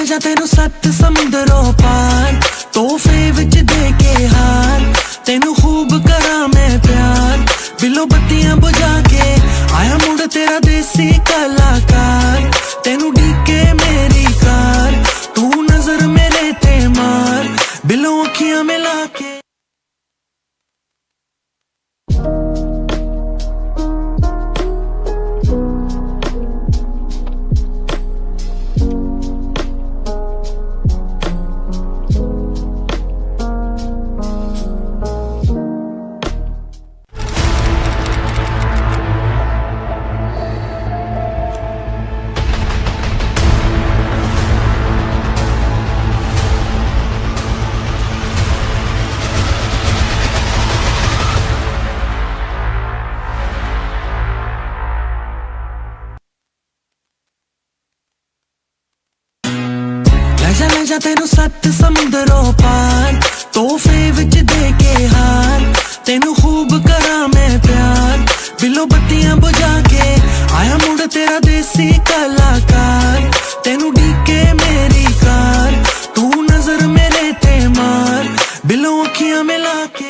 ਲੈ ਜਾ ਤੈਨੂੰ 7 ਸਮੁੰਦਰੋਂ ਪਾਰ, ਤੋਹਫੇ ਵਿੱਚ ਦੇ ਕੇ ਹਾਰ, ਤੈਨੂੰ ਖੂਬ ਕਰਾਂ ਮੈਂ ਪਿਆਰ, ਬਿੱਲੋ ਬੱਤੀਆਂ ਬੁਝਾ ਕੇ ਆਇਆ ਮੁੜ ਤੇਰਾ ਦੇਸੀ ਕਲਾਕਾਰ, ਤੈਨੂੰ ਢੀਕੇ ਮੇਰੀ ਕਾਰ, ਤੂੰ ਨਜ਼ਰ ਮੇਰੇ ਤੇ ਮਾਰ, ਬਿੱਲੋ ਅੱਖੀਆਂ ਮਿਲਾ ਕੇ। ਲੈ ਜਾ ਤੈਨੂੰ 7 ਸਮੁੰਦਰੋਂ ਪਾਰ, ਤੋਹਫੇ ਵਿੱਚ ਦੇ ਕੇ ਹਾਰ, ਤੈਨੂੰ ਖੂਬ ਕਰਾਂ ਮੈਂ ਪਿਆਰ, ਬਿੱਲੋ ਬੱਤੀਆਂ ਬੁਝਾ ਕੇ ਆਇਆ ਮੁੜ ਤੇਰਾ ਦੇਸੀ ਕਲਾਕਾਰ, ਤੈਨੂੰ ਢੀਕੇ ਮੇਰੀ ਕਾਰ, ਤੂੰ ਨਜ਼ਰ ਮੇਰੇ ਤੇ ਮਾਰ, ਬਿੱਲੋ ਅੱਖੀਆਂ ਮਿਲਾ ਕੇ।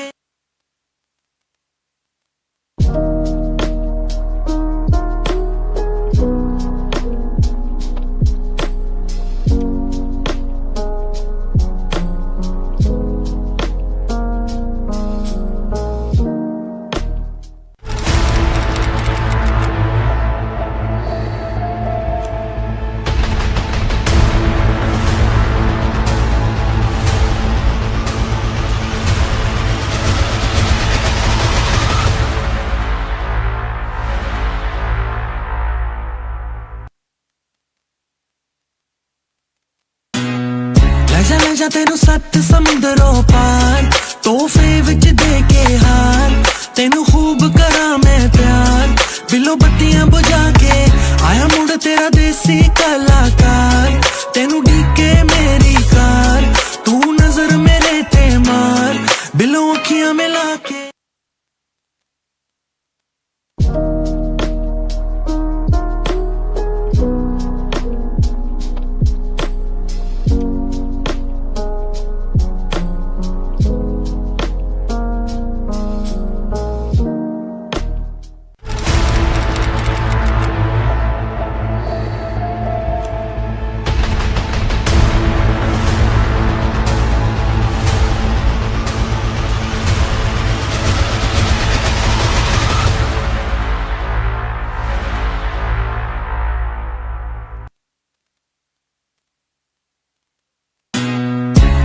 ਲੈ ਜਾ ਤੈਨੂੰ 7 ਸਮੁੰਦਰੋਂ ਪਾਰ, ਤੋਹਫੇ ਵਿੱਚ ਦੇ ਕੇ ਹਾਰ, ਤੈਨੂੰ ਖੂਬ ਕਰਾਂ ਮੈਂ ਪਿਆਰ, ਬਿੱਲੋ ਬੱਤੀਆਂ ਬੁਝਾ ਕੇ ਆਇਆ ਮੁੜ ਤੇਰਾ ਦੇਸੀ ਕਲਾਕਾਰ, ਤੈਨੂੰ ਢੀਕੇ ਮੇਰੀ ਕਾਰ, ਤੂੰ ਨਜ਼ਰ ਮੇਰੇ ਤੇ ਮਾਰ, ਬਿੱਲੋ ਅੱਖੀਆਂ ਮਿਲਾ ਕੇ।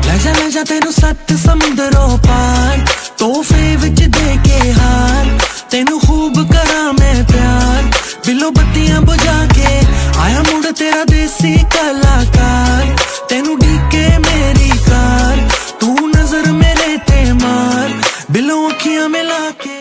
ਲੈ ਜਾ ਤੈਨੂੰ 7 ਸਮੁੰਦਰੋਂ ਪਾਰ, ਤੋਹਫੇ ਵਿੱਚ ਦੇ ਕੇ ਹਾਰ, ਤੈਨੂੰ ਖੂਬ ਕਰਾਂ ਮੈਂ ਪਿਆਰ, ਬਿੱਲੋ ਬੱਤੀਆਂ ਬੁਝਾ ਕੇ ਆਇਆ ਮੁੜ ਤੇਰਾ ਦੇਸੀ ਕਲਾਕਾਰ, ਤੈਨੂੰ ਢੀਕੇ ਮੇਰੀ ਕਾਰ, ਤੂੰ ਨਜ਼ਰ ਮੇਰੇ ਤੇ ਮਾਰ, ਬਿੱਲੋ ਅੱਖੀਆਂ ਮਿਲਾ ਕੇ।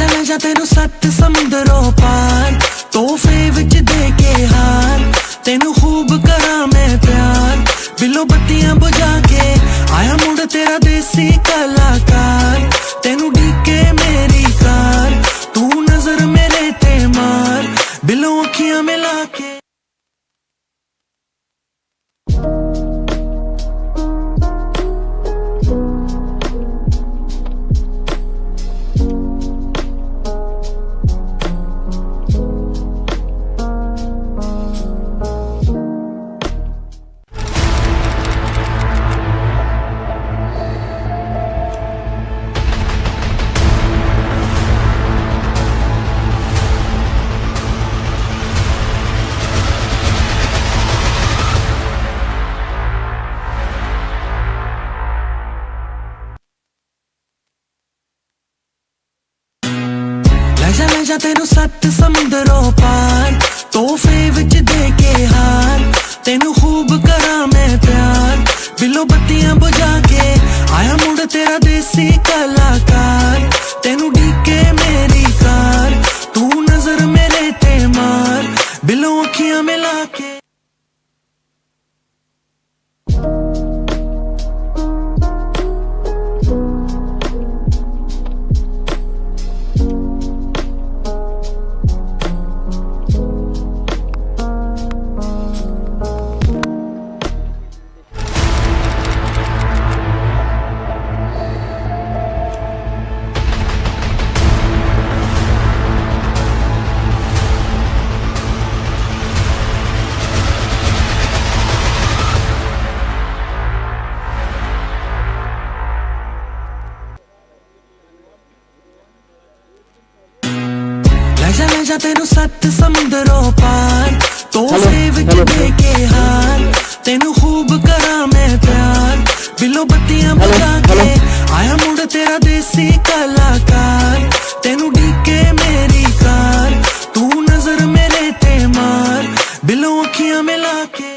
ਲੈ ਜਾ ਤੈਨੂੰ 7 ਸਮੁੰਦਰੋਂ ਪਾਰ, ਤੋਹਫੇ ਵਿੱਚ ਦੇ ਕੇ ਹਾਰ, ਤੈਨੂੰ ਖੂਬ ਕਰਾਂ ਮੈਂ ਪਿਆਰ, ਬਿੱਲੋ ਬੱਤੀਆਂ ਬੁਝਾ ਕੇ ਆਇਆ ਮੁੜ ਤੇਰਾ ਦੇਸੀ ਕਲਾਕਾਰ, ਤੈਨੂੰ ਢੀਕੇ ਮੇਰੀ ਕਾਰ, ਤੂੰ ਨਜ਼ਰ ਮੇਰੇ ਤੇ ਮਾਰ, ਬਿੱਲੋ ਅੱਖੀਆਂ ਮਿਲਾ ਕੇ। ਤੈਨੂੰ 7 ਸਮੁੰਦਰੋਂ ਪਾਰ, ਤੋਹਫੇ ਵਿੱਚ ਦੇ ਕੇ ਹਾਰ, ਤੈਨੂੰ ਖੂਬ ਕਰਾਂ ਮੈਂ ਪਿਆਰ, ਬਿੱਲੋ ਬੱਤੀਆਂ ਬੁਝਾ ਕੇ ਆਇਆ ਮੁੜ ਤੇਰਾ ਦੇਸੀ ਕਲਾਕਾਰ, ਤੈਨੂੰ ਢੀਕੇ ਮੇਰੀ ਕਾਰ, ਤੂੰ ਨਜ਼ਰ ਮੇਰੇ ਤੇ ਮਾਰ, ਬਿੱਲੋ ਅੱਖੀਆਂ ਮਿਲਾ ਕੇ। ਲੈ ਜਾ ਤੈਨੂੰ 7 ਸਮੁੰਦਰੋਂ ਪਾਰ, ਤੋਹਫੇ ਵਿੱਚ ਦੇ ਕੇ ਹਾਰ, ਤੈਨੂੰ ਖੂਬ ਕਰਾਂ ਮੈਂ ਪਿਆਰ, ਬਿੱਲੋ ਬੱਤੀਆਂ ਬੁਝਾ ਕੇ ਆਇਆ ਮੁੜ ਤੇਰਾ ਦੇਸੀ ਕਲਾਕਾਰ, ਤੈਨੂੰ ਢੀਕੇ ਮੇਰੀ ਕਾਰ, ਤੂੰ ਨਜ਼ਰ ਮੇਰੇ ਤੇ ਮਾਰ, ਬਿੱਲੋ ਅੱਖੀਆਂ ਮਿਲਾ ਕੇ।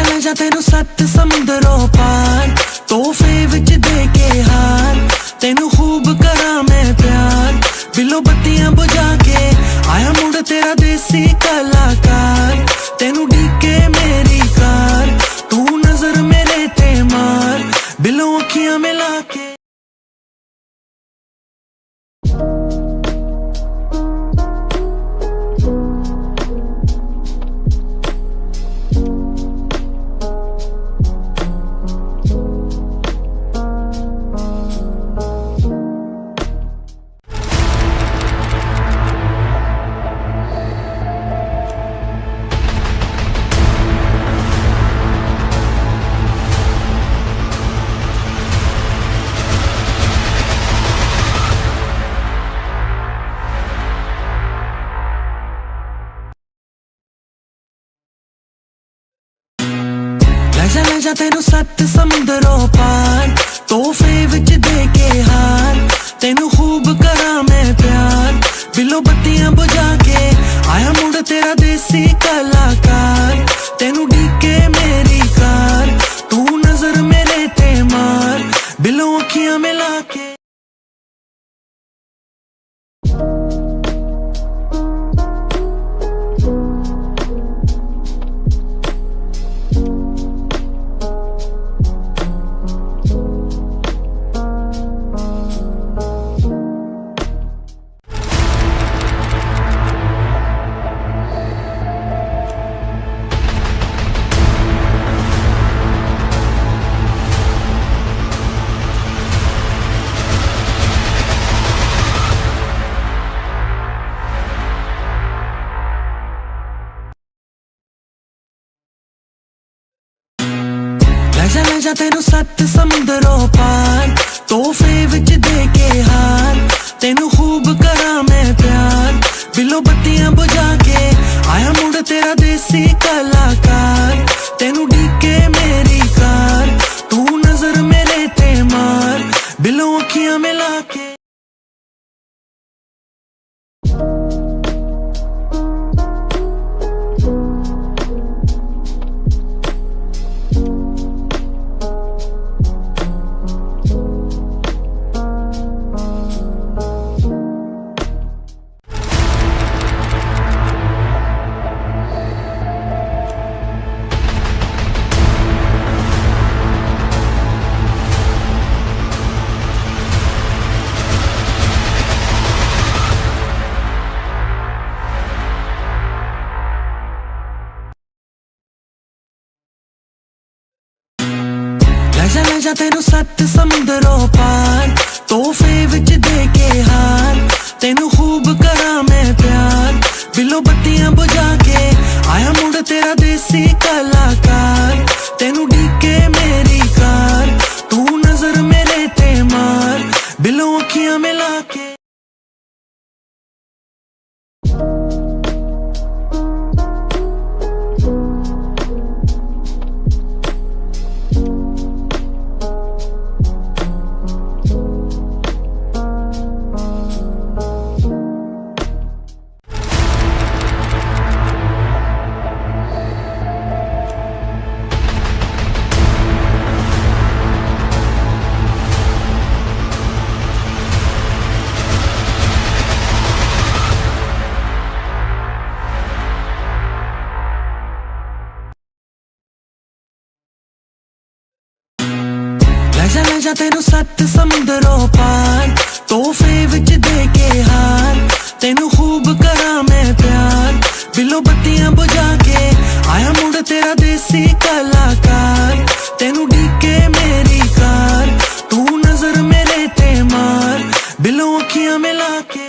ਲੈ ਜਾ ਤੈਨੂੰ 7 ਸਮੁੰਦਰੋਂ ਪਾਰ, ਤੋਹਫੇ ਵਿੱਚ ਦੇ ਕੇ ਹਾਰ, ਤੈਨੂੰ ਖੂਬ ਕਰਾਂ ਮੈਂ ਪਿਆਰ, ਬਿੱਲੋ ਬੱਤੀਆਂ ਬੁਝਾ ਕੇ ਆਇਆ ਮੁੜ ਤੇਰਾ ਦੇਸੀ ਕਲਾਕਾਰ, ਤੈਨੂੰ ਢੀਕੇ ਮੇਰੀ ਕਾਰ, ਤੂੰ ਨਜ਼ਰ ਮੇਰੇ ਤੇ ਮਾਰ, ਬਿੱਲੋ ਅੱਖੀਆਂ ਮਿਲਾ ਕੇ। ਲੈ ਜਾ ਤੈਨੂੰ 7 ਸਮੁੰਦਰੋਂ ਪਾਰ, ਤੋਹਫੇ ਵਿੱਚ ਦੇ ਕੇ ਹਾਰ, ਤੈਨੂੰ ਖੂਬ ਕਰਾਂ ਮੈਂ ਪਿਆਰ, ਬਿੱਲੋ ਬੱਤੀਆਂ ਬੁਝਾ ਕੇ ਆਇਆ ਮੁੜ ਤੇਰਾ ਦੇਸੀ ਕਲਾਕਾਰ, ਤੈਨੂੰ ਢੀਕੇ ਮੇਰੀ ਕਾਰ, ਤੂੰ ਨਜ਼ਰ ਮੇਰੇ ਤੇ ਮਾਰ, ਬਿੱਲੋ ਅੱਖੀਆਂ ਮਿਲਾ ਕੇ। ਲੈ ਜਾ ਤੈਨੂੰ 7 ਸਮੁੰਦਰੋਂ ਪਾਰ, ਤੋਹਫੇ ਵਿੱਚ ਦੇ ਕੇ ਹਾਰ, ਤੈਨੂੰ ਖੂਬ ਕਰਾਂ ਮੈਂ ਪਿਆਰ, ਬਿੱਲੋ ਬੱਤੀਆਂ ਬੁਝਾ ਕੇ ਆਇਆ ਮੁੜ ਤੇਰਾ ਦੇਸੀ ਕਲਾਕਾਰ, ਤੈਨੂੰ ਢੀਕੇ ਮੇਰੀ ਕਾਰ, ਤੂੰ ਨਜ਼ਰ ਮੇਰੇ ਤੇ ਮਾਰ, ਬਿੱਲੋ ਅੱਖੀਆਂ ਮਿਲਾ ਕੇ। ਲੈ ਜਾ ਤੈਨੂੰ 7 ਸਮੁੰਦਰੋਂ ਪਾਰ, ਤੋਹਫੇ ਵਿੱਚ ਦੇ ਕੇ ਹਾਰ, ਤੈਨੂੰ ਖੂਬ ਕਰਾਂ ਮੈਂ ਪਿਆਰ, ਬਿੱਲੋ ਬੱਤੀਆਂ ਬੁਝਾ ਕੇ ਆਇਆ ਮੁੰਡ ਤੇਰਾ ਦੇਸੀ ਕਲਾਕਾਰ, ਤੈਨੂੰ ਢੀਕੇ ਮੇਰੀ ਕਾਰ, ਤੂੰ ਨਜ਼ਰ ਮੇਰੇ ਤੇ ਮਾਰ, ਬਿੱਲੋ ਅੱਖੀਆਂ ਮਿਲਾ ਕੇ। ਲੈ ਜਾ ਤੈਨੂੰ 7 ਸਮੁੰਦਰੋਂ ਪਾਰ, ਤੋਹਫੇ ਵਿੱਚ ਦੇ ਕੇ ਹਾਰ, ਤੈਨੂੰ ਖੂਬ ਕਰਾਂ ਮੈਂ ਪਿਆਰ, ਬਿੱਲੋ ਬੱਤੀਆਂ ਬੁਝਾ ਕੇ ਆਇਆ ਮੁੰਡ ਤੇਰਾ ਦੇਸੀ ਕਲਾਕਾਰ, ਤੈਨੂੰ ਢੀਕੇ ਮੇਰੀ ਕਾਰ, ਤੂੰ ਨਜ਼ਰ ਮੇਰੇ ਤੇ ਮਾਰ, ਬਿੱਲੋ ਅੱਖੀਆਂ ਮਿਲਾ ਕੇ।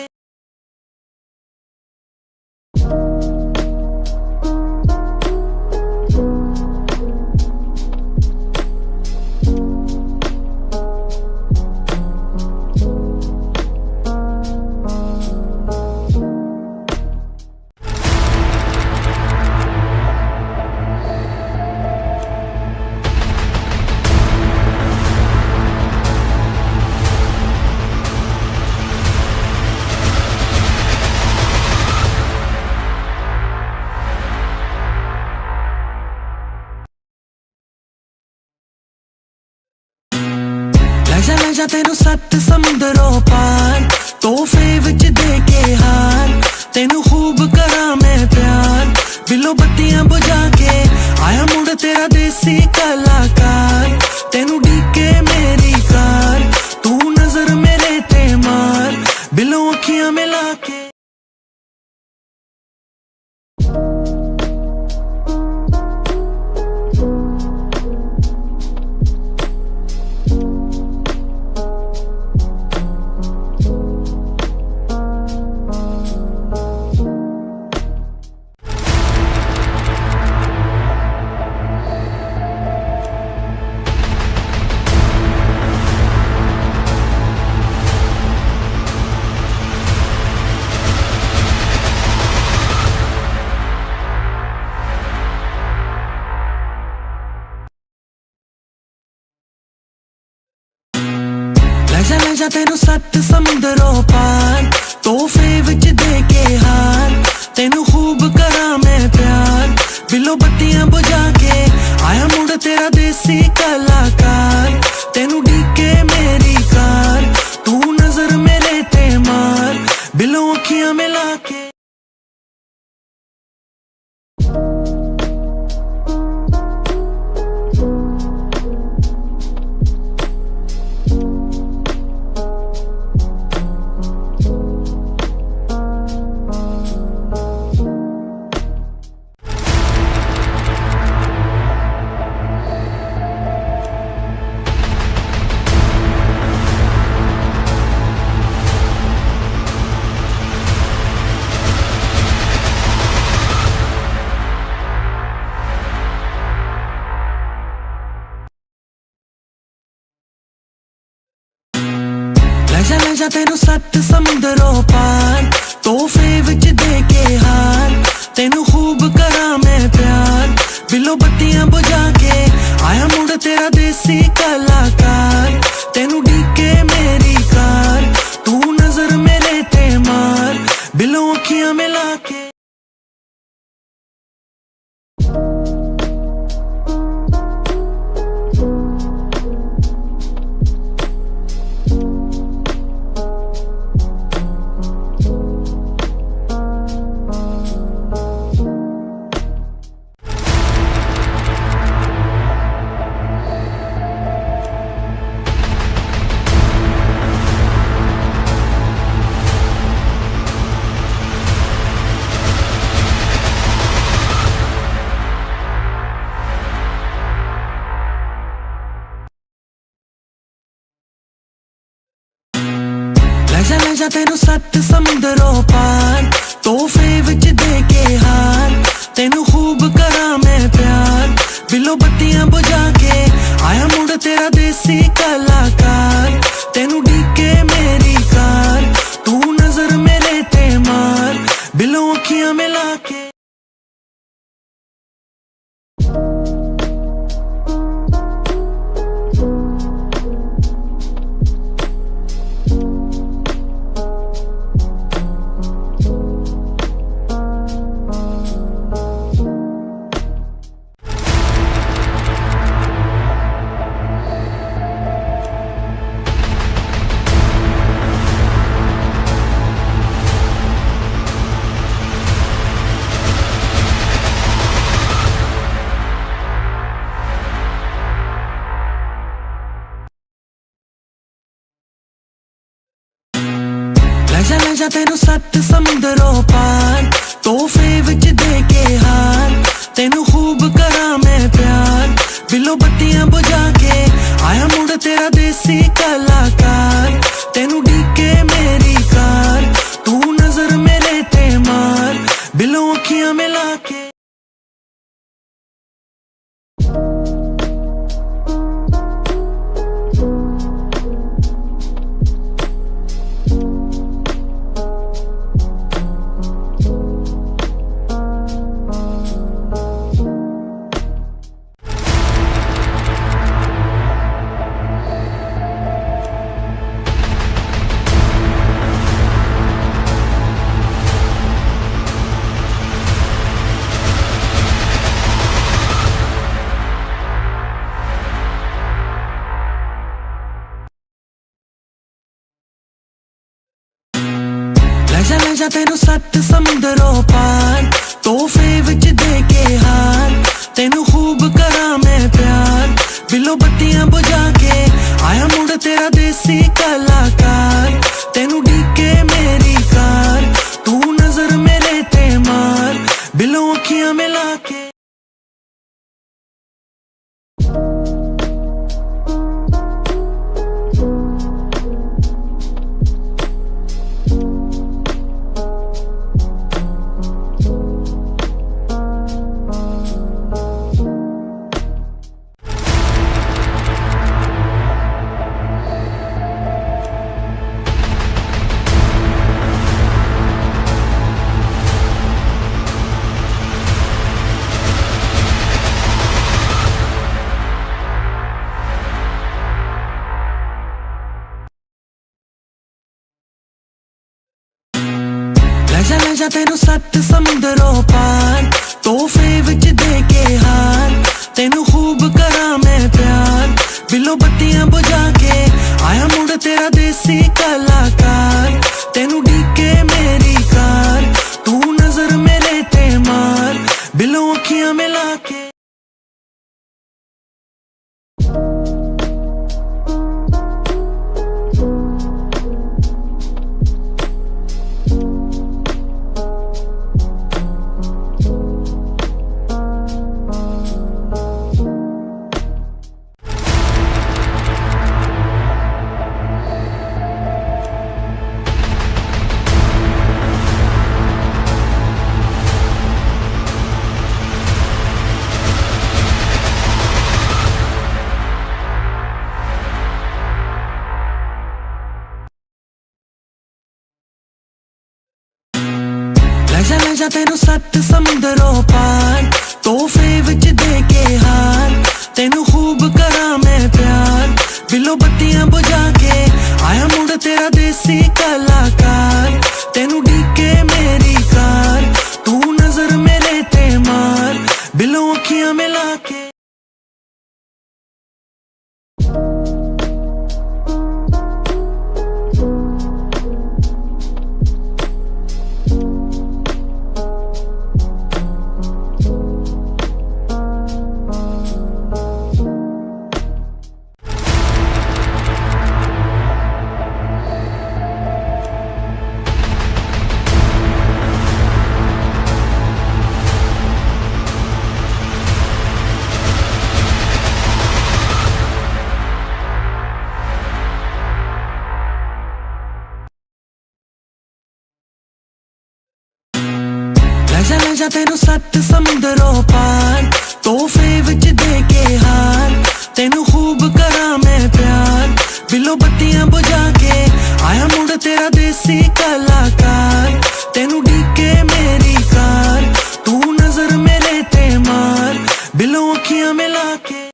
ਲੈ ਜਾ ਤੈਨੂੰ 7 ਸਮੁੰਦਰੋਂ ਪਾਰ, ਤੋਹਫੇ ਵਿੱਚ ਦੇ ਕੇ ਹਾਰ, ਤੈਨੂੰ ਖੂਬ ਕਰਾਂ ਮੈਂ ਪਿਆਰ, ਬਿੱਲੋ ਬੱਤੀਆਂ ਬੁਝਾ ਕੇ ਆਇਆ ਮੁੰਡ ਤੇਰਾ ਦੇਸੀ ਕਲਾਕਾਰ, ਤੈਨੂੰ ਢੀਕੇ ਮੇਰੀ ਕਾਰ, ਤੂੰ ਨਜ਼ਰ ਮੇਰੇ ਤੇ ਮਾਰ, ਬਿੱਲੋ ਅੱਖੀਆਂ ਮਿਲਾ ਕੇ। ਲੈ ਜਾ ਤੈਨੂੰ 7 ਸਮੁੰਦਰੋਂ ਪਾਰ, ਤੋਹਫੇ ਵਿੱਚ ਦੇ ਕੇ ਹਾਰ, ਤੈਨੂੰ ਖੂਬ ਕਰਾਂ ਮੈਂ ਪਿਆਰ, ਬਿੱਲੋ ਬੱਤੀਆਂ ਬੁਝਾ ਕੇ ਆਇਆ ਮੁੰਡ ਤੇਰਾ ਦੇਸੀ ਕਲਾਕਾਰ, ਤੈਨੂੰ ਢੀਕੇ ਮੇਰੀ ਕਾਰ, ਤੂੰ ਨਜ਼ਰ ਮੇਰੇ ਤੇ ਮਾਰ, ਬਿੱਲੋ ਅੱਖੀਆਂ ਮਿਲਾ ਕੇ। ਲੈ ਜਾ ਤੈਨੂੰ 7 ਸਮੁੰਦਰੋਂ ਪਾਰ, ਤੋਹਫੇ ਵਿੱਚ ਦੇ ਕੇ ਹਾਰ, ਤੈਨੂੰ ਖੂਬ ਕਰਾਂ ਮੈਂ ਪਿਆਰ, ਬਿੱਲੋ ਬੱਤੀਆਂ ਬੁਝਾ ਕੇ ਆਇਆ ਮੁੰਡ ਤੇਰਾ ਦੇਸੀ ਕਲਾਕਾਰ, ਤੈਨੂੰ ਢੀਕੇ ਮੇਰੀ ਕਾਰ, ਤੂੰ ਨਜ਼ਰ ਮੇਰੇ ਤੇ ਮਾਰ, ਬਿੱਲੋ ਅੱਖੀਆਂ ਮਿਲਾ ਕੇ। ਲੈ ਜਾ ਤੈਨੂੰ 7 ਸਮੁੰਦਰੋਂ ਪਾਰ ਤੋਹਫੇ ਵਿੱਚ ਦੇ ਕੇ ਹਾਰ ਤੈਨੂੰ ਖੂਬ ਕਰਾਂ ਮੈਂ ਪਿਆਰ ਬਿੱਲੋ ਬੱਤੀਆਂ ਬੁਝਾ ਕੇ ਆਇਆ ਮੁੜ ਤੇਰਾ ਦੇਸੀ ਕਲਾਕਾਰ ਤੈਨੂੰ ਡੀਕੇ ਮੇਰੀ ਕਾਰ ਤੂੰ ਨਜ਼ਰ ਮੇਰੇ ਤੇ ਮਾਰ ਬਿੱਲੋ ਅੱਖੀਆਂ ਮਿਲਾ ਕੇ ਲੈ ਜਾ ਤੈਨੂੰ 7 ਸਮੁੰਦਰੋਂ ਪਾਰ ਤੋਹਫੇ ਵਿੱਚ ਦੇ ਕੇ ਹਾਰ ਤੈਨੂੰ ਖੂਬ ਕਰਾਂ ਮੈਂ ਪਿਆਰ ਬਿੱਲੋ ਬੱਤੀਆਂ ਬੁਝਾ ਕੇ ਆਇਆ ਮੁੜ ਤੇਰਾ ਦੇਸੀ ਕਲਾਕਾਰ ਤੈਨੂੰ ਡੀਕੇ ਮੇਰੀ ਕਾਰ ਤੂੰ ਨਜ਼ਰ ਮੇਰੇ ਤੇ ਮਾਰ ਬਿੱਲੋ ਅੱਖੀਆਂ ਮਿਲਾ ਕੇ ਲੈ ਜਾ ਤੈਨੂੰ 7 ਸਮੁੰਦਰੋਂ ਪਾਰ ਤੋਹਫੇ ਵਿੱਚ ਦੇ ਕੇ ਹਾਰ ਤੈਨੂੰ ਖੂਬ ਕਰਾਂ ਮੈਂ ਪਿਆਰ ਬਿੱਲੋ ਬੱਤੀਆਂ ਬੁਝਾ ਕੇ ਆਇਆ ਮੁੜ ਤੇਰਾ ਦੇਸੀ ਕਲਾਕਾਰ ਤੈਨੂੰ ਡੀਕੇ ਮੇਰੀ ਕਾਰ ਤੂੰ ਨਜ਼ਰ ਮੇਰੇ ਤੇ ਮਾਰ ਬਿੱਲੋ ਅੱਖੀਆਂ ਮਿਲਾ ਕੇ ਲੈ ਜਾ ਤੈਨੂੰ 7 ਸਮੁੰਦਰੋਂ ਪਾਰ ਤੋਹਫੇ ਵਿੱਚ ਦੇ ਕੇ ਹਾਰ ਤੈਨੂੰ ਖੂਬ ਕਰਾਂ ਮੈਂ ਪਿਆਰ ਬਿੱਲੋ ਬੱਤੀਆਂ ਬੁਝਾ ਕੇ ਆਇਆ ਮੁੜ ਤੇਰਾ ਦੇਸੀ ਕਲਾਕਾਰ ਤੈਨੂੰ ਡੀਕੇ ਮੇਰੀ ਕਾਰ ਤੂੰ ਨਜ਼ਰ ਮੇਰੇ ਤੇ ਮਾਰ ਬਿੱਲੋ ਅੱਖੀਆਂ ਮਿਲਾ ਕੇ ਲੈ ਜਾ ਤੈਨੂੰ 7 ਸਮੁੰਦਰੋਂ ਪਾਰ ਤੋਹਫੇ ਵਿੱਚ ਦੇ ਕੇ ਹਾਰ ਤੈਨੂੰ ਖੂਬ ਕਰਾਂ ਮੈਂ ਪਿਆਰ ਬਿੱਲੋ ਬੱਤੀਆਂ ਬੁਝਾ ਕੇ ਆਇਆ ਮੁੜ ਤੇਰਾ ਦੇਸੀ ਕਲਾਕਾਰ ਤੈਨੂੰ ਡੀਕੇ ਮੇਰੀ ਕਾਰ ਤੂੰ ਨਜ਼ਰ ਮੇਰੇ ਤੇ ਮਾਰ ਬਿੱਲੋ ਅੱਖੀਆਂ ਮਿਲਾ ਕੇ ਜਾ ਤੈਨੂੰ 7 ਸਮੁੰਦਰੋਂ ਪਾਰ ਤੋਹਫੇ ਵਿੱਚ ਦੇ ਕੇ ਹਾਰ ਤੈਨੂੰ ਖੂਬ ਕਰਾਂ ਮੈਂ ਪਿਆਰ ਬਿੱਲੋ ਬੱਤੀਆਂ ਬੁਝਾ ਕੇ ਆਇਆ ਮੁੜ ਤੇਰਾ ਦੇਸੀ ਕਲਾਕਾਰ ਤੈਨੂੰ ਢੀਕੇ ਮੇਰੀ ਕਾਰ ਤੂੰ ਨਜ਼ਰ ਮੇਰੇ ਤੇ ਮਾਰ ਬਿੱਲੋ ਅੱਖੀਆਂ ਮਿਲਾ ਕੇ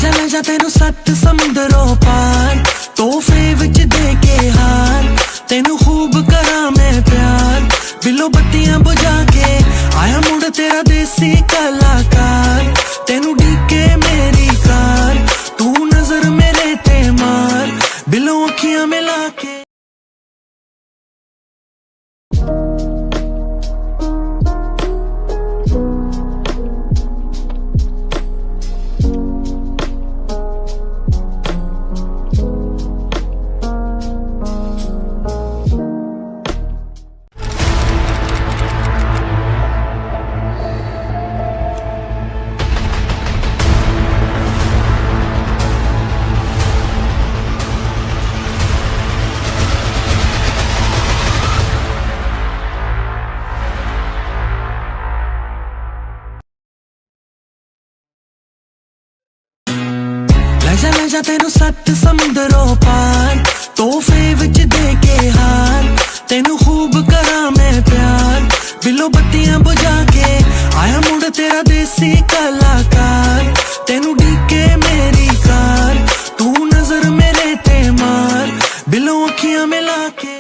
ਲੈ ਜਾ ਤੈਨੂੰ 7 ਸਮੁੰਦਰੋਂ ਪਾਰ ਤੋਹਫੇ ਵਿੱਚ ਦੇ ਕੇ ਹਾਰ ਤੈਨੂੰ ਖੂਬ ਕਰਾਂ ਮੈਂ ਪਿਆਰ ਬਿੱਲੋ ਬੱਤੀਆਂ ਬੁਝਾ ਕੇ ਆਇਆ ਮੁੜ ਤੇਰਾ ਦੇਸੀ ਕਲਾਕਾਰ ਤੈਨੂੰ ਢੀਕੇ ਮੇਰੀ ਕਾਰ ਤੂੰ ਨਜ਼ਰ ਮੇਰੇ ਤੇ ਮਾਰ ਬਿੱਲੋ ਅੱਖੀਆਂ ਮਿਲਾ ਕੇ ਲੈ ਜਾ ਤੈਨੂੰ 7 ਸਮੁੰਦਰੋਂ ਪਾਰ ਤੋਹਫੇ ਵਿੱਚ ਦੇ ਕੇ ਹਾਰ ਤੈਨੂੰ ਖੂਬ ਕਰਾਂ ਮੈਂ ਪਿਆਰ ਬਿੱਲੋ ਬੱਤੀਆਂ ਬੁਝਾ ਕੇ ਆਇਆ ਮੁੜ ਤੇਰਾ ਦੇਸੀ ਕਲਾਕਾਰ ਤੈਨੂੰ ਢੀਕੇ ਮੇਰੀ ਕਾਰ ਤੂੰ ਨਜ਼ਰ ਮੇਰੇ ਤੇ ਮਾਰ ਬਿੱਲੋ ਅੱਖੀਆਂ ਮਿਲਾ ਕੇ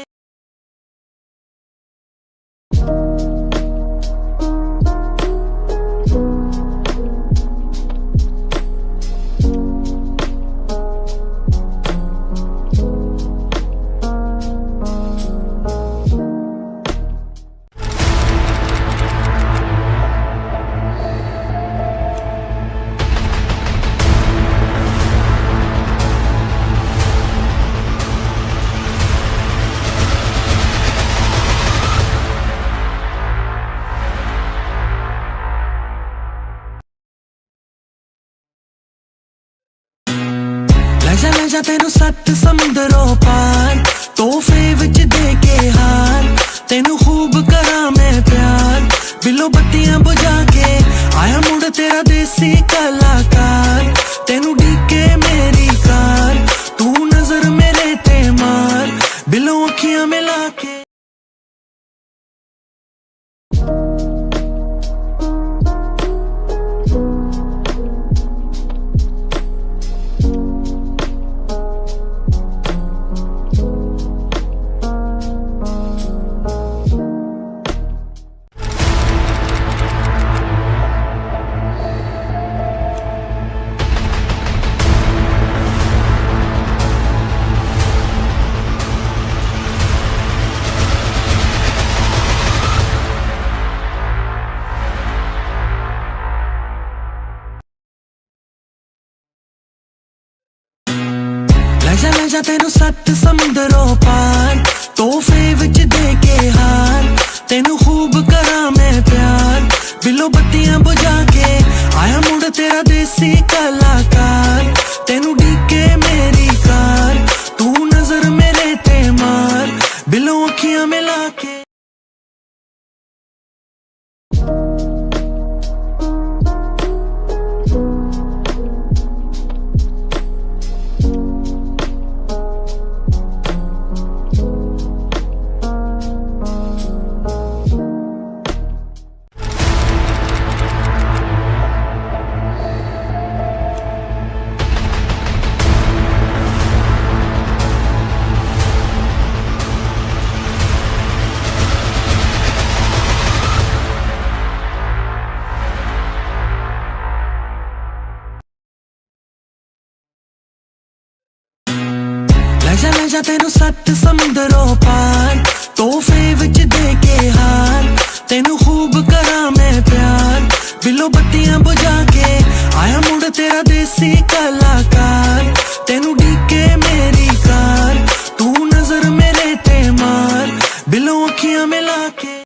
ਲੈ ਜਾ ਤੈਨੂੰ 7 ਸਮੁੰਦਰੋਂ ਪਾਰ ਤੋਹਫੇ ਵਿੱਚ ਦੇ ਕੇ ਹਾਰ ਤੈਨੂੰ ਖੂਬ ਕਰਾਂ ਮੈਂ ਪਿਆਰ ਬਿੱਲੋ ਬੱਤੀਆਂ ਬੁਝਾ ਕੇ ਆਇਆ ਮੁੜ ਤੇਰਾ ਦੇਸੀ ਕਲਾਕਾਰ ਤੈਨੂੰ ਢੀਕੇ ਮੇਰੀ ਕਾਰ ਤੂੰ ਨਜ਼ਰ ਮੇਰੇ ਤੇ ਮਾਰ ਬਿੱਲੋ ਅੱਖੀਆਂ ਮਿਲਾ ਕੇ ਲੈ ਜਾ ਤੈਨੂੰ 7 ਸਮੁੰਦਰੋਂ ਪਾਰ ਤੋਹਫੇ ਵਿੱਚ ਦੇ ਕੇ ਹਾਰ ਤੈਨੂੰ ਖੂਬ ਕਰਾਂ ਮੈਂ ਪਿਆਰ ਬਿੱਲੋ ਬੱਤੀਆਂ ਬੁਝਾ ਕੇ ਆਇਆ ਮੁੜ ਤੇਰਾ ਦੇਸੀ ਕਲਾਕਾਰ ਤੈਨੂੰ ਢੀਕੇ ਮੇਰੀ ਕਾਰ ਤੂੰ ਨਜ਼ਰ ਮੇਰੇ ਤੇ ਮਾਰ ਬਿੱਲੋ ਅੱਖੀਆਂ ਮਿਲਾ ਕੇ ਜਾ ਤੈਨੂੰ 7 ਸਮੁੰਦਰੋਂ ਪਾਰ, ਤੋਹਫੇ ਵਿੱਚ ਦੇ ਕੇ ਹਾਰ, ਤੈਨੂੰ ਖੂਬ ਕਰਾਂ ਮੈਂ ਪਿਆਰ, ਬਿੱਲੋ ਬੱਤੀਆਂ ਬੁਝਾ ਕੇ ਆਇਆ ਮੁੜ ਤੇਰਾ ਦੇਸੀ ਕਲਾਕਾਰ, ਤੈਨੂੰ ਡੀਕੇ ਮੇਰੀ ਕਾਰ, ਤੂੰ ਨਜ਼ਰ ਮੇਰੇ ਤੇ ਮਾਰ, ਬਿੱਲੋ ਅੱਖੀਆਂ ਮਿਲਾ ਕੇ।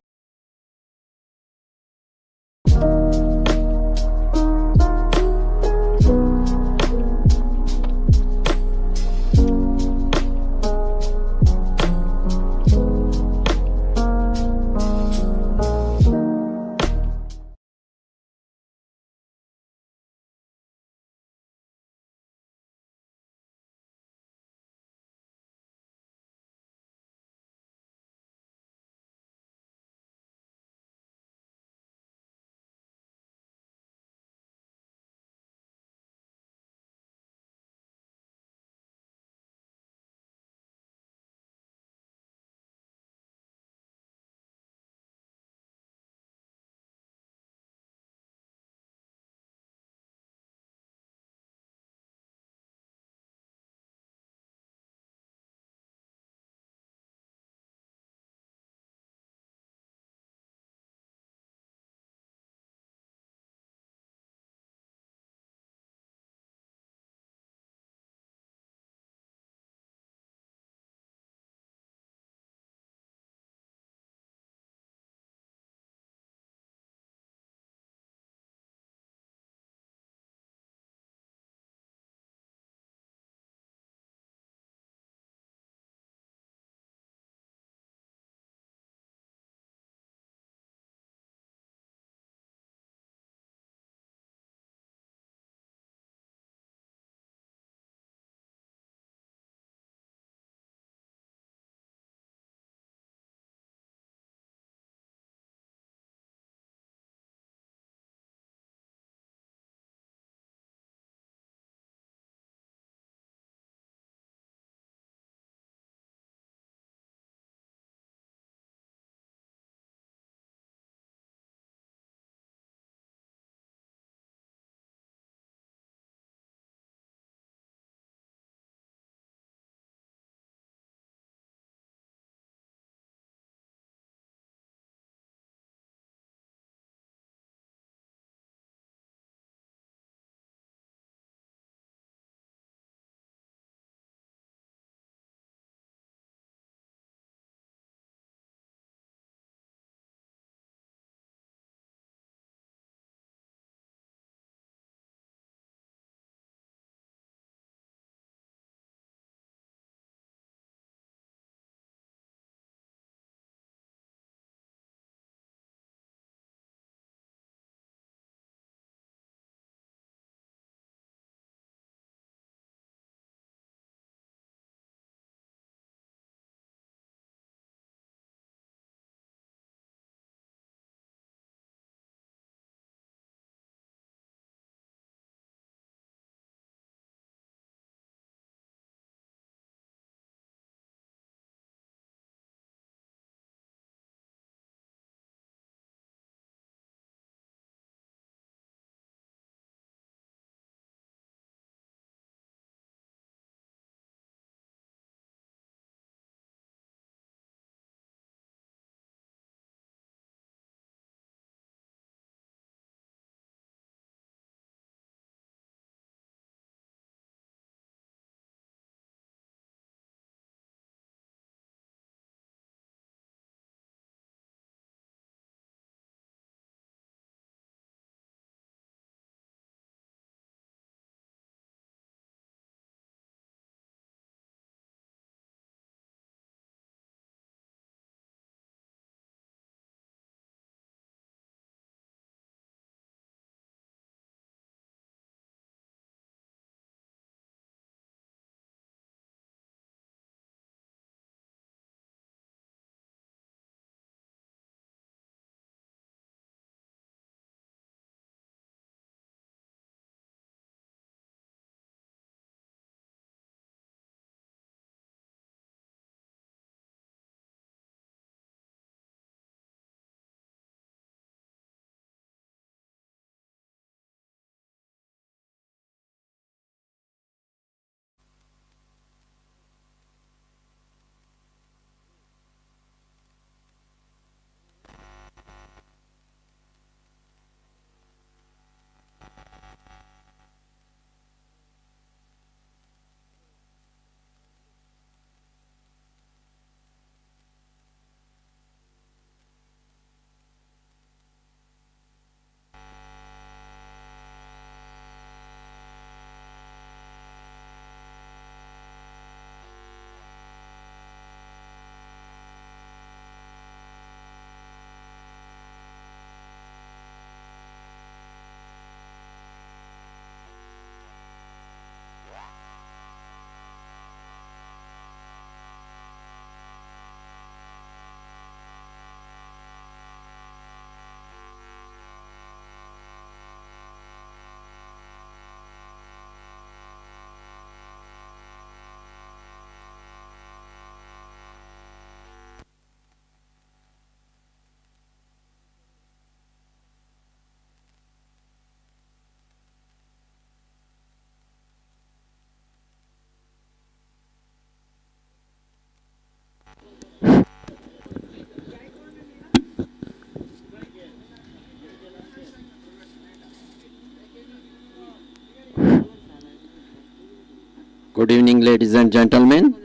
Good evening, ladies and gentlemen.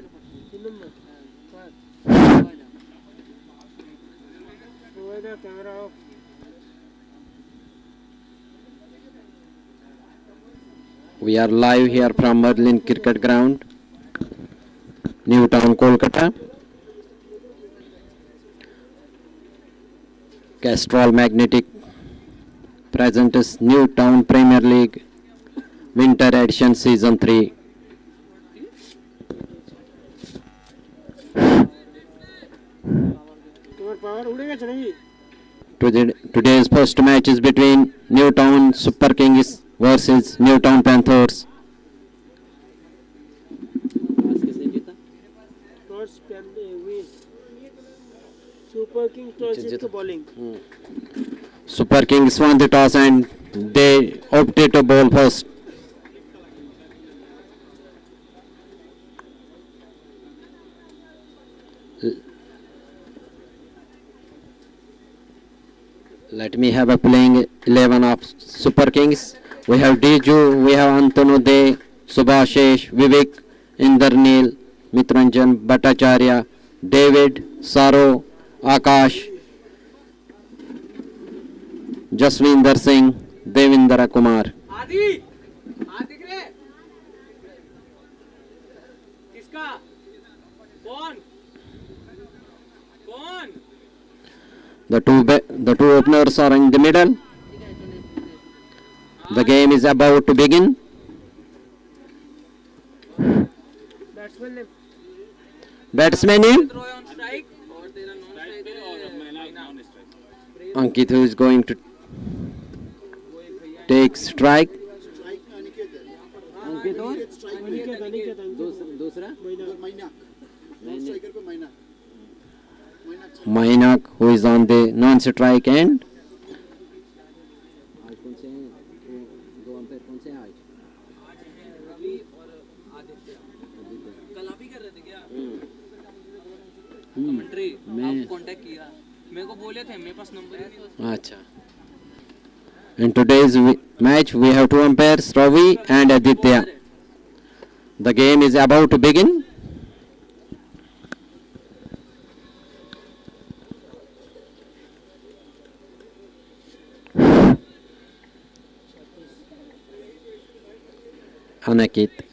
We are live here from Merlin Cricket Ground, Newtown, Kolkata. Castrol Magnetic presents Newtown Premier League Winter Edition Season 3. Today's first match is between Newtown Super Kings versus Newtown Panthers. Super King toss into bowling. Super Kings won the toss and they opted to bowl first. Let me have a playing 11 of Super Kings. We have Diju, we have Antanode, Subhashesh, Vivek, Indarnil, Mitranjan, Bhattacharya, David, Saro, Akash, Jaswinder Singh, Devendra Kumar. आदि दिख रहे किसका कौन कौन The two openers are in the middle. The game is about to begin. Batsman name? थ्रो on strike और तेरा non strike पे और मैना non strike Ankit, who is going to take strike. Ankit और दूसरा Mainak, who is on the non-strike end. कल आप ही कर रहे थे क्या कमेंट्री आप कांटेक्ट किया मेरे को बोले थे मेरे पास number Acha. In today's match, we have two umpires, Ravi and Aditya. The game is about to begin.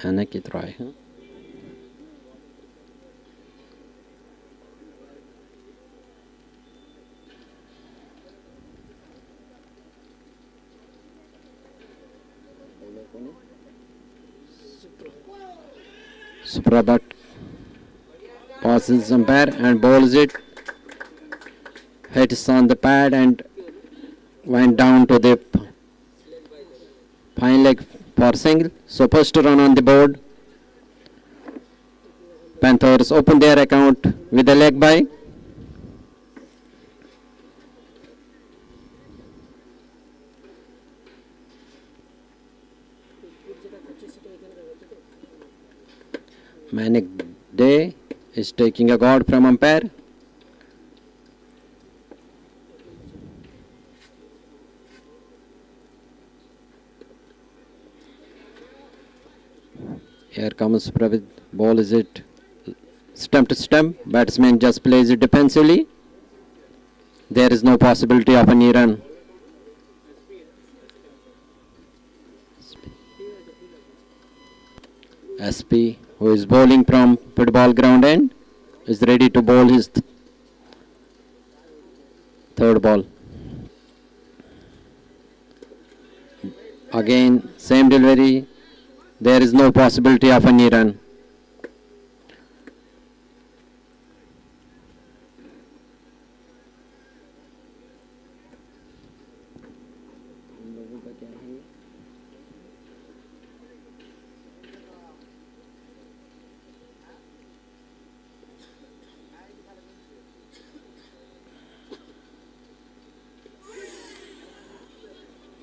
Anakit Roy. Suprabhat passes umpire and bowls it. Hits on the pad and went down to the fine leg for single. So first run on the board. Panthers open their account with a leg by. Manic Day is taking a guard from umpire. Here comes Pravid. Ball is it stump to stump. Batsman just plays it defensively. There is no possibility of any run. SP, who is bowling from football ground end, is ready to bowl his third ball. Again, same delivery. There is no possibility of any run.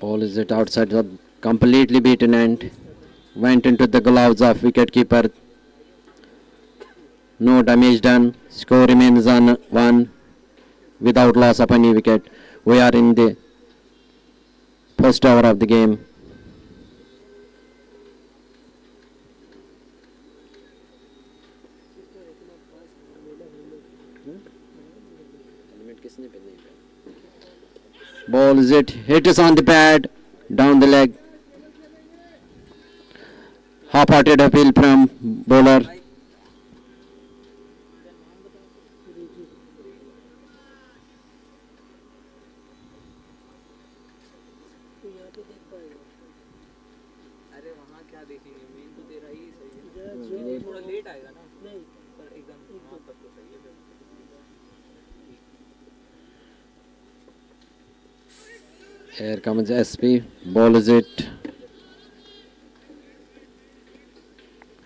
Ball is it outside the completely beaten end. Went into the gloves of wicketkeeper. No damage done. Score remains on 1 without loss of any wicket. We are in the first over of the game. Ball is hit is on the pad, down the leg. Half-hearted appeal from bowler. अरे वहाँ क्या देखेंगे, main तो तेरा ही सही है, थोड़ा late आएगा ना, पर एकदम वहाँ तक तो सही है। Here comes SP. Ball is it.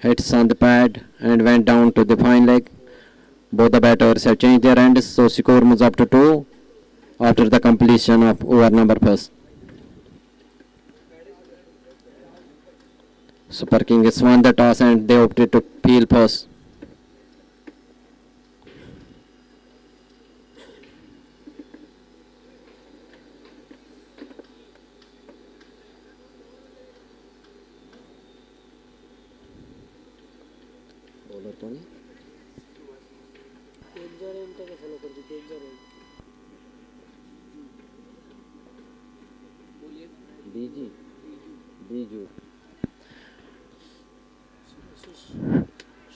Hits on the pad and went down to the fine leg. Both the batters have changed their ends, so score moves up to 2 after the completion of over number first. Super Kings won the toss and they opted to field first.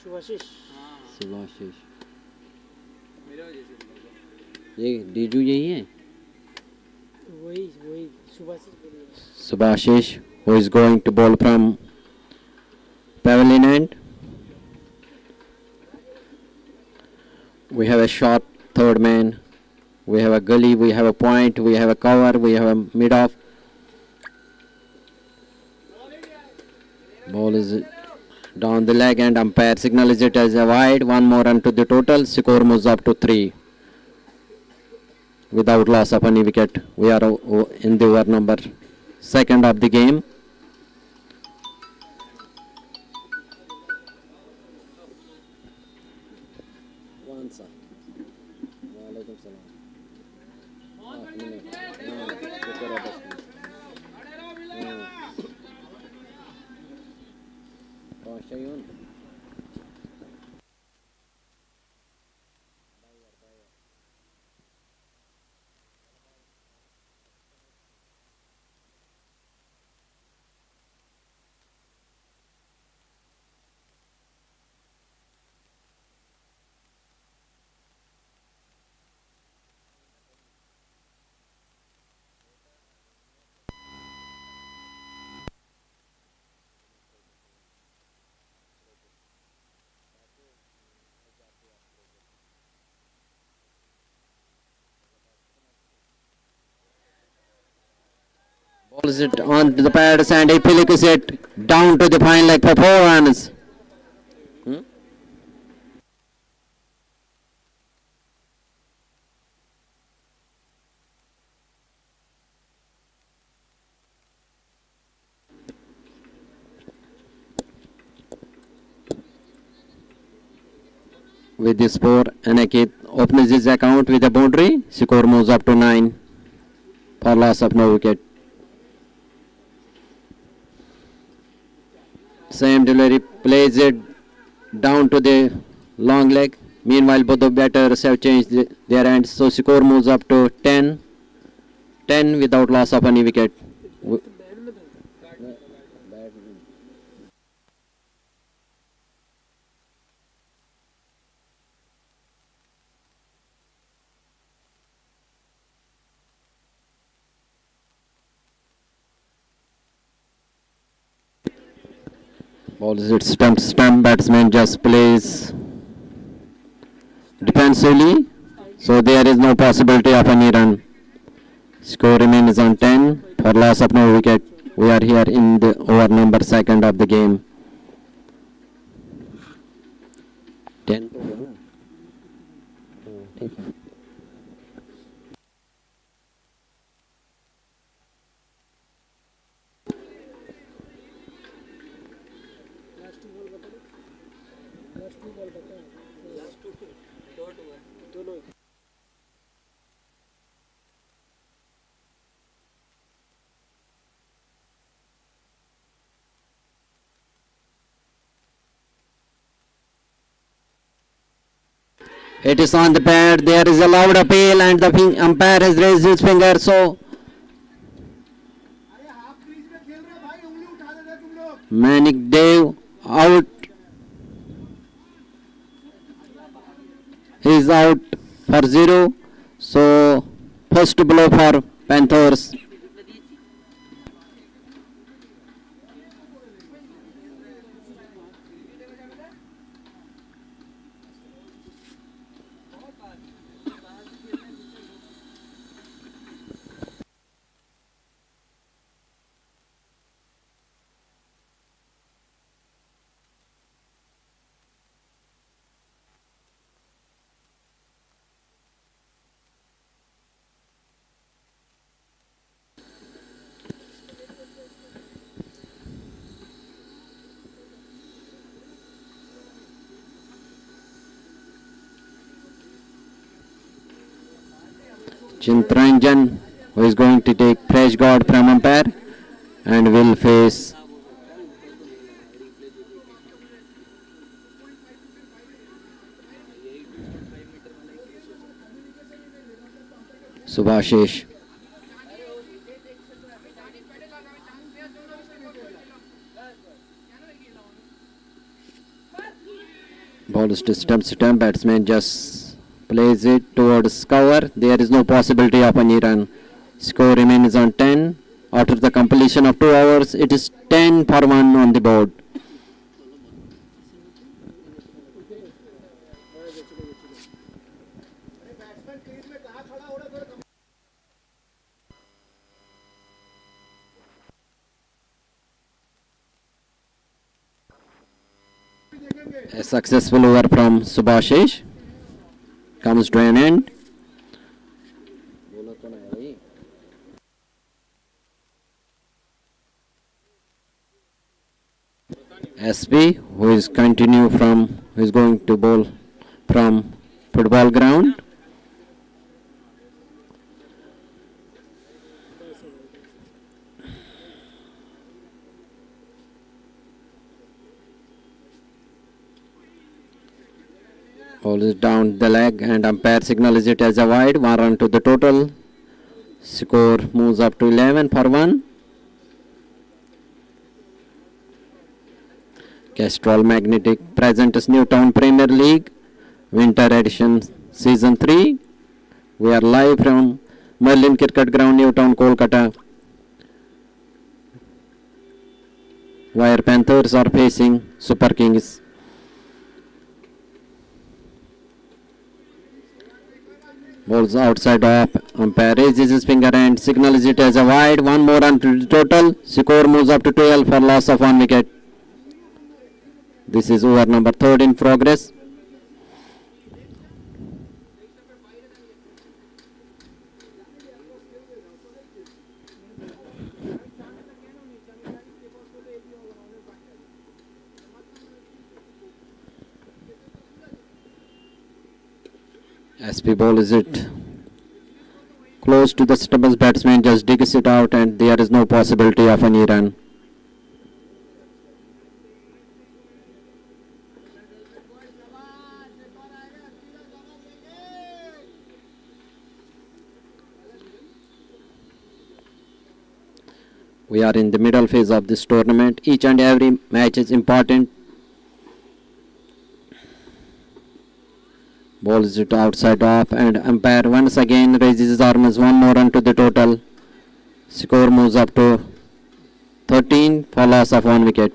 Subhashish मेरे वजह से ये डीजू यही है वही Subhashish, who is going to bowl from pavilion end. We have a short third man. We have a gully. We have a point. We have a cover. We have a mid off. Ball is down the leg and umpire signals it as a wide. One more run to the total. Score moves up to 3. Without loss of any wicket. We are in the over number second of the game. Balls it on the pads and he flicks it down to the fine leg for 4 runs. With this score, Anakit opens his account with a boundary. Score moves up to 9 for loss of no wicket. Same delivery, plays it down to the long leg. Meanwhile, both the batters have changed their ends, so score moves up to 10 without loss of any wicket. Ball is it stump, batsman just plays defensively, so there is no possibility of any run. Score remains on 10 for loss of no wicket. We are here in the over number second of the game. 10. It is on the pad. There is a loud appeal and the umpire has raised his finger. So Manic Dave out. He is out for 0. So first blow for Panthers. Chintranjan, who is going to take fresh guard from umpire and will face Subhashish. Ball is to stump. Batsman just plays it towards cover. There is no possibility of any run. Score remains on 10. After the completion of 2 overs, it is 10 for 1 on the board. A successful over from Subhashish comes to an end. SP, who is going to bowl from football ground. Ball is down the leg and umpire signals it as a wide. 1 run to the total. Score moves up to 11 for 1. Castrol Magnetic presents Newtown Premier League Winter Edition Season 3. We are live from Merlin Cricket Ground, Newtown, Kolkata, where Panthers are facing Super Kings. Balls outside off. Umpire raises his finger and signals it as a wide. 1 more run to the total. Score moves up to 12 for loss of 1 wicket. This is over number 3rd in progress. SP ball is it close to the stumps. Batsman just digs it out and there is no possibility of any run. We are in the middle phase of this tournament. Each and every match is important. Ball is it outside off and umpire once again raises his arms. 1 more run to the total. Score moves up to 13 for loss of 1 wicket.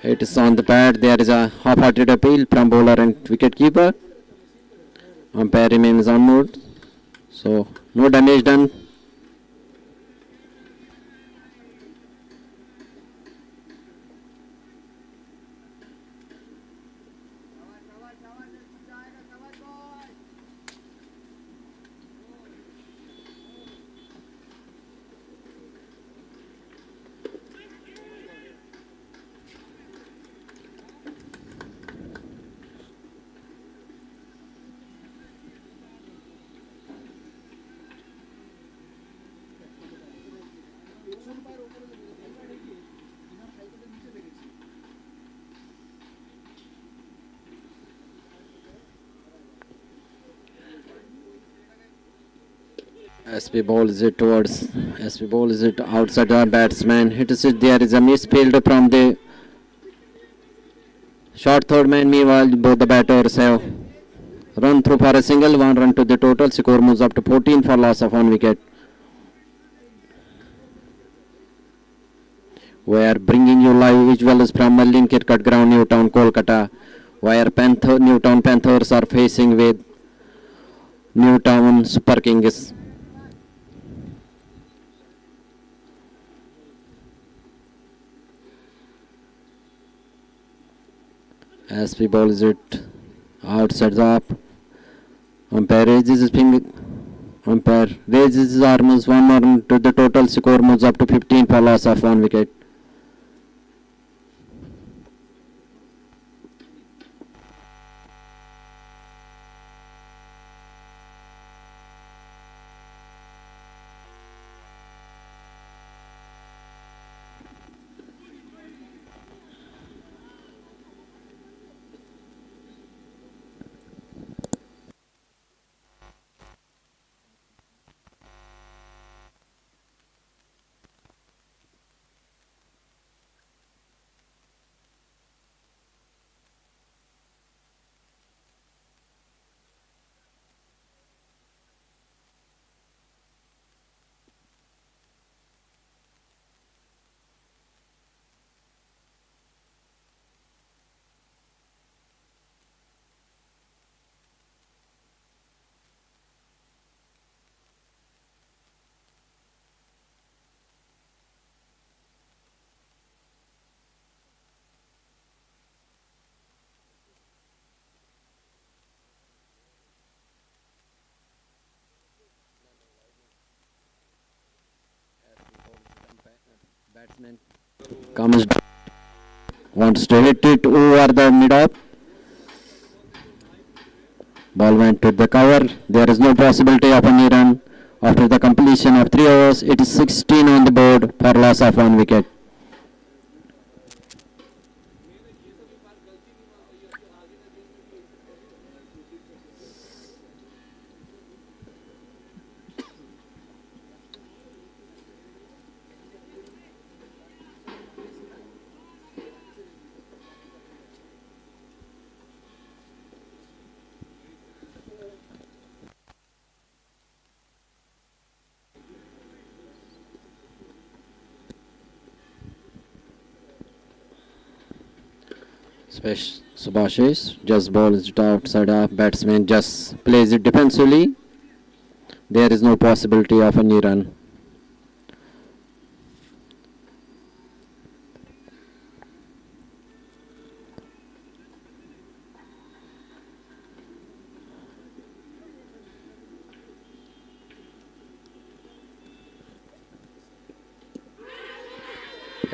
It is on the pad. There is a half-hearted appeal from bowler and wicketkeeper. Umpire remains unmoved. So no damage done. SP bowls it towards SP bowls it outside the batsman. It is it. There is a misfield from the short third man. Meanwhile, both the batters have run through for a single. 1 run to the total. Score moves up to 14 for loss of 1 wicket. We are bringing you live visuals from Merlin Cricket Ground, Newtown, Kolkata, where Newtown Panthers are facing with Newtown Super Kings. As we bowls it outside the up. Umpire raises his finger. Umpire raises his arms. 1 run to the total. Score moves up to 15 for loss of 1 wicket. Batsman comes, wants to hit it over the mid-off. Ball went to the cover. There is no possibility of any run. After the completion of 3 overs, it is 16 on the board for loss of 1 wicket. Subhashish just bowls it outside off. Batsman just plays it defensively. There is no possibility of any run.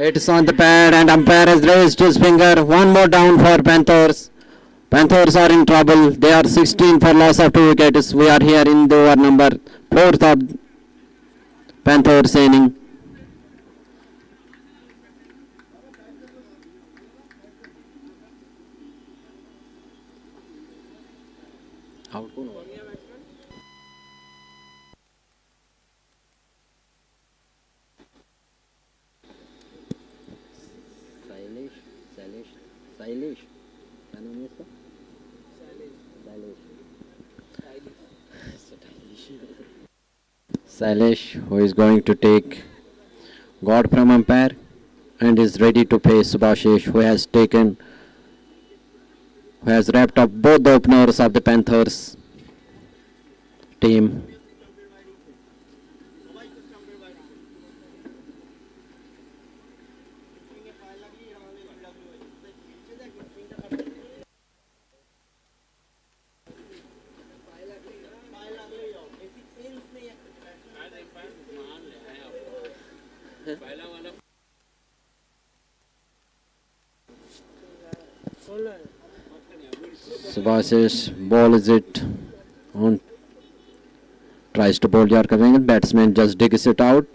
It's on the pad and umpire has raised his finger. 1 more down for Panthers. Panthers are in trouble. They are 16 for loss of 2 wickets. We are here in the over number 4th of Panthers inning. Sailesh, क्या नाम है इसका? Sailesh, who is going to take God from umpire and is ready to face Subhashish, who has wrapped up both the openers of the Panthers team. Subhashish bowls it on, tries to bowl Yorker wing. Batsman just digs it out.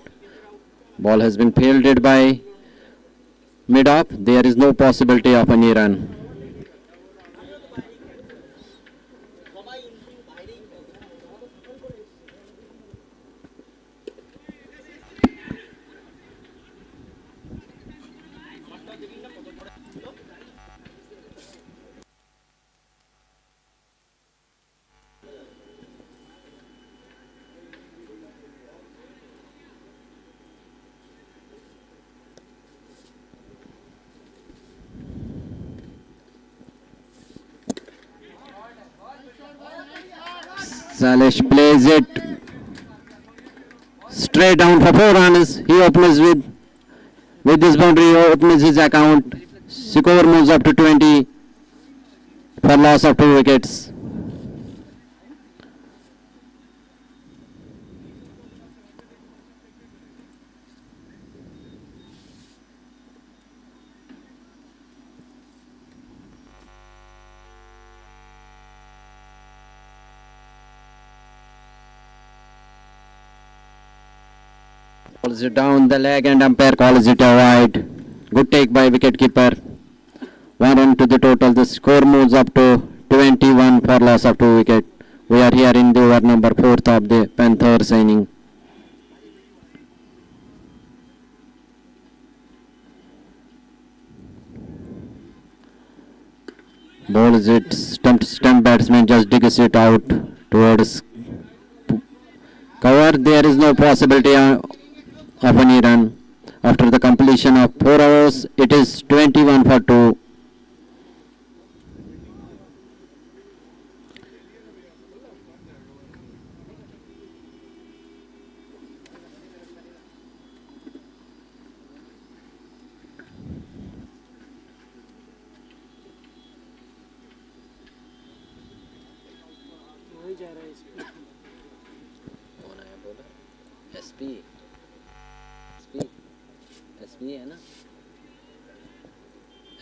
Ball has been fielded by mid-off. There is no possibility of any run. Salish plays it straight down for 4 runs. He opens with this boundary. He opens his account. Score moves up to 20 for loss of 2 wickets. Calls it down the leg and umpire calls it a wide. Good take by wicketkeeper. 1 run to the total. The score moves up to 21 for loss of 2 wickets. We are here in the over number 4th of the Panthers inning. Bowls it, stump batsman just digs it out towards cover. There is no possibility of any run. After the completion of 4 overs, it is 21 for 2.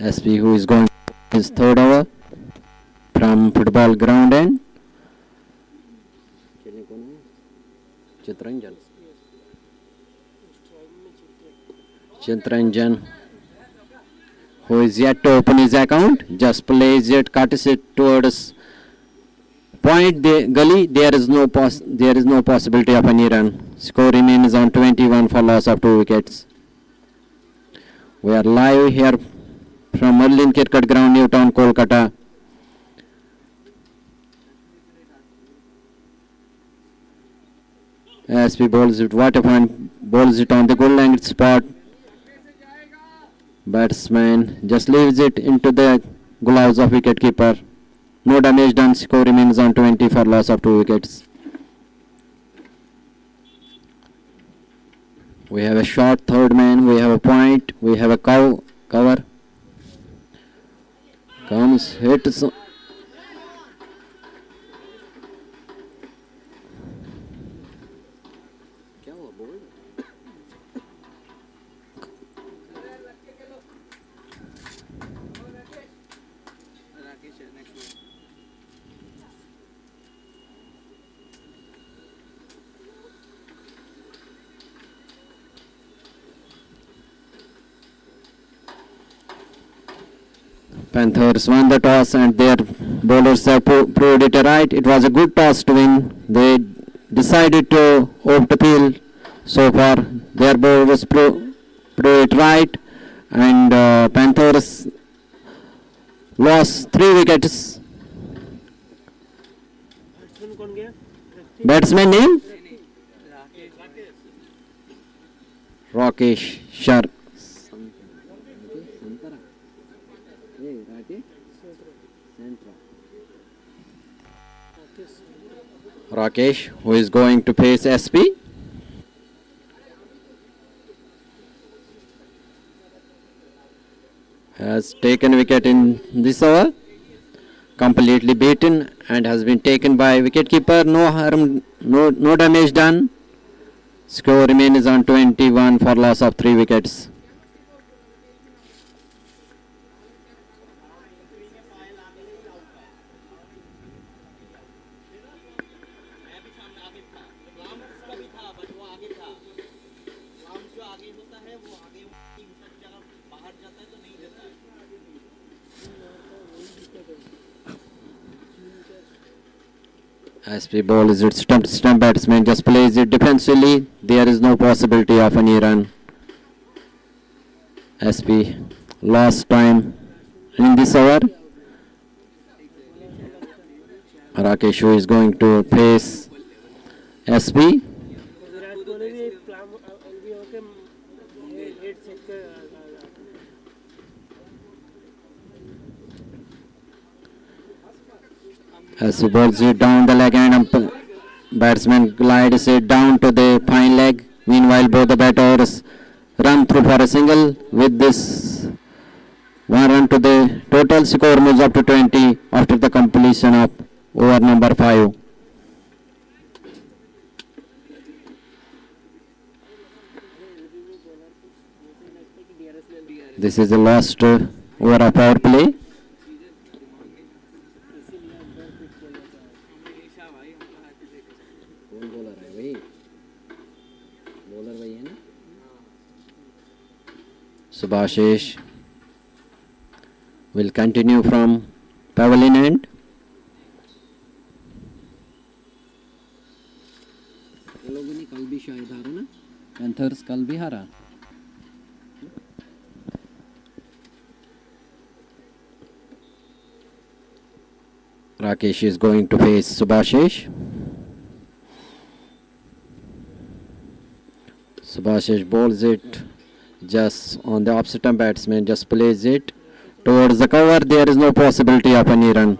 SP who is going his 3rd over from football ground end. Chitranjan who is yet to open his account just plays it, cuts it towards point the gully. There is no possibility of any run. Score remains on 21 for loss of 2 wickets. We are live here from Merlin Cricket Ground, Newtown, Kolkata. SP bowls it, what a fun, bowls it on the goal line spot. Batsman just leaves it into the gloves of wicketkeeper. No damage done. Score remains on 20 for loss of 2 wickets. We have a short 3rd man. We have a point. We have a cover. Comes, hits. Panthers won the toss and their bowlers have proved it right. It was a good toss to win. They decided to opt to field. So far, their bowlers proved it right, and Panthers lost 3 wickets. Batsman name? Rakesh Sharp. Rakesh, who is going to face SP. Has taken wicket in this over. Completely beaten and has been taken by wicketkeeper. No harm, no damage done. Score remains on 21 for loss of 3 wickets. SP ball is it, stump batsman just plays it defensively. There is no possibility of any run. SP last time in this over. Rakesh who is going to face SP. As he balls it down the leg and batsman glides it down to the fine leg. Meanwhile, both the batters run through for a single. With this, one run to the total score moves up to 20 after the completion of over number 5. This is the last over of power play. Subhashish will continue from pavilion end. कल भी शायद हारा ना, panthers कल भी हारा. Rakesh is going to face Subhashish. Subhashish bowls it just on the opposite arm batsman, just plays it towards the cover. There is no possibility of any run.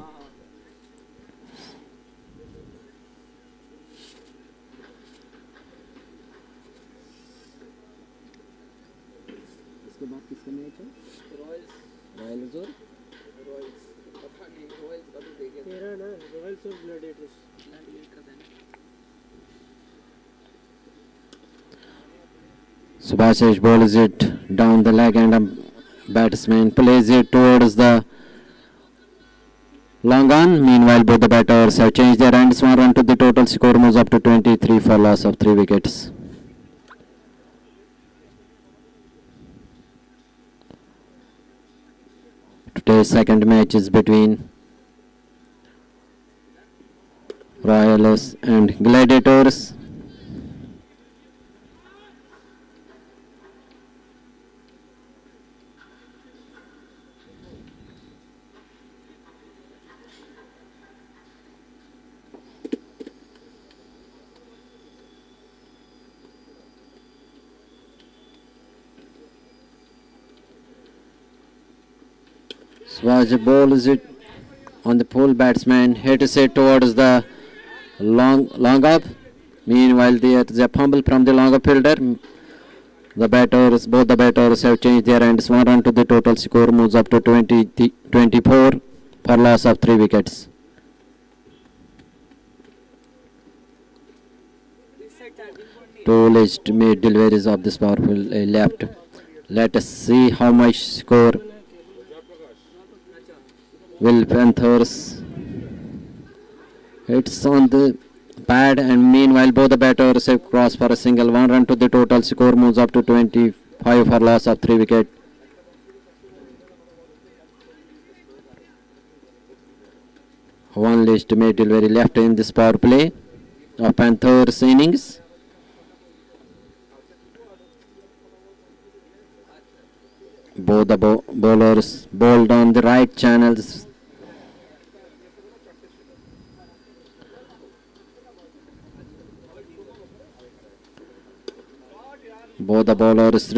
Subhashish bowls it down the leg and a batsman plays it towards the long on. Meanwhile, both the batters have changed their ends. One run to the total score moves up to 23 for loss of 3 wickets. Today's second match is between Royals and Gladiators. Swaj bowls it on the full batsman, hits it towards the long up. Meanwhile, there is a fumble from the long fielder. Both the batters have changed their ends. One run to the total score moves up to 24 for loss of 3 wickets. Two legitimate deliveries of this powerful left. Let us see how much score will Panthers. It's on the pad, and meanwhile both the batters have crossed for a single. One run to the total score moves up to 25 for loss of 3 wickets. One legitimate delivery left in this power play of Panthers innings. Both the bowlers bowled on the right channels. Both the bowlers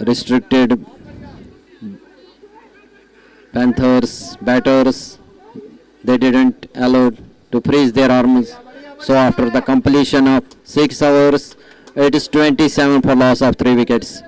restricted Panthers batters. They didn't allow to freeze their arms. So after the completion of 6 overs, it is 27 for loss of 3 wickets.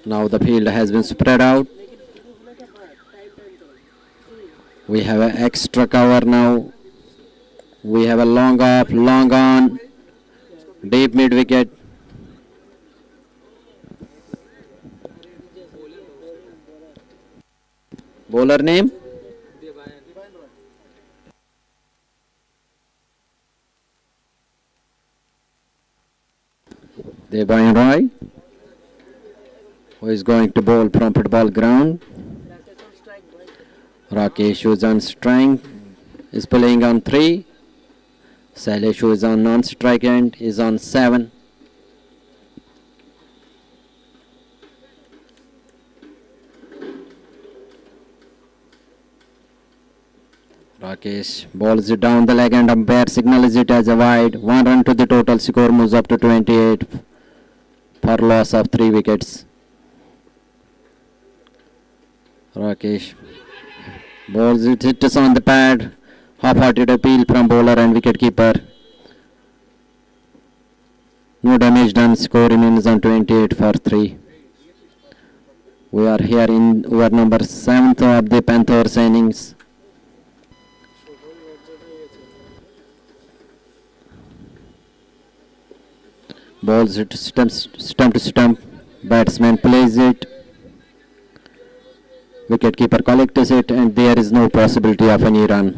Now the field has been spread out. We have an extra cover now. We have a long off, long on, deep mid wicket. Bowler name? Devayan Roy, who is going to bowl from football ground. Rakesh, who is on strength, is playing on 3. Sailesh, who is on non-strike end, is on 7. Rakesh balls it down the leg and umpire signals it as a wide. 1 run to the total. Score moves up to 28 for loss of 3 wickets. Rakesh balls it, hits on the pad. Half-hearted appeal from bowler and wicketkeeper. No damage done. Score remains on 28 for 3. We are here in over number 7th of the Panthers innings. Balls it stump to stump. Batsman plays it. Wicketkeeper collects it, and there is no possibility of any run.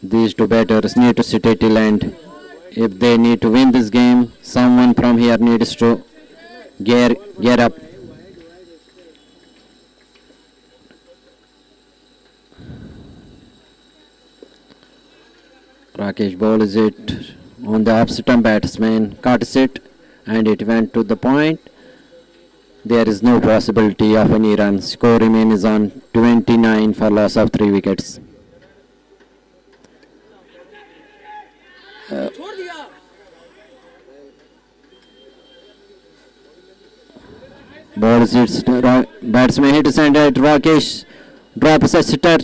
These two batters need to sit till end. If they need to win this game, someone from here needs to gear up. Rakesh bowls it on the off-stump. Batsman cuts it and it went to the point. There is no possibility of any run. Score remains on 29 for loss of 3 wickets. Balls it. Batsman hits and Rakesh drops a sitter.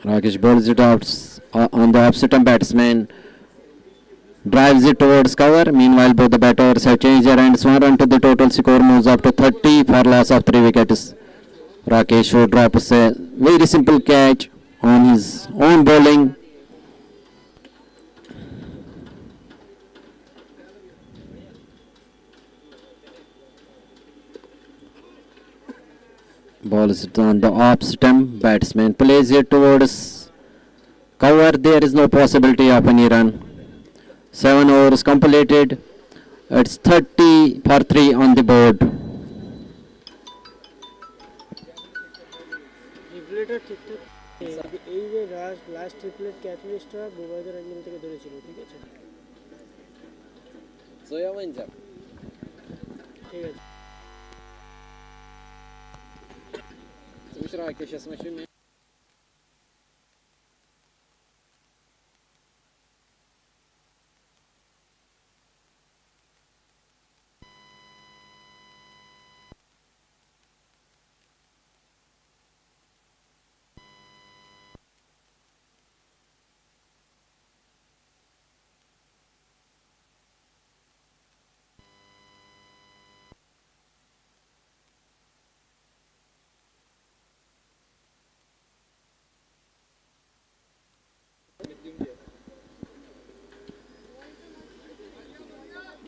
Rakesh bowls it out on the off-stump. Batsman drives it towards cover. Meanwhile, both the batters have changed their hands. 1 run to the total. Score moves up to 30 for loss of 3 wickets. Rakesh should drop a very simple catch on his own bowling. Ball is on the off stump. Batsman plays it towards cover. There is no possibility of any run. 7 overs completed. It's 30 for 3 on the board. রিপ্লেটা ঠিকঠাক এই যে last রিপ্লেট ক্যাটালিস্টটা বুবাইদার angle থেকে ধরেছিল, ঠিক আছে? ঠিক আছে। Раки, сейчас мы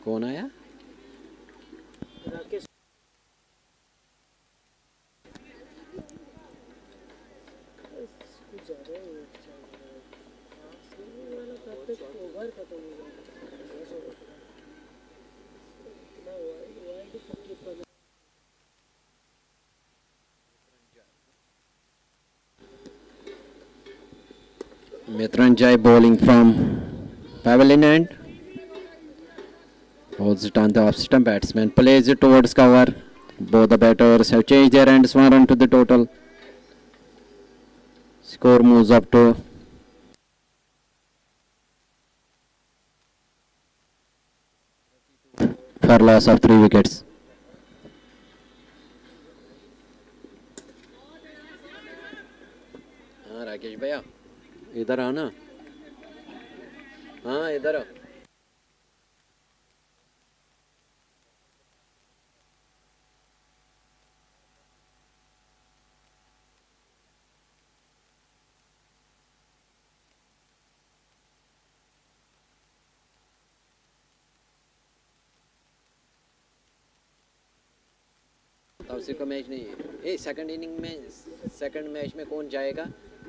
कौन आया? राकेश ओवर खत्म हो गया। Mithranjay bowling from pavilion end. Holds it on the off-stump. Batsman plays it towards cover. Both the batters have changed their hands. 1 run to the total. Score moves up to for loss of 3 wickets. हाँ राकेश भैया इधर आओ ना. हाँ इधर आओ. उसी को मैच नहीं ये सेकंड इनिंग में सेकंड मैच में कौन जाएगा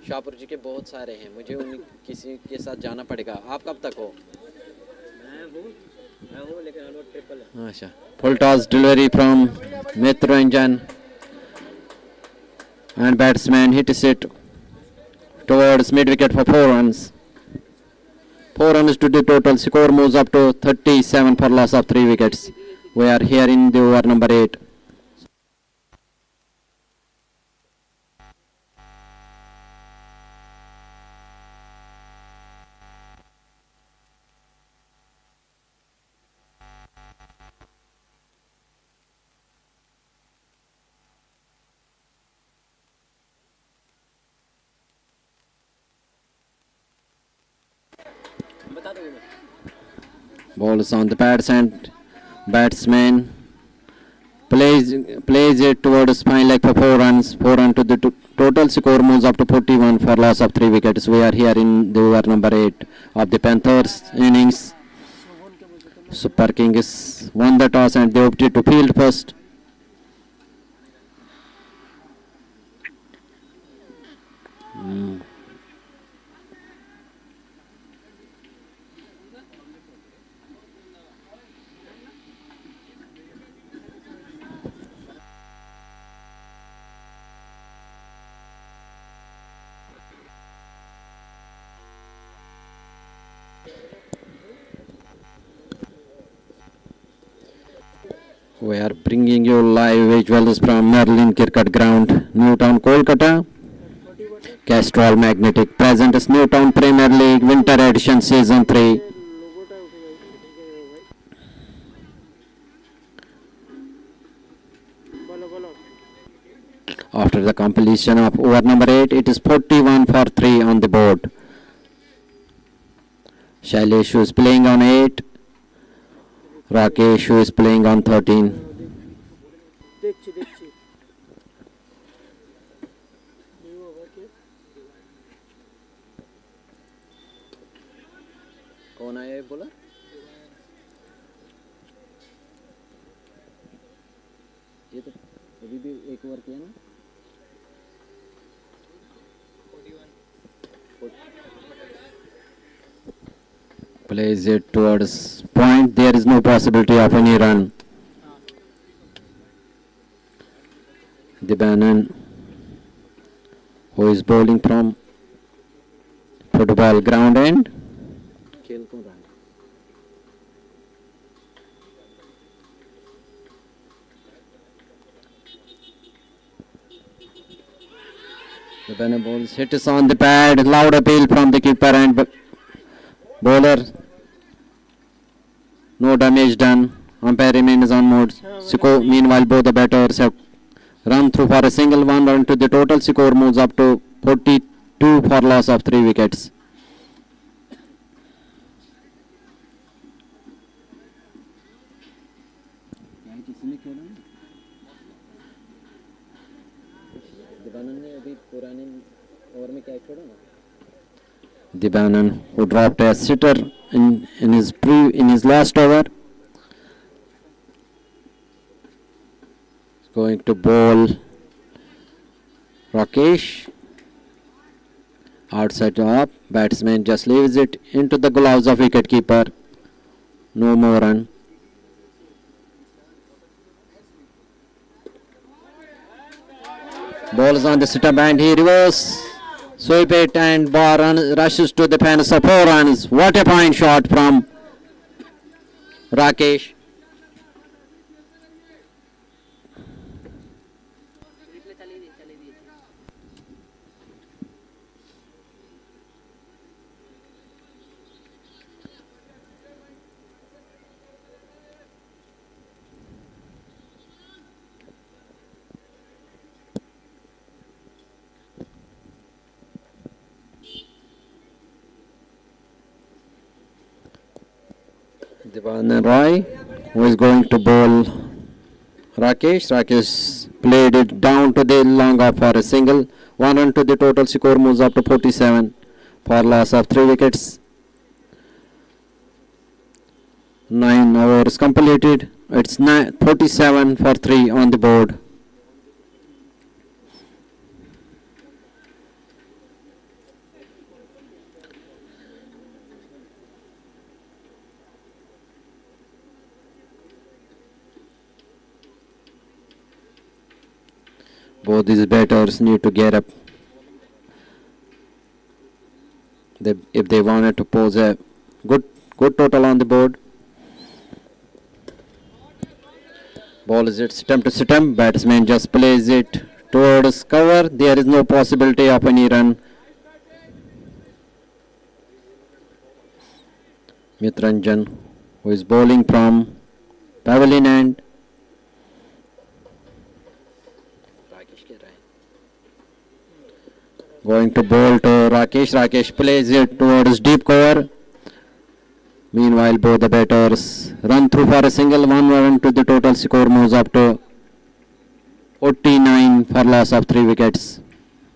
शाहपुर जी के बहुत सारे हैं मुझे उन किसी के साथ जाना पड़ेगा आप कब तक हो मैं हूँ लेकिन अनोट ट्रिपल है अच्छा full toss delivery from Mitraranjan and batsman hits it towards mid wicket for 4 runs. 4 runs to the total. Score moves up to 37 for loss of 3 wickets. We are here in the over number 8. Ball is on the pads and batsman plays it towards spine leg for 4 runs. 4 runs to the total. Score moves up to 41 for loss of 3 wickets. We are here in the over number 8 of the Panthers innings. Super Kings won the toss and they opted to field first. We are bringing you live visuals from Merlin Cricket Ground, Newtown, Kolkata. Castrol Magnetic presents Newtown Premier League Winter Edition Season 3. After the completion of over number 8, it is 41 for 3 on the board. Shailesh who is playing on 8. Rakesh who is playing on 13. कौन आया है बोला ये तो अभी भी एक over किया ना plays it towards point. There is no possibility of any run. The Bannon, who is bowling from football ground end. The Bannon balls hit is on the pad. Loud appeal from the keeper and bowler. No damage done. Umpire remains on mode. Meanwhile, both the batters have run through for a single 1 run to the total. Score moves up to 42 for loss of 3 wickets. The Bannon who dropped a sitter in his last over is going to bowl Rakesh outside up. Batsman just leaves it into the gloves of wicketkeeper. No more run. Ball is on the sitter band. He reverse. Sweep it and ball rushes to the fence of 4 runs. What a point shot from Rakesh. Divan Roy, who is going to bowl Rakesh. Rakesh played it down to the long off for a single. 1 run to the total. Score moves up to 47 for loss of 3 wickets. 9 overs completed. It's 47 for 3 on the board. Both these batters need to get up. If they wanted to pose a good total on the board. Ball is its attempt to stump. Batsman just plays it towards cover. There is no possibility of any run. Mitranjan, who is bowling from pavilion end. Going to bowl to Rakesh. Rakesh plays it towards deep cover. Meanwhile, both the batters run through for a single. 1 run to the total. Score moves up to 49 for loss of 3 wickets.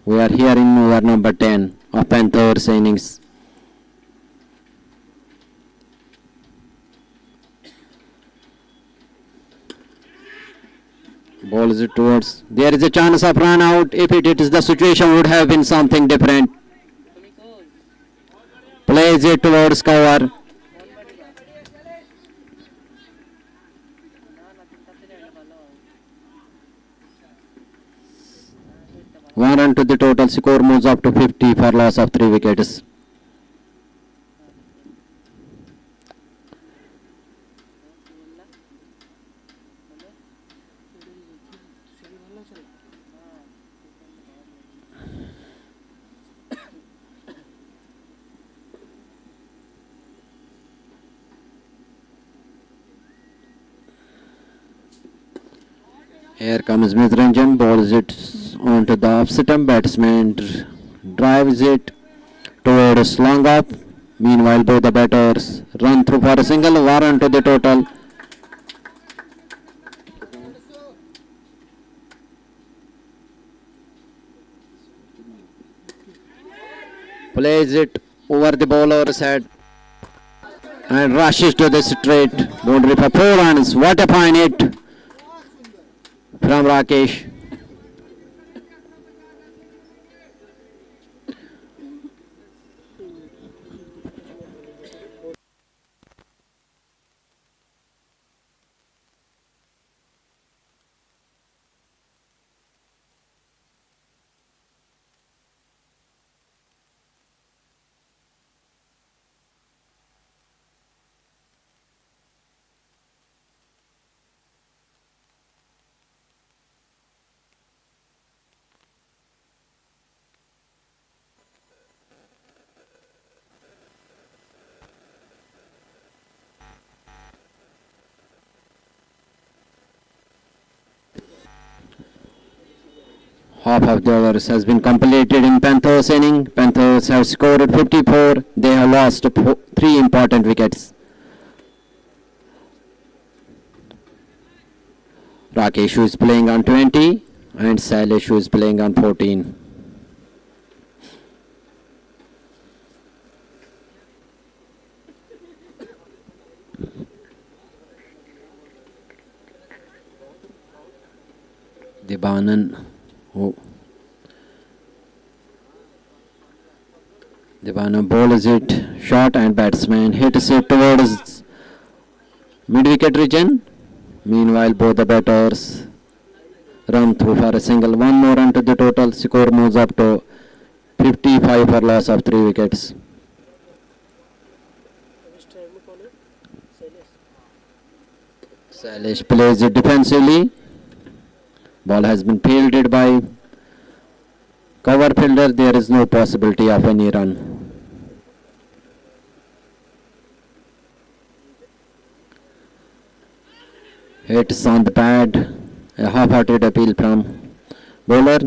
We are here in over number 10 of Panthers innings. Ball is towards. There is a chance of run out. If it is the situation, would have been something different. Plays it towards cover. One run to the total. Score moves up to 50 for loss of 3 wickets. Here comes Mitranjan, balls it onto the off-stump. Batsman drives it towards long off. Meanwhile, both the batters run through for a single. 1 run to the total. Plays it over the bowler's head and rushes to the straight boundary for 4 runs. What a fine hit from Rakesh. Half of the overs has been completed in Panthers inning. Panthers have scored 54. They have lost 3 important wickets. Rakesh, who is playing on 20, and Sailesh, who is playing on 14. Devanan. Oh. Devana bowls it short and batsman hits it towards mid-wicket region. Meanwhile, both the batters run through for a single. 1 more run to the total. Score moves up to 55 for loss of 3 wickets. Sailesh plays it defensively. Ball has been fielded by cover fielder. There is no possibility of any run. Hits on the pad. A half-hearted appeal from bowler.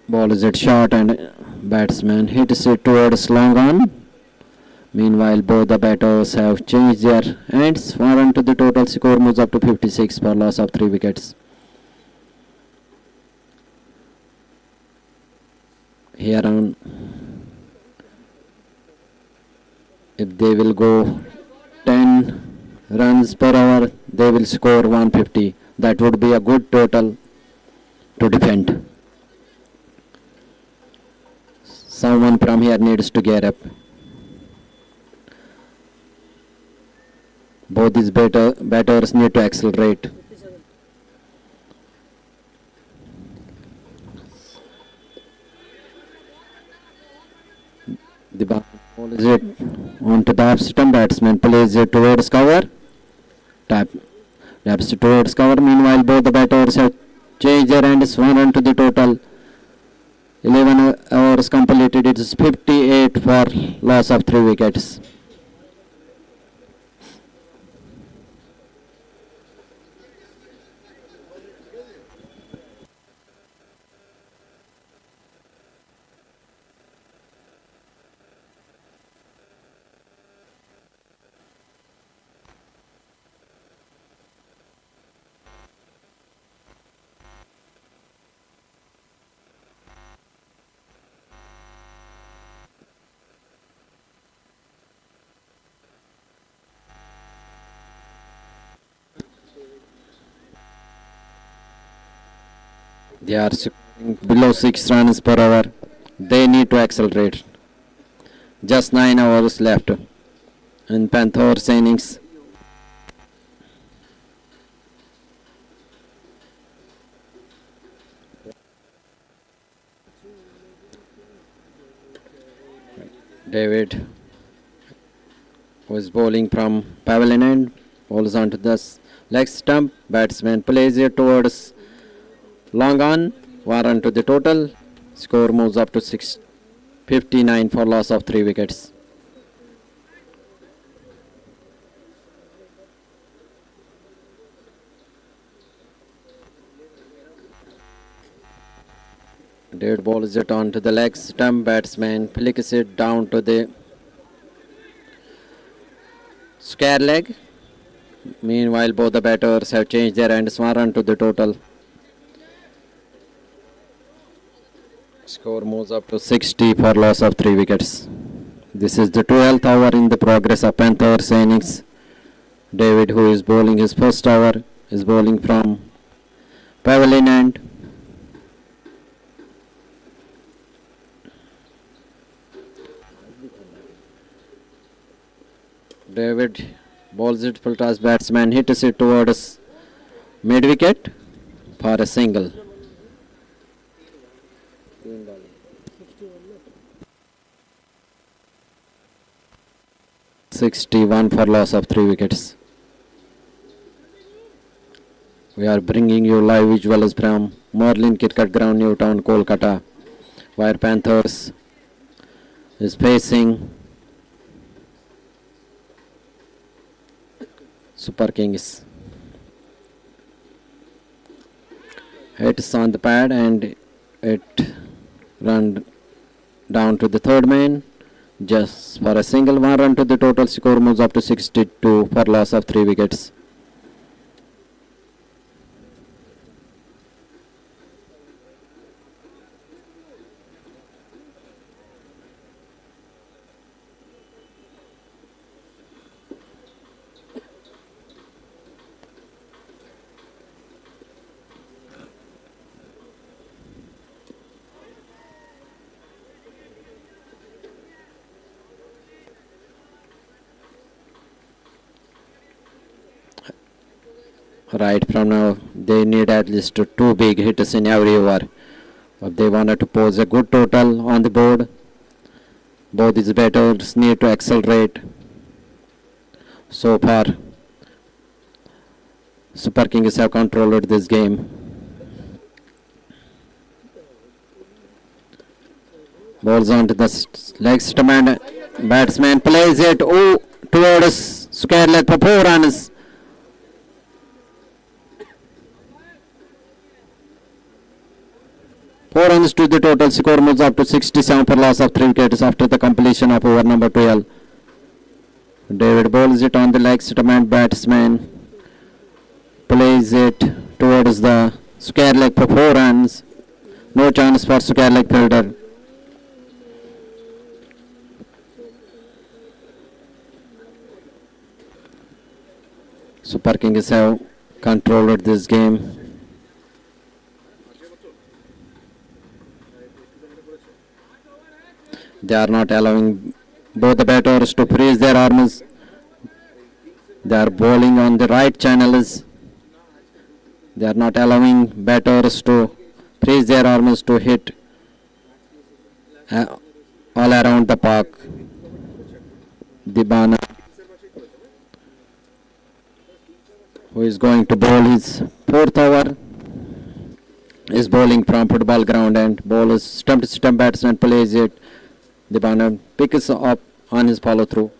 Ball is at short and batsman hits it towards long on. Meanwhile, both the batters have changed their ends. 1 run to the total. Score moves up to 56 for loss of 3 wickets. Here on, if they will go 10 runs per hour, they will score 150. That would be a good total to defend. Someone from here needs to gear up. Both these batters need to accelerate. The ball is it onto the off-stump. Batsman plays it towards cover. Taps it towards cover. Meanwhile, both the batters have changed their ends. 1 run to the total. 11 overs completed. It is 58 for loss of 3 wickets. They are scoring below 6 runs per hour. They need to accelerate. Just 9 hours left in Panthers innings. David was bowling from pavilion end. Bowls onto the leg stump. Batsman plays it towards long on. 1 run to the total. Score moves up to 59 for loss of 3 wickets. David bowls it onto the leg stump. Batsman flicks it down to the square leg. Meanwhile, both the batters have changed their ends. 1 run to the total. Score moves up to 60 for loss of 3 wickets. This is the 12th over in the progress of Panthers innings. David, who is bowling his first over, is bowling from pavilion end. David bowls it full toss. Batsman hits it towards mid wicket for a single. 61 for loss of 3 wickets. We are bringing you live visuals from Merlin Cricket Ground, Newtown, Kolkata, where Panthers is facing Super Kings. Hits on the pad and it run down to the third man. Just for a single. 1 run to the total. Score moves up to 62 for loss of 3 wickets. Right from now, they need at least 2 big hits in every over if they wanted to pose a good total on the board. Both these batters need to accelerate. So far, Super Kings have controlled this game. Balls onto the leg stump and batsman plays it towards square leg for 4 runs. Four runs to the total. Score moves up to 67 for loss of 3 wickets after the completion of over number 12. David bowls it on the leg stump and batsman plays it towards the square leg for 4 runs. No chance for square leg fielder. Super Kings have controlled this game. They are not allowing both the batters to freeze their arms. They are bowling on the right channels. They are not allowing batters to freeze their arms to hit all around the park. Dibana, who is going to bowl his fourth over, is bowling from football ground, and bowls stump to stump batsman plays it. Dibana picks up on his follow through.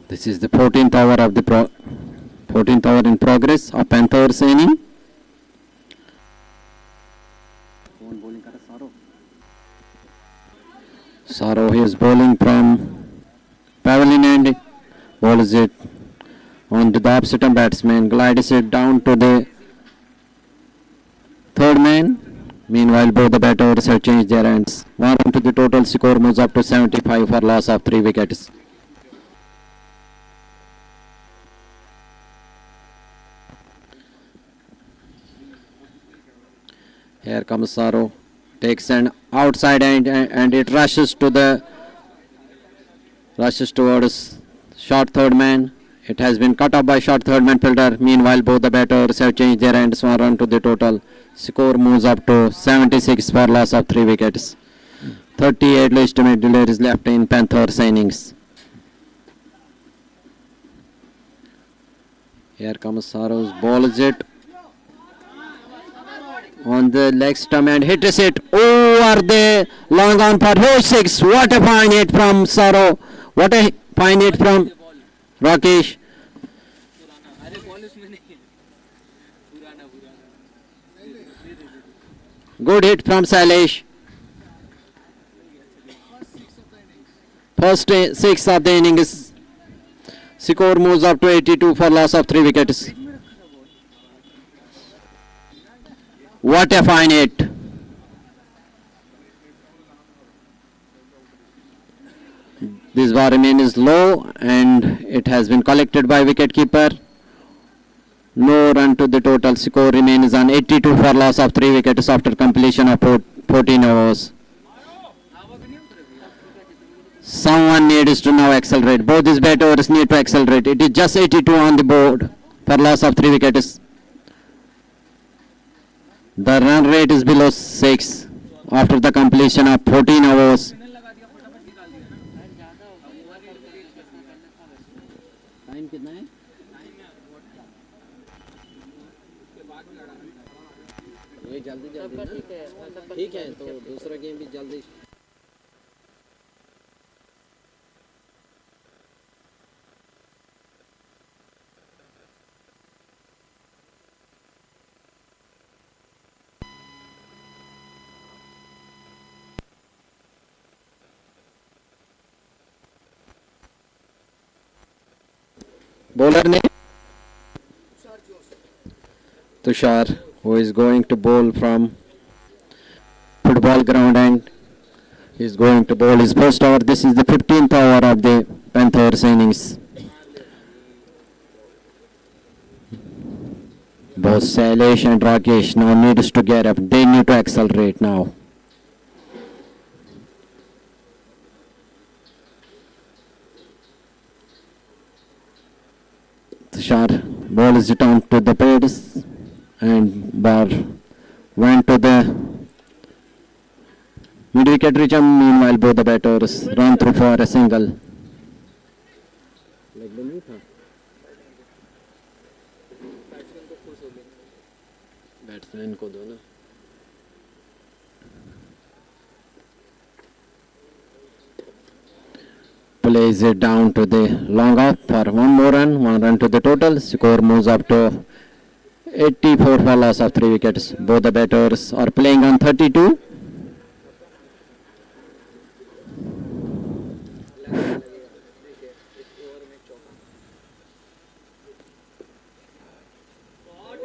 This is the 14th hour of the 14th hour in progress of Panthers inning. Saro is bowling from pavilion and bowls it on to the opposite batsman, glides it down to the third man. Meanwhile, both the batters have changed their ends. 1 to the total score moves up to 75 for loss of 3 wickets. Here comes Saro, takes an outside and it rushes towards short third man. It has been cut off by short third man fielder. Meanwhile, both the batters have changed their ends. 1 run to the total. Score moves up to 76 for loss of 3 wickets. 38 legitimate delays left in Panthers innings. Here comes Saros, bowls it on the leg stump and hits it over the long on for huge six. What a fine hit from Saro. What a fine hit from Rakesh. अरे ball उसमें नहीं है पुराना Good hit from Sailesh. First 6 of the innings. Score moves up to 82 for loss of 3 wickets. What a fine hit. This ball remains low and it has been collected by wicketkeeper. No run to the total. Score remains on 82 for loss of 3 wickets after completion of 14 overs. Someone needs to now accelerate. Both these batters need to accelerate. It is just 82 on the board for loss of 3 wickets. The run rate is below 6 after the completion of 14 overs. Time कितना है? ये जल्दी जल्दी ना? ठीक है तो दूसरा गेम भी जल्दी. Bowler name? Tushar, who is going to bowl from football ground and he is going to bowl his first over. This is the 15th over of the Panthers innings. Both Sailesh and Rakesh now needs to get up. They need to accelerate now. Tushar bowls it on to the pads and bar went to the mid-wicket reach. Meanwhile, both the batters run through for a single. Batsman को दो ना. Plays it down to the long off for 1 more run. 1 run to the total. Score moves up to 84 for loss of 3 wickets. Both the batters are playing on 32.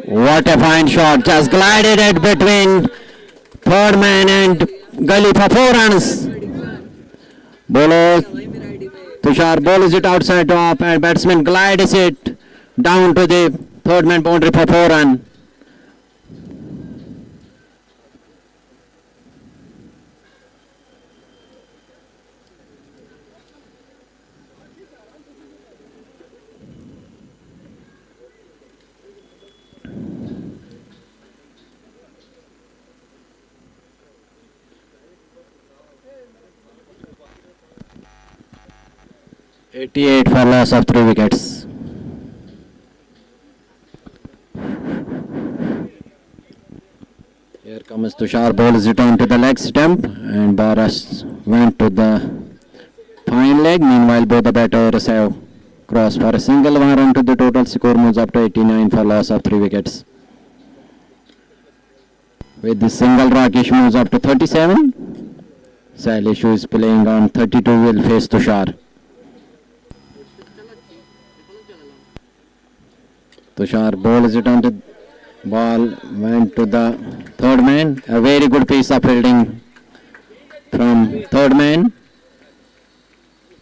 What a fine shot. Just glided it between third man and gully for 4 runs. Bowler Tushar bowls it outside off and batsman glides it down to the third man boundary for 4 runs. $88 for loss of 3 wickets. Here comes Tushar, bowls it on to the leg stump and Baras went to the fine leg. Meanwhile, both the batters have crossed for a single. 1 run to the total. Score moves up to 89 for loss of 3 wickets. With the single, Rakesh moves up to 37. Sailesh, who is playing on 32, will face Tushar. Tushar bowls it on the ball, went to the third man. A very good piece of fielding from third man.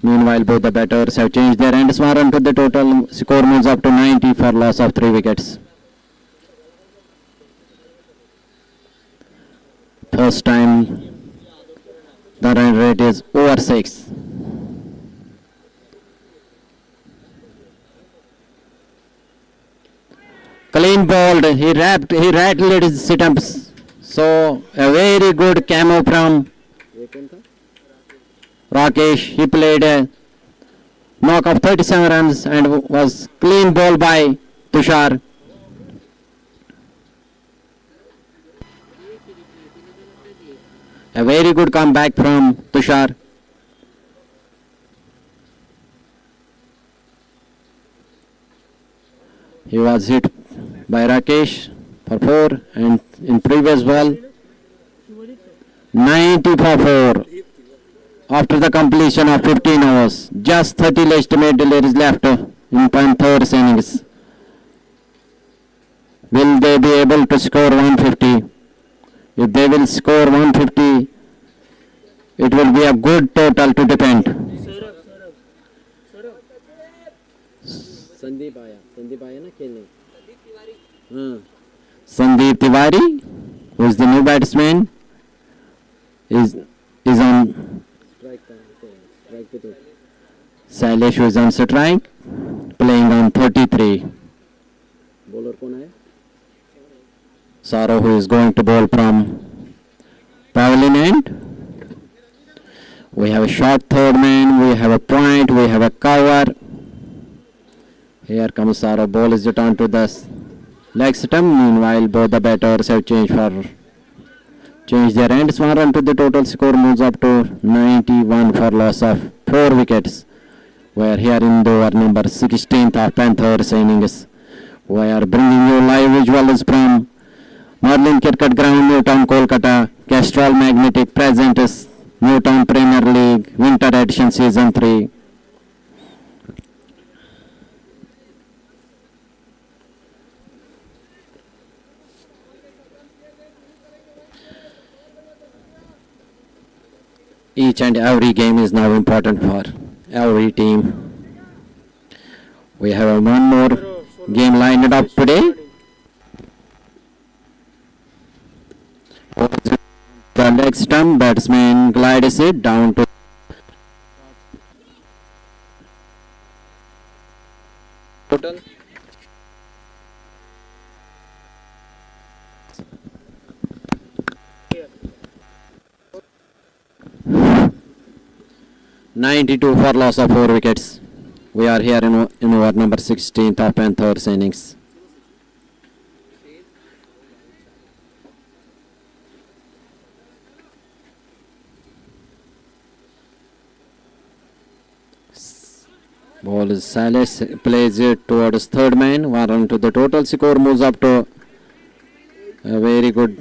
Meanwhile, both the batters have changed their ends. 1 run to the total. Score moves up to 90 for loss of 3 wickets. First time the run rate is over 6. bowled. He rattled his stumps. So a very good camo from Rakesh. He played a knock of 37 runs and was clean ball by Tushar. A very good comeback from Tushar. He was hit by Rakesh for 4 and in previous ball 90 for 4 after the completion of 15 overs. Just 30 legitimate deliveries left in Panthers innings. Will they be able to score 150? If they will score 150, it will be a good total to defend. Sandeep आया ना खेलने. Sandeep Tiwari, who is the new batsman, is on strike. Sailesh, who is on strike, playing on 33. Bowler कौन है? Saro, who is going to bowl from pavilion end. We have a short third man, we have a point, we have a cover. Here comes Saro. Ball is returned to the leg stump. Meanwhile, both the batters have changed their ends. 1 run to the total score moves up to 91 for loss of 4 wickets. We are here in the over number 16th of Panthers innings. We are bringing you live visuals from Merlin Cricket Ground, Newtown, Kolkata. Castrol Magnetic presents Newtown Premier League Winter Edition Season 3. Each and every game is now important for every team. We have one more game lined up today. The leg stump, batsman glides it down to total. (92) for loss of 4 wickets. We are here in over number 16th of Panthers innings. Ball is Silas, plays it towards third man. 1 run to the total score moves up to a very good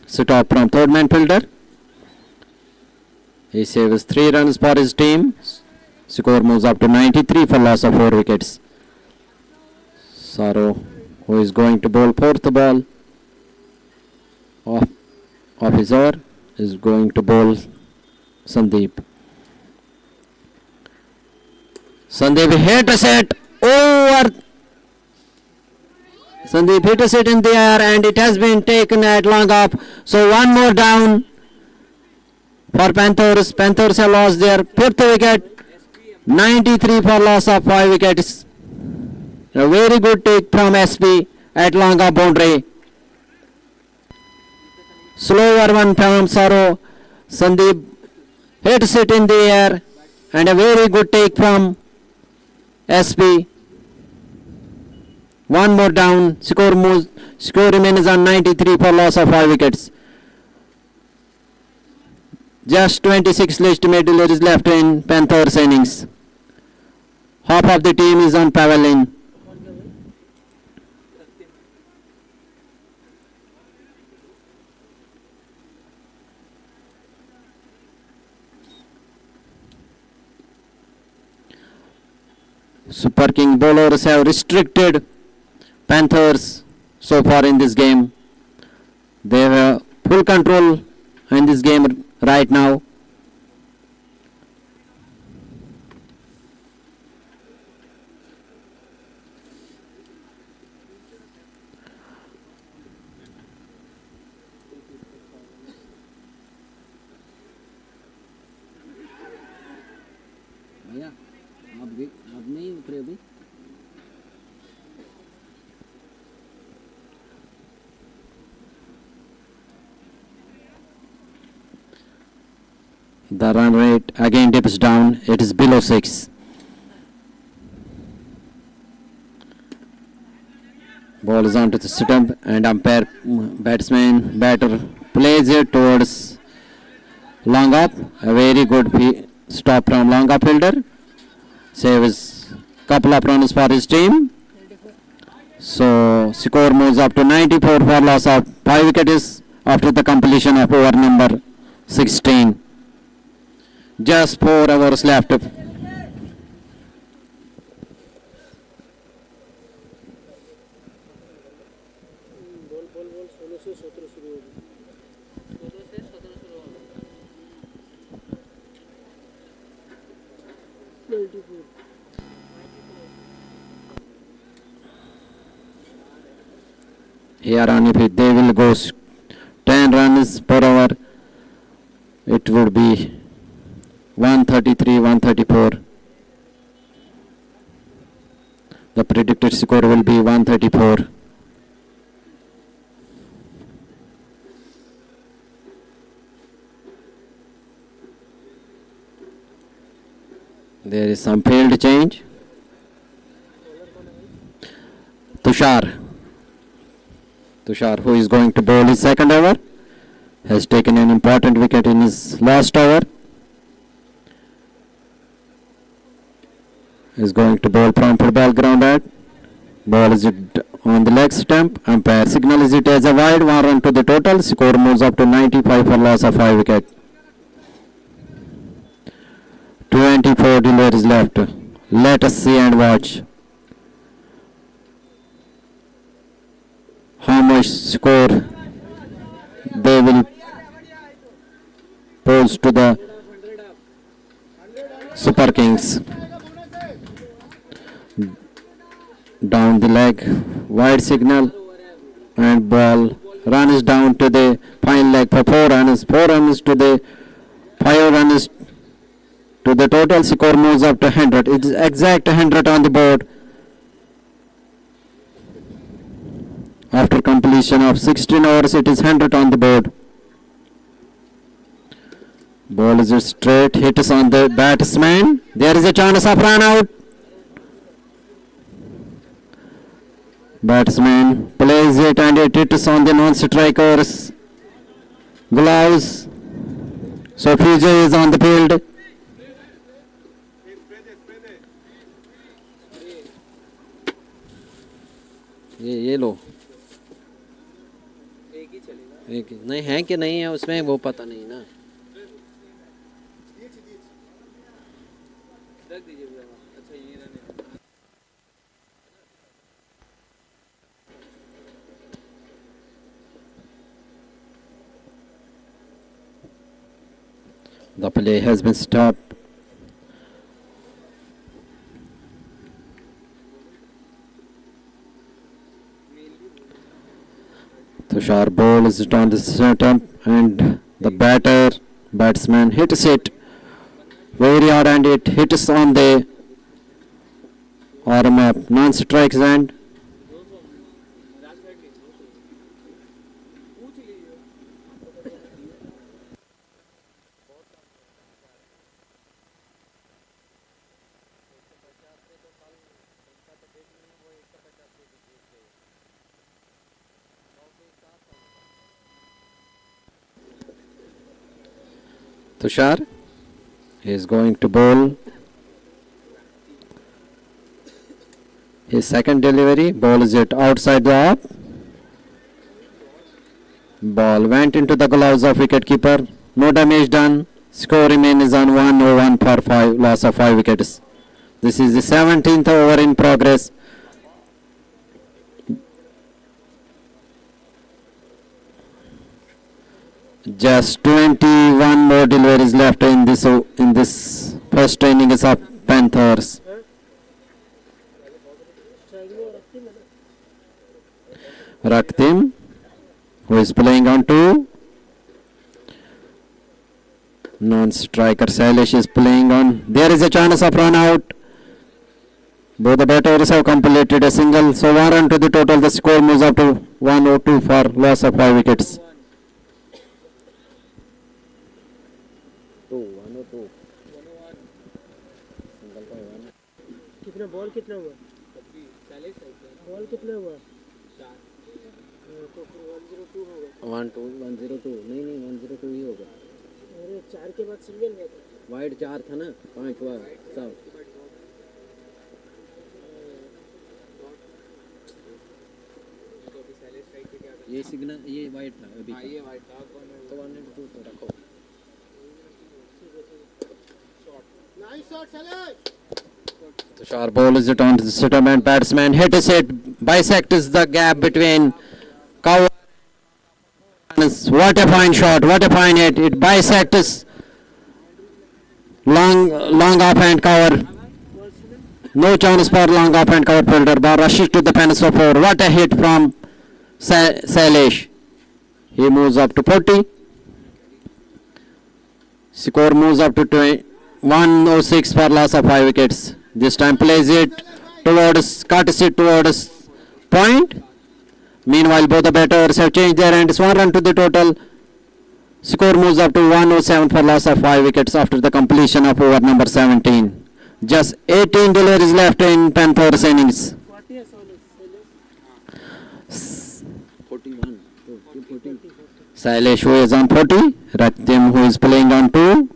stop from third man fielder. He saves 3 runs for his team. Score moves up to 93 for loss of 4 wickets. Saro, who is going to bowl fourth ball of his over, is going to bowl Sandeep. Sandeep hit a set over. Sandeep hit a set in the air and it has been taken at long off. So one more down for Panthers. Panthers have lost their 5th wicket. 93 for loss of 5 wickets. A very good take from SP at long off boundary. Slower one from Saro. Sandeep hits it in the air and a very good take from SP. One more down. Score remains on 93 for loss of 5 wickets. Just 26 legitimate deliveries left in Panthers innings. Half of the team is on pavilion. Super King bowlers have restricted Panthers so far in this game. They have full control in this game right now. The run rate again dips down. It is below 6. Ball is onto the stump and batter plays it towards long up. A very good stop from long up fielder. Saves couple of runs for his team. So score moves up to 94 for loss of 5 wickets after the completion of over number 16. Just 4 hours left. Ball 16 से 17 शुरू होगी. 16 से 17 शुरू होगा. 94. Here on, if they will go 10 runs per hour, it would be 133, 134. The predicted score will be 134. There is some field change. Tushar, who is going to bowl his second over, has taken an important wicket in his last over. Is going to bowl from football ground at. Ball is on the leg stump. Umpire signals it as a wide. 1 run to the total. Score moves up to 95 for loss of 5 wicket. 24 deliveries left. Let us see and watch how much score they will pose to the Super Kings. Down the leg, wide signal, and ball runs down to the fine leg for 4 runs. 4 runs to the 5 runs to the total. Score moves up to 100. It is exact 100 on the board. After completion of 16 overs, it is 100 on the board. Ball is straight, hits on the batsman. There is a chance of run out. Batsman plays it and it hits on the non-striker's gloves. So Fiji is on the field. ये लो. एक ही चलेगा. एक नहीं है कि नहीं है उसमें वो पता नहीं ना. रख दीजिए भैया. अच्छा ये रहने. The play has been stopped. Tushar ball is on the stump and the batsman hits it very hard and it hits on the arm of non-strike end. Tushar is going to bowl his second delivery. Ball is it outside the off. Ball went into the gloves of wicketkeeper. No damage done. Score remains on 101 for 5, loss of 5 wickets. This is the 17th over in progress. Just 21 more deliveries left in this first innings of Panthers. Raktim, who is playing on 2. Non-striker Salish is playing on. There is a chance of run out. Both the batters have completed a single. So 1 run to the total. The score moves up to 102 for loss of 5 wickets. 2-1. कितना ball कितना हुआ? Ball कितना हुआ? 4 तो फिर 102 होगा। 102 नहीं 102 ही होगा। अरे 4 के बाद सिंगल है। वाइड 4 था ना, 5 हुआ सब। ये सिग्नल ये वाइड था अभी। ये वाइट था तो 102 तो रखो। The sharp ball is returned to the settlement batsman. Hit is hit. Bisects the gap between cover. What a fine shot! What a fine hit! It bisects long off hand cover. No chance for long off hand cover fielder. Ball rushes to the fence for 4. What a hit from Sailesh. He moves up to 40. Score moves up to 106 for loss of 5 wickets. This time plays it towards, cuts it towards point. Meanwhile, both the batters have changed their ends. 1 run to the total. Score moves up to 107 for loss of 5 wickets after the completion of over number 17. Just 18 deliveries left in 10th over innings. 41. Sailesh, who is on 40. Ratim, who is playing on 2.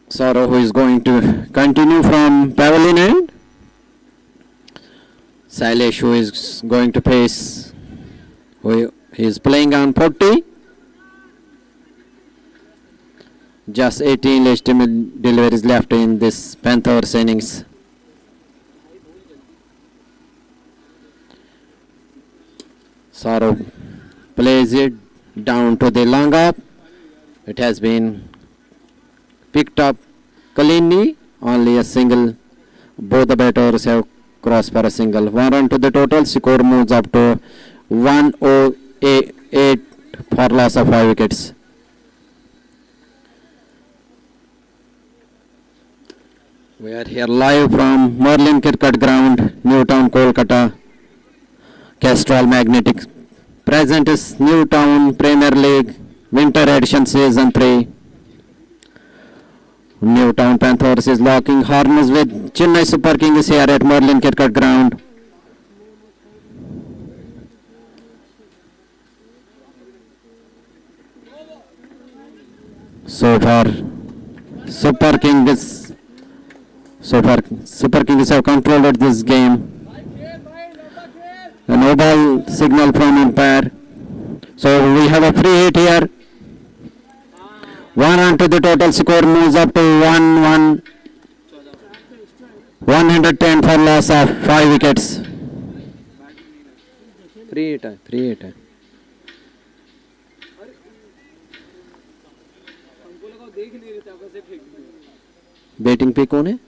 Saurav, who is going to continue from pavilion end. Sailesh, who is going to face, who is playing on 40. Just 18 legitimate deliveries left in this Panthers innings. Saurav plays it down to the long up. It has been picked up cleanly, only a single. Both the batters have crossed for a single. 1 run to the total. Score moves up to 108 for loss of 5 wickets. We are here live from Merlin Cricket Ground, Newtown, Kolkata. Castrol Magnetic. Present is Newtown Premier League Winter Edition Season 3. Newtown Panthers is locking horns with Chennai Super Kings here at Merlin Cricket Ground. So far, Super Kings have controlled this game. A no ball signal from umpire. So we have a free hit here. 1 run to the total. Score moves up to 110 for loss of 5 wickets. Free hit है. Batting पे कौन है?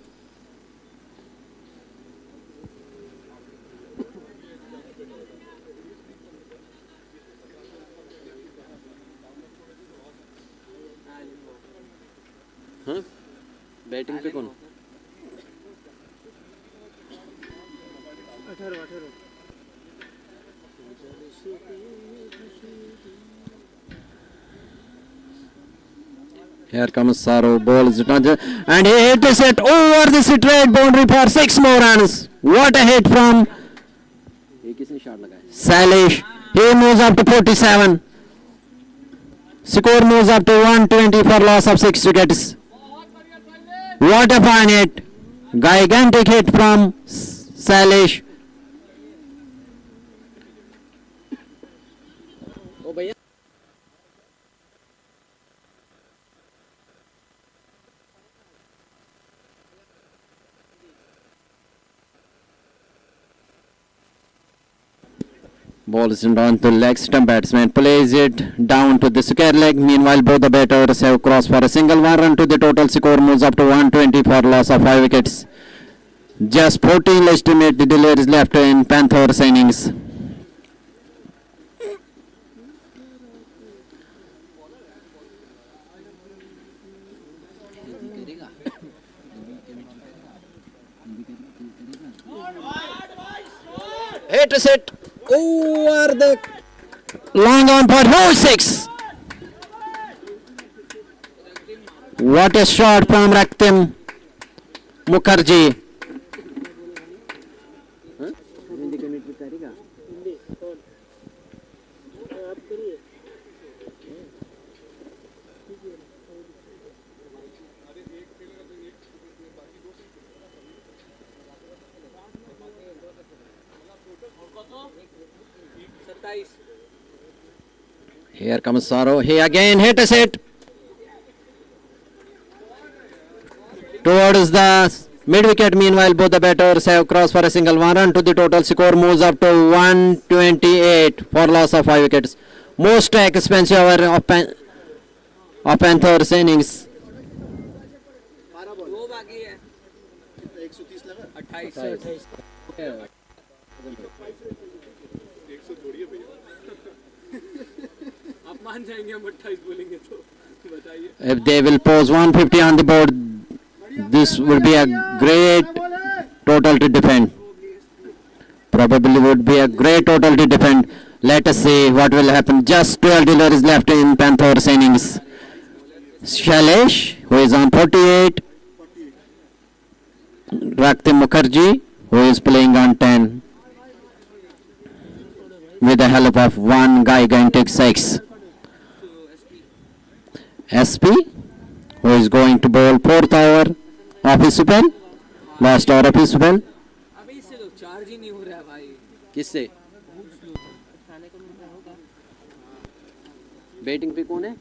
हाँ? Batting पे कौन? 18. Here comes Saurav, ball is returned, and he hit the set over the straight boundary for 6 more runs. What a hit from Sailesh. He moves up to 47. Score moves up to 120 for loss of 6 wickets. What a fine hit. Gigantic hit from Sailesh. Ball is on to leg stump. Batsman plays it down to the square leg. Meanwhile, both the batters have crossed for a single. 1 run to the total. Score moves up to 120 for loss of 5 wickets. Just 14 legitimate deliveries left in Panthers innings. Hits it over the long on for 4-6. What a shot from Raktim Mukherjee. Hindi कौन आप करिए 27. Here comes Saro. He again hits it towards the mid wicket. Meanwhile, both the batters have crossed for a single. 1 run to the total. Score moves up to 128 for loss of 5 wickets. Most expensive over of Panthers innings. दो बाकी है 130 लगा 28. आप मान जाएंगे हम 28 बोलेंगे तो बताइए. If they will pose 150 on the board, this will be a great total to defend. Probably would be a great total to defend. Let us see what will happen. Just 12 deliveries left in Panthers innings. Shailesh, who is on 48. Raktim Mukherjee, who is playing on 10. With the help of one gigantic 6. SP, who is going to bowl 4th over of his spell. Last over of his spell. अभी इससे तो charge ही नहीं हो रहा है भाई. किससे? Batting पे कौन है?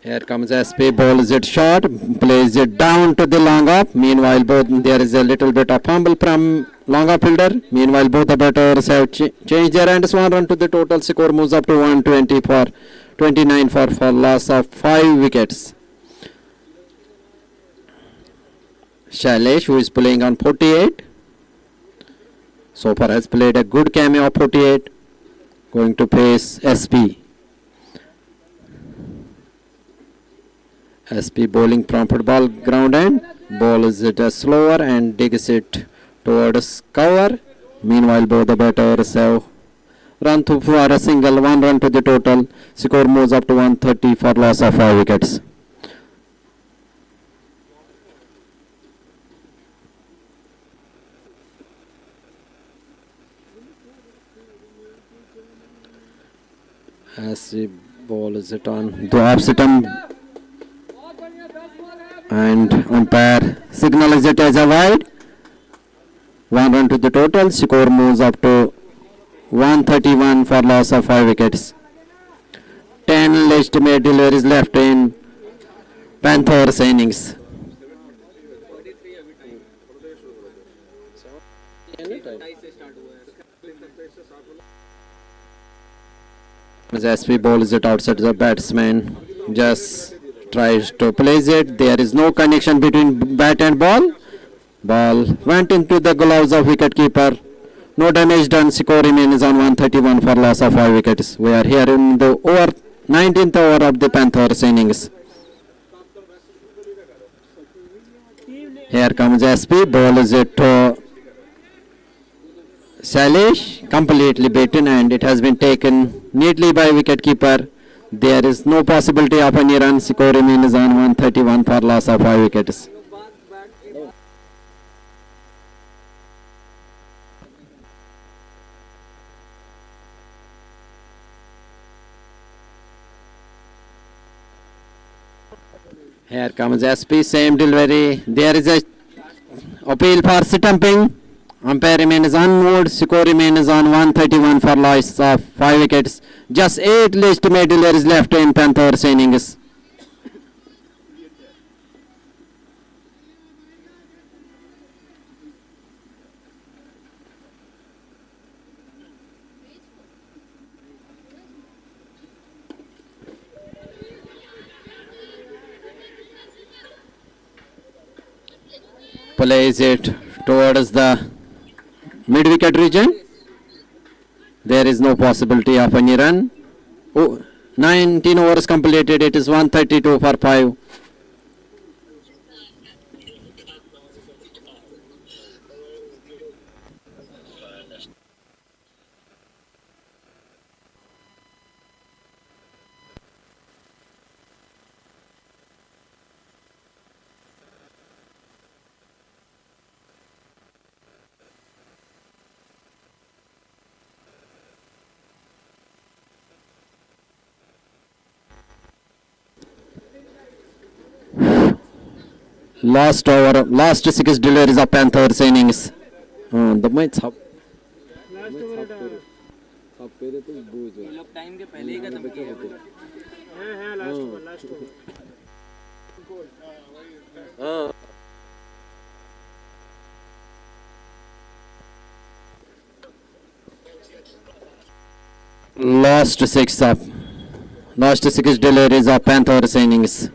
Here comes SP, bowls it short, plays it down to the long off. Meanwhile, there is a little bit of fumble from long off fielder. Meanwhile, both the batters have changed their hands. 1 run to the total. Score moves up to 120 for 29 for loss of 5 wickets. Shailesh, who is playing on 48, so far has played a good cameo of 48. Going to face SP. SP bowling from football ground end. Bowls it slower and digs it towards cover. Meanwhile, both the batters have run through for a single. 1 run to the total. Score moves up to 130 for loss of 5 wickets. As he bowls it on the off stump. And umpire signals it as a wide. 1 run to the total. Score moves up to 131 for loss of 5 wickets. 10 legitimate deliveries left in Panthers innings. 43 अभी time 27 से start हुआ है. As SP bowls it outside the batsman, just tries to place it. There is no connection between bat and ball. Ball went into the gloves of wicketkeeper. No damage done. Score remains on 131 for loss of 5 wickets. We are here in the 19th over of the Panthers innings. Here comes SP. Bowls it to Shailesh, completely beaten, and it has been taken neatly by wicketkeeper. There is no possibility of any run. Score remains on 131 for loss of 5 wickets. Here comes SP, same delivery. There is a appeal for stumping. Umpire remains unmoved. Score remains on 131 for loss of 5 wickets. Just 8 legitimate deliveries left in Panthers innings. Plays it towards the mid-wicket region. There is no possibility of any run. Oh, 19 overs completed. It is 132 for 5. Last over, last 6 deliveries of Panthers innings. The match up. Last over है ये लोग time के पहले ही खत्म किए हैं। Last over Last 6 up. Last 6 deliveries of Panthers innings.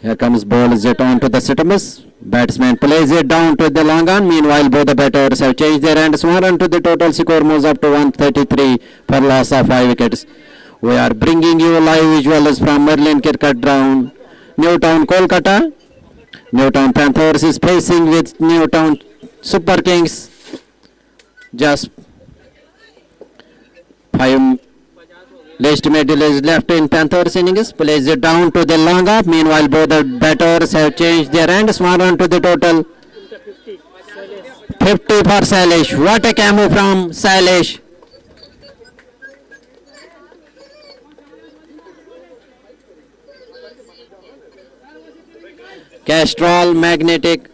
Here comes ball is it on to the Citamus. Batsman plays it down to the long on. Meanwhile, both the batters have changed their hands. 1 run to the total score moves up to 133 for loss of 5 wickets. We are bringing you live visuals from Merlin Cricket Ground, Newtown, Kolkata. Newtown Panthers is facing with Newtown Super Kings. Just 5 last middle is left in Panthers innings. Plays it down to the long off. Meanwhile, both the batters have changed their hands. 1 run to the total. 50 for Sailesh. What a camo from Sailesh. Castrol Magnetic.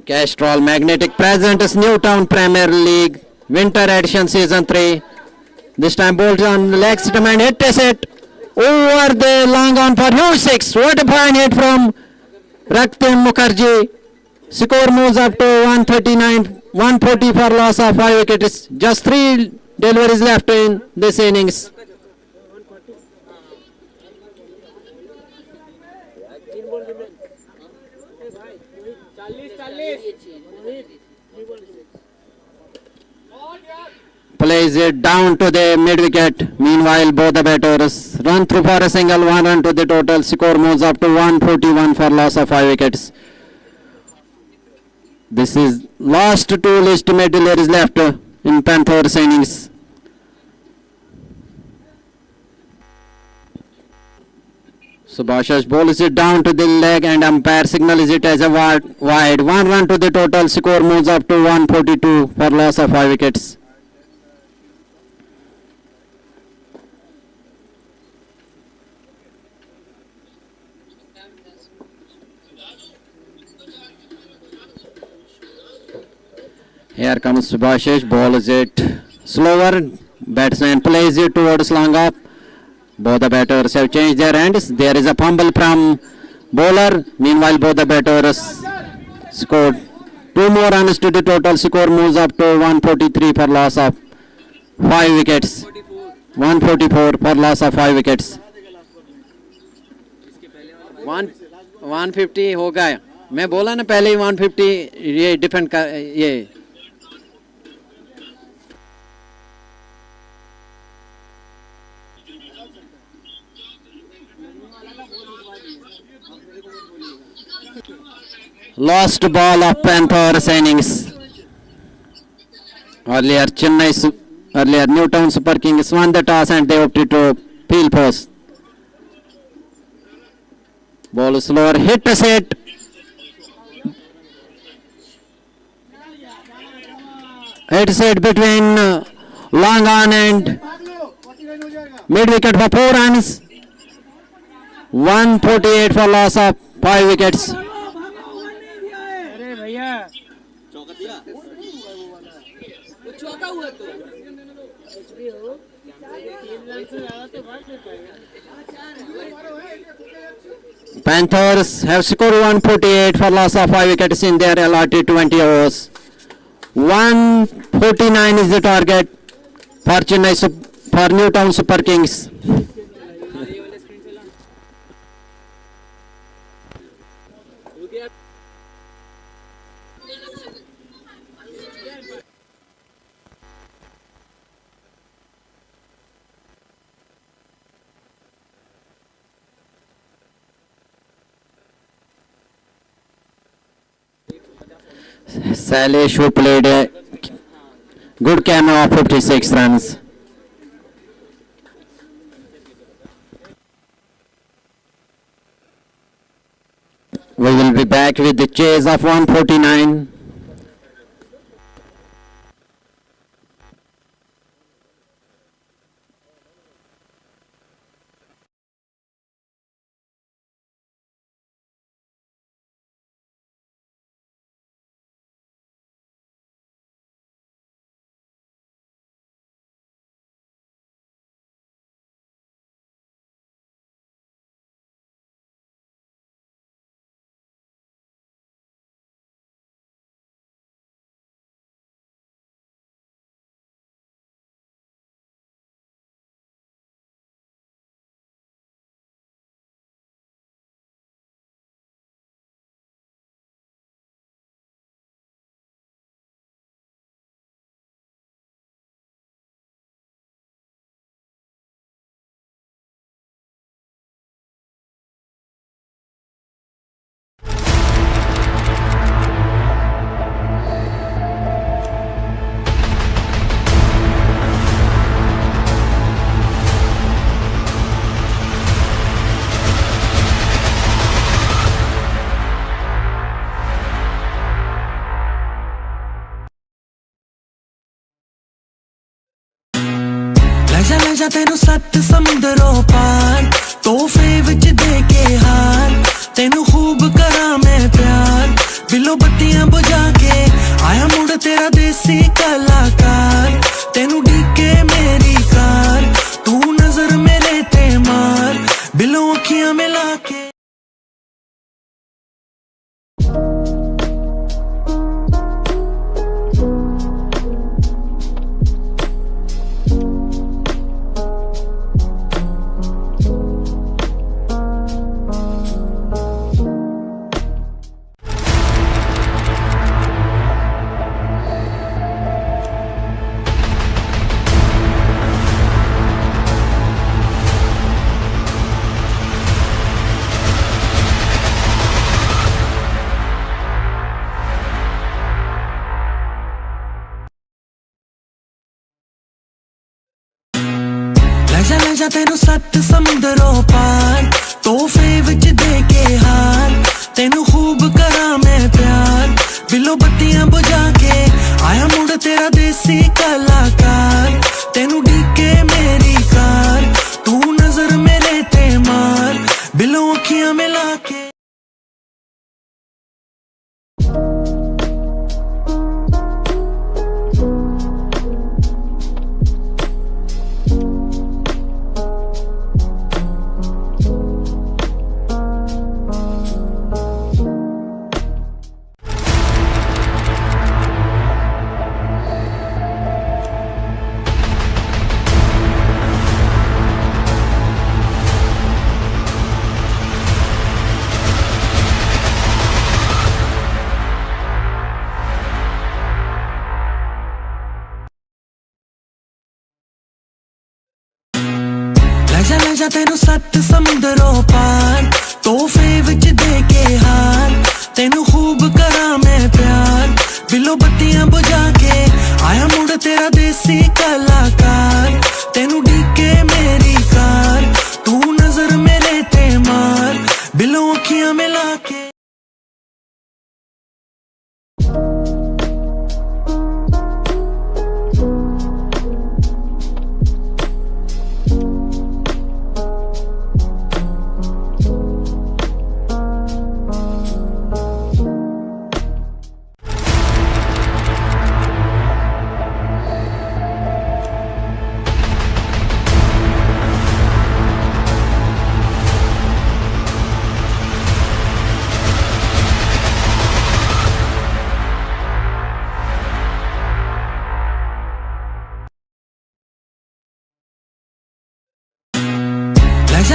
Castrol Magnetic presents Newtown Premier League Winter Edition Season 3. This time bowled on leg stump and hit a set over the long on for huge 6. What a fine hit from Raktim Mukherjee. Score moves up to 139, 140 for loss of 5 wickets. Just 3 deliveries left in this innings. Plays it down to the mid wicket. Meanwhile, both the batters run through for a single. 1 run to the total. Score moves up to 141 for loss of 5 wickets. This is last 2 list deliveries left in Panthers innings. Subhashish bowls it down to the leg and umpire signals it as a wide. 1 run to the total. Score moves up to 142 for loss of 5 wickets. Here comes Subhashish, bowls it slower. Batsman plays it towards long off. Both the batters have changed their hands. There is a fumble from bowler. Meanwhile, both the batters scored 2 more runs to the total. Score moves up to 143 for loss of 5 wickets. 144 for loss of 5 wickets. 150 हो गया. मैं बोला ना पहले ही 150 ये defend का ये Lost ball of Panthers innings. Earlier Newtown Super Kings won the toss and they opted to field post. Ball slower, hit a set. Hit set between long on and mid wicket for 4 runs. 148 for loss of 5 wickets. चौका हुआ तो Panthers have scored 148 for loss of 5 wickets in their allotted 20 overs. 149 is the target for Newtown Super Kings. Salish, who played a good cameo of 56 runs. We will be back with the chase of 149. ਲੈ ਜਾ ਤੈਨੂੰ 7 ਸਮੁੰਦਰੋਂ ਪਾਰ ਤੋਹਫੇ ਵਿੱਚ ਦੇ ਕੇ ਹਾਰ ਤੈਨੂੰ ਖੂਬ ਕਰਾਂ ਮੈਂ ਪਿਆਰ ਬਿੱਲੋ ਬੱਤੀਆਂ ਬੁਝਾ ਕੇ ਆਇਆ ਮੁੰਡ ਤੇਰਾ ਦੇਸੀ ਕਲਾਕਾਰ ਤੈਨੂੰ ਢੀਕੇ ਮੇਰੀ ਕਾਰ ਤੂੰ ਨਜ਼ਰ ਮੇਰੇ ਤੇ ਮਾਰ ਬਿੱਲੋ ਅੱਖੀਆਂ ਮਿਲਾ ਕੇ ਲੈ ਜਾ ਤੈਨੂੰ 7 ਸਮੁੰਦਰੋਂ ਪਾਰ ਤੋਹਫੇ ਵਿੱਚ ਦੇ ਕੇ ਹਾਰ ਤੈਨੂੰ ਖੂਬ ਕਰਾਂ ਮੈਂ ਪਿਆਰ ਬਿੱਲੋ ਬੱਤੀਆਂ ਬੁਝਾ ਕੇ ਆਇਆ ਮੁੰਡ ਤੇਰਾ ਦੇਸੀ ਕਲਾਕਾਰ ਤੈਨੂੰ ਢੀਕੇ ਮੇਰੀ ਕਾਰ ਤੂੰ ਨਜ਼ਰ ਮੇਰੇ ਤੇ ਮਾਰ ਬਿੱਲੋ ਅੱਖੀਆਂ ਮਿਲਾ ਕੇ ਲੈ ਜਾ ਤੈਨੂੰ 7 ਸਮੁੰਦਰੋਂ ਪਾਰ ਤੋਹਫੇ ਵਿੱਚ ਦੇ ਕੇ ਹਾਰ ਤੈਨੂੰ ਖੂਬ ਕਰਾਂ ਮੈਂ ਪਿਆਰ ਬਿੱਲੋ ਬੱਤੀਆਂ ਬੁਝਾ ਕੇ ਆਇਆ ਮੁੰਡ ਤੇਰਾ ਦੇਸੀ ਕਲਾਕਾਰ ਤੈਨੂੰ ਢੀਕੇ ਮੇਰੀ ਕਾਰ ਤੂੰ ਨਜ਼ਰ ਮੇਰੇ ਤੇ ਮਾਰ ਬਿੱਲੋ ਅੱਖੀਆਂ ਮਿਲਾ ਕੇ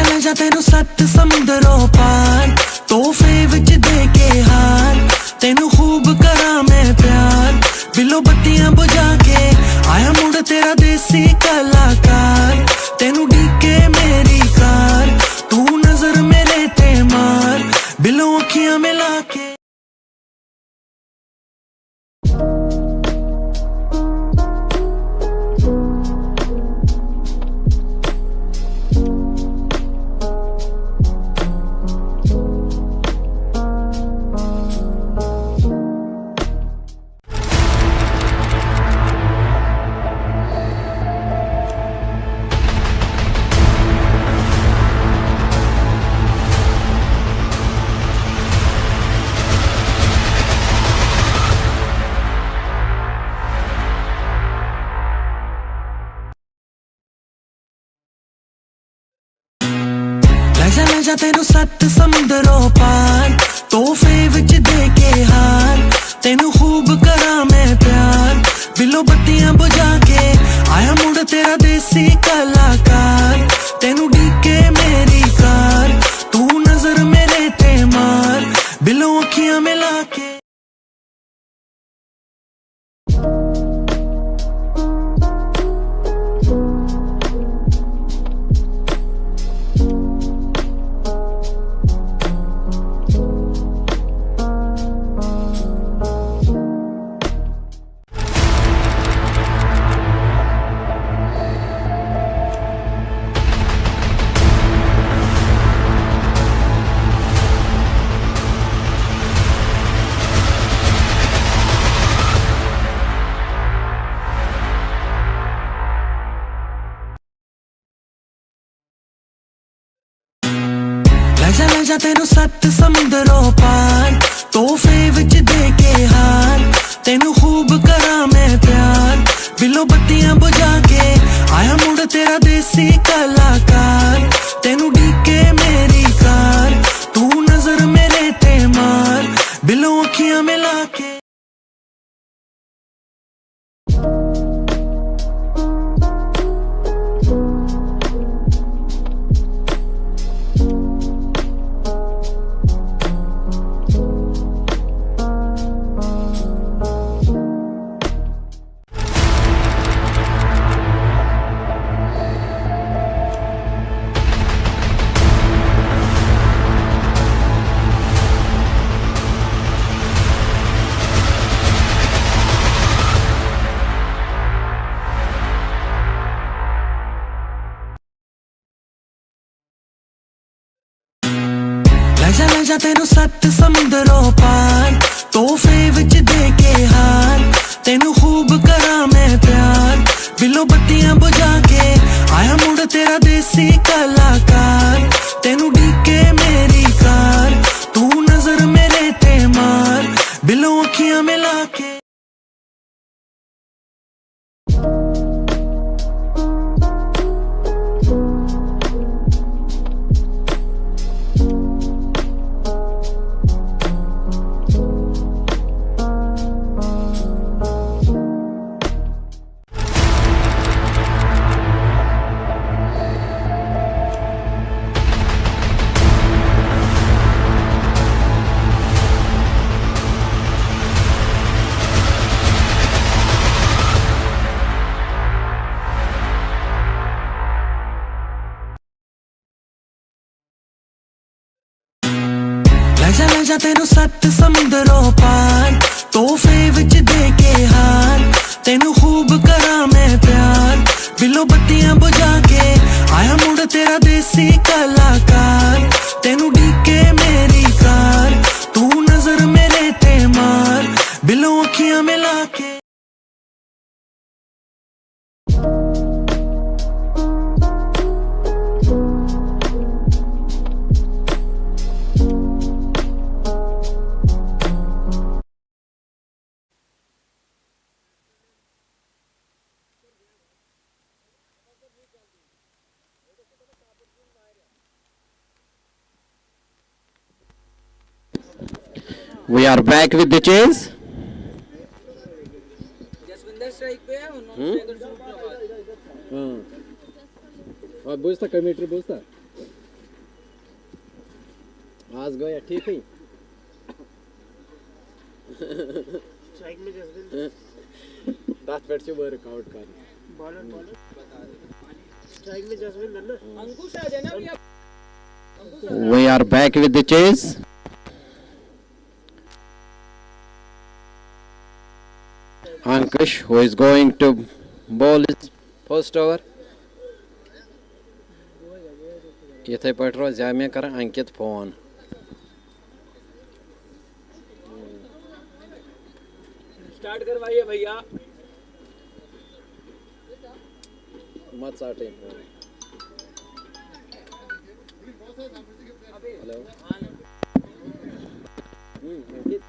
ਲੈ ਜਾ ਤੈਨੂੰ 7 ਸਮੁੰਦਰੋਂ ਪਾਰ ਤੋਹਫੇ ਵਿੱਚ ਦੇ ਕੇ ਹਾਰ ਤੈਨੂੰ ਖੂਬ ਕਰਾਂ ਮੈਂ ਪਿਆਰ ਬਿੱਲੋ ਬੱਤੀਆਂ ਬੁਝਾ ਕੇ ਆਇਆ ਮੁੰਡ ਤੇਰਾ ਦੇਸੀ ਕਲਾਕਾਰ ਤੈਨੂੰ ਢੀਕੇ ਮੇਰੀ ਕਾਰ ਤੂੰ ਨਜ਼ਰ ਮੇਰੇ ਤੇ ਮਾਰ ਬਿੱਲੋ ਅੱਖੀਆਂ ਮਿਲਾ ਕੇ ਲੈ ਜਾ ਤੈਨੂੰ 7 ਸਮੁੰਦਰੋਂ ਪਾਰ ਤੋਹਫੇ ਵਿੱਚ ਦੇ ਕੇ ਹਾਰ ਤੈਨੂੰ ਖੂਬ ਕਰਾਂ ਮੈਂ ਪਿਆਰ ਬਿੱਲੋ ਬੱਤੀਆਂ ਬੁਝਾ ਕੇ ਆਇਆ ਮੁੜ ਤੇਰਾ ਦੇਸੀ ਕਲਾਕਾਰ ਤੈਨੂੰ ਢੀਕੇ ਮੇਰੀ ਕਾਰ ਤੂੰ ਨਜ਼ਰ ਮੇਰੇ ਤੇ ਮਾਰ ਬਿੱਲੋ ਅੱਖੀਆਂ ਮਿਲਾ ਕੇ ਲੈ ਜਾ ਤੈਨੂੰ 7 ਸਮੁੰਦਰੋਂ ਪਾਰ ਤੋਹਫੇ ਵਿੱਚ ਦੇ ਕੇ ਹਾਰ ਤੈਨੂੰ ਖੂਬ ਕਰਾਂ ਮੈਂ ਪਿਆਰ ਬਿੱਲੋ ਬੱਤੀਆਂ ਬੁਝਾ ਕੇ ਆਇਆ ਮੁੜ ਤੇਰਾ ਦੇਸੀ ਕਲਾਕਾਰ ਤੈਨੂੰ ਢੀਕੇ ਮੇਰੀ ਕਾਰ ਤੂੰ ਨਜ਼ਰ ਮੇਰੇ ਤੇ ਮਾਰ ਬਿੱਲੋ ਅੱਖੀਆਂ ਮਿਲਾ ਕੇ ਲੈ ਜਾ ਤੈਨੂੰ 7 ਸਮੁੰਦਰੋਂ ਪਾਰ ਤੋਹਫੇ ਵਿੱਚ ਦੇ ਕੇ ਹਾਰ ਤੈਨੂੰ ਖੂਬ ਕਰਾਂ ਮੈਂ ਪਿਆਰ ਬਿੱਲੋ ਬੱਤੀਆਂ ਬੁਝਾ ਕੇ ਆਇਆ ਮੁੜ ਤੇਰਾ ਦੇਸੀ ਕਲਾਕਾਰ ਤੈਨੂੰ ਢੀਕੇ ਮੇਰੀ ਕਾਰ ਤੂੰ ਨਜ਼ਰ ਮੇਰੇ ਤੇ ਮਾਰ ਬਿੱਲੋ ਅੱਖੀਆਂ ਮਿਲਾ ਕੇ ਲੈ ਜਾ ਤੈਨੂੰ 7 ਸਮੁੰਦਰੋਂ ਪਾਰ ਤੋਹਫੇ ਵਿੱਚ ਦੇ ਕੇ ਹਾਰ ਤੈਨੂੰ ਖੂਬ ਕਰਾਂ ਮੈਂ ਪਿਆਰ ਬਿੱਲੋ ਬੱਤੀਆਂ ਬੁਝਾ ਕੇ ਆਇਆ ਮੁੜ ਤੇਰਾ ਦੇਸੀ ਕਲਾਕਾਰ ਤੈਨੂੰ ਢੀਕੇ ਮੇਰੀ ਕਾਰ ਤੂੰ ਨਜ਼ਰ ਮੇਰੇ ਤੇ ਮਾਰ ਬਿੱਲੋ ਅੱਖੀਆਂ ਮਿਲਾ ਕੇ We are back with the chase. Jaswinder strike पे है उन्होंने अगर शूट करवा और बोलता कमेंट्री बोलता आज गया ठीक है स्ट्राइक में जसविंदर 10 मिनट से वर्कआउट कर बॉलर स्ट्राइक में जसविंदर ना अंकुश आ जाए ना भैया We are back with the chase. Ankush, who is going to bowl his first over. इथे पटरो जामे कर अंकित फोन स्टार्ट करवाइए भैया मत साटे hello Ankit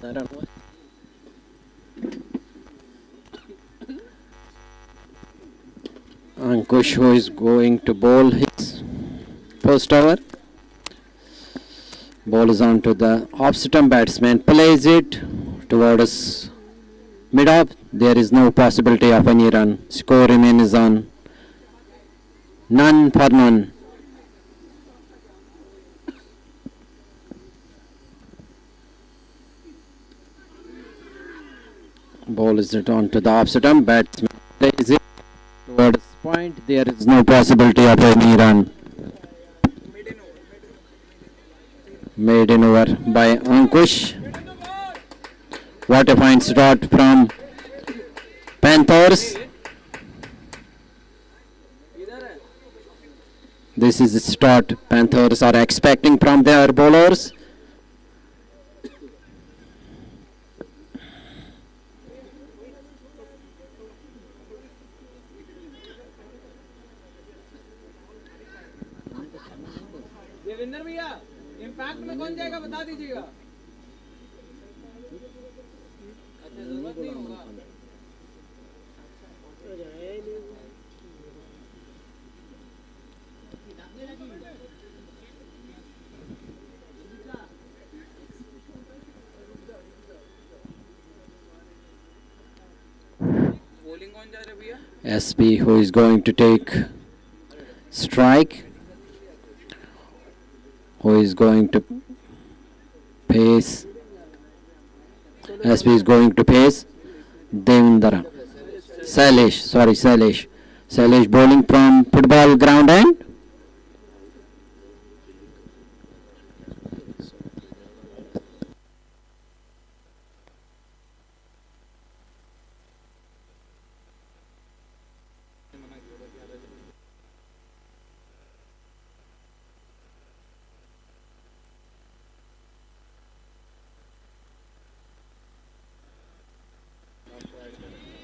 I don't know. Ankush, who is going to bowl his first over. Ball is on to the off-stump batsman. Plays it towards mid-off. There is no possibility of any run. Score remains on none for none. Ball is on to the off-stump batsman. Plays it towards point. There is no possibility of any run. Maiden over by Ankush. What a fine start from Panthers. This is the start Panthers are expecting from their bowlers. Devendra भैया impact में कौन जाएगा बता दीजिएगा। अच्छा जरूरत नहीं होगा। बॉलिंग कौन जा रहा है भैया? SB, who is going to take strike, who is going to face, SB is going to face Devendra. Sailesh bowling from football ground end.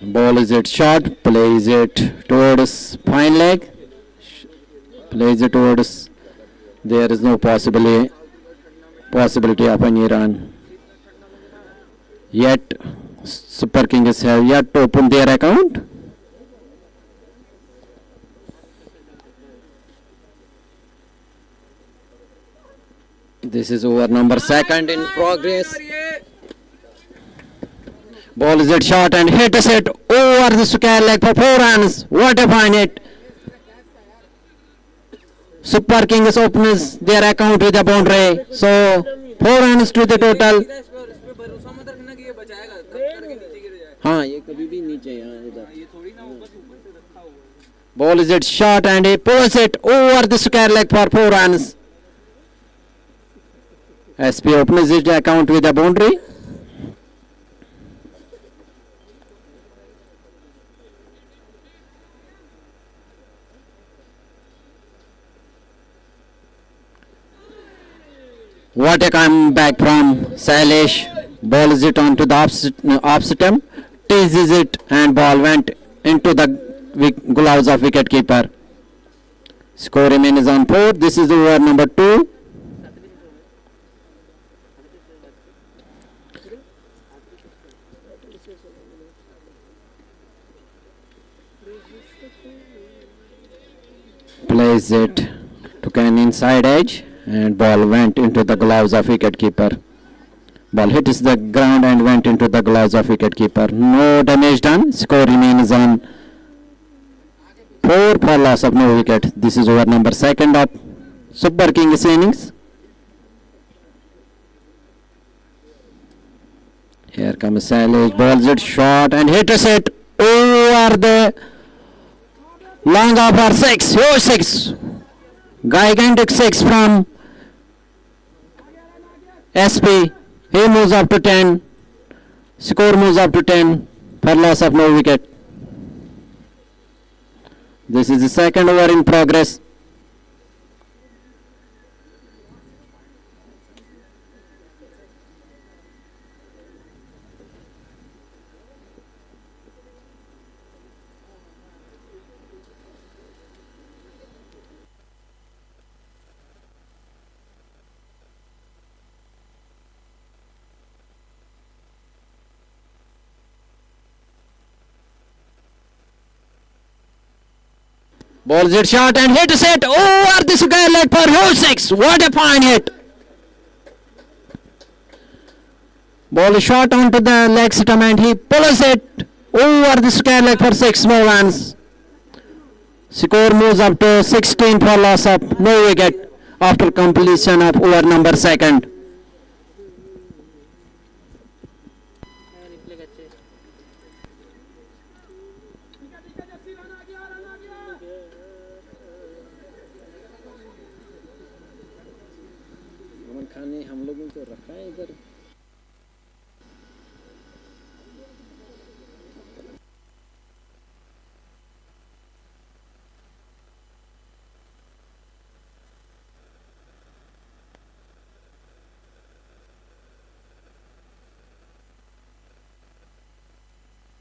Ball is it short, plays it towards fine leg, plays it towards, there is no possibility of any run. Yet Super Kings have yet to open their account. This is over number second in progress. Ball is it short and hits it over the square leg for 4 runs. What a fine hit. Super Kings opens their account with a boundary. So 4 runs to the total. हाँ ये कभी भी नीचे यहाँ इधर. Ball is it short and he pulls it over the square leg for 4 runs. SP opens his account with a boundary. What a comeback from Sailesh. Ball is it onto the off stump, teases it and ball went into the gloves of wicketkeeper. Score remains on 4. This is over number 2. Plays it to an inside edge. And ball went into the gloves of wicketkeeper. Ball hits the ground and went into the gloves of wicketkeeper. No damage done. Score remains on 4 for loss of no wicket. This is over number 2nd of Super Kings innings. Here comes Sailesh. Balls it short and hits it over the long off for 6. Oh, 6. Gigantic 6 from SP. He moves up to 10. Score moves up to 10 for loss of no wicket. This is the 2nd over in progress. Ball is hit shot and hit set over the square leg for hole 6. What a fine hit. Ball is shot onto the leg stump and he pulls it over the square leg for 6 more runs. Score moves up to 16 for loss of no wicket after completion of over number 2nd. Replay करते अमन खान ने हम लोगों को रखा है इधर.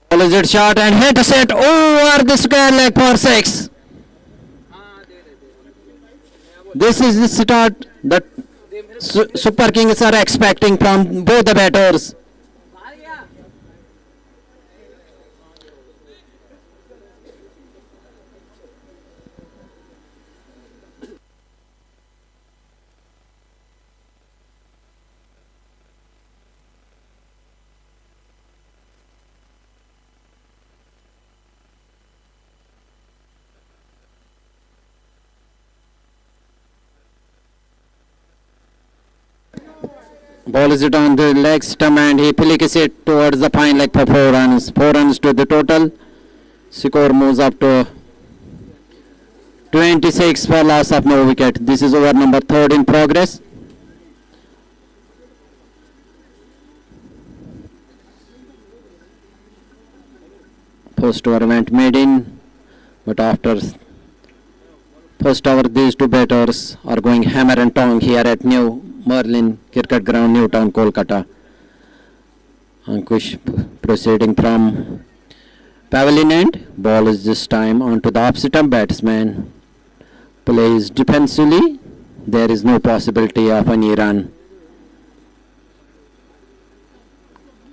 Ball is hit shot and hit set over the square leg for 6. This is the start that Super Kings are expecting from both the batters. Ball is hit on the leg stump and he flicks it towards the fine leg for 4 runs. 4 runs to the total. Score moves up to 26 for loss of no wicket. This is over number 3rd in progress. First over went made in, but after first over these two batters are going hammer and tongue here at New Merlin Cricket Ground, Newtown, Kolkata. Ankush proceeding from pavilion end. Ball is this time onto the opposite stump. Batsman plays defensively. There is no possibility of any run.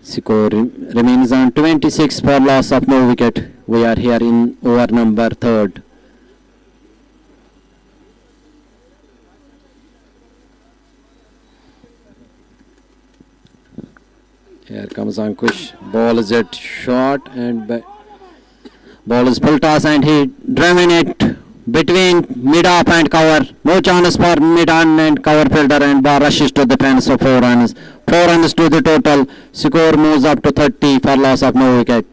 Score remains on 26 for loss of no wicket. We are here in over number 3rd. Here comes Ankush. Ball is hit short and ball is full toss and he driven it between mid-off and cover. No chance for mid-on and cover fielder and ball rushes to the fence of 4 runs. 4 runs to the total. Score moves up to 30 for loss of no wicket.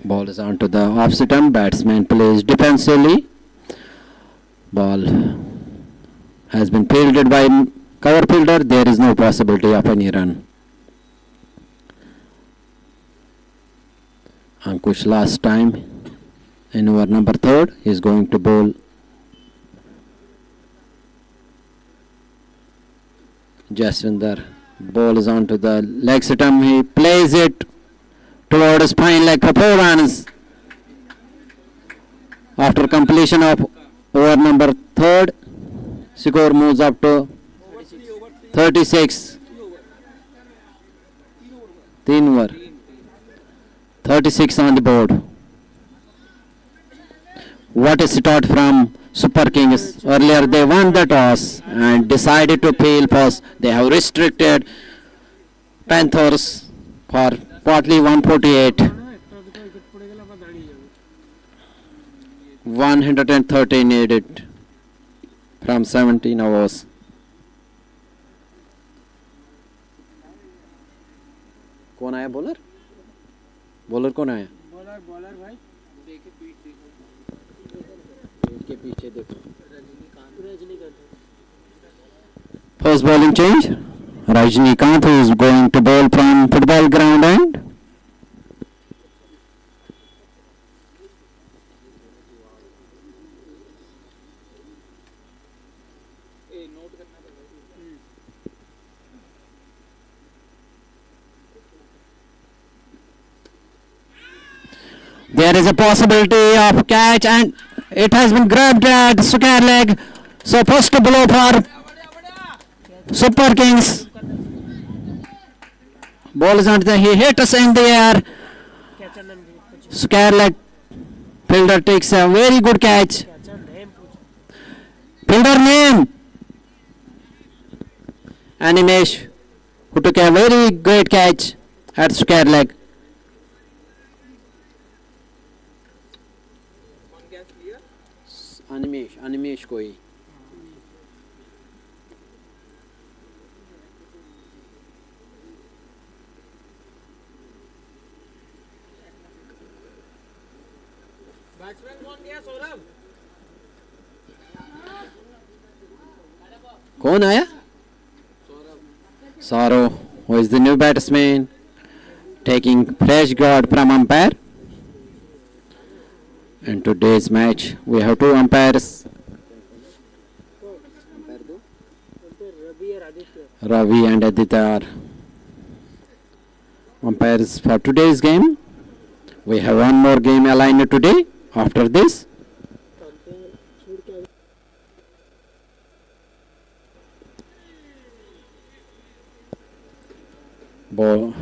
Ball is onto the opposite stump. Batsman plays defensively. Ball has been fielded by cover fielder. There is no possibility of any run. Ankush last time in over number 3rd is going to bowl Jaswinder. Ball is onto the leg stump. He plays it towards fine leg for 4 runs. After completion of over number 3rd, score moves up to 36. 3 over. 36 on the board. What a start from Super Kings. Earlier they won the toss and decided to field first. They have restricted Panthers for partly 148. 130 needed from 17 overs. कौन आया bowler? Bowler कौन आया? Bowler भाई देखे पीठ देखो पीठ के पीछे देखो. Rajinikanth First bowling change. Rajnikant who is going to bowl from football ground end. There is a possibility of catch and it has been grabbed at square leg. So first blow for Super Kings. Ball is on the, he hit us in the air. कैचा नाम पूछो Square leg. Fielder takes a very good catch. कैचा name पूछो Fielder name. Animesh, who took a very great catch at square leg. One catch clear. Animesh koi. Batsman कौन गया सौरभ? कौन आया? Saurav, who is the new batsman, taking fresh guard from umpire. In today's match, we have two umpires, Ravi और Aditya Ravi and Aditya are umpires for today's game. We have one more game aligned today. After this, पंपे छोड़ के ball.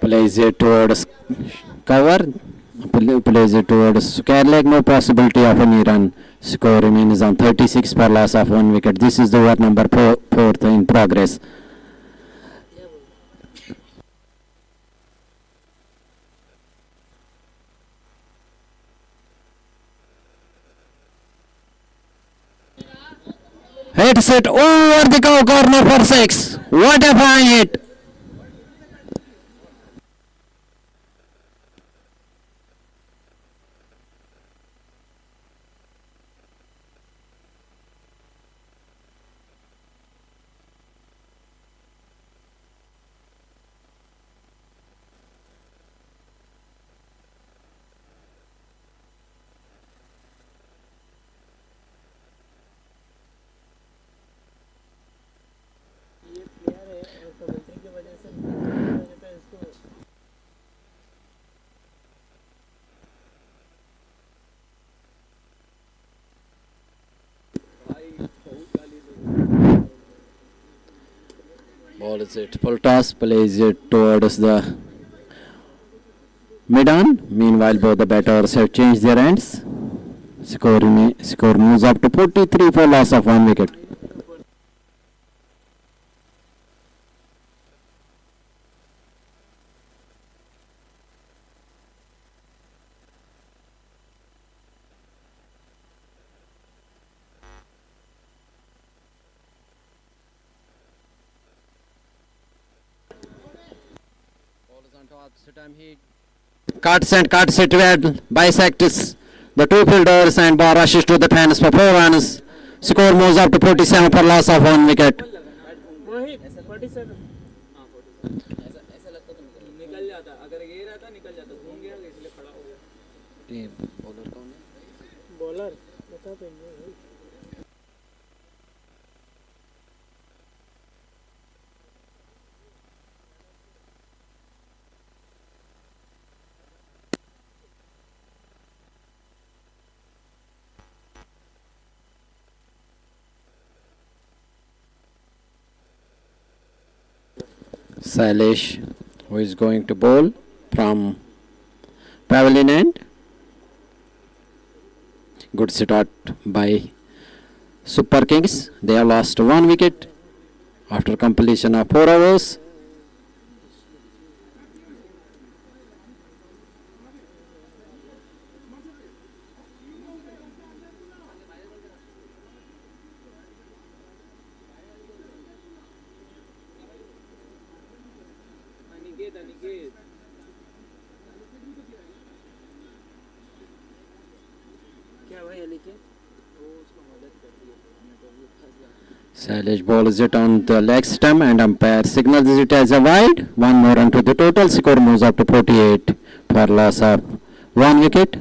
Plays it towards cover, plays it towards square leg, no possibility of any run. Score remains on 36 for loss of 1 wicket. This is the over number 4th in progress. Hits it over the corner for 6. What a fine hit! ये player है और commentary की वजह से देता है इसको Ball is it full toss, plays it towards the mid-on. Meanwhile, both the batters have changed their ends. Score moves up to 43 for loss of 1 wicket. Ball is on top. This time he cuts it well, bisects the two fielders and ball rushes to the fence for 4 runs. Score moves up to 47 for loss of 1 wicket. मोहित 47 हाँ 47 ऐसा ऐसा लगता तो निकल जाता अगर ये रहता निकल जाता घूम गया इसलिए खड़ा हो गया बॉलर कौन है? बॉलर बता तो नहीं Sailesh, who is going to bowl from pavilion end. Good start by Super Kings. They have lost 1 wicket after completion of 4 overs. Aniket Aniket क्या भाई अनिकेत वो उसको मदद करती है इंटरव्यू फंस गया Salish ball is it on the leg stump and umpire signals it as a wide. One more run to the total. Score moves up to 48 for loss of 1 wicket.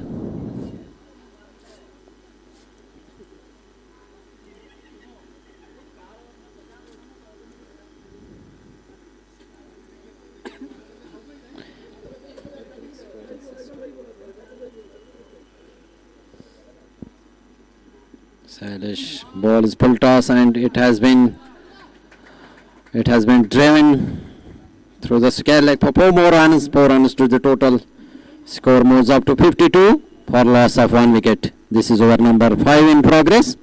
Salish ball is full toss and it has been driven through the square leg for 4 runs to the total. Score moves up to 52 for loss of 1 wicket. This is over number 5 in progress.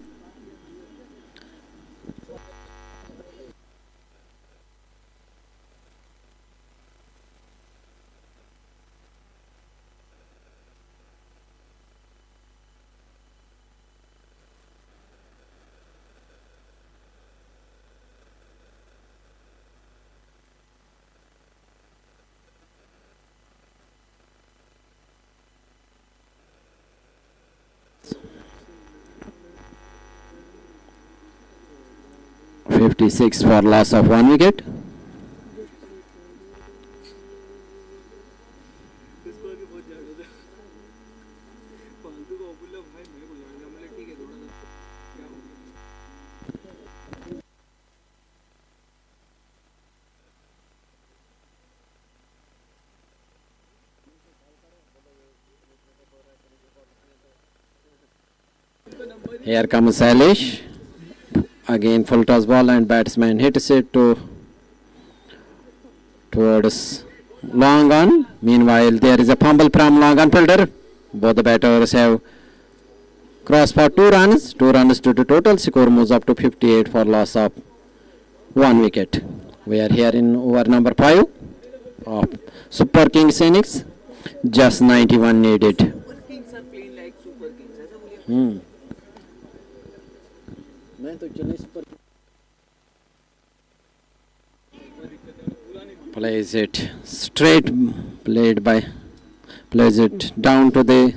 .56 for loss of 1 wicket. Here comes Salish. Again full toss ball and batsman hits it towards long on. Meanwhile there is a fumble from long on fielder. Both the batters have crossed for 2 runs. 2 runs to the total. Score moves up to 58 for loss of 1 wicket. We are here in over number 5 of Super Kings innings. Just 91 needed. Super Kings are playing like Super Kings. ऐसा बोलिए. Plays it straight, plays it down to the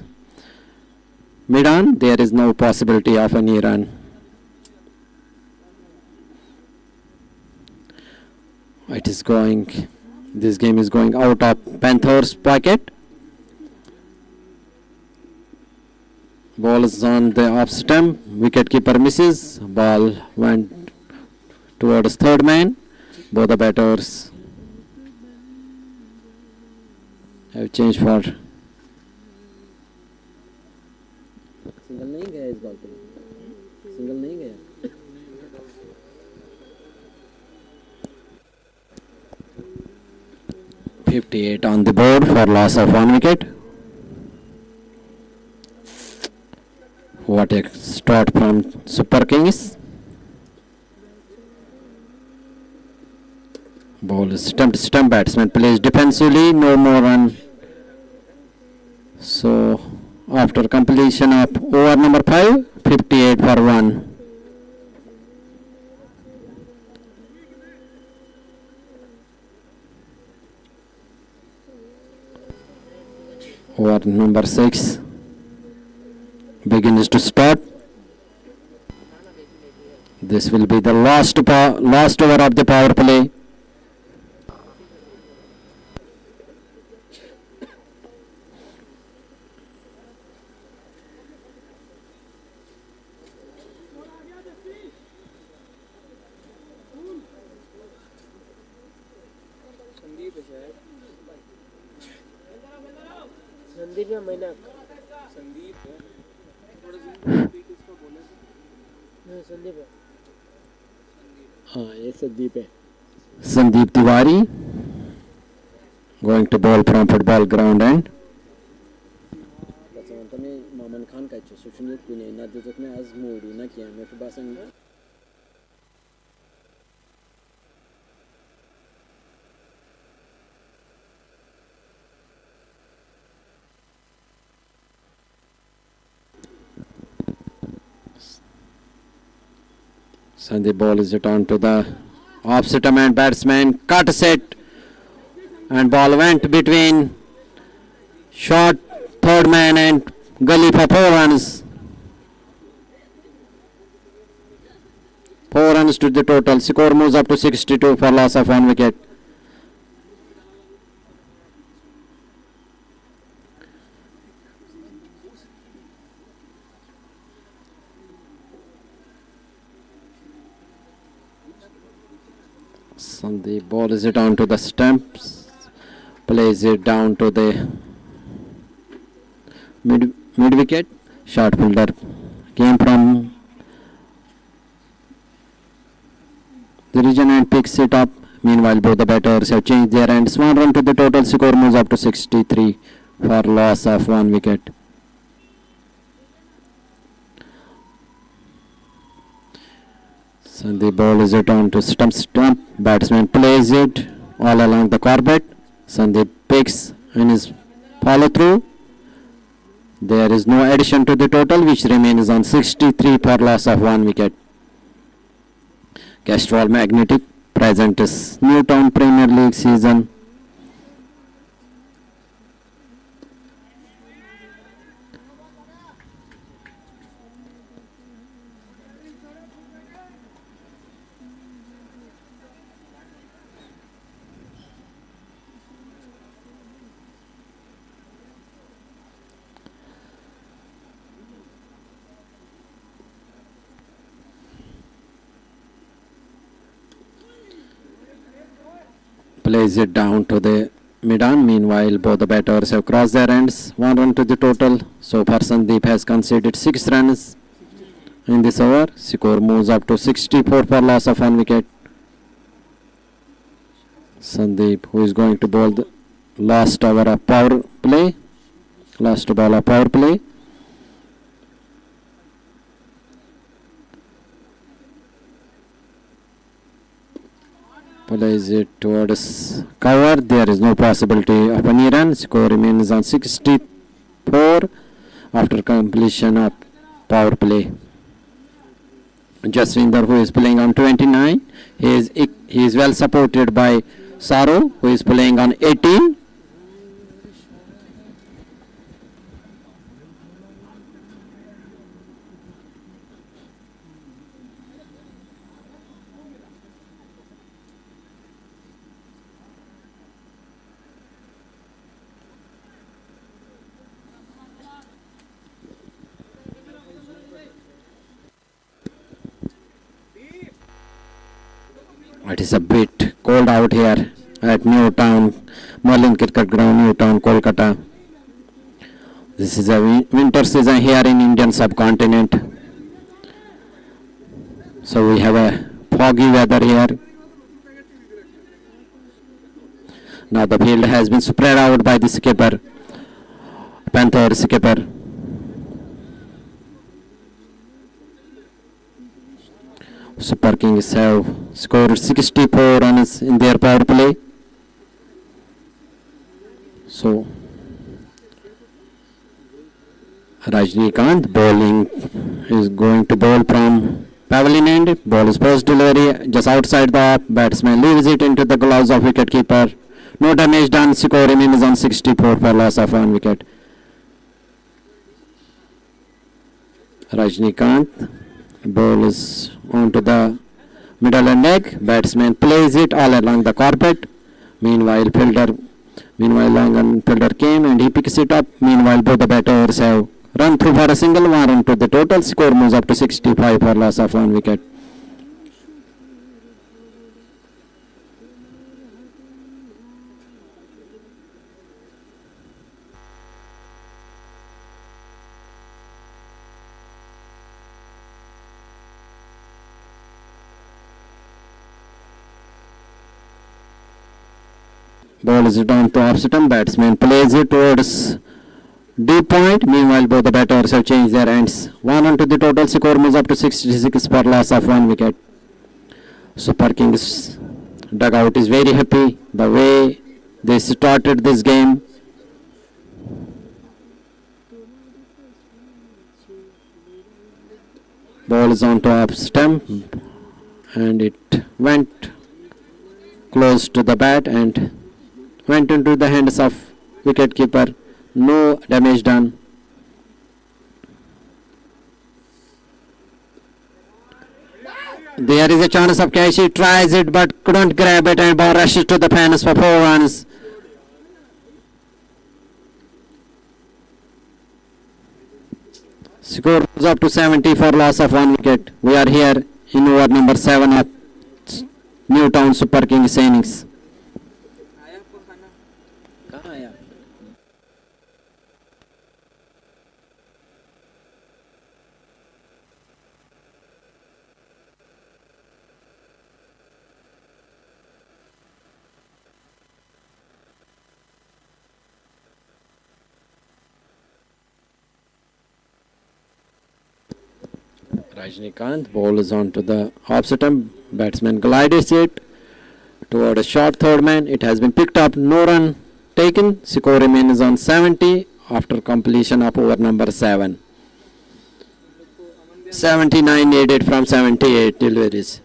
mid-on. There is no possibility of any run. This game is going out of Panthers' pocket. Ball is on the off stump. Wicketkeeper misses. Ball went towards third man. Both the batters have changed for. Single नहीं गया इस ball पे. Single नहीं गया. .58 on the board for loss of 1 wicket. What a start from Super Kings. Ball is stump to stump. Batsman plays defensively. No more run. So after completion of over number 5, 58 for 1. Over number 6 begins to start. This will be the last over of the power play. Sandeep या मैनाक. संदीप है. थोड़ा zoom किसका बोला था? नहीं संदीप है. हाँ ये संदीप है. Sandeep Tiwari going to ball from football ground end. Kami Maman Khan kaçıyor. Suçunu punya nadezatne az modu na kiya. मैं फिर बासन Sandeep ball is returned to the opposite man. Batsman cut set and ball went between short third man and gully for 4 runs. 4 runs runs to the total. Score moves up to 62 for loss of 1 wicket. Sandeep balls it down to the stumps, plays it down to the mid wicket. Short fielder came from the region and picks it up. Meanwhile, both the batters have changed their ends. 1 run to the total. Score moves up to 63 for loss of 1 wicket. Sandeep balls it on to stump. Batsman plays it all along the carpet. Sandeep picks and is follow through. There is no addition to the total, which remains on 63 for loss of 1 wicket. Castrol Magnetic present is Newtown Premier League season. Plays it down to the mid-on. Meanwhile, both the batters have crossed their ends. 1 run to the total. So far, Sandeep has conceded 6 runs in this over. Score moves up to 64 for loss of 1 wicket. Sandeep, who is going to bowl the last over of power play. Last ball of power play. Plays it towards cover. There is no possibility of any run. Score remains on 64 after completion of power play. Jaswinder, who is playing on 29, he is well supported by Saro, who is playing on 18. It is a bit cold out here at Newtown, Merlin Cricket Ground, Newtown, Kolkata. This is a winter season here in Indian subcontinent. So we have a foggy weather here. Now the field has been spread out by the skipper, Panther skipper. Super Kings have scored 64 runs in their power play. So Rajnikant bowling is going to bowl from pavilion end. Ball is post delivery just outside the off. Batsman leaves it into the gloves of wicketkeeper. No damage done. Score remains on 64 for loss of 1 wicket. Rajnikant ball is onto the middle and leg. Batsman plays it all along the carpet. Meanwhile, long and fielder came and he picks it up. Meanwhile, both the batters have run through for a single. 1 run to the total. Score moves up to 65 for loss of 1 wicket. Ball is down to off stump. Batsman plays it towards deep point. Meanwhile, both the batters have changed their ends. 1 run to the total. Score moves up to 66 for loss of 1 wicket. Super Kings dugout is very happy the way they started this game. Ball is on to off stump and it went close to the bat and went into the hands of wicketkeeper. No damage done. There is a chance of catch. He tries it but couldn't grab it, and ball rushes to the fence for 4 runs. Score goes up to 70 for loss of 1 wicket. We are here in over number 7 of Newtown Super Kings innings. आया आपको खाना? कहाँ आया? Rajnikant, ball is on to the off stump. Batsman glides it toward a short third man. It has been picked up. No run taken. Score remains on 70 after completion of over number 7. 79 needed from 78 deliveries.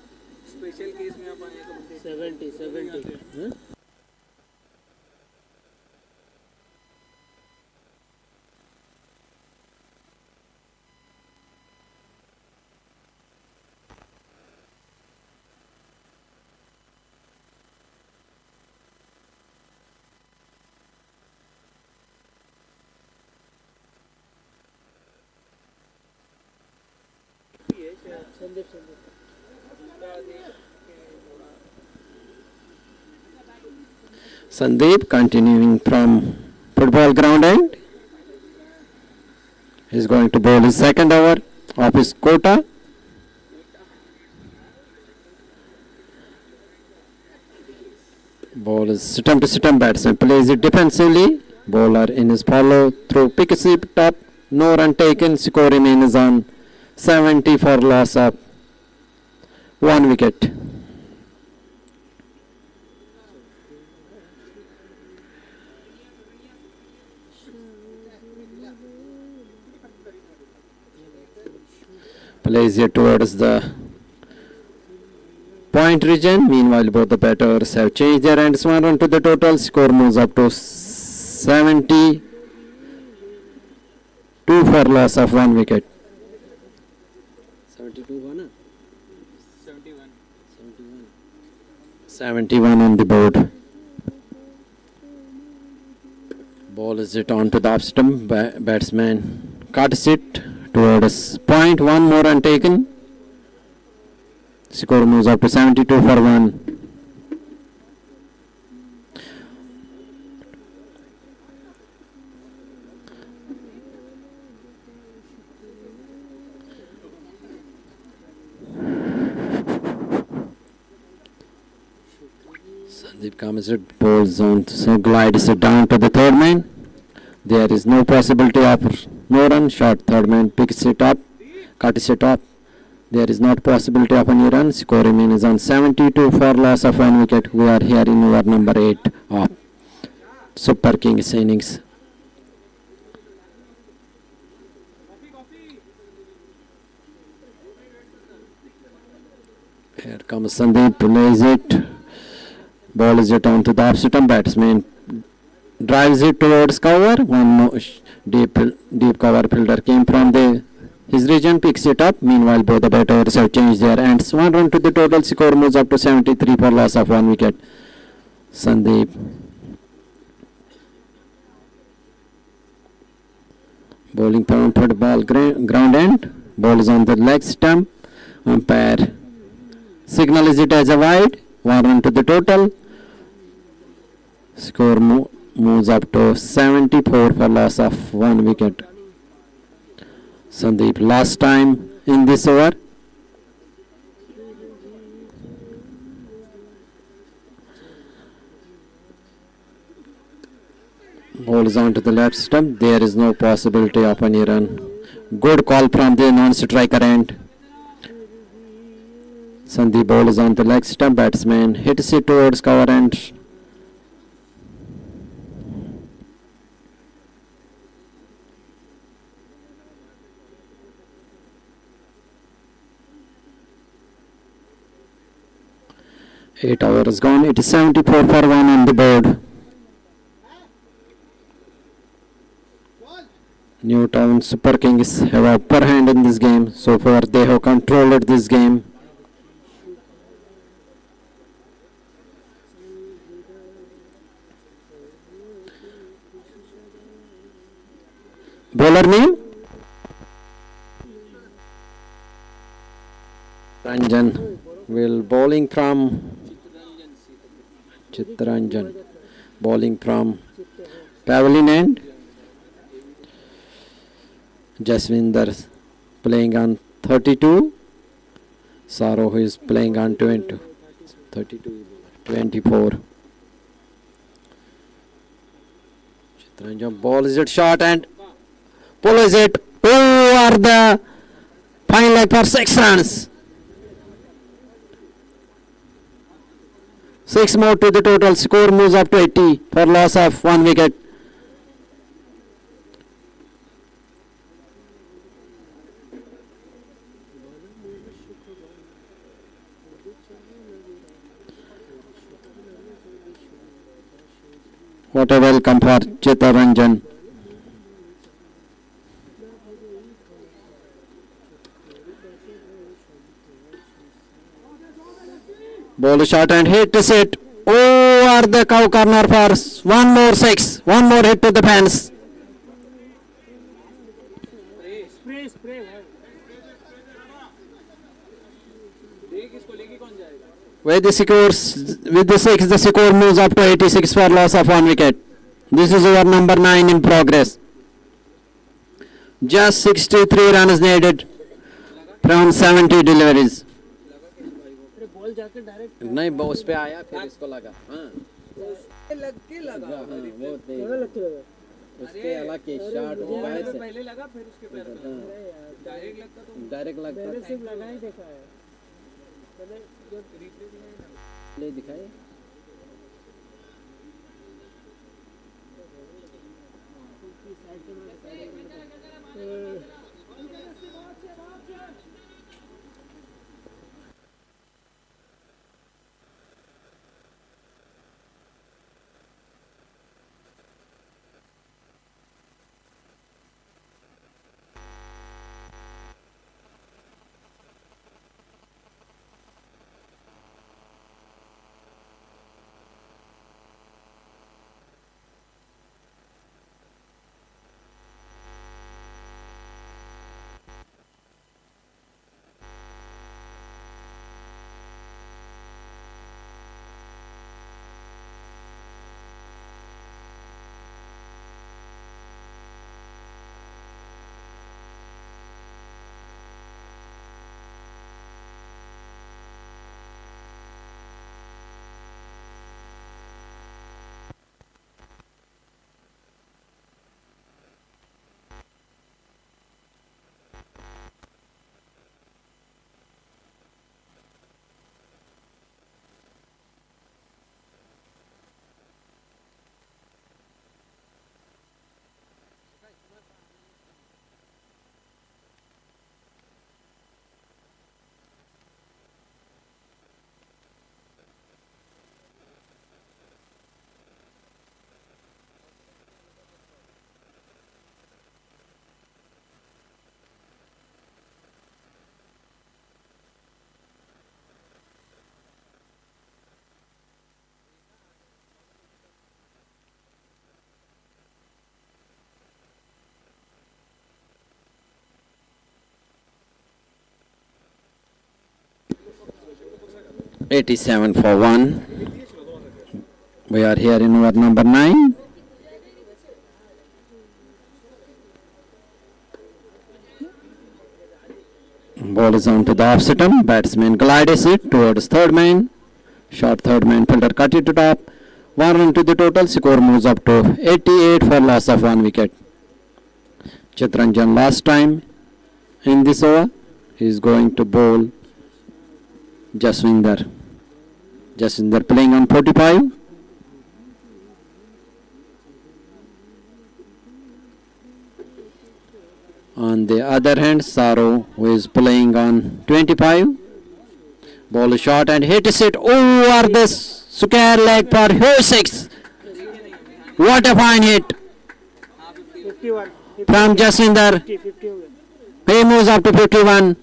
Special case में आप आए तो 70. Sandeep Sandeep continuing from football ground end. He's going to bowl his second over of his quota. Ball is stump to stump. Batsman plays it defensively. Bowler in his follow through pick sweep top. No run taken. Score remains on 70 for loss of 1 wicket. Plays it towards the point region. Meanwhile, both the batters have changed their ends. 1 run to the total. Score moves up to 72 for loss of 1 wicket. 71 on the board. Ball is it on to the off stump. Batsman cuts it towards point. 1 more run taken. Score moves up to 72 for 1. Sandeep comes it, bowls on, so glides it down to the third man. There is no possibility of no run. Short third man picks it up, cuts it off. There is not possibility of any run. Score remains on 72 for loss of 1 wicket. We are here in over number 8 of Super Kings innings. Here comes Sandeep, plays it. Ball is it on to the off stump. Batsman drives it towards cover. One more deep cover fielder came from his region, picks it up. Meanwhile, both the batters have changed their ends. 1 run to the total. Score moves up to 73 for loss of 1 wicket. Sandeep. Bowling from football ground end. Ball is on the leg stump. Umpire signals it as a wide. 1 run to the total. Score moves up to 74 for loss of 1 wicket. Sandeep last time in this over. Ball is on to the left stump. There is no possibility of any run. Good call from the non-striker end. Sandeep ball is on the leg stump. Batsman hits it towards cover end. Eight hours gone. It is 74 for 1 on the board. Newtown Super Kings have upper hand in this game. So far they have controlled this game. Bowler name? Ranjan will bowling from Chitranjan, bowling from Pavilion end. Jaswinder playing on 32. Saro who is playing on 20, 32, 24. Chitranjan ball is it shot and follows it over the fine leg for 6 runs. 6 more to the total. Score moves up to 80 for loss of 1 wicket. What a welcome for Chittaranjan. Ball shot and hit is it over the cow corner for 1 more 6. 1 more hit to the fence. Spray spray भाई देख इसको लेके कौन जाएगा With the 6, the score moves up to 86 for loss of 1 wicket. This is over number 9 in progress. Just 63 runs needed from 70 deliveries. अरे ball जाके direct नहीं उस पे आया फिर इसको लगा हाँ लग के लगा हाँ वो नहीं कहाँ लगते लगा उसके अलग के शॉट वो बाहर से पहले लगा फिर उसके पैर पे डायरेक्ट लगता तो डायरेक्ट लगता मैंने सिर्फ लगा ही देखा है मैंने जब ले दिखाए $87 for 1. We are here in over number 9. Ball is on to the off stump. Batsman glides it towards third man. Short third man fielder cut it to top. 1 run to the total. Score moves up to 88 for loss of 1 wicket. Chitranjan last time in this over. He is going to bowl Jaswinder. Jaswinder playing on 45. On the other hand, Saro, who is playing on 25. Ball is shot and hits it over the square leg for 6. What a fine hit 51 from Jaswinder. 50 हो गया He moves up to 51.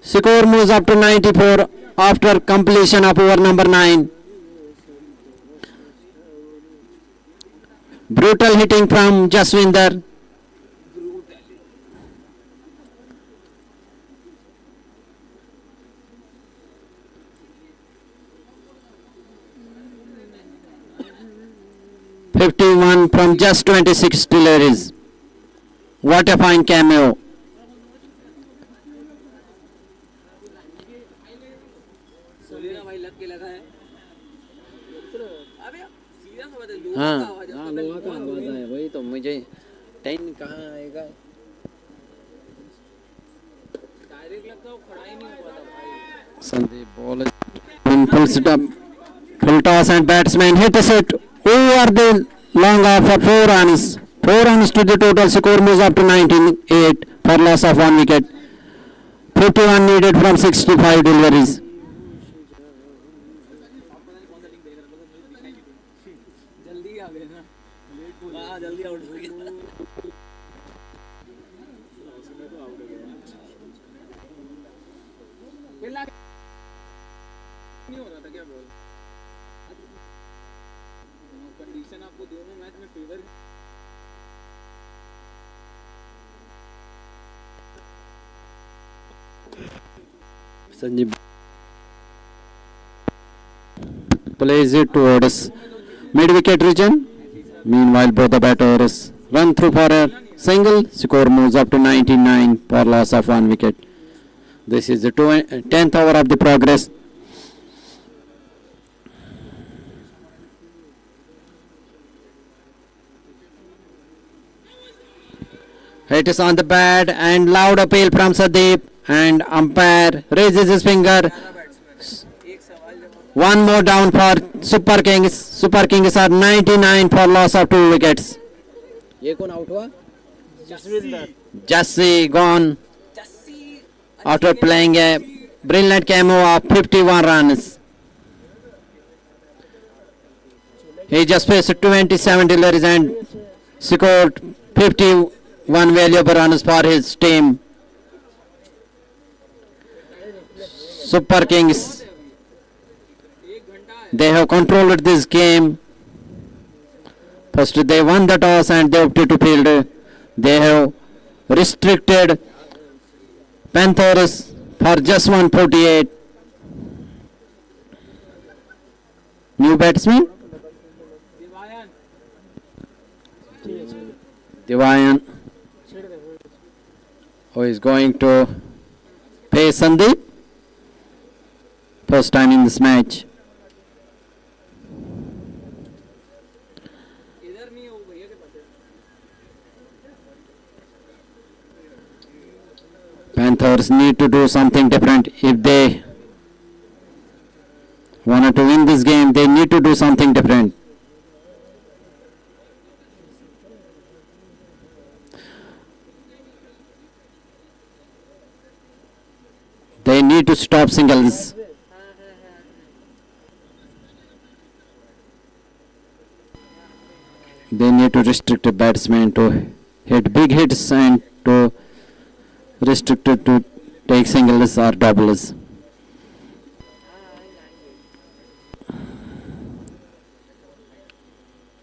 Score moves up to 94 after completion of over number 9. Brutal hitting from Jaswinder. Brutally. 51 from just 26 deliveries. What a fine cameo. सोलेना भाई लग के लगा है अबे सीधा सा बता लोहा हाँ का आवाज हाँ लोहा का आवाज है वही तो मुझे 10 कहाँ आएगा डायरेक्ट लगता वो खड़ा ही नहीं हुआ था भाई Sandeep ball and pulls it up. Full toss and batsman hit it. Over the long off for 4 runs. 4 runs to the total score moves up to 19-8 for loss of 1 wicket. 51 needed from 65 deliveries. जल्दी आ गए ना हाँ जल्दी out हो गया पहला नहीं हो रहा था क्या बॉल कंडीशन आपको दोनों मैच में favour Sandeep plays it towards mid-wicket region. Meanwhile, both the batters run through for a single. Score moves up to 99 for loss of 1 wicket. This is the 10th over of the progress. It is on the bat and loud appeal from Sandeep and umpire raises his finger. एक सवाल जब One more down for Super Kings. Super Kings are 99 for loss of 2 wickets. ये कौन out हुआ? Jaswinder Jassi gone Jassi after playing a brilliant cameo of 51 runs. He just faced 27 deliveries and scored 51 valuable runs for his team. Super Kings, they have controlled this game. First they won the toss and they opted to field. They have restricted Panthers for just 148. New batsman Divayan, who is going to face Sandeep. First time in this match. इधर नहीं हो भैया के पास Panthers need to do something different. If they wanted to win this game, they need to do something different. They need to stop singles. They need to restrict the batsman to hit big hits and to restrict it to take singles or doubles.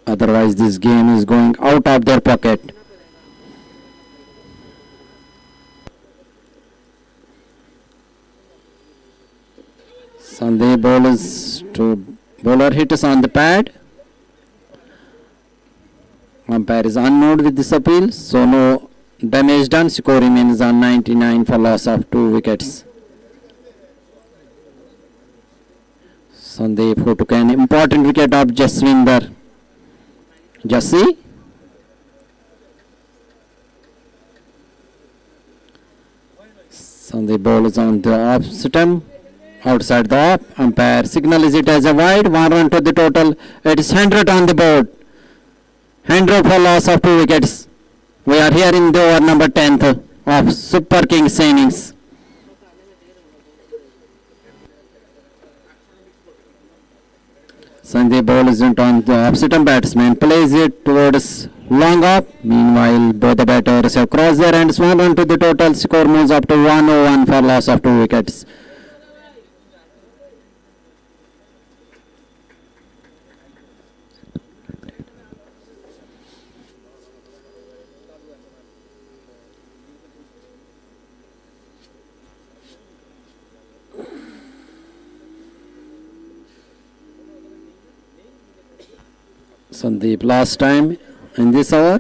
Otherwise, this game is going out of their pocket. Sunday bowlers to bowler hits on the pad. Umpire is unmoved with this appeal, so no damage done. Score remains on 99 for loss of 2 wickets. Sandeep who took an important wicket of Jaswinder. Jassi. Sandeep bowls on the off stump. Outside the off. Umpire signals it as a wide. 1 run to the total. It is 100 on the board. 100 for loss of 2 wickets. We are here in the over number 10th of Super Kings innings. Sanjay bowls it on the opposite batsman, plays it towards long off. Meanwhile, both the batters have crossed their ends. 1 run to the total. Score moves up to 101 for loss of 2 wickets. Sandeep last time in this over.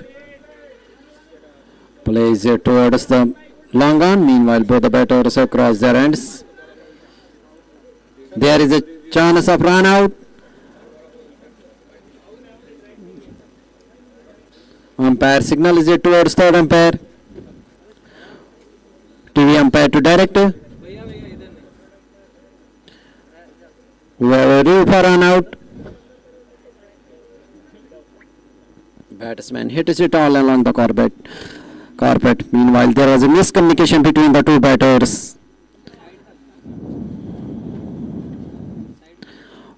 Plays it towards the long on. Meanwhile, both the batters have crossed their ends. There is a chance of run out. Umpire signal is it towards third umpire. TV umpire to director. We have a review for run out. Batsman hits it all along the carpet. Meanwhile, there was a miscommunication between the two batters.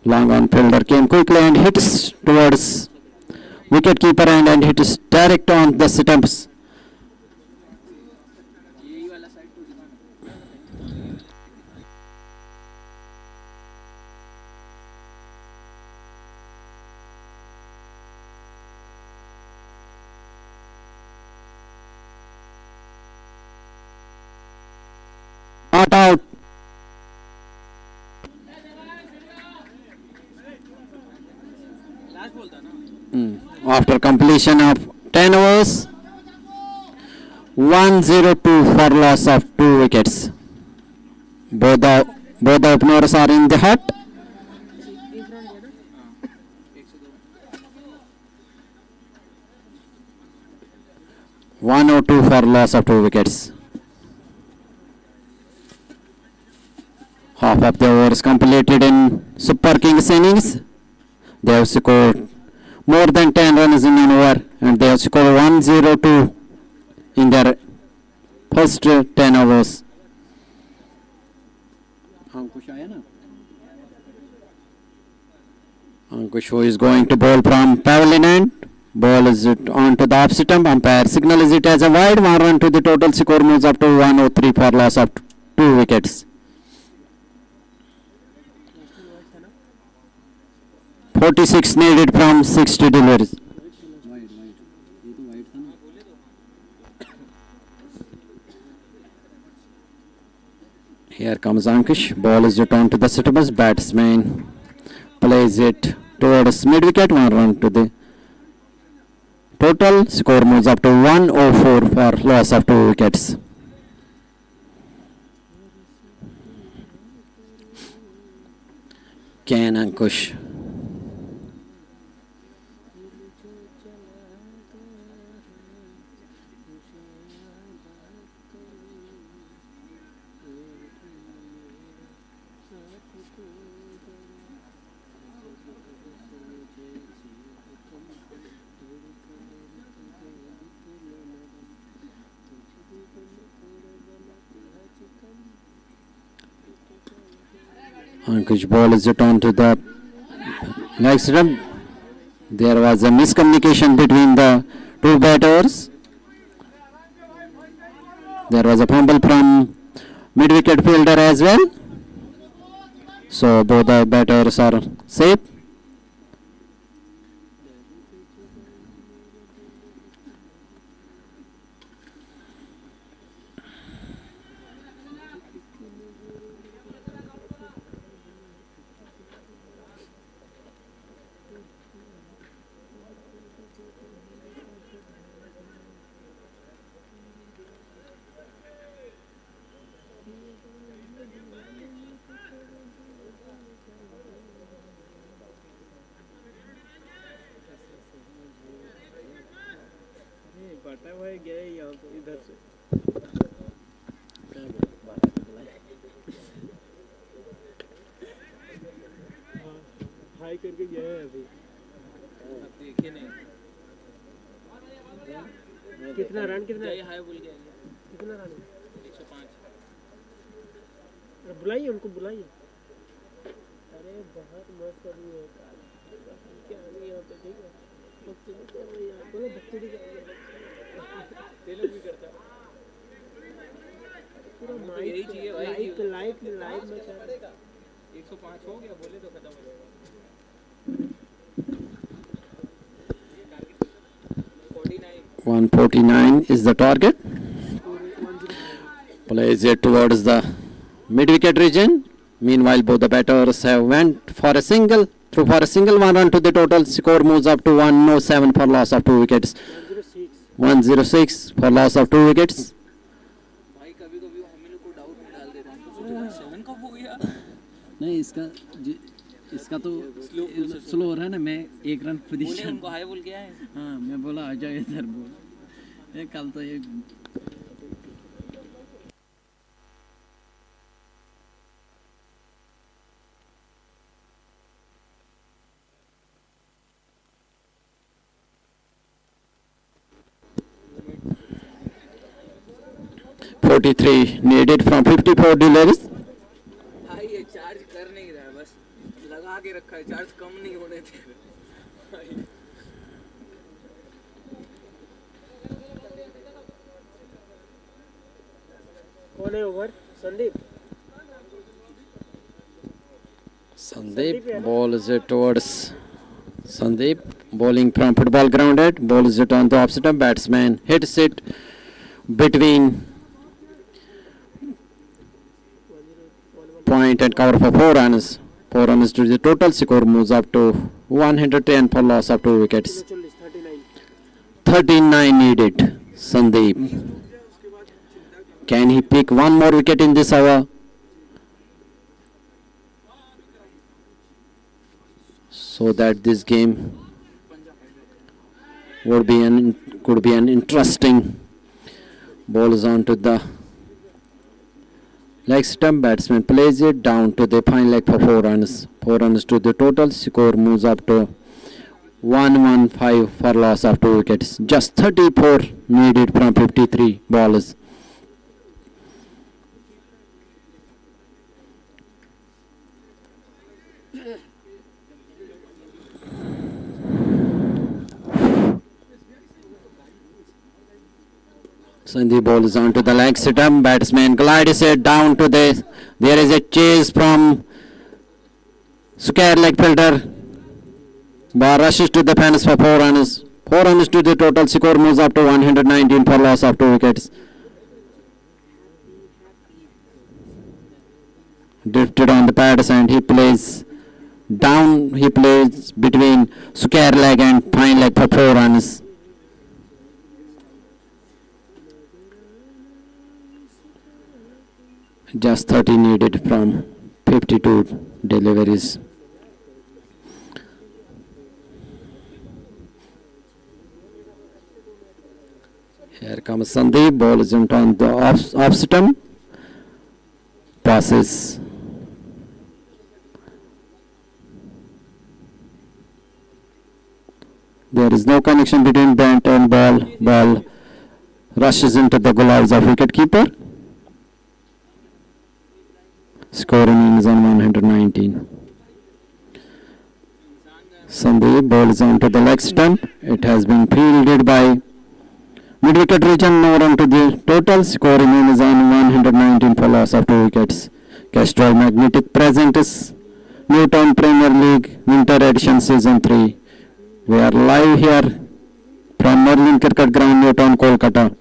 Long on fielder came quickly and hits towards wicket keeper and hits direct on the stumps. Not out. After completion of 10 overs, 102 for loss of 2 wickets. Both the openers are in the hut. (102) for loss of 2 wickets. Half of the overs completed in Super Kings innings. They have scored more than 10 runs in an over and they have scored 102 in their first 10 overs. Ankush who is going to bowl from pavilion end. Ball is on to the off stump. Umpire signal is it as a wide. 1 run to the total. Score moves up to 103 for loss of 2 wickets. 46 needed from 60 deliveries. Here comes Ankush. Ball is returned to the stumps. Batsman plays it towards mid wicket. 1 run to the total. Score moves up to 104 for loss of 2 wickets. Can Ankush Ankush ball is returned to the next run. There was a miscommunication between the two batters. There was a fumble from mid-wicket fielder as well. So both the batters are safe. पता है गया यहाँ पे इधर से high करके गया है अभी देखे नहीं कितना रन कितना हाई बोल गया कितना रन 105 बुलाइए उनको बुलाइए अरे बहुत मस्त आदमी है क्या यहाँ पे ठीक है बोलो बकचोदी तेलुगु भी करता पूरा यही चाहिए भाई लाइट में 105 हो गया बोले तो खत्म हो जाएगा 149 is the target. Plays it towards the mid-wicket region. Meanwhile, both the batters have went for a single. Through for a single 1 run to the total. Score moves up to 107 for loss of 2 wickets. 106 for loss of 2 wickets. भाई कभी कभी वो हम लोग को doubt में डाल देते हैं तो सोचो भाई 7 कब हो गया नहीं इसका तो स्लो हो रहा है ना। मैं 1 रन बोले पोजीशन उनको हाय बोल के आए हाँ मैं बोला आ जाओ इधर बोल ये कल तो ये 43 needed from 54 deliveries. भाई ये चार्ज कर नहीं रहा है बस लगा के रखा है चार्ज कम नहीं होने दे भाई कौन है over Sandeep Sandeep bowls it towards Sandeep bowling from football grounded, bowls it on the opposite of batsman, hits it between point and cover for 4 runs. 4 runs to the total. Score moves up to 110 for loss of 2 wickets. 39 needed. Sandeep. Can he pick one more wicket in this hour? So that this game could be an interesting. Ball is on to the leg stump. Batsman plays it down to the fine leg for 4 runs. 4 runs to the total. Score moves up to 115 for loss of 2 wickets. Just 34 needed from 53 bowlers. Sandeep bowls onto the leg stump. Batsman glides it down to the. There is a chase from square leg fielder. Ball rushes to the fence for 4 runs. 4 runs to the total. Score moves up to 119 for loss of 2 wickets. Drifted on the pads and he plays down. He plays between square leg and fine leg for 4 runs. Just 30 needed from 52 deliveries. Here comes Sandeep, ball is on the off stump. Passes. There is no connection between bat and ball. Ball rushes into the gloves of wicketkeeper. Scoring is on 119. Sandeep bowls onto the leg stump. It has been fielded by mid-wicket region. No run to the total. Scoring is on 119 for loss of 2 wickets. Castrol Magnetic present is Newtown Premier League Winter Edition Season 3. We are live here from Merlin Cricket Ground, Newtown, Kolkata.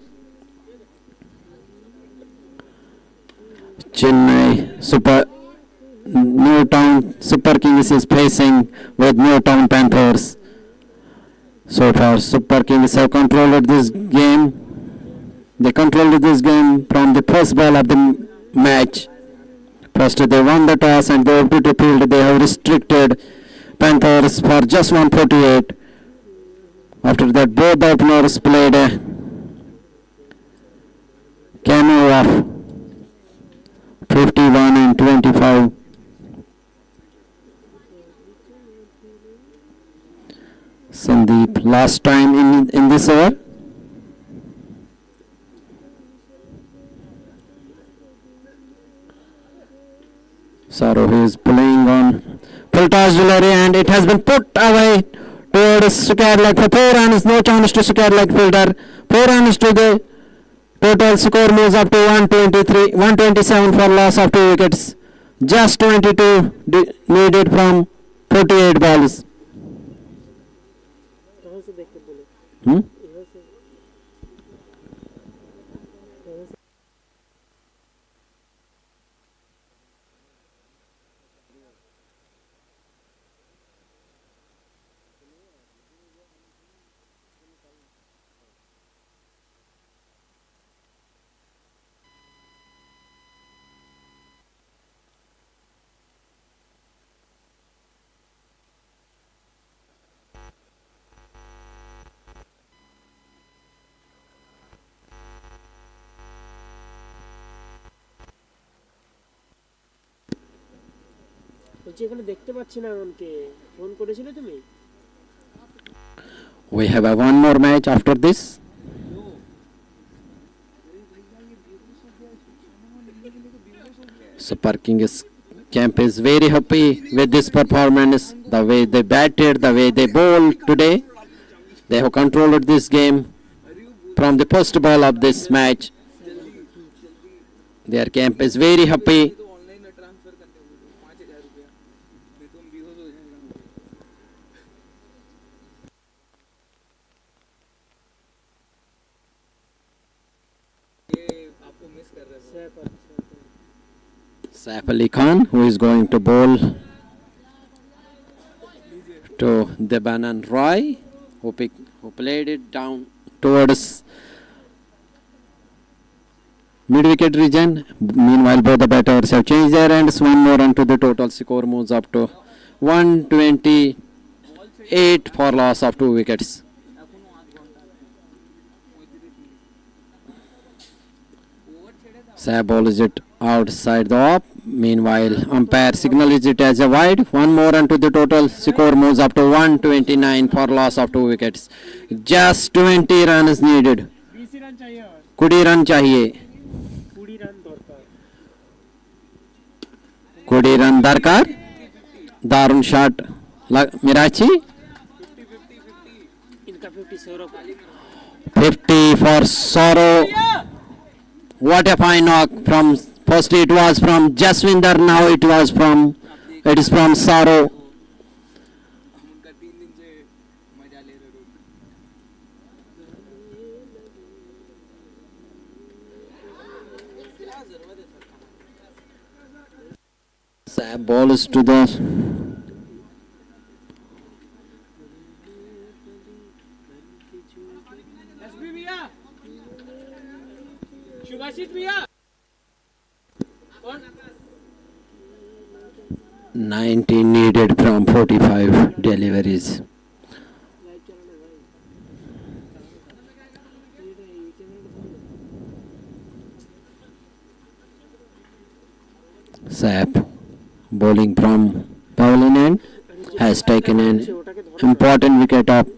Newtown Super Kings is facing with Newtown Panthers. So far, Super Kings have controlled this game. They controlled this game from the first ball of the match. First, they won the toss and they opted to field. They have restricted Panthers for just 148. After that, both the openers played a cameo of 51 and 25. Sandeep last time in this over. Saroh is playing on full toss delivery and it has been put away towards square leg for 4 runs. No chance to square leg fielder. 4 runs to the total. Score moves up to 127 for loss of 2 wickets. Just 22 needed from 48 balls. कहाँ से देख के बोले यहाँ से বলছি এখানে দেখতে পাচ্ছি না আমাকে, ফোন করেছিলে তুমি? We have a one more match after this. Super Kings camp is very happy with this performance, the way they batted, the way they bowled today. They have controlled this game from the first ball of this match. Their camp is very happy. तो online में transfer करने हो तो 5,000 रुपया नहीं तो हम बेहोश हो जाएगा ये आपको मिस कर रहे हैं Saif Ali Khan, who is going to bowl to Debanan Roy, who played it down towards mid-wicket region. Meanwhile, both the batters have changed their ends. One more run to the total score moves up to 128 for loss of 2 wickets. Saab bowls it outside the off. Meanwhile, umpire signals it as a wide. One more run to the total score moves up to 129 for loss of 2 wickets. Just 20 runs needed. 20 run चाहिए और 20 run चाहिए. 20 run दरकार. 20 run दरकार. दारुण shot मिराची. इनका 50 Saurabh 50 for Soro. What a fine knock from first it was from Jaswinder, now it is from Soro. उनका 3 दिन से मजा ले रहे लोग क्या जरूरत है sir Saab balls to the SP भैया, शुभाशीष भैया, कौन 90 needed from 45 deliveries. Saab bowling from Pavilion end has taken an important wicket up.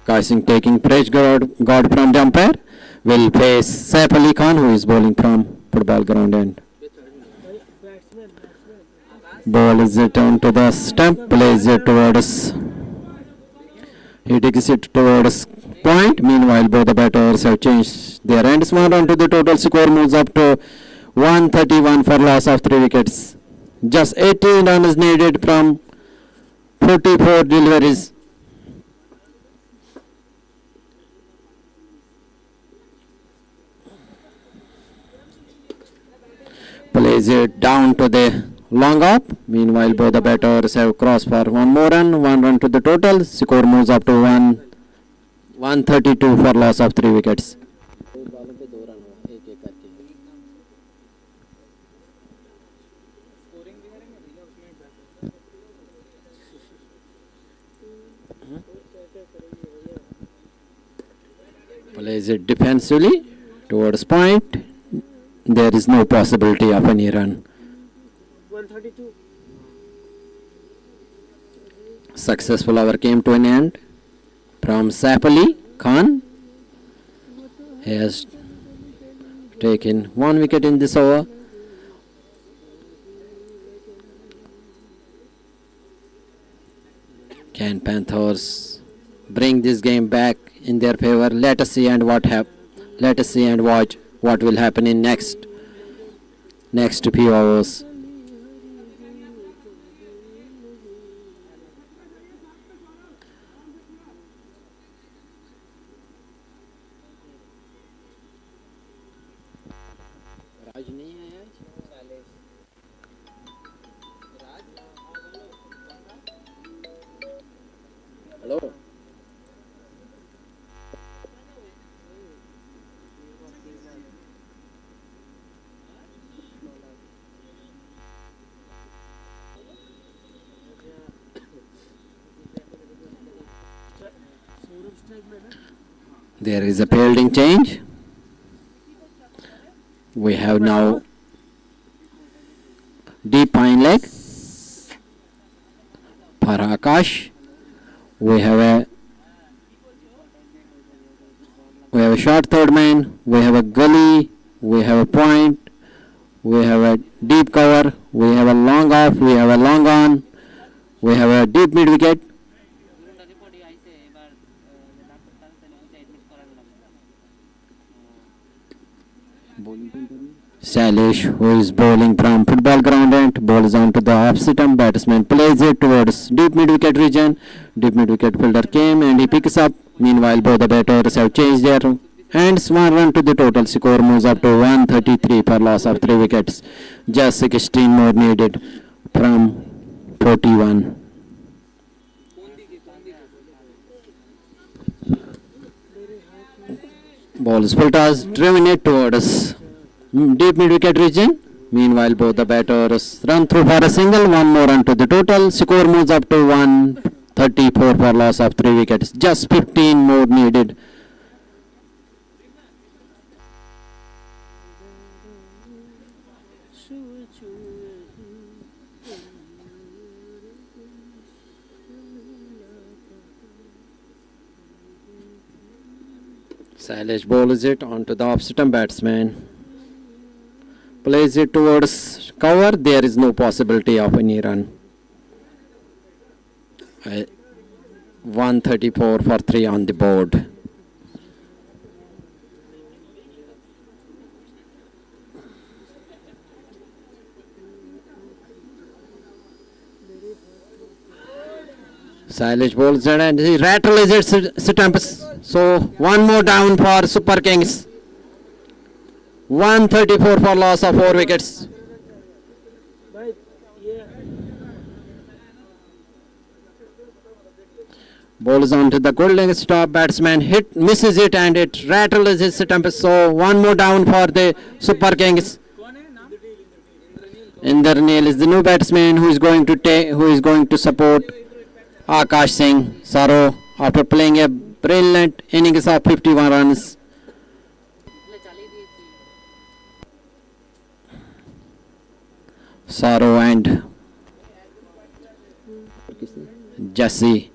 Kaising taking fresh guard from the umpire will face Saif Ali Khan, who is bowling from football ground end. Ball is returned to the stump, plays it towards. He takes it towards point. Meanwhile, both the batters have changed their ends. One run to the total score moves up to 131 for loss of 3 wickets. Just 18 runs needed from 44 deliveries. Plays it down to the long up. Meanwhile, both the batters have crossed for one more run. One run to the total. Score moves up to 132 for loss of 3 wickets. Plays it defensively towards point. There is no possibility of any run. 132. Successful over came to an end from Saif Ali Khan. He has taken 1 wicket in this over. Can Panthers bring this game back in their favor? Let us see and watch what will happen in next few hours. Hello. There is a fielding change. We have now deep fine leg for Akash. We have a short third man. We have a gully. We have a point. We have a deep cover. We have a long off. We have a long on. We have a deep mid wicket. Salish, who is bowling from football ground end, bowls on to the off stump. Batsman plays it towards deep mid wicket region. Deep mid wicket fielder came and he picks up. Meanwhile, both the batters have changed their hands. 1 run to the total. Score moves up to 133 for loss of 3 wickets. Just 16 more needed from 41. Ball is full toss, driven it towards deep mid wicket region. Meanwhile, both the batters run through for a single. 1 more run to the total. Score moves up to 134 for loss of 3 wickets. Just 15 more needed. Salish bowls it onto the off-stump batsman. Plays it towards cover. There is no possibility of any run. 134 for 3 on the board. Salish bowls it and he rattles it stumps. So 1 more down for Super Kings. 134 for loss of 4 wickets. Bowls onto the golden stop. Batsman misses it and it rattles his stumps. So 1 more down for the Super Kings. Indraneil is the new batsman who is going to support Akash Singh Saro after playing a brilliant innings of 51 runs. Saro and Jesse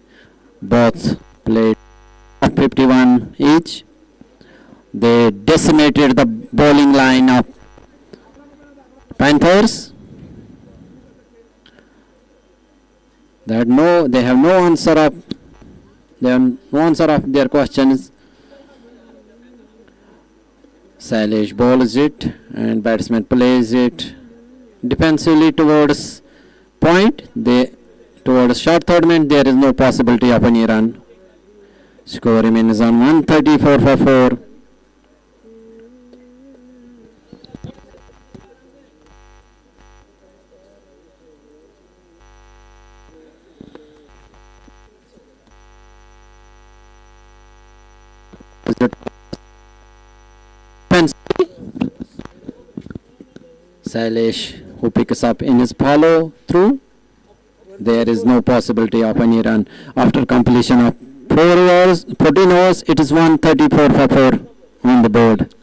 both played 51 each. They decimated the bowling line of Panthers. They have no answer of their questions. Salish bowls it and batsman plays it defensively towards point. Towards short third man, there is no possibility of any run. Score remains on 134 for 4. Salish, who picks up in his follow through. There is no possibility of any run. After completion of 14 overs, it is 134 for 4 on the board.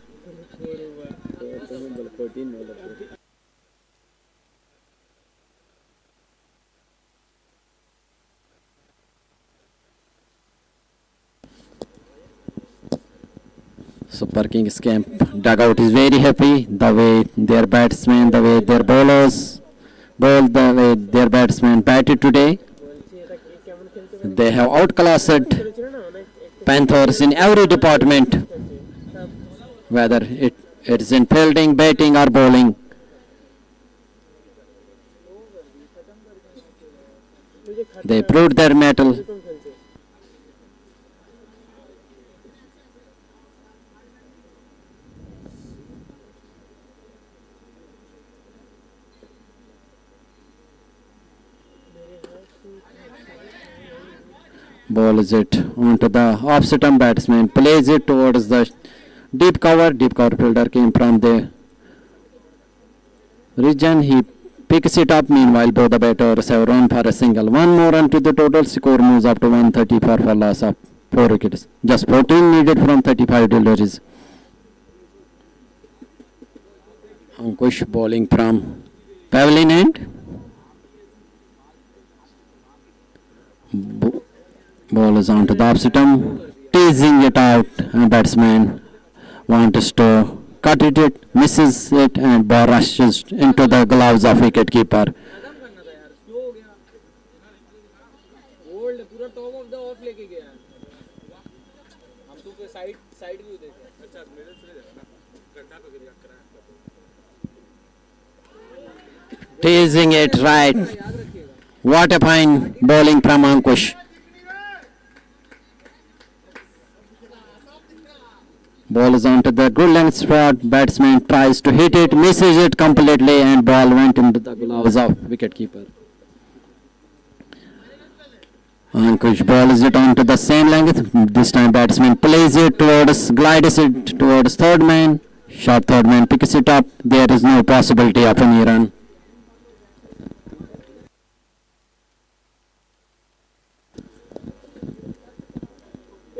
Super Kings camp dugout is very happy. The way their batsmen, the way their bowlers bowled, the way their batsmen batted today. They have outclassed Panthers in every department, whether it is in fielding, batting or bowling. They proved their mettle. Bowls it onto the off-stump batsman, plays it towards the deep cover. Deep cover fielder came from the region. He picks it up. Meanwhile, both the batters have run for a single. 1 more run to the total. Score moves up to 134 for loss of 4 wickets. Just 14 needed from 35 deliveries. Ankush bowling from pavilion end. Ball is onto the off-stump, teasing it out, and batsman wants to cut it, misses it, and ball rushes into the gloves of wicket-keeper. खत्म करना था यार, slow हो गया। Bold पूरा top of the of लेके गया। हम तो कोई साइड व्यू देखे। अच्छा मिडिल से देखा ना, गड्ढा पे गिर करा है। Teasing it right. What a fine bowling from Ankush. Ball is onto the good length spot. Batsman tries to hit it, misses it completely, and ball went into the gloves of wicketkeeper. Ankush ball is it onto the same length. This time batsman plays it towards, glides it towards third man. Short third man picks it up. There is no possibility of any run.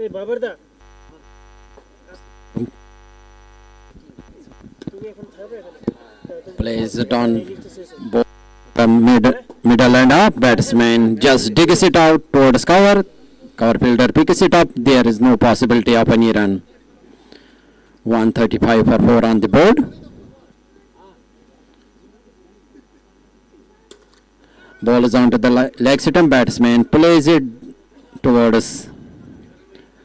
A बाबरदा Plays it on the middle and up. Batsman just digs it out towards cover. Cover fielder picks it up. There is no possibility of any run. 135 for 4 on the board. Ball is onto the leg stump. Batsman plays it towards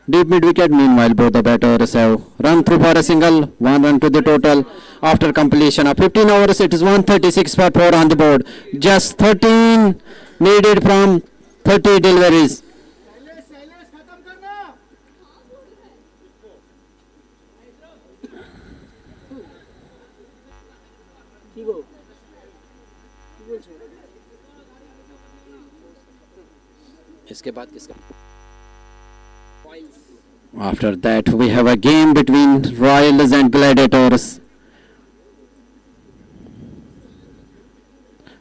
deep mid wicket. Meanwhile, both the batters have run through for a single. 1 run to the total. After completion of 15 overs, it is 136 for 4 on the board. Just 13 needed from 30 deliveries. इसके बाद किसका? After that, we have a game between Royals and Gladiators.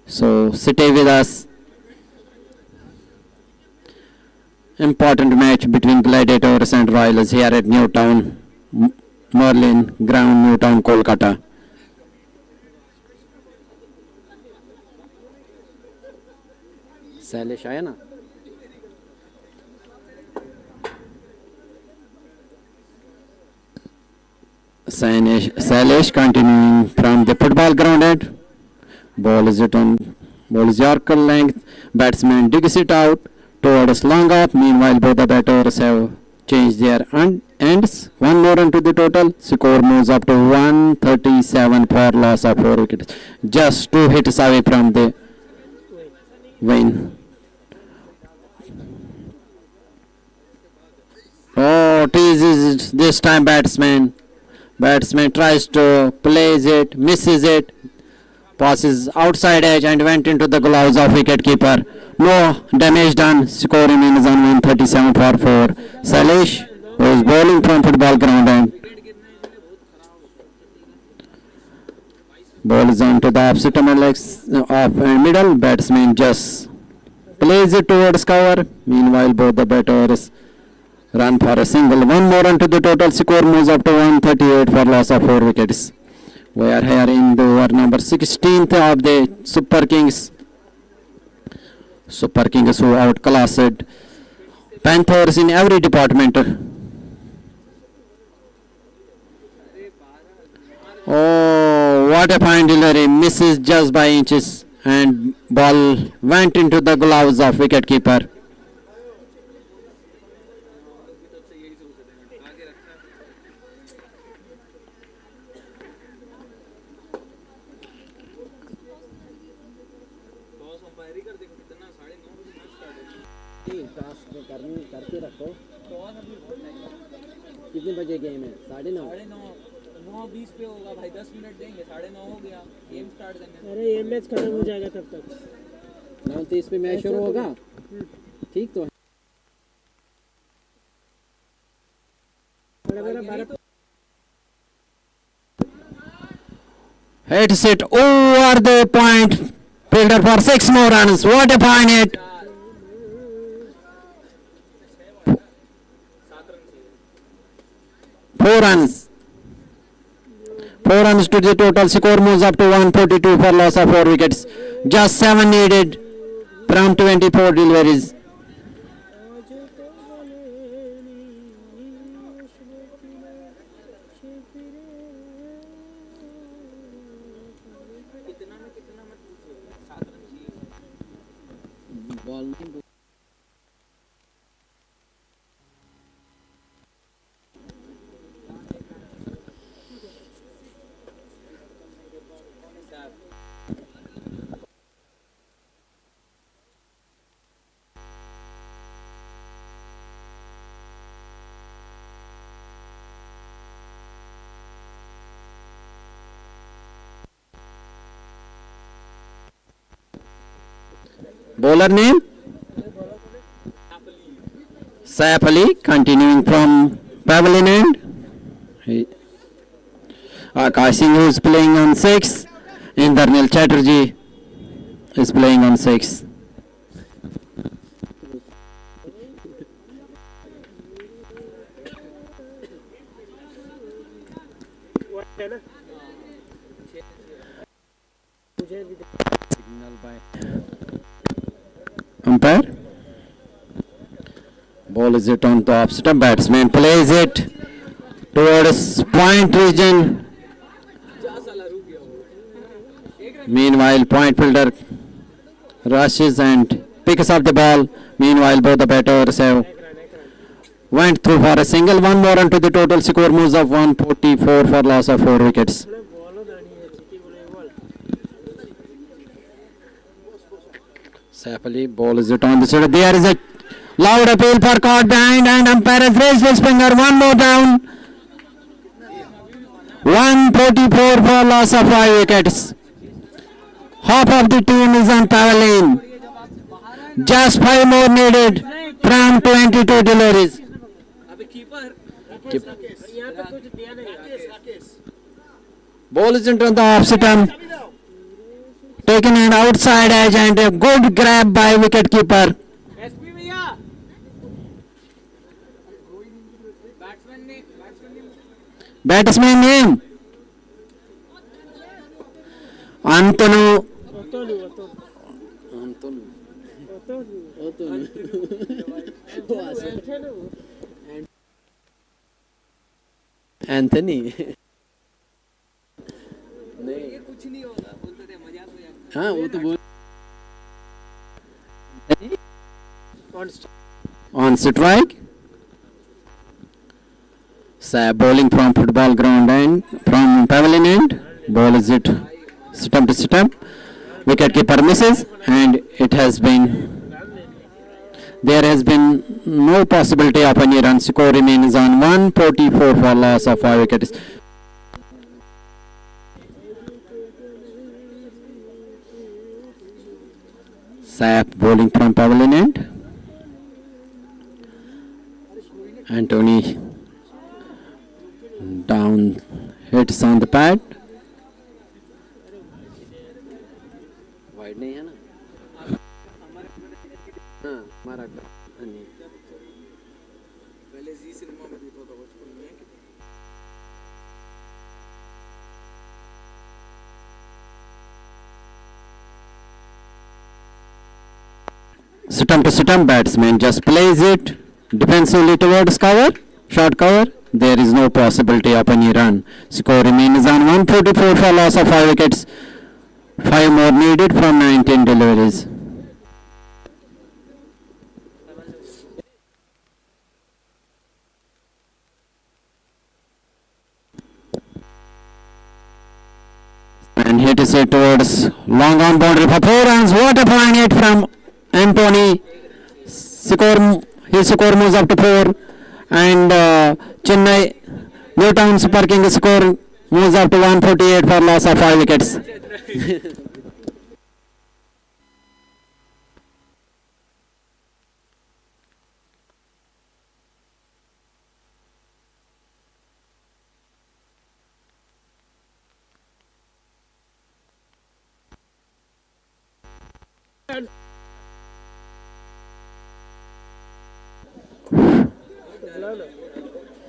So, stay with us. Important match between Gladiators and Royals here at Newtown, Merlin Ground, Newtown, Kolkata. Salish आया ना? Salish continuing from the football ground end. Ball is Yorker length. Batsman digs it out towards long off. Meanwhile, both the batters have changed their ends. 1 more run to the total. Score moves up to 137 for loss of 4 wickets. Just 2 hits away from the win. Oh, teases this time batsman. Batsman tries to place it, misses it, passes outside edge and went into the gloves of wicketkeeper. No damage done. Score remains on 137 for 4. Salish, who is bowling from football ground end. Ball is on to the opposite legs off and middle. Batsman just plays it towards cover. Meanwhile, both the batters run for a single. 1 more run to the total. Score moves up to 138 for loss of 4 wickets. We are here in the over number 16th of the Super Kings. Super Kings who outclassed Panthers in every department. Oh, what a fine delivery. Misses just by inches and ball went into the gloves of wicketkeeper. करके रखो। कितने बजे game है? 9:30। 9:20 पे होगा भाई, 10 minute देंगे। 9:30 हो गया, गेम स्टार्ट करने। अरे ये मैच खत्म हो जाएगा तब तक। 9:30 पे मैच शुरू होगा। ठीक तो है। Hits it over the point. Fielder for 6 more runs. What a fine hit. 4 runs. 4 runs to the total score moves up to 142 for loss of 4 wickets. Just 7 needed from 24 deliveries. कितना में कितना मत पूछो, 7 रन चाहिए। Ball Bowler name? Saif Ali, continuing from Pavilion end. Akash Singh is playing on 6. Indranil Chatterjee is playing on 6. Umpire. Ball is it on the off stump. Batsman plays it towards point region. Meanwhile, point fielder rushes and picks up the ball. Meanwhile, both the batters have went through for a single. One more onto the total score moves of 144 for loss of 4 wickets. Saif Ali, ball is it on the side. There is a loud appeal for caught behind and umpire has raised his finger. One more down. 144 for loss of 5 wickets. Half of the team is on pavilion. Just 5 more needed from 22 deliveries. Ball is into the off stump. Taken an outside edge and a good grab by wicket keeper. Batsman name? Antonu. Anthony. ये कुछ नहीं होगा, बोलते थे मजाक हो जाता। हाँ वो तो बोल On strike. Saab bowling from football ground and from pavilion end. Ball is it stump to stump. Wicket keeper misses and it has been. There has been no possibility of any run. Score remains on 144 for loss of 5 wickets. Saab bowling from pavilion end. Anthony down hits on the pad. Wide नहीं है ना? हाँ हमारा नहीं. पहले जी cinema में देखा था बचपन में। Stump to stump batsman just plays it defensively towards cover, short cover. There is no possibility of any run. Score remains on 144 for loss of 5 wickets. 5 more needed from 19 deliveries. And hit is it towards long on boundary for 4 runs. What a point hit from Anthony. His score moves up to 4. And Chennai Newtown Super Kings score moves up to 148 for loss of 5 wickets.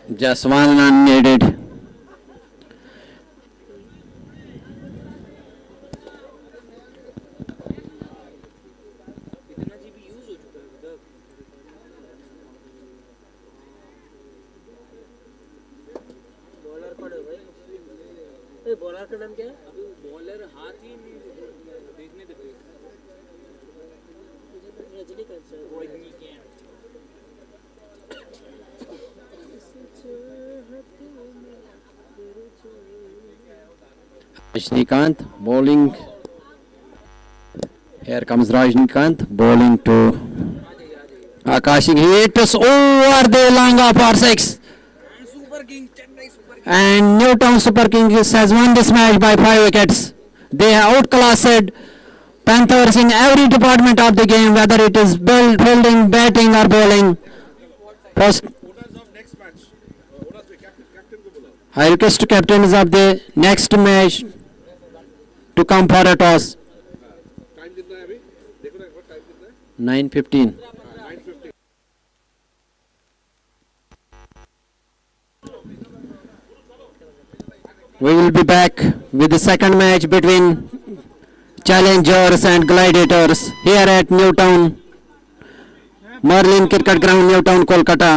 Just one run needed. इतना GB use हो चुका है अभी तक। Bowler कौन है भाई? Bowler का नाम क्या है? अभी बॉलर हाथ ही नहीं देखने दे भाई। Rajinikanth sir. Rajnikant bowling. Here comes Rajnikant bowling to Akash. He hits over the long for 6. Super king Chennai super king. And Newtown Super Kings has won this match by 5 wickets. They have outclassed Panthers in every department of the game, whether it is fielding, batting or bowling. First, Owners of next match. Owners में captain को बुलाओ. I request captains of the next match to come for a toss. Time कितना है अभी? देखो ना एक बार time कितना है? 9:15. 9:50. We will be back with the second match between Challengers and Gladiators here at Newtown Merlin Cricket Ground, Newtown, Kolkata.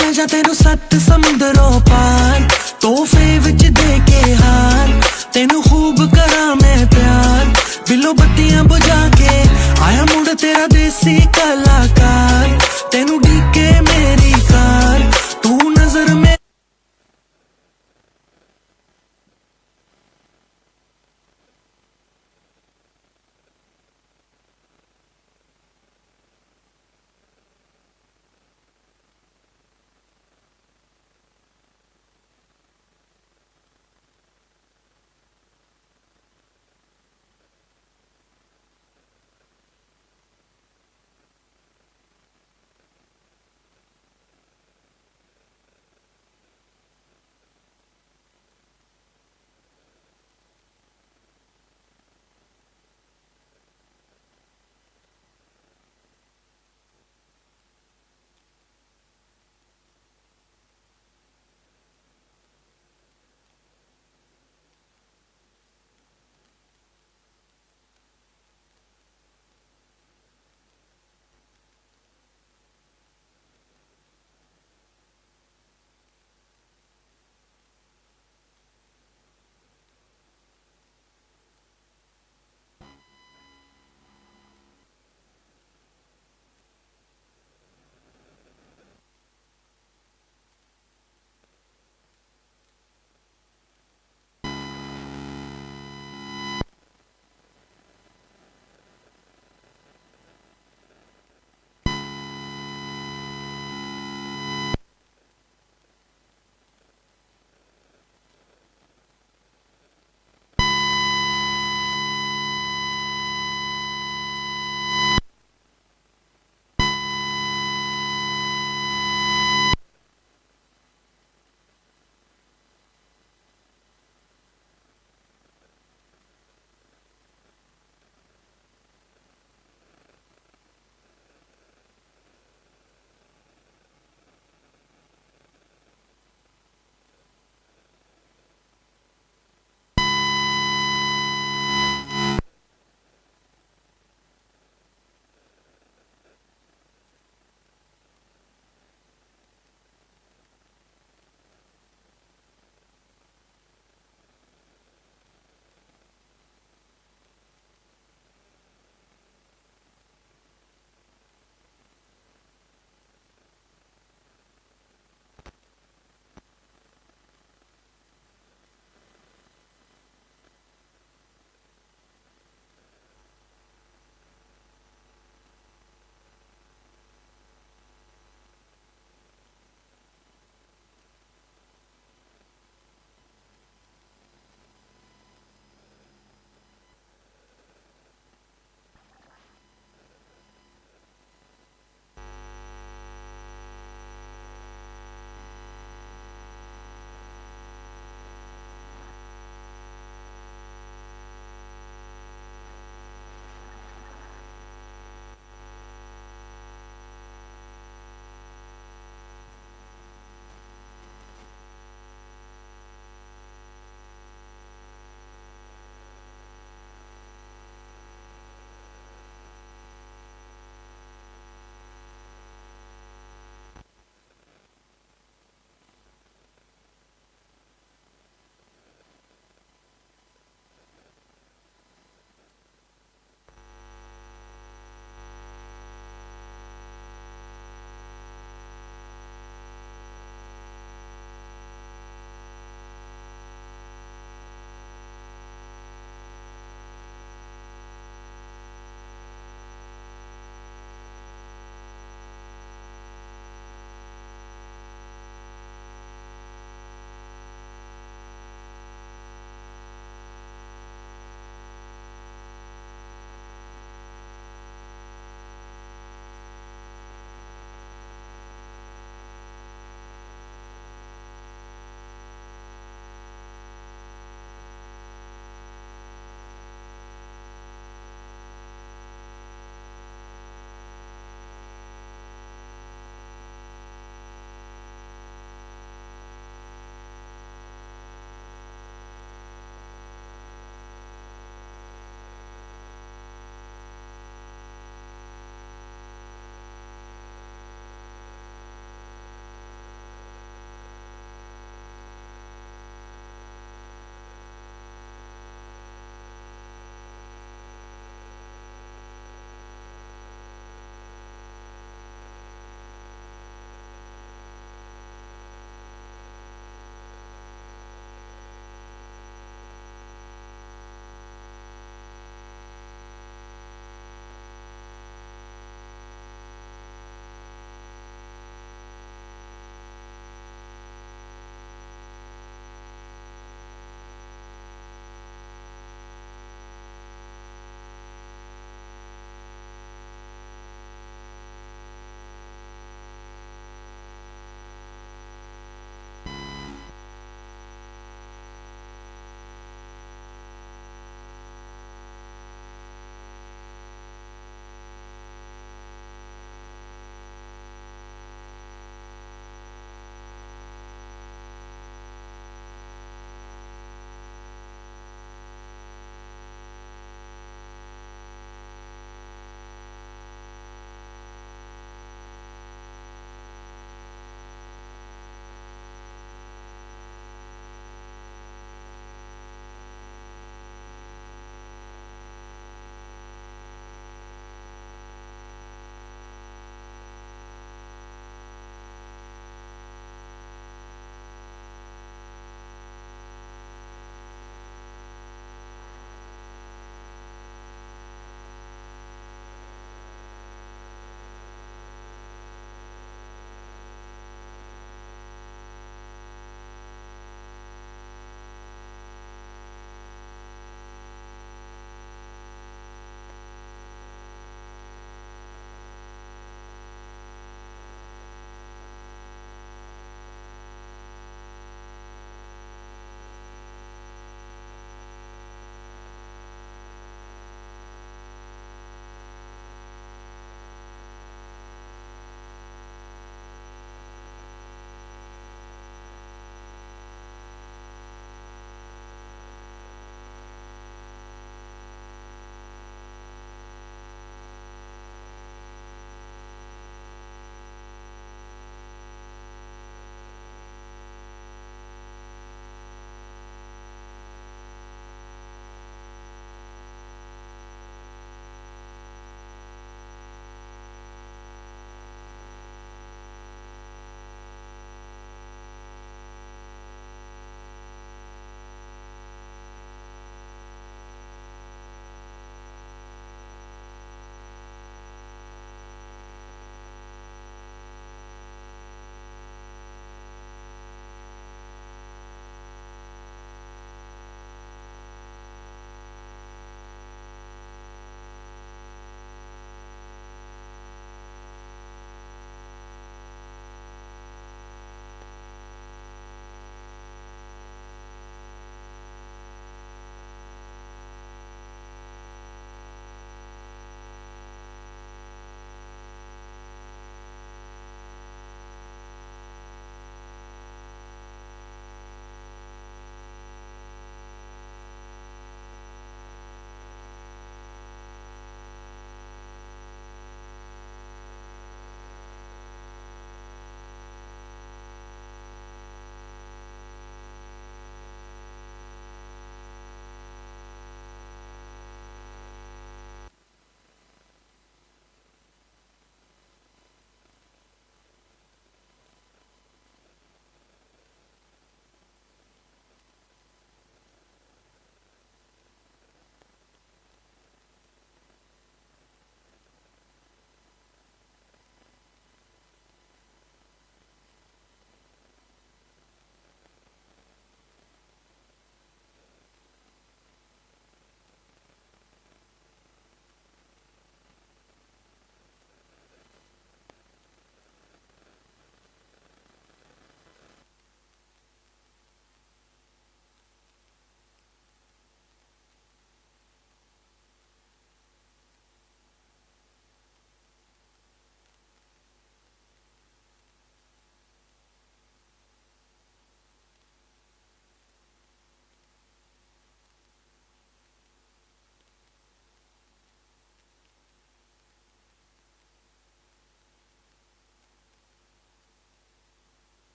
ਲੈ ਜਾ ਤੈਨੂੰ 7 ਸਮੁੰਦਰੋਂ ਪਾਰ ਤੋਹਫੇ ਵਿੱਚ ਦੇ ਕੇ ਹਾਰ ਤੈਨੂੰ ਖੂਬ ਕਰਾਂ ਮੈਂ ਪਿਆਰ ਬਿੱਲੋ ਬੱਤੀਆਂ ਬੁਝਾ ਕੇ ਆਇਆ ਮੁੰਡ ਤੇਰਾ ਦੇਸੀ ਕਲਾਕਾਰ ਤੈਨੂੰ ਢੀਕੇ ਮੇਰੀ ਕਾਰ ਤੂੰ ਨਜ਼ਰ ਮੇ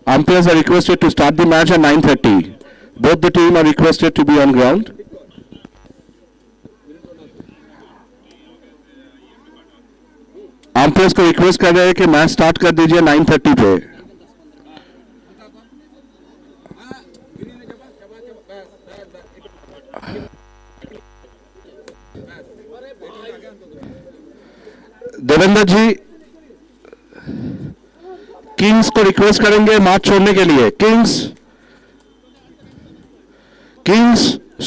Umpires are requested to start the match at 9:30. Both the team are requested to be on ground. Umpires को रिक्वेस्ट कर रहे हैं कि मैच स्टार्ट कर दीजिए 9:30 पे. देवेंद्र जी किंग्स को रिक्वेस्ट करेंगे मैच छोड़ने के लिए. किंग्स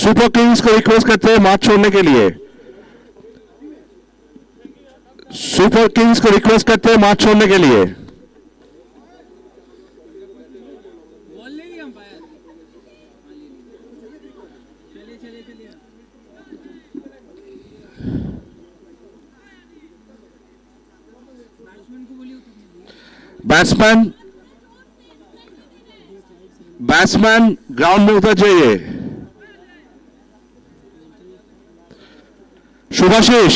सुपर किंग्स को रिक्वेस्ट करते हैं मैच छोड़ने के लिए. सुपर किंग्स को रिक्वेस्ट करते हैं मैच छोड़ने के लिए. बॉल लेगी अंपायर. चलिए चलिए चलिए. बैट्समैन को बोलिए बैट्समैन ग्राउंड में उतर जाइए. शुभाशीष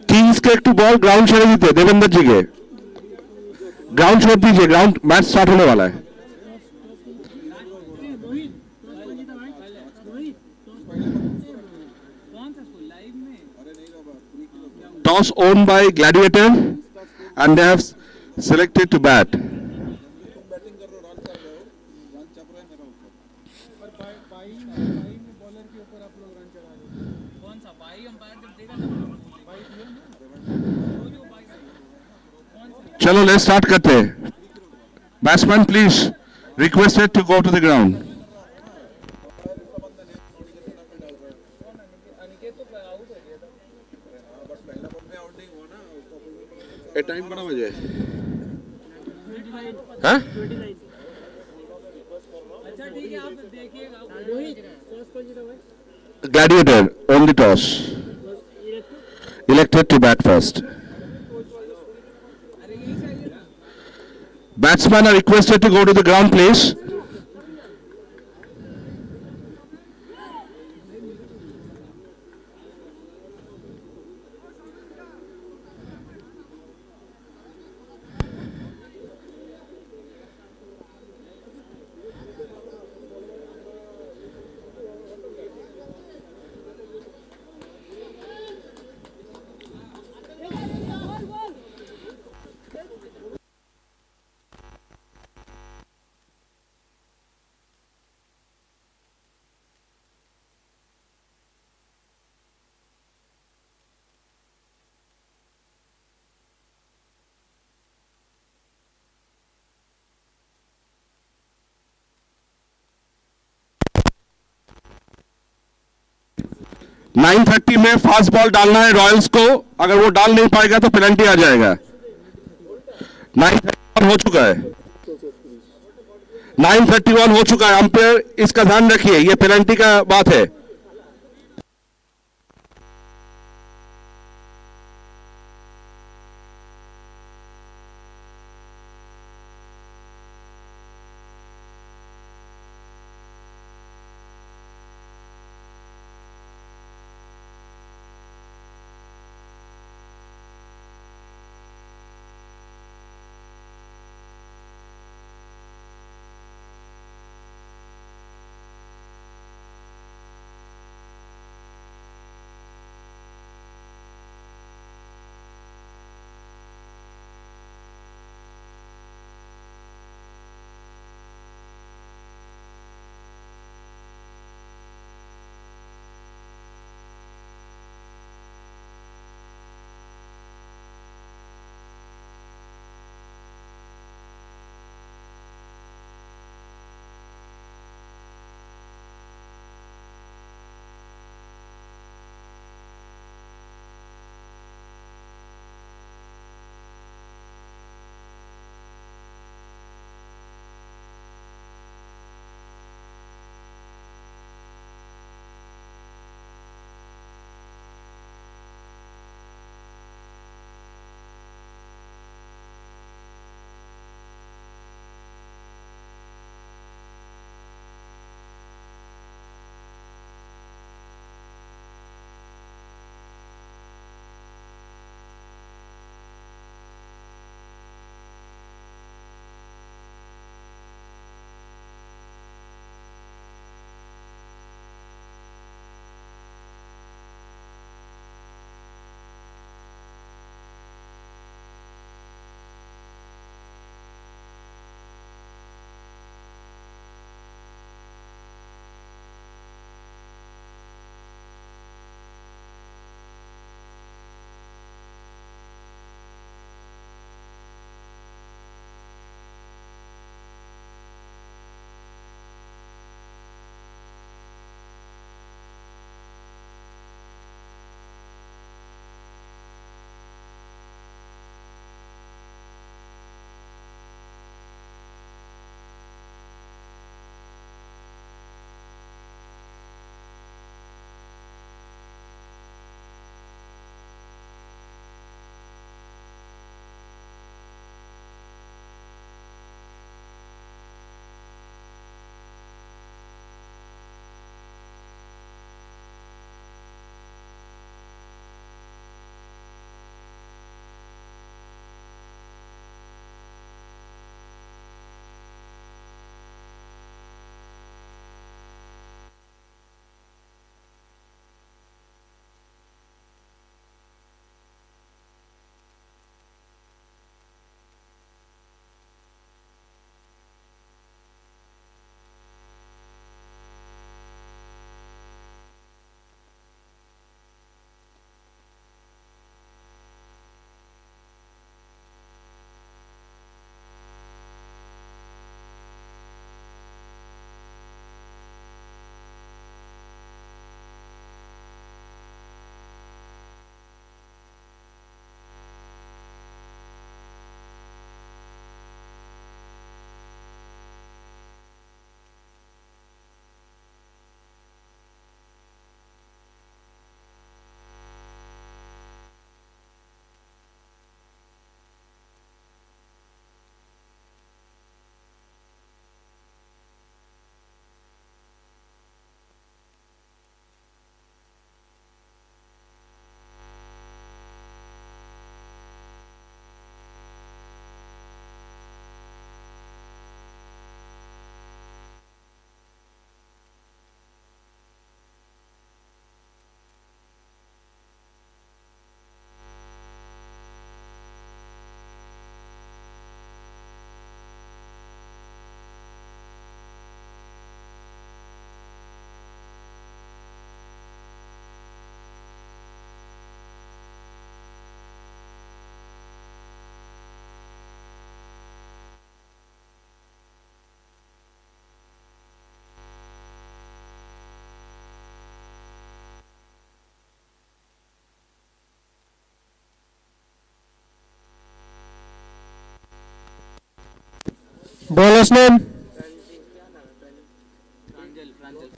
किंग्स के एक बॉल ग्राउंड छोड़ दीजिए. देवेंद्र जी के ग्राउंड छोड़ दीजिए. ग्राउंड मैच स्टार्ट होने वाला है. Toss owned by Gladiator and they have selected to bat. चलो let's start करते हैं. Batsman please requested to go to the ground. Time बड़ा बजे हाँ? अच्छा ठीक है आप देखिएगा. Gladiator on the toss. Elected to bat first. Batsmen are requested to go to the ground please. Nine 9:30 में फास्ट बॉल डालना है रॉयल्स को. अगर वो डाल नहीं पाएगा तो पेनल्टी आ जाएगा. 9:31 हो चुका है. 9:31 हो चुका है. अंपायर इसका ध्यान रखिए. ये पेनल्टी का बात है. Bowler's name? Pranjal Pranjal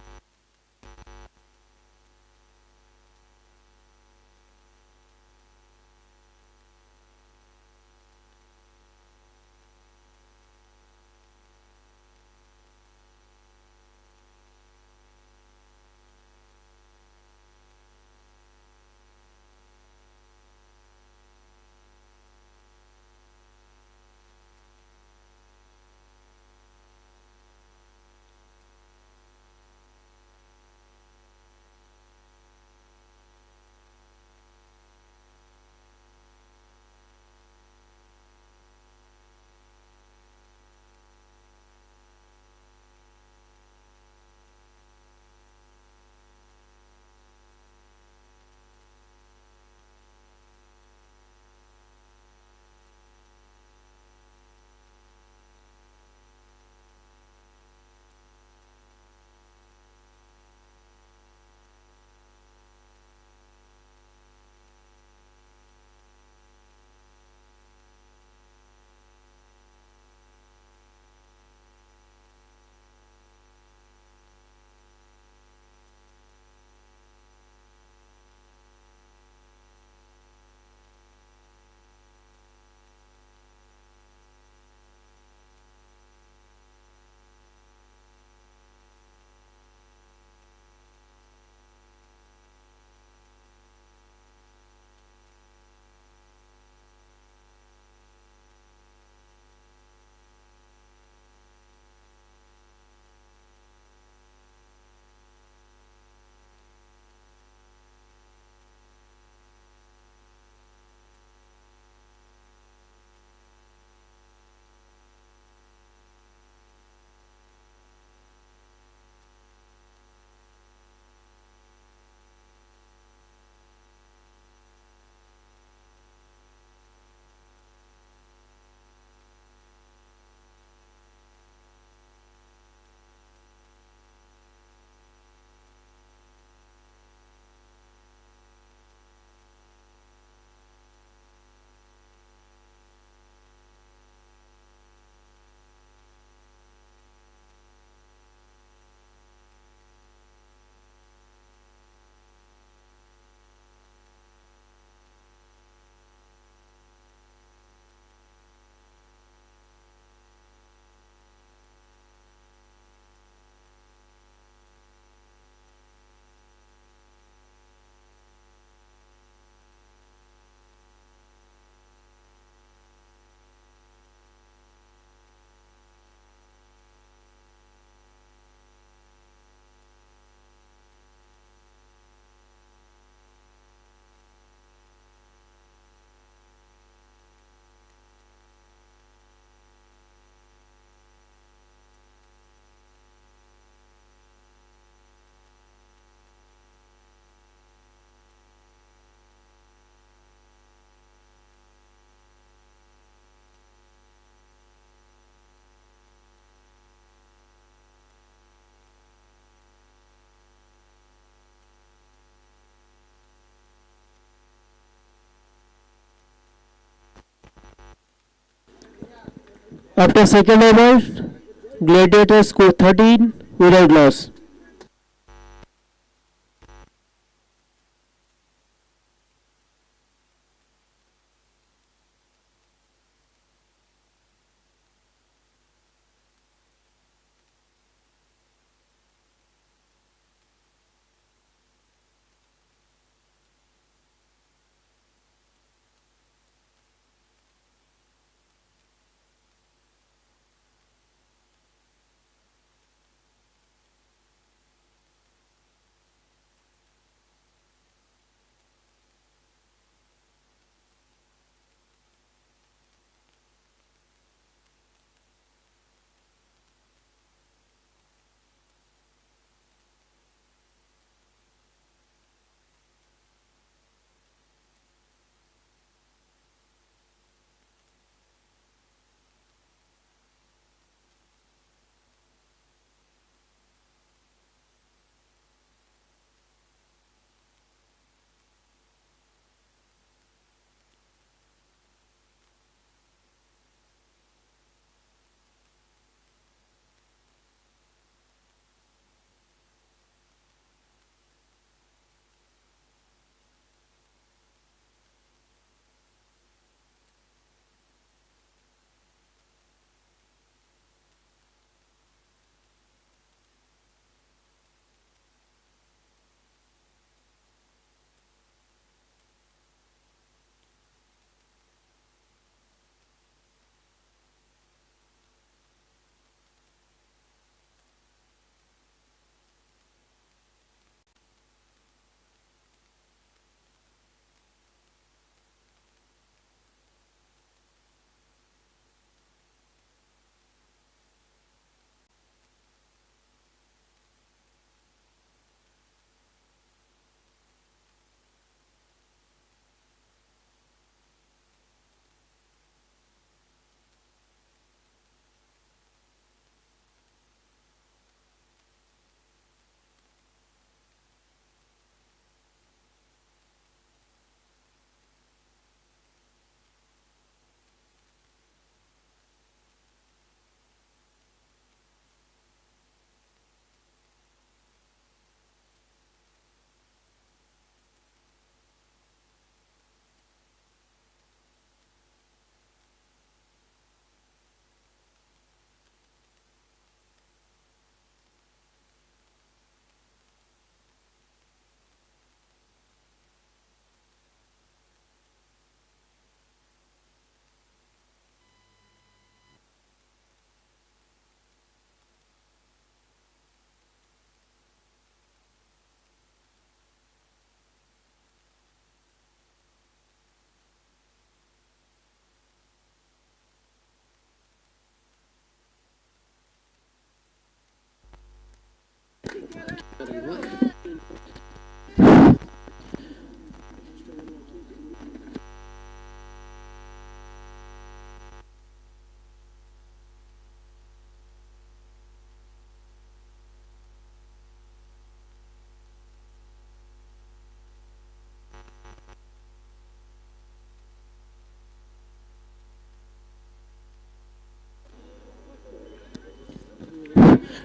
After second over, Gladiators score 13 without loss.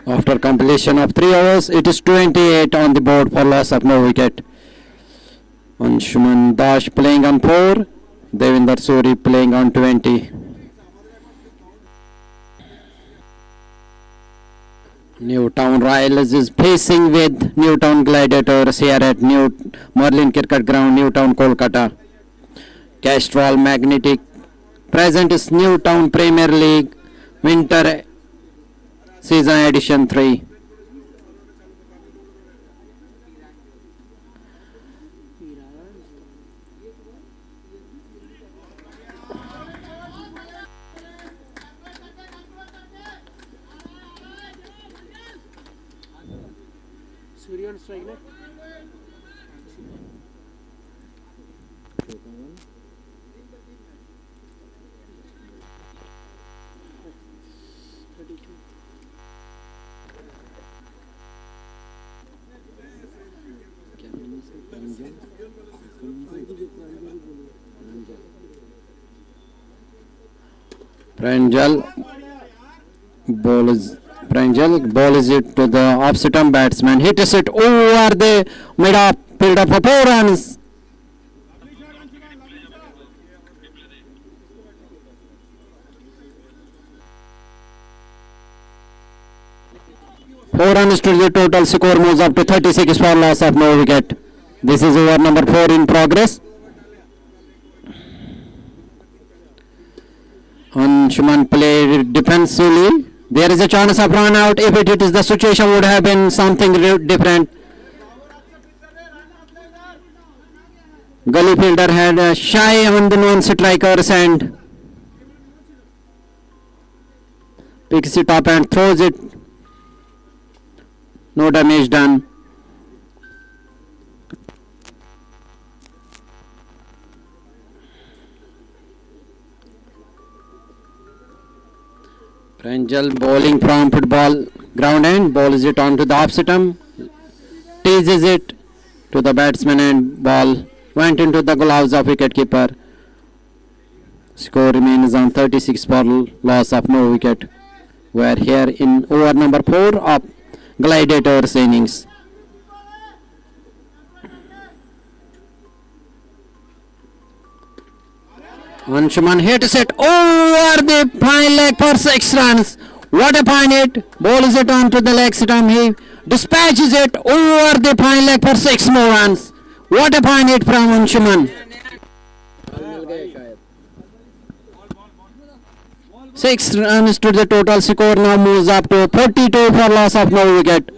After completion of 3 overs, it is 28 on the board for loss of no wicket. Anshuman Dash playing on 4, Devinder Suri playing on 20. Newtown Royals is facing with Newtown Gladiators here at Merlin Cricket Ground, Newtown, Kolkata. Castrol Magnetic. Present is Newtown Premier League Winter Season Edition 3. Surya on strike ना Pranjal balls it to the opposite arm batsman. Hits it over the mid-field for 4 runs. Four runs to the total score moves up to 36 for loss of no wicket. This is over number 4 in progress. Anshuman played defensively. There is a chance of run out. If it is the situation would have been something different. Gully fielder had a shy on the non-strikers and picks it up and throws it. No damage done. Pranjal bowling from football ground end, bowls it onto the opposite arm, teases it to the batsman and ball went into the gloves of wicketkeeper. Score remains on 36 for loss of no wicket. We are here in over number 4 of Gladiators innings. Anshuman hits it over the fine leg for 6 runs. What a fine hit. Bowls it onto the leg stump. He dispatches it over the fine leg for 6 more runs. What a fine hit from Anshuman. 6 runs to the total score now moves up to 42 for loss of no wicket.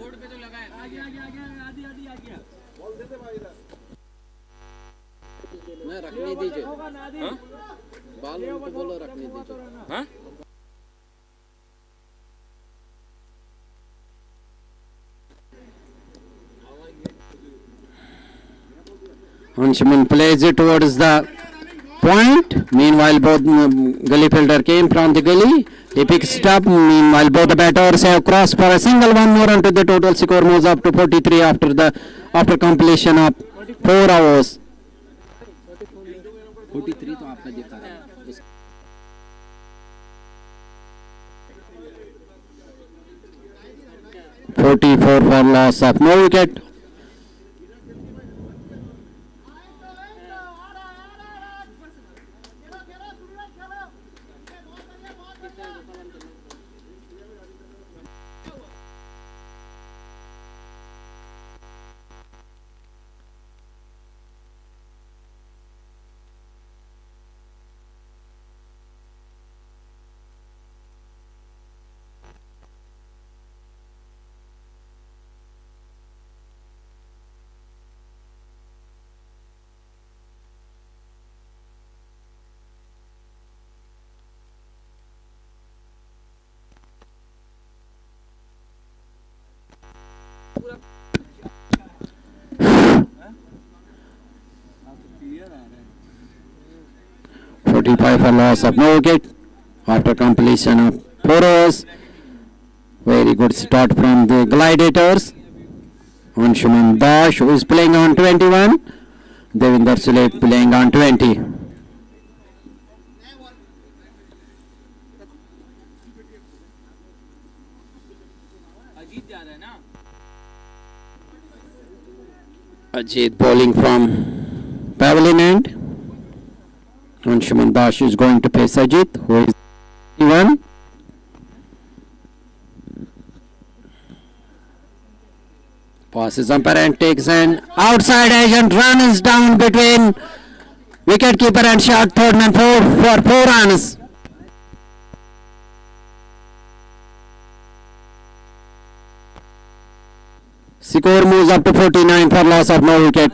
Anshuman plays it towards the point. Meanwhile, both gully fielder came from the gully. He picks it up. Meanwhile, both the batters have crossed for a single. One more onto the total score moves up to 43 after completion of 4 hours. 43 तो आपका दिखा रहा है 44 for loss of no wicket. 45 for loss of no wicket after completion of 4 overs. Very good start from the Gladiators. Anshuman Dash, who is playing on 21. Devinder Sule playing on 20. Ajit जा रहा है ना Ajit bowling from pavilion end. Anshuman Dash is going to face Ajit, who is 21. Passes umpire and takes an outside edge and run is down between wicketkeeper and shot third man for 4 runs. Score moves up to 49 for loss of no wicket.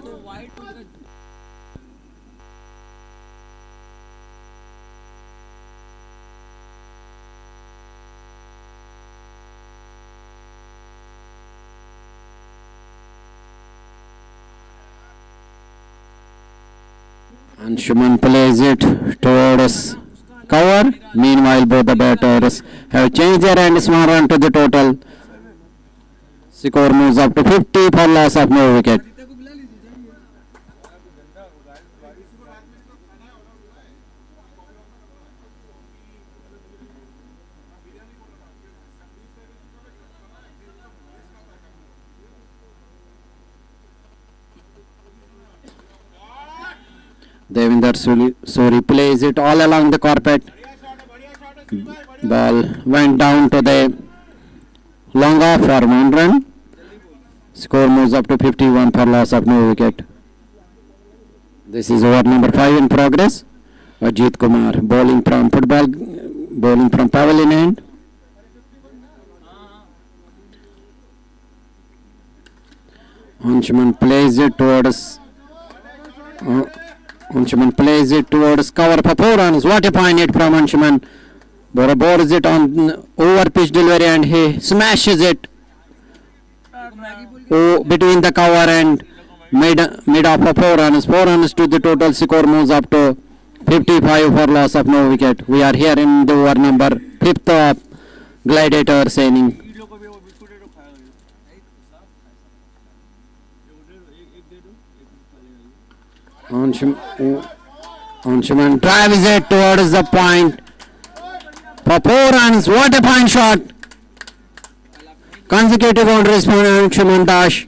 Anshuman plays it towards cover. Meanwhile, both the batters have changed their ends. 1 run to the total. Score moves up to 50 for loss of no wicket. Devinder Suri plays it all along the carpet. Ball went down to the long off for 1 run. Score moves up to 51 for loss of no wicket. This is over number 5 in progress. Ajit Kumar bowling from pavilion end. Anshuman plays it towards cover for 4 runs. What a point hit from Anshuman. Bora bores it on over pitch delivery and he smashes it between the cover and mid off for 4 runs. 4 runs to the total. Score moves up to 55 for loss of no wicket. We are here in the over number 5th of Gladiators inning. Anshuman drives it towards the point for 4 runs. What a point shot! Consecutive boundaries for Anshuman Dash.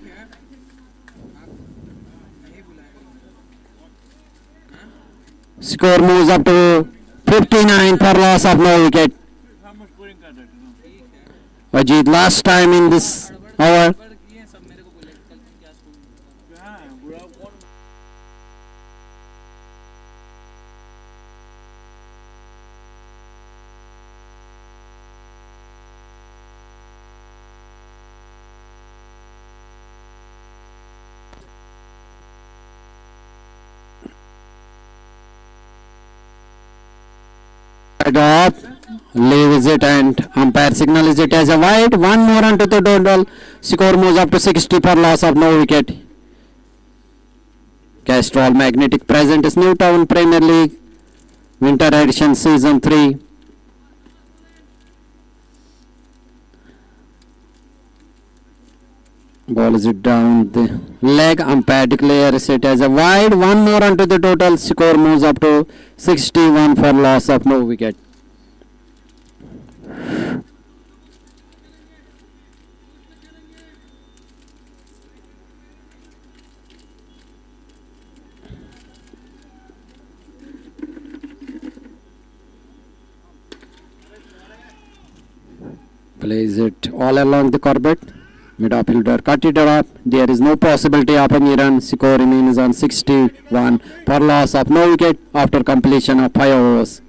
Score moves up to 59 for loss of no wicket. Ajit last time in this hour. Up, leaves it and umpire signals it as a wide. 1 more run to the total. Score moves up to 60 for loss of no wicket. Castrol Magnetic presents Newtown Premier League Winter Edition Season 3. Ball is it down the leg. Umpire declares it as a wide. 1 more run to the total. Score moves up to 61 for loss of no wicket. Plays it all along the carpet. Midfielder cut it up. There is no possibility of any run. Score remains on 61 for loss of no wicket after completion of 5 overs.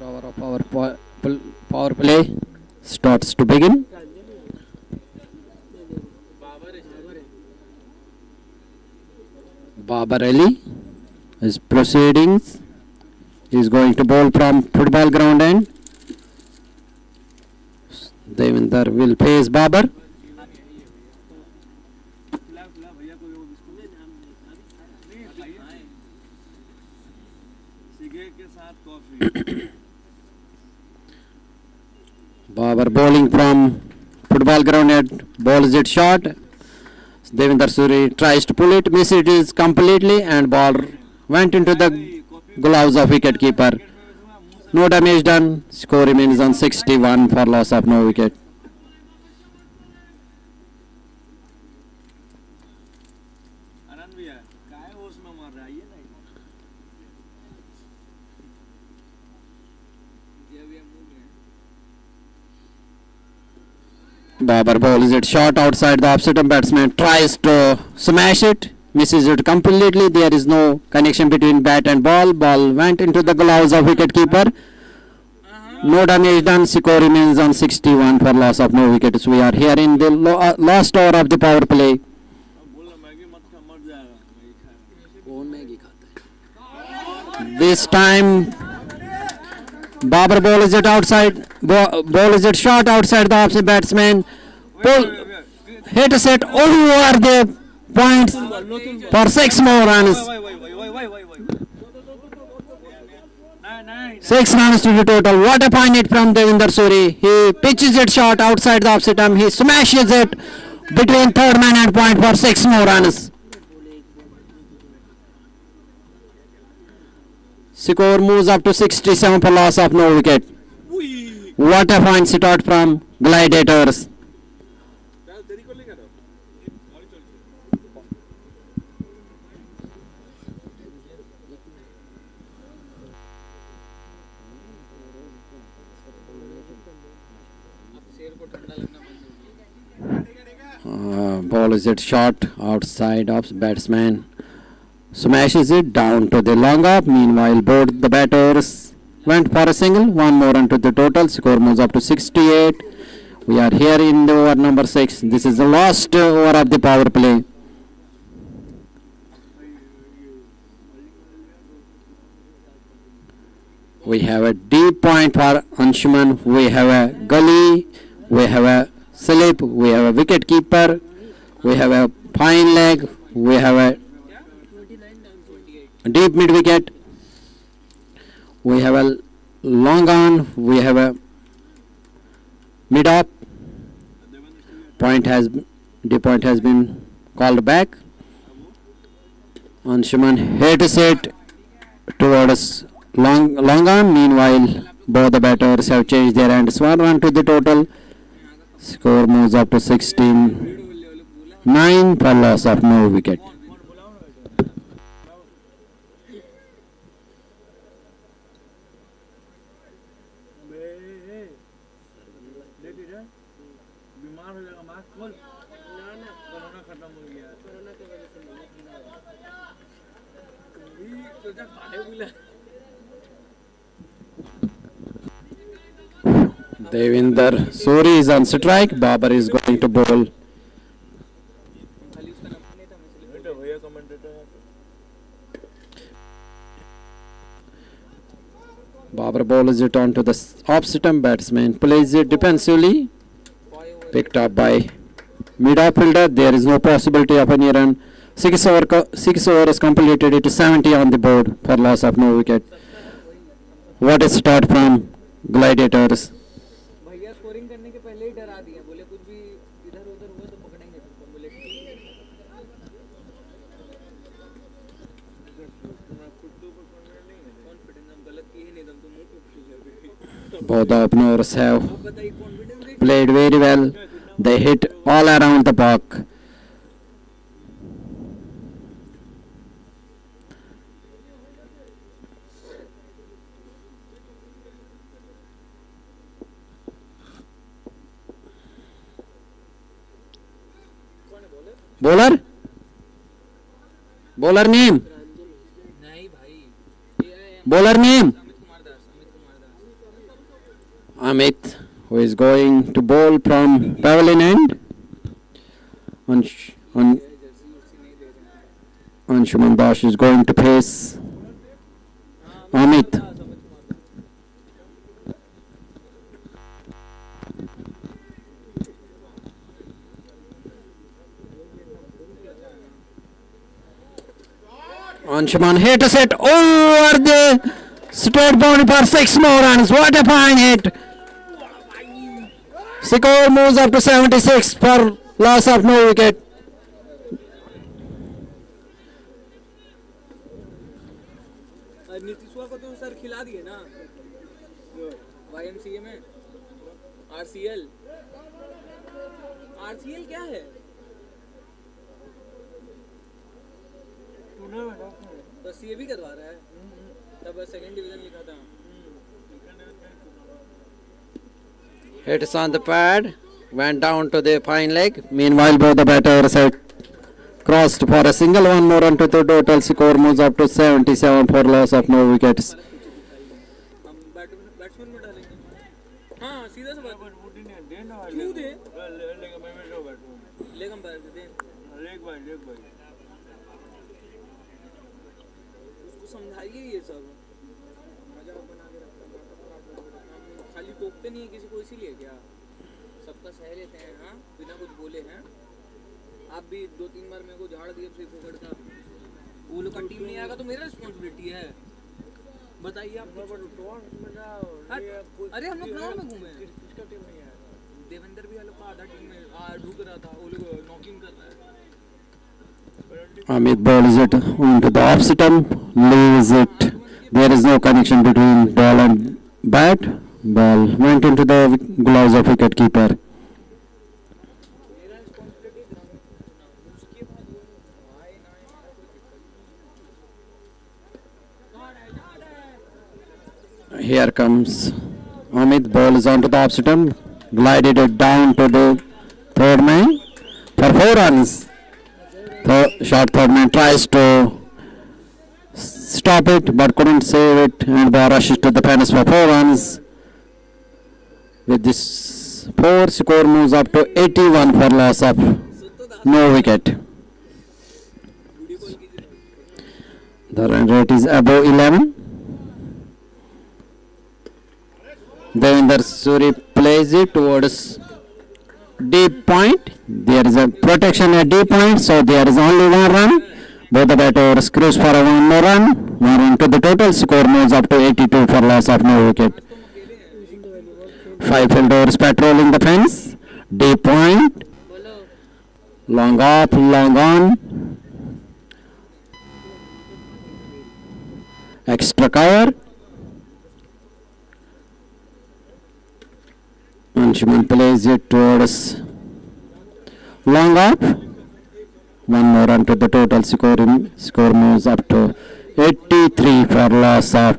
Over of our power play starts to begin. Babar Ali is proceeding. He is going to bowl from football ground end. Devinder will face Babar. Babar bowling from football ground end. Ball is it short. Devinder Suri tries to pull it, misses it completely, and ball went into the gloves of wicketkeeper. No damage done. Score remains on 61 for loss of no wicket. Babar bowls it short outside the opposite batsman, tries to smash it, misses it completely. There is no connection between bat and ball. Ball went into the gloves of wicketkeeper. No damage done. Score remains on 61 for loss of no wickets. We are here in the last over of the power play. This time Babar bowls it outside. Bowls it short outside the opposite batsman. Hit a set over the points for 6 more runs. 6 runs to the total. What a fine hit from Devinder Suri. He pitches it short outside the opposite arm. He smashes it between third man and point for 6 more runs. Score moves up to 67 for loss of no wicket. What a fine start from Gladiators. Ball is it short outside of batsman. Smashes it down to the long off. Meanwhile, both the batters went for a single. 1 more run to the total. Score moves up to 68. We are here in the over number 6. This is the last over of the power play. We have a deep point for Anshuman. We have a gully. We have a slip. We have a wicket keeper. We have a fine leg. We have a deep mid wicket. We have a long on. We have a mid up. The point has been called back. Anshuman hits it towards long on. Meanwhile, both the batters have changed their hands. 1 run to the total. Score moves up to 16-9 for loss of no wicket. Devinder Suri is on strike. Babar is going to bowl. Babar bowls it on to the opposite batsman. Plays it defensively. Picked up by mid-fielder. There is no possibility of any run. 6 overs completed. It is 70 on the board for loss of no wicket. What a start from Gladiators. भैया scoring करने के पहले ही डरा दिए, बोले कुछ भी इधर उधर हुआ तो पकड़ेंगे तुमको, बोले कॉन्फिडेंस हम गलत की ही नहीं, तुम तो मुंह पे पड़ी है। Both the openers have played very well. They hit all around the park. Bowler name. नहीं भाई, Bowler name. Amit Kumar Das. Amit, who is going to bowl from pavilion end. Anshuman Dash is going to face Amit. Anshuman hit a set over the straight boundary for 6 more runs. What a fine hit! Score moves up to 76 for loss of no wicket. नीतीशवा को तो sir खिला दिए ना YMCA में RCL क्या है बस ये भी करवा रहा है तब सेकंड डिवीजन लिखा था Hits on the pad, went down to the fine leg. Meanwhile, both the batters had crossed for a single, one more run to the total. Score moves up to 77 for loss of no wickets. Batsman में डालेंगे हाँ सीधा सा बात क्यों दे leg umpire दे leg भाई उसको समझाइए ये सब मजाक बना के रखता है खाली टोकते नहीं है किसी को इसीलिए क्या सबका सह लेते हैं हाँ बिना कुछ बोले हैं आप भी 2-3 बार मेरे को झाड़ दिए फिर पकड़ता वो लोग का टीम नहीं आएगा तो मेरा रिस्पॉन्सिबिलिटी है बताइए आप अरे हम लोग ग्राउंड में घूमे देवेंद्र भी लोग का आधा टीम में ढूक रहा था वो लोग नॉकिंग कर रहा है Amit bowls it onto the off stump, leaves it. There is no connection between ball and bat. Ball went into the gloves of wicket keeper. Here comes Amit, bowls onto the off stump, glided it down to the third man for 4 runs. Short third man tries to stop it but couldn't save it, and the rushes to the fence for 4 runs. With this 4, score moves up to 81 for loss of no wicket. The run rate is above 11. Devinder Suri plays it towards deep point. There is a protection at deep point, so there is only 1 run. Both the batters cruise for a 1 more run. 1 run to the total. Score moves up to 82 for loss of no wicket. 5 fielders patrolling the fence. Deep point. Long off, long on. Extra cover. Anshuman plays it towards long off. 1 more run to the total. Score moves up to 83 for loss of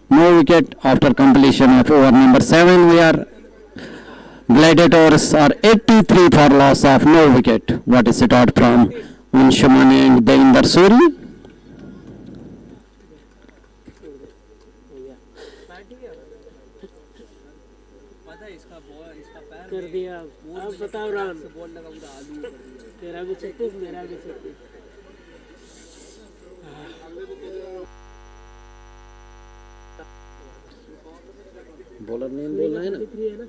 no wicket. After completion of over number 7, we are Gladiators are 83 for loss of no wicket. What is it out from Anshuman and Devinder Suri? कर दिया आप बताओ राम तेरा भी 36 मेरा भी 36 bowler name बोलना है ना 32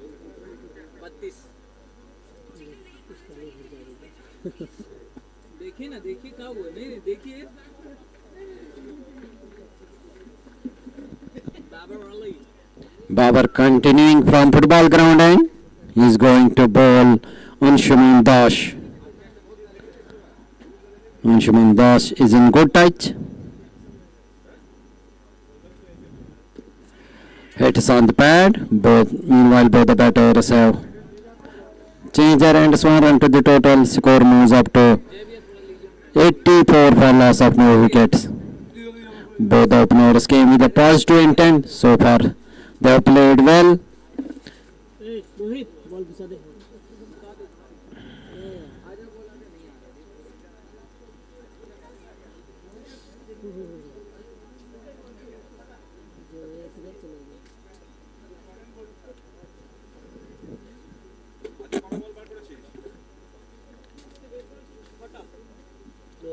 देखिए ना देखिए क्या हुआ नहीं देखिए Babar continuing from football ground end. He is going to bowl Anshuman Dash. Anshuman Dash is in good touch. Hit is on the pad. Meanwhile, both the batters have changed their ends. 1 run to the total. Score moves up to 84 for loss of no wickets. Both the openers came with a positive intent. So far, they have played well. Mohit ball घुसा दे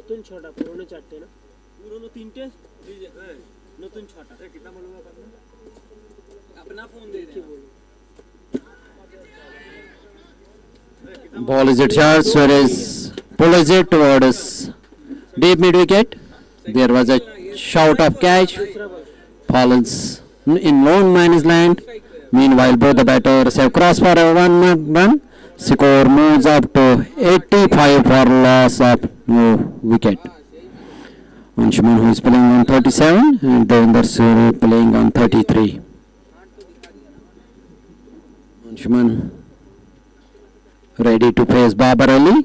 নতুন 6টা পুরনো 4টে না পুরনো 3টে নতুন 6টা कितना बोलोगे अपना फोन दे रहे हैं Ball is at short, Suarez pulls it towards deep mid wicket. There was a shout of catch. Falls in lone man's land. Meanwhile, both the batters have crossed for a 1 run. Score moves up to 85 for loss of no wicket. Anshuman, who is playing on 37, and Devinder Suri playing on 33. Anshuman ready to face Babar Ali.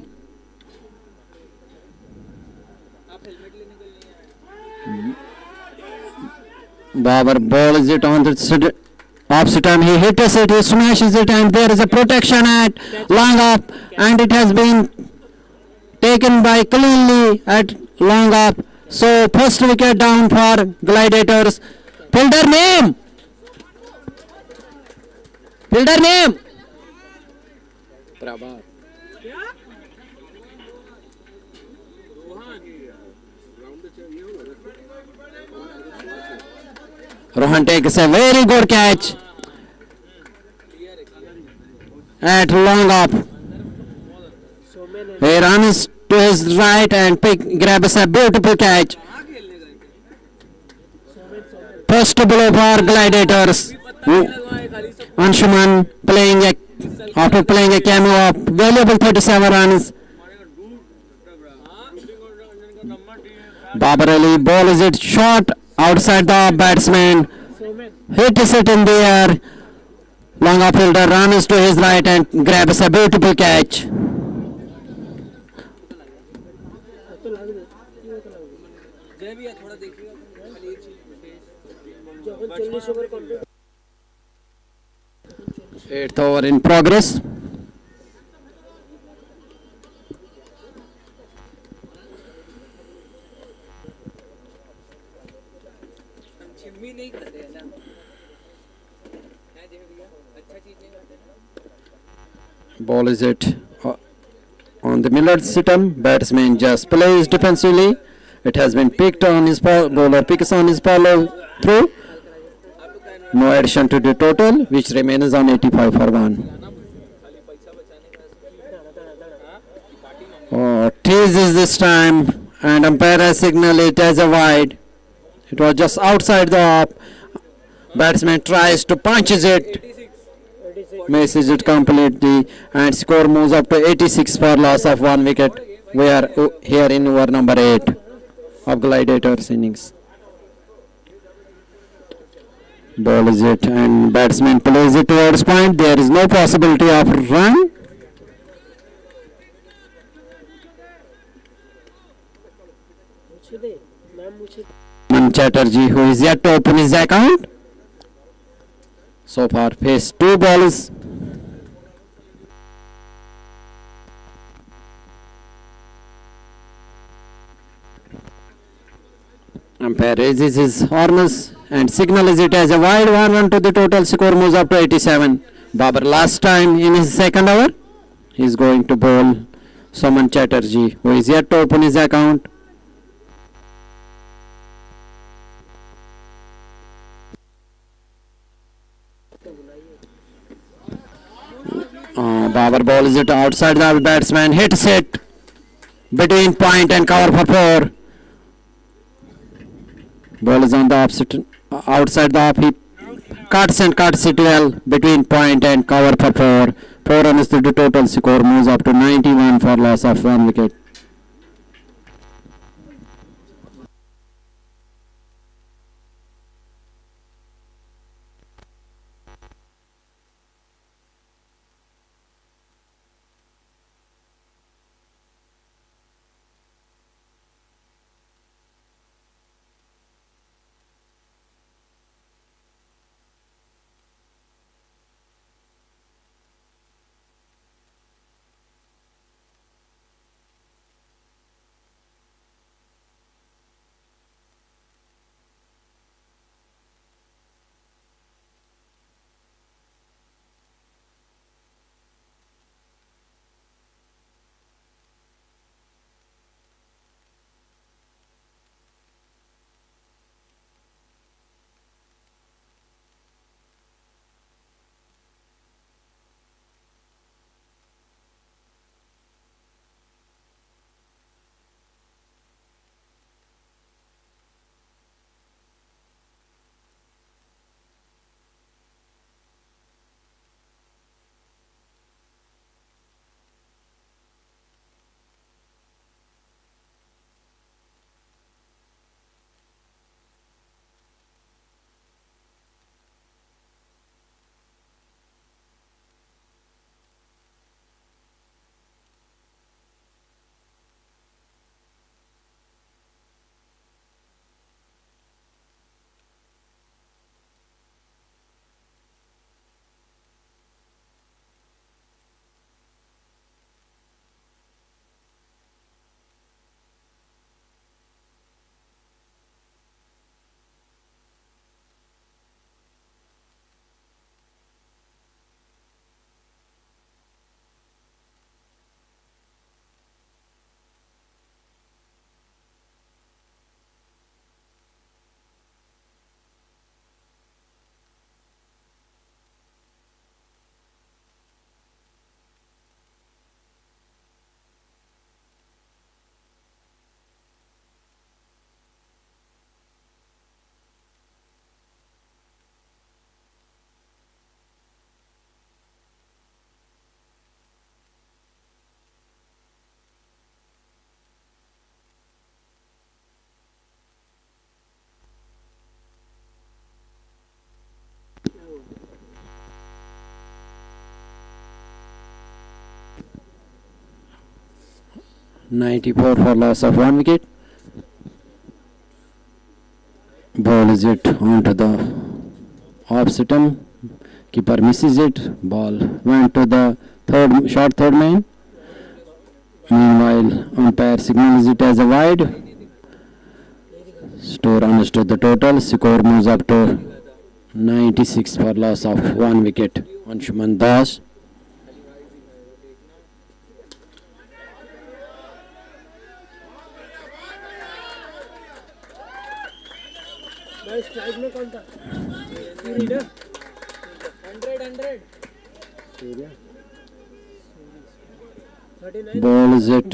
Babar balls it on the opposite arm. He hits it, he smashes it, and there is a protection at long up, and it has been taken by cleanly at long up. So first wicket down for Gladiators. Fielder name. Fielder name. Prabhat. Rohan takes a very good catch at long up. He runs to his right and grabs a beautiful catch. First blow for Gladiators. Anshuman after playing a cameo of valuable 37 runs. Babar Ali ball is it short outside the batsman. Hits it in the air. Long fielder runs to his right and grabs a beautiful catch. जय भैया थोड़ा देखिएगा खाली एक चीज যখন 40 over complete 8th over in progress. छिम्मी नहीं करते हैं ना है जय भैया अच्छा चीज नहीं करते ना Ball is it on the Millard system. Batsman just plays defensively. It has been picked on his bowler picks on his follow through. No addition to the total, which remains on 85 for 1. Oh, teases this time, and umpire has signaled it as a wide. It was just outside the off. Batsman tries to punches it, misses it completely, and score moves up to 86 for loss of 1 wicket. We are here in over number 8 of Gladiators innings. Ball is it, and batsman plays it towards point. There is no possibility of run. মুছে দে নাম মুছে Man Chatterjee, who is yet to open his account. So far, faced 2 balls. Umpire raises his arms and signals it as a wide 1-1 to the total. Score moves up to 87. Babar last time in his second over. He is going to bowl Soman Chatterjee, who is yet to open his account. Babar ball is it outside the batsman. Hits it between point and cover for 4. Ball is on the opposite outside the off. He cuts it well between point and cover for 4. 4 runs to the total. Score moves up to 91 for loss of 1 wicket. 94 for loss of 1 wicket. Ball is it onto the off stump. Keeper misses it. Ball went to the third man. Meanwhile, umpire signals it as a wide. Store understood the total. Score moves up to 96 for loss of 1 wicket. Anshuman Das. भाई strike में कौन था? Leader 100 39 Ball is it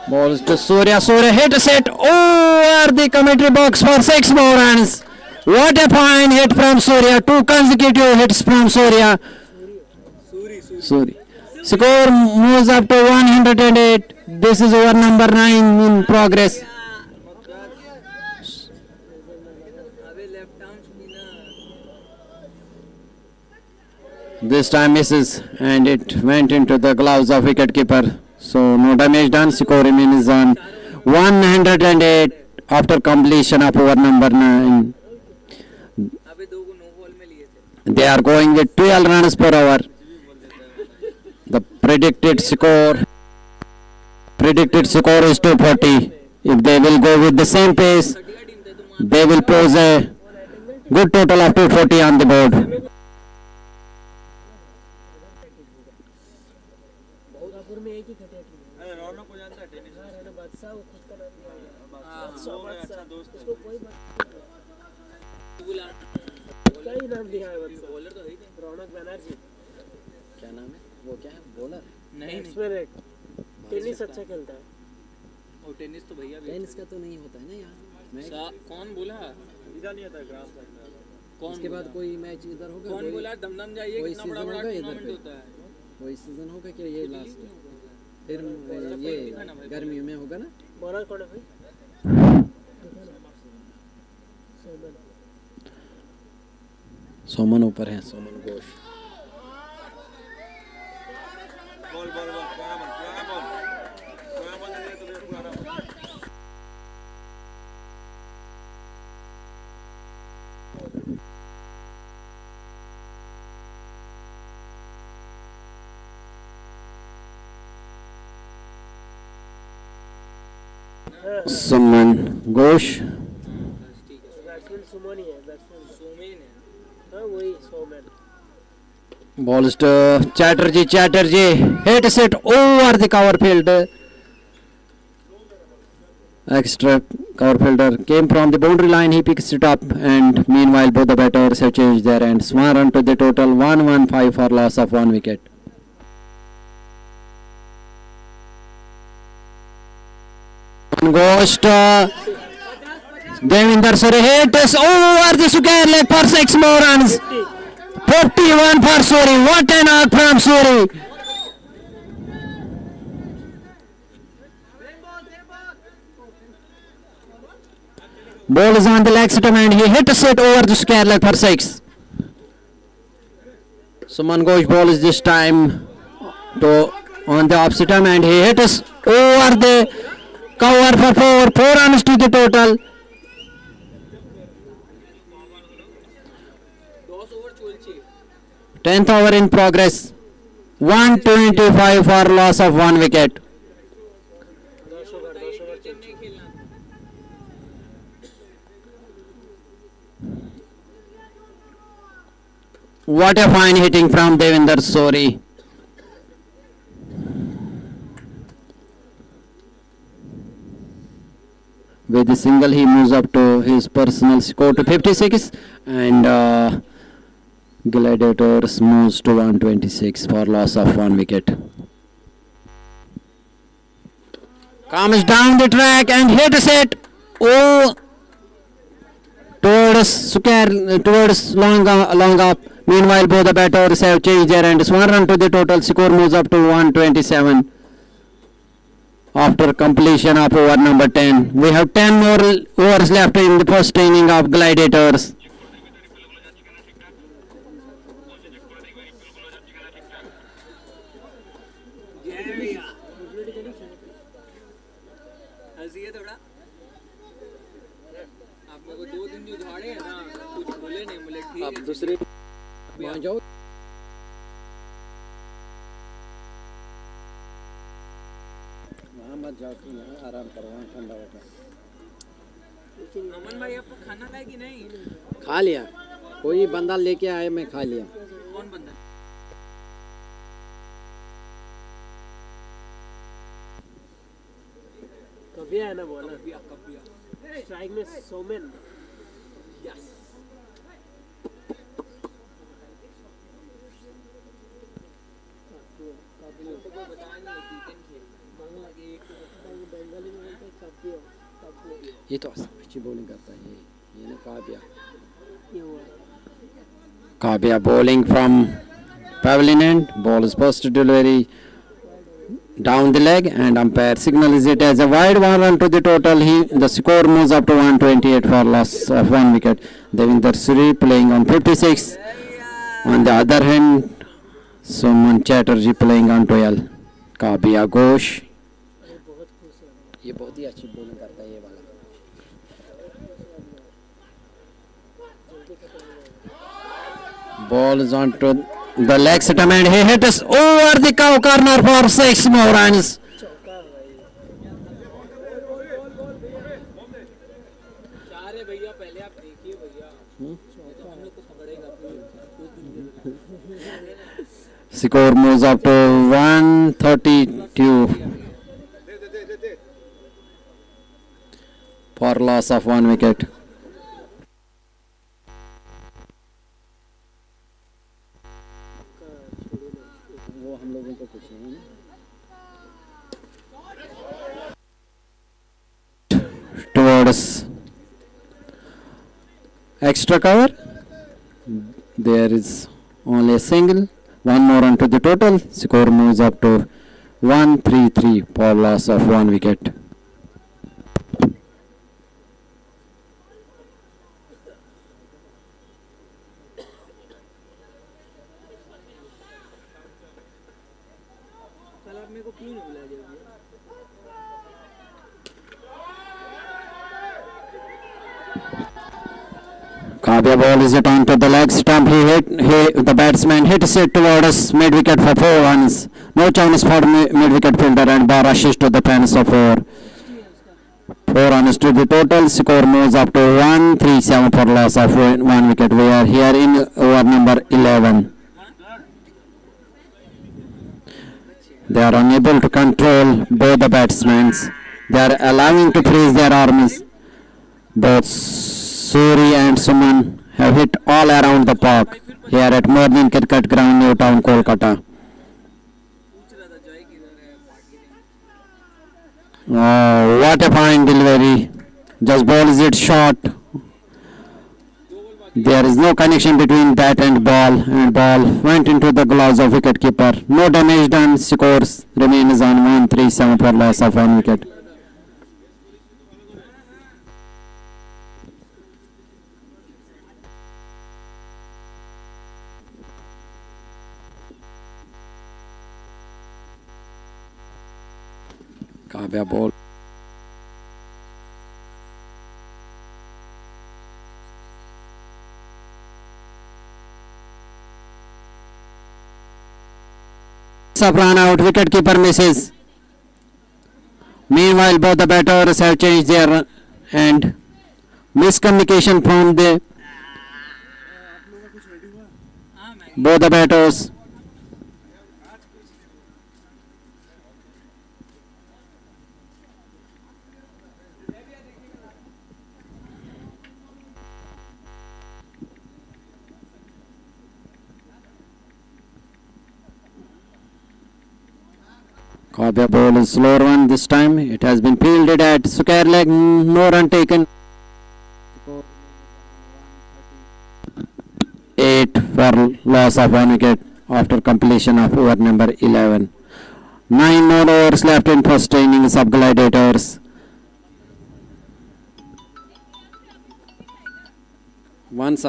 ball is to Surya. Surya hits it over the commentary box for 6 more runs. What a fine hit from Surya. 2 consecutive hits from Surya. Suri. Score moves up to 108. This is over number 9 in progress. This time misses and it went into the gloves of wicketkeeper. So no damage done. Score remains on 108 after completion of over number 9. They are going with 12 runs per hour. The predicted score is 240. If they will go with the same pace, they will pose a good total of 240 on the board. Bhogapur में एक ही खटिया team है। अरे रौनक को जानता है tennis. हाँ राणा बादशाह वो खुद का नाम दिया है। बादशाह दोस्त उसको कोई बात क्या ही नाम दिया है बादशाह। बॉलर तो है ही नहीं। रौनक बनर्जी। क्या नाम है? वो क्या है? बॉलर? नहीं एक्सपेरिमेंट। टेनिस अच्छा खेलता है। और टेनिस तो भैया भी टेनिस का तो नहीं होता है ना यहाँ। कौन बोला? इधर नहीं आता ग्राम का। कौन उसके बाद कोई मैच इधर होगा? कौन बोला? दमदम जाइए कितना बड़ा बड़ा टूर्नामेंट होता है। वही सीजन होगा कि ये लास्ट है? फिर ये गर्मियों में होगा ना? बॉलर कौन है भाई? सोमन ऊपर है। सोमन घोष। सुमन घोष। बैट्समैन सुमन ही है। बैट्समैन सोमेन है। हाँ वही Somen. Ball is to Chatterjee. Chatterjee hits it over the cover fielder. Extra cover fielder came from the boundary line. He picks it up, and meanwhile both the batters have changed their ends. 1 run to the total. 115 for loss of 1 wicket. Goes to Devinder Suri. Hits over the square leg for 6 more runs. 51 for Suri. What a knock from Suri. Ball is on the leg stump and he hits it over the square leg for 6. Suman Ghosh ball is this time on the off stump and he hits over the cover for 4. 4 runs to the total. 10th over in progress. 125 for loss of 1 wicket. What a fine hitting from Devinder Suri. With the single he moves up to his personal score to 56 and Gladiators moves to 126 for loss of 1 wicket. Comes down the track and hits it towards long up. Meanwhile both the batters have changed their ends. 1 run to the total. Score moves up to 127 after completion of over number 10. We have 10 more overs left in the first inning of Gladiators. आप दूसरे वहाँ जाओ। वहाँ मत जाओ, तुम यहाँ आराम करो, वहाँ ठंडा होगा। अमन भाई आपको खाना लाए कि नहीं? खा लिया, कोई बंदा लेके आए, मैं खा लिया। कौन बंदा? कभी आया ना बोला कबिया स्ट्राइक में सोमेन यस। तो कोई बताया नहीं वीकेंड खेल बंगाली में बोलते हैं कापियो कापियो ये तो अच्छी बॉलिंग करता है, ये ना काबिया। ये हुआ Kabia bowling from pavilion end. Ball is post delivery down the leg, and umpire signals it as a wide, 1 run to the total. The score moves up to 128 for loss of 1 wicket. Devinder Suri playing on 56. On the other hand, Suman Chatterjee playing on 12. Kabia Ghosh. ये बहुत ही अच्छी bowling करता है ये वाला। Ball is on to the leg stump, and he hits over the cow corner for 6 more runs. चार है भैया, पहले आप देखिए भैया, तो हम लोग को पकड़ेगा Score moves up to 132 for loss of 1 wicket. वो हम लोगों को कुछ नहीं है। Towards extra cover, there is only a single, 1 more run to the total. Score moves up to 133 for loss of 1 wicket. कल आप मेरे को क्यों नहीं बुलाया भैया? Kabia ball is it on to the leg stump. The batsman hits it towards mid wicket for 4 runs. No chance for mid wicket fielder, and bar rushes to the fence of 4. 4 runs to the total. Score moves up to 137 for loss of 1 wicket. We are here in over number 11. They are unable to control both the batsmen. They are allowing to freeze their arms. Both Suri and Suman have hit all around the park here at Modern Cricket Ground, New Town, Kolkata. पूछ रहा था जय किधर है, party नहीं। Oh, what a fine delivery. Just balls it short. There is no connection between that and ball went into the gloves of wicketkeeper. No damage done. Scores remains on 137 for loss of 1 wicket. Kabia ball. Up run out, wicket keeper misses. Meanwhile, both the batters have changed their and miscommunication from the both the batters. Kabia ball is slower one this time. It has been fielded at square leg. No run taken. 8 for loss of 1 wicket after completion of over number 11. 9 more overs left in first innings of Gladiators. Once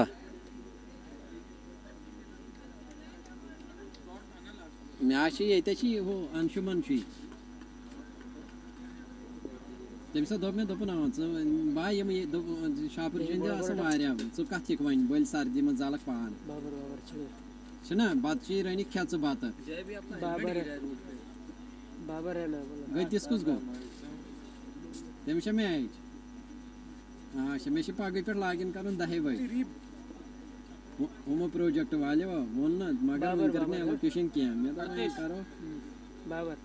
match येताची हो अंशुमनची तमी सा दोप मे दोपन बा यम शापर जंद आसान वारिया छु कथ चिक वन बल सर्दी मन जालक पान बाबर बाबर छना बात ची रनी खेच बात जय भी अपना बाबर हेलमेट है। गिरा है रोड पे बाबर है ना बोला गई तिस गो तमी सा मैच हाँ मे पगह पे लागिन कर 10 बजे हम प्रोजेक्ट वाले वो ना मगर वो करने लोकेशन क्या मैं करो बाबर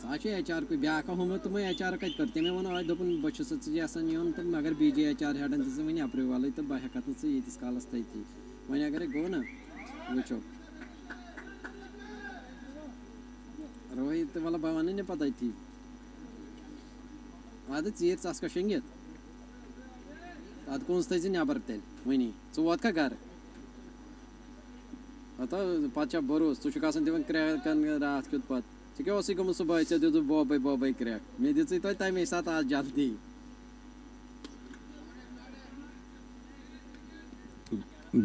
सा HR पे ब्या हम तुम HR कत करते मे वन आज दोपन बस यसान योन तो मगर BJ HR Hayden this one approval तो बह हेक यीस कालस तथी वन अगर गो ना वो रोहित वाला बह वन पता थी अद चीर चस्का शेंगित अद कौन थी नबर तेल वनी वोत का घर अत पे भरोस तुम दिवान क्रैक रात क्युत पे क्या गुम सुबह ऐसे दु बोबे बोबे क्रैक मे दित तमे सात आज जल्दी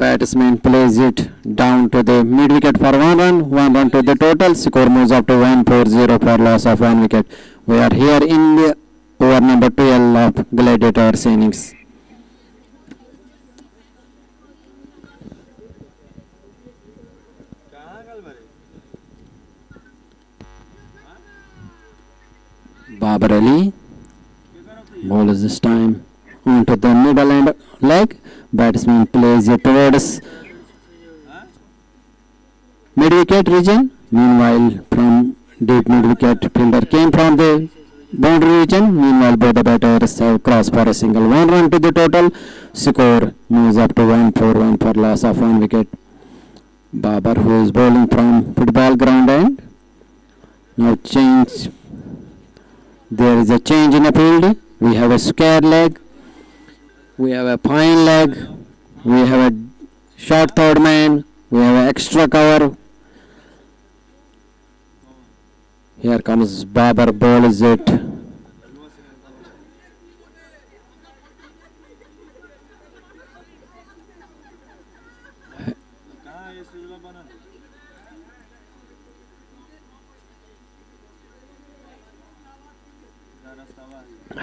Batsman plays it down to the mid wicket for 1 run to the total. Score moves up to 140 for loss of 1 wicket. We are here in the over number 12 of Gladiators innings. Babar Ali bowls this time onto the middle and leg. Batsman plays it towards mid wicket region. Meanwhile, from deep mid wicket, fielder came from the boundary region. Meanwhile, both the batters have crossed for a single. 1 run to the total. Score moves up to 141 for loss of 1 wicket. Babar, who is bowling from football ground end, now change. There is a change in the field. We have a square leg. We have a fine leg. We have a short third man. We have an extra cover. Here comes Babar, bowls it.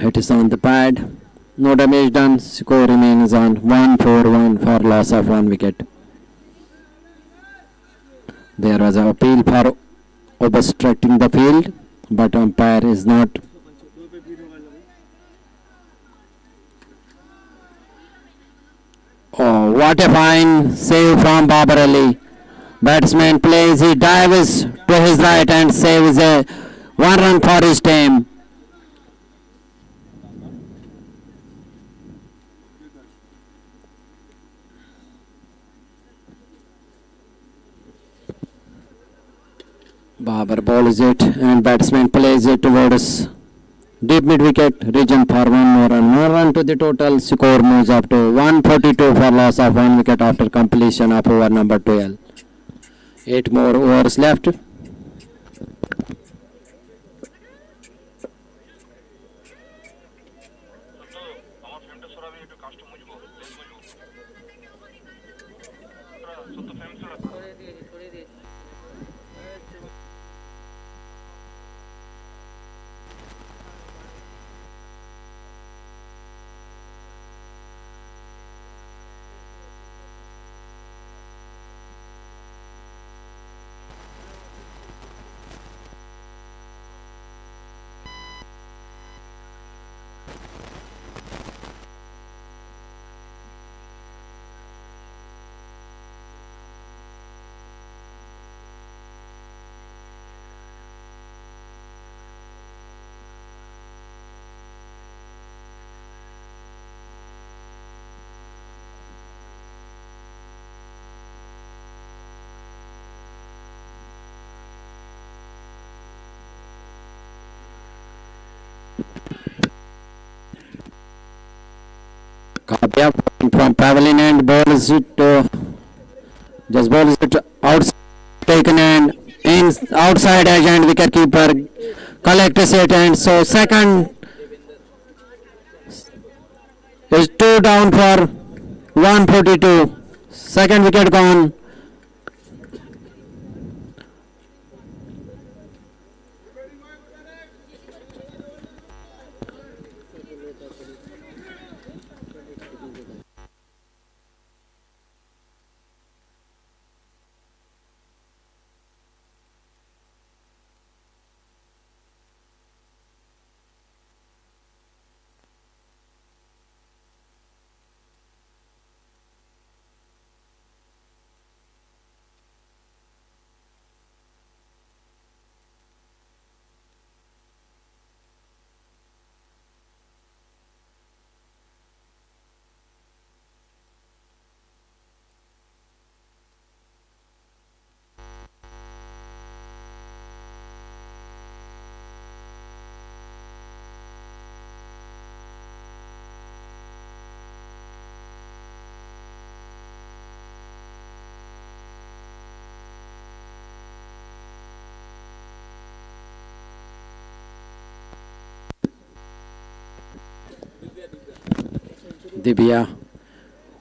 It is on the pad. No damage done. Score remains on 141 for loss of 1 wicket. There was an appeal for obstructing the field, but umpire is not. Oh, what a fine save from Babar Ali. Batsman plays, he dives to his right and saves a 1 run for his team. Babar bowls it and batsman plays it towards deep mid wicket region for 1 more run. 1 run to the total. Score moves up to 142 for loss of 1 wicket after completion of over number 12. 8 more overs left. Kabya from pavilion and bowls it just bowls it outside taken and in outside edge and wicket keeper collects it and so second is 2 down for 142. Second wicket gone. Divya,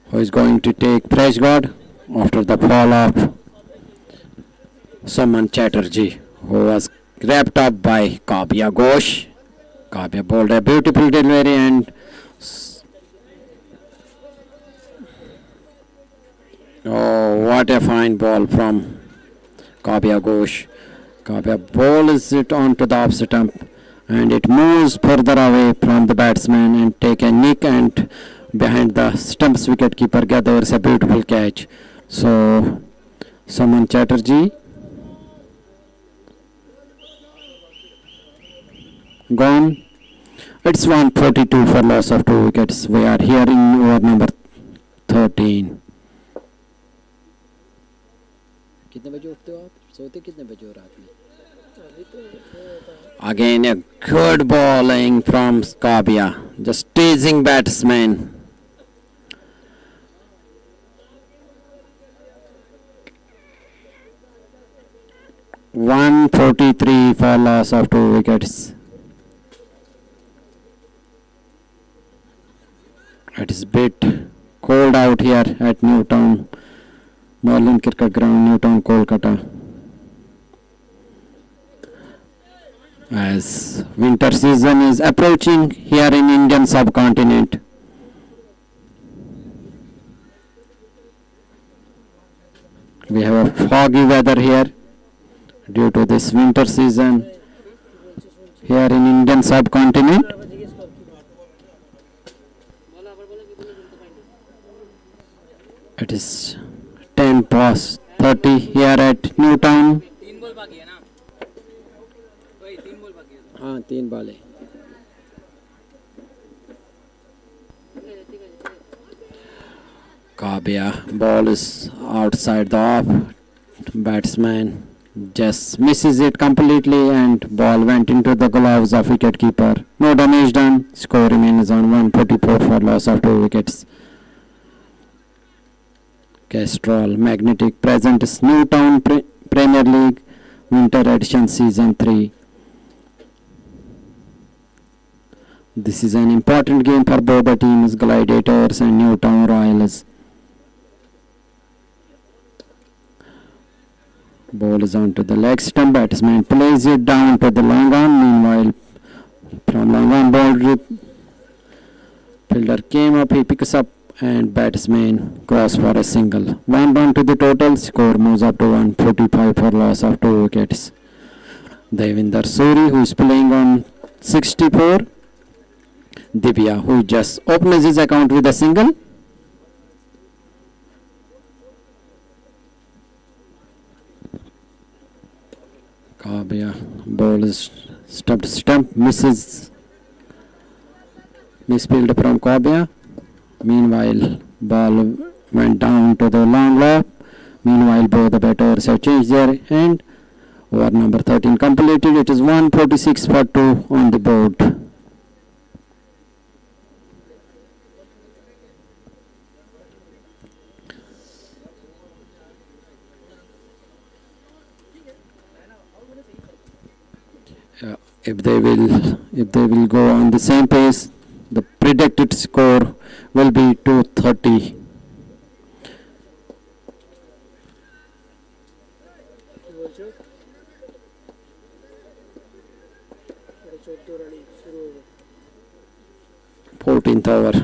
who is going to take fresh guard after the fall of Saman Chatterjee, who was wrapped up by Kavya Ghosh. Kavya bowled a beautiful delivery and oh, what a fine ball from Kavya Ghosh. Kavya bowls it onto the off stump and it moves further away from the batsman and take a nick and behind the stumps wicketkeeper gathers a beautiful catch. So Saman Chatterjee gone. It's 142 for loss of 2 wickets. We are here in over number 13. कितने बजे उठते हो आप? सोते कितने बजे हो रात में? Again a good bowling from Kavya, just teasing batsman. (143) for loss of 2 wickets. It is bit cold out here at Newtown Marlin Cricket Ground, Newtown, Kolkata. As winter season is approaching here in Indian subcontinent. We have a foggy weather here due to this winter season here in Indian subcontinent. It is 10 past 30 here at Newtown. 3 ball बाकी है ना भाई, 3 ball बाकी है. हाँ 3 ball है. Kavya ball is outside the off. Batsman just misses it completely and ball went into the gloves of wicketkeeper. No damage done. Score remains on 144 for loss of 2 wickets. Castrol Magnetic presents Newtown Premier League Winter Edition Season 3. This is an important game for both the teams, Gladiators and Newtown Royals. Ball is on to the leg stump. Batsman plays it down to the long on. Meanwhile, from long on ball, fielder came up, he picks up and batsman cross for a single. 1 run to the total. Score moves up to 145 for loss of 2 wickets. Devinder Suri, who is playing on 64. Divya, who just opens his account with a single. Kavya ball is stump, misses. Misfield from Kavya. Meanwhile, ball went down to the long lob. Meanwhile, both the batters have changed their end. Over number 13 completed. It is 146 for 2 on the board. If they will go on the same pace, the predicted score will be 230. बोलছো 14 রানি শুরু হবে. 14th over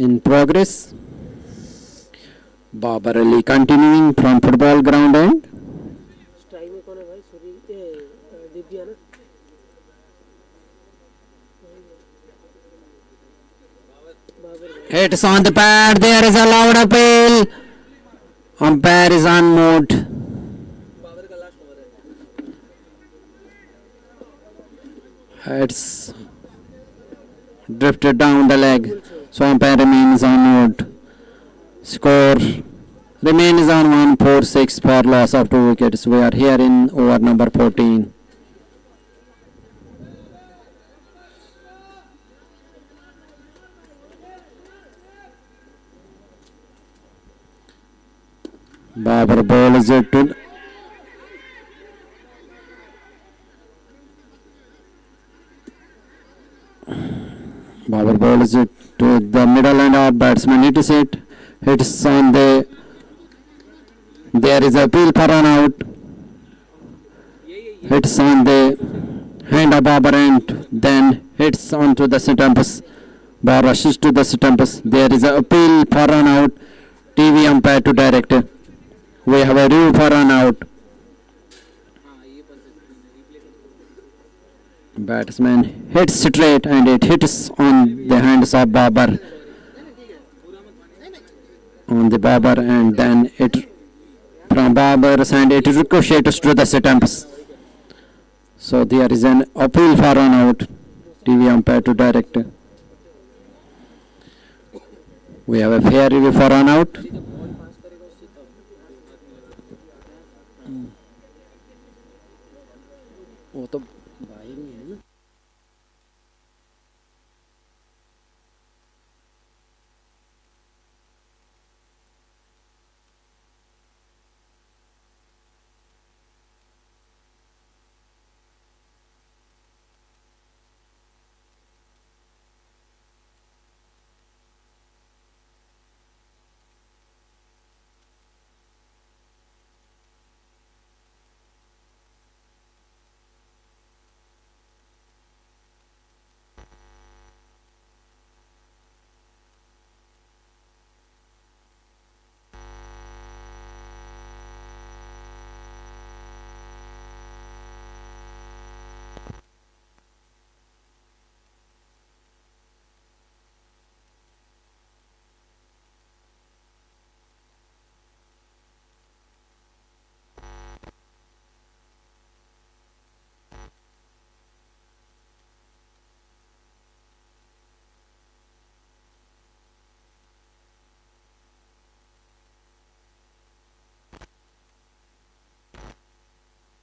in progress. Babar Ali continuing from football ground end. Strike में कौन है भाई? सूरी दिव्या ना. It's on the pad. There is a loud appeal. Umpire is on mode. Babar का last over है. It's drifted down the leg. So umpire remains on mode. Score remains on 146 for loss of 2 wickets. We are here in over number 14. Babar ball is it to Babar middle and off batsman hits it. Hits on the. There is a appeal for an out. Hits on the hand of Babar and then hits onto the stumps. Ball rushes to the stumps. There is a appeal for an out. TV umpire to direct. We have a review for an out. Batsman hits straight and it hits on the hands of Babar. On the Babar and then it from Babar's hand it ricochets to the stumps. So there is an appeal for an out. TV umpire to direct. We have a fair review for an out. वो तो बाहर ही है ना.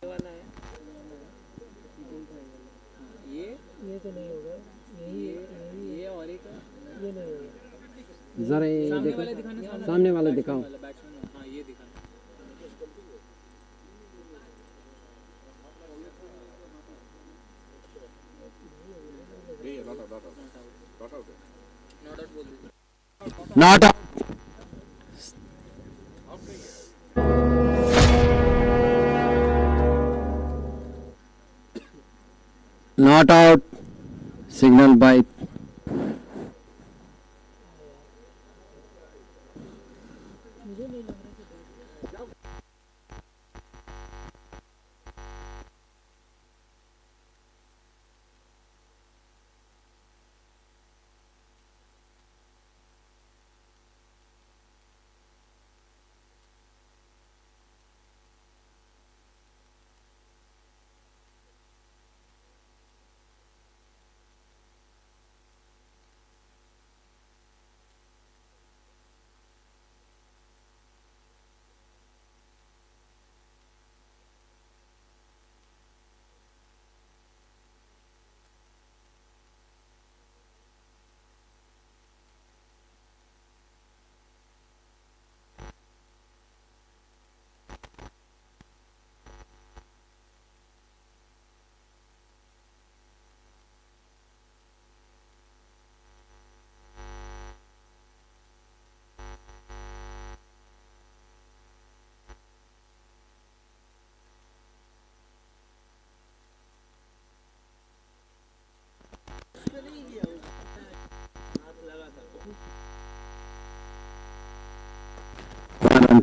वाला है ये तो नहीं होगा ये और एक ये नहीं होगा जरा ये सामने देखो. वाला दिखाना सामने वाला दिखाओ. बैट्समैन. हाँ ये दिखाना. नॉट आउट बोल दीजिए. Not out. Not out. Signal by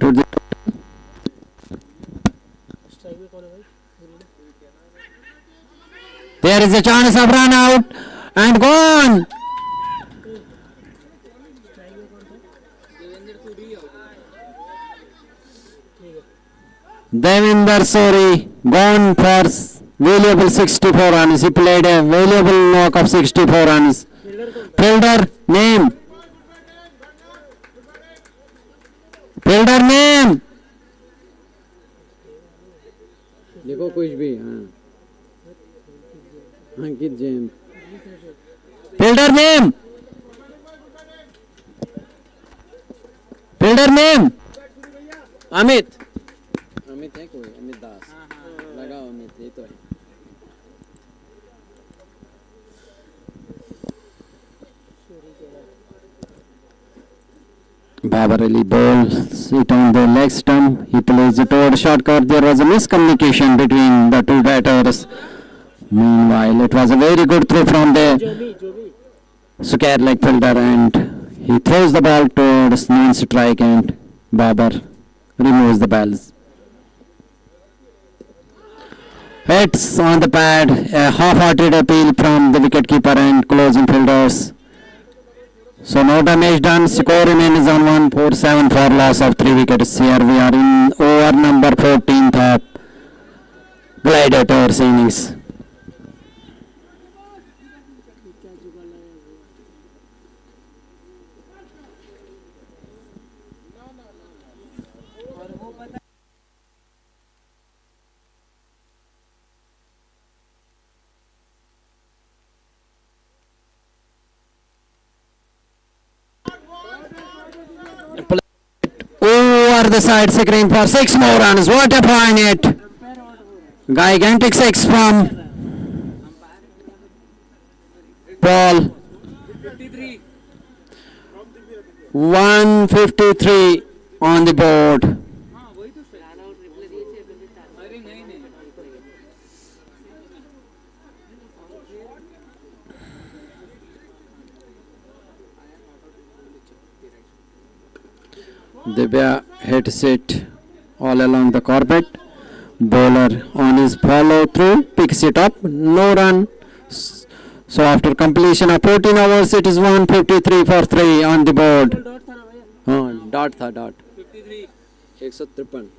to the strike में कौन है भाई there is a chance of run out and gone. Strike में कौन था देवेंद्र सूरी आउट. ठीक है Devinder Suri gone for valuable 64 runs. He played a valuable knock of 64 runs. Fielder कौन था Fielder name. Fielder name. देखो कुछ भी. हाँ अंकित Jain. Fielder name. Fielder name. Amit. Amit है कोई. अमित दास. लगाओ अमित. ये तो है. Babar Ali bowls it on the leg stump. He plays it over short cover. There was a miscommunication between the two batters. Meanwhile, it was a very good throw from the square leg fielder, and he throws the ball towards non-strike, and Babar removes the balls. Hits on the pad, a half-hearted appeal from the wicketkeeper and closing fielders. So no damage done. Score remains on 147 for loss of 3 wickets. Here we are in over number 14th of Gladiators innings. Over the side screen for 6 more runs. What a fine hit! Gigantic 6 from Paul. 153 on the board. अरे नहीं नहीं Divya hits it all along the carpet. Bowler on his follow through picks it up. No run. So after completion of 14 overs, it is 153 for 3 on the board. Dot tha dot. 53 153.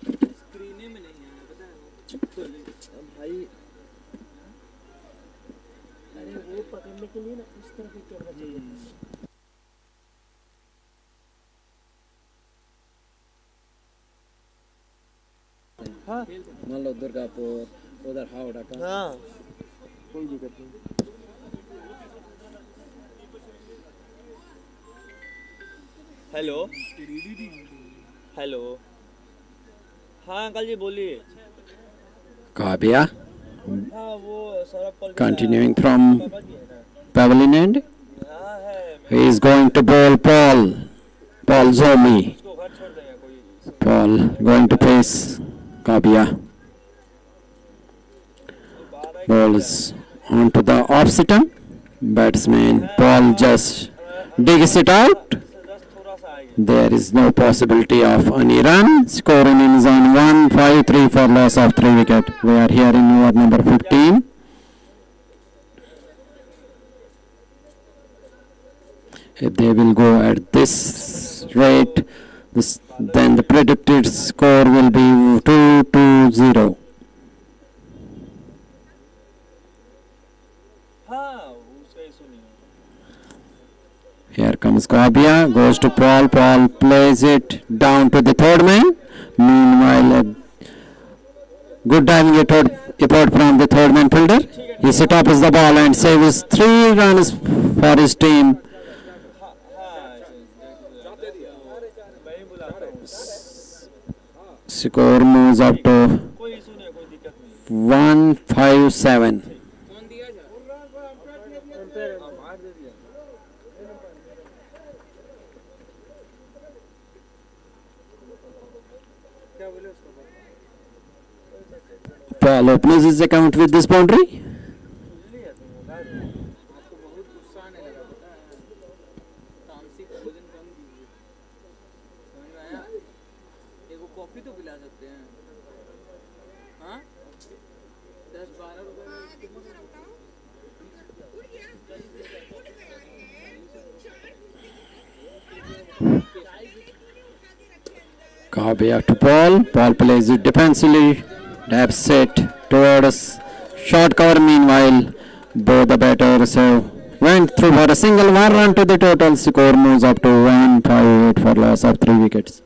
स्क्रीने में नहीं आया पता है भाई अरे वो पकड़ने के लिए ना इस तरफ ही कैमरा चाहिए हाँ मान लो दुर्गापुर उधर हावड़ा का हाँ कोई दिक्कत नहीं हेलो हेलो हाँ अंकल जी बोलिए Kabia हाँ वो Saurabh call continuing from pavilion end. हाँ है He is going to bowl Paul Zomi. उसको घर छोड़ देगा कोई Paul going to face Kabia. Bowls onto the off stump. Batsman Paul just digs it out. थोड़ा सा आएगा There is no possibility of any run. Score remains on 153 for loss of 3 wicket. We are here in over number 15. If they will go at this rate, then the predicted score will be 2-0. हाँ उसका issue नहीं है Here comes Kabia, goes to Paul. Paul plays it down to the third man. Meanwhile, a good diving effort from the third man fielder. He stops the ball and saves 3 runs for his team. मैं बुलाता हूँ Score moves up to कोई issue नहीं है कोई दिक्कत नहीं 157. कौन दिया जा मार दे दिया क्या बोले उसको Paul opens his account with this boundary. आपको बहुत गुस्सा आने लगा पता है तामसिक भोजन कम कीजिए समझ में आया एक वो कॉफी तो पिला सकते हैं हाँ 10-12 रुपए Kabia to Paul. Paul plays it defensively. Dabs it towards short cover. Meanwhile, both the batters have went through for a single 1 run to the total. Score moves up to 158 for loss of 3 wickets.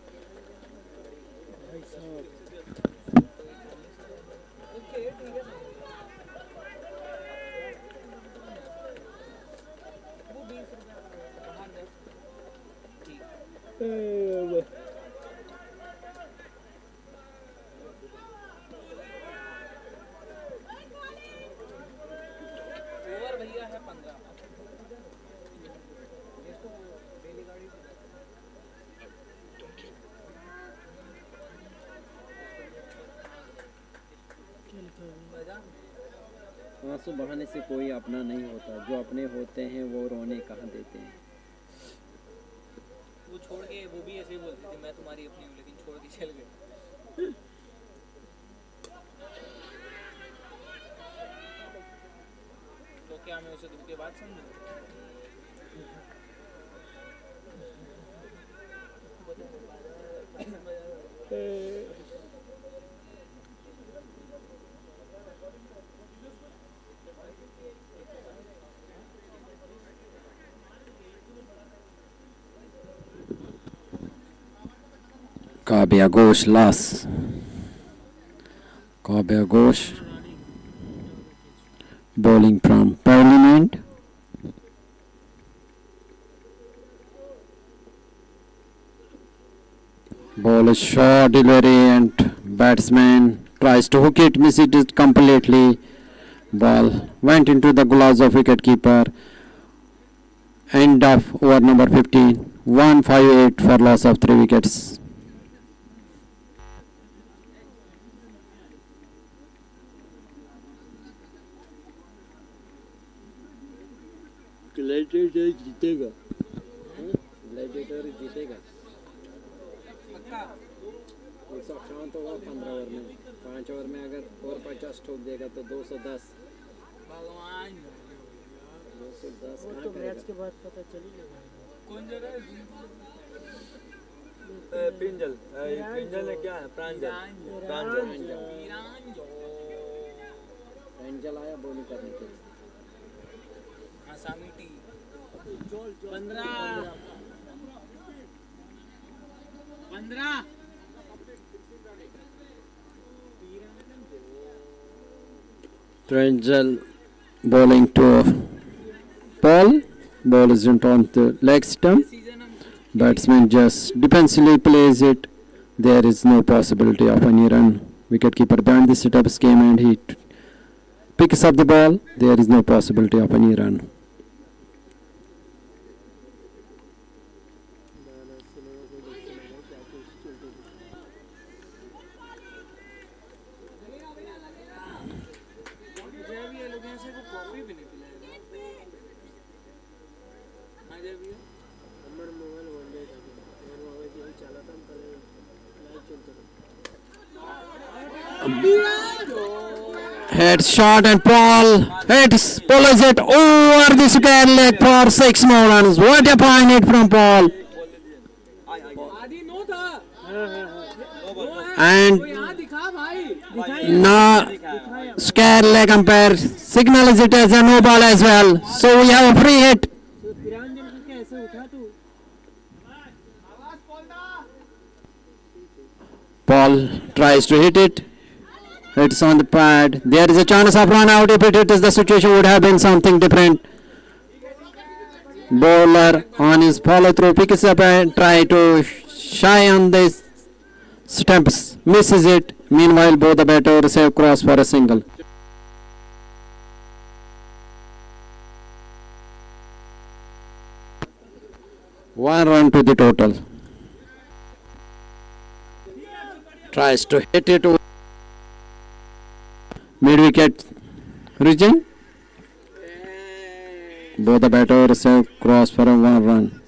वो भैया है 15। इसको daily गाड़ी बजा। आंसू बहाने से कोई अपना नहीं होता, जो अपने होते हैं वो रोने कहाँ देते हैं। वो छोड़ के वो भी ऐसे ही बोलती थी मैं तुम्हारी अपनी हूँ, लेकिन छोड़ के चल गए। तो क्या मैं उसे दुख के बाद समझूं? Kabya Ghosh loss. Kabya Ghosh bowling from Parliament. Ball is short delivery and batsman tries to hook it, miss it completely. Ball went into the gloves of wicketkeeper. End of over number 15. 158 for loss of 3 wickets. Gladiator जीतेगा। Gladiator जीतेगा। 158 होगा 15 over में। 5 over में अगर 450 ठोक देगा तो 210। भगवान 210 वो कहाँ तो मैच करेगा? के बाद पता चल ही जाएगा। कौन जगह है? पिंजल पिंजल है क्या है प्रांजल एंजल आया बॉलिंग करने के लिए। आसामी T 15 Angel bowling to Paul. Ball isn't on the leg stump. Batsman just defensively plays it. There is no possibility of any run. Wicketkeeper banned the setup scheme and he picks up the ball. There is no possibility of any run. Head shot and Paul pulls it over the square leg for 6 more runs. What a fine hit from Paul. And now square leg umpire signals it as a no ball as well. So we have a free hit. Paul tries to hit it. It's on the pad. There is a chance of run out. If it hits, the situation would have been something different. Bowler on his follow through picks up and try to shy on the stumps. Misses it. Meanwhile, both the batters have crossed for a single. One run to the total. Tries to hit it over mid-wicket region. Both the batters have crossed for a 1 run.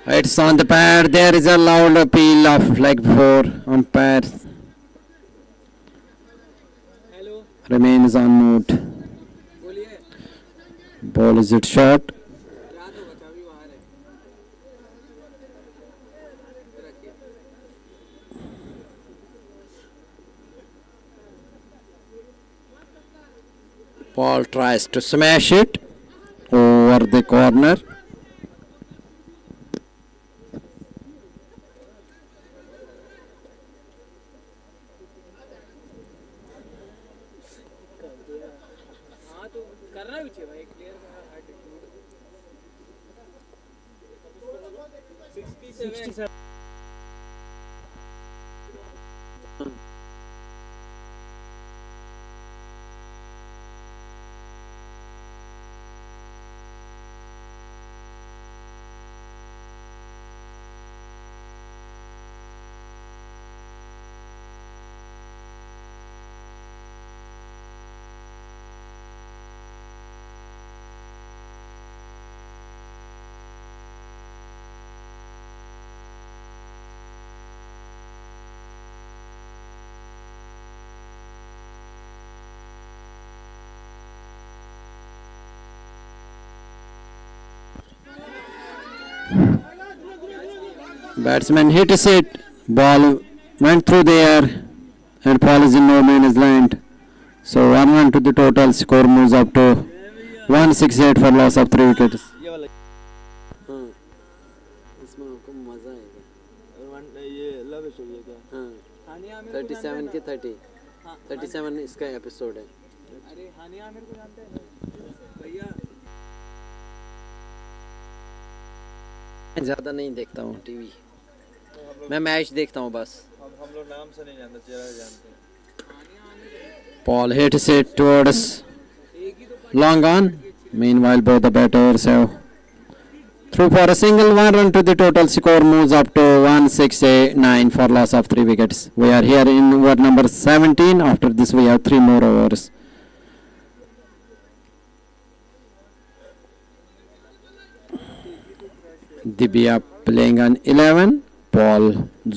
It's on the pad. There is a loud appeal of leg before umpire remains on mute. Ball is it short. Paul tries to smash it over the corner. हाँ तो करना भी चाहिए भाई। एक player का attitude 67 Batsman hits it. Ball went through the air and ball is in no man's land. So 1-1 to the total. Score moves up to 168 for loss of 3 wickets. ये वाला इसमें आपको मजा आएगा। ये लव स्टोरी है क्या? हाँ हानिया आमिर को 37 के 30 हाँ, 37 इसका एपिसोड है। अरे हानिया आमिर को जानते हैं ना भैया? ज़्यादा नहीं देखता हूँ टीवी, मैं मैच देखता हूँ बस। हम लोग नाम से नहीं जानते, चेहरा जानते हैं। Ball hits it towards long on. Meanwhile, both the batters have through for a single. 1 run to the total. Score moves up to 169 for loss of 3 wickets. We are here in over number 17. After this, we have 3 more overs. Dibia playing on 11. Paul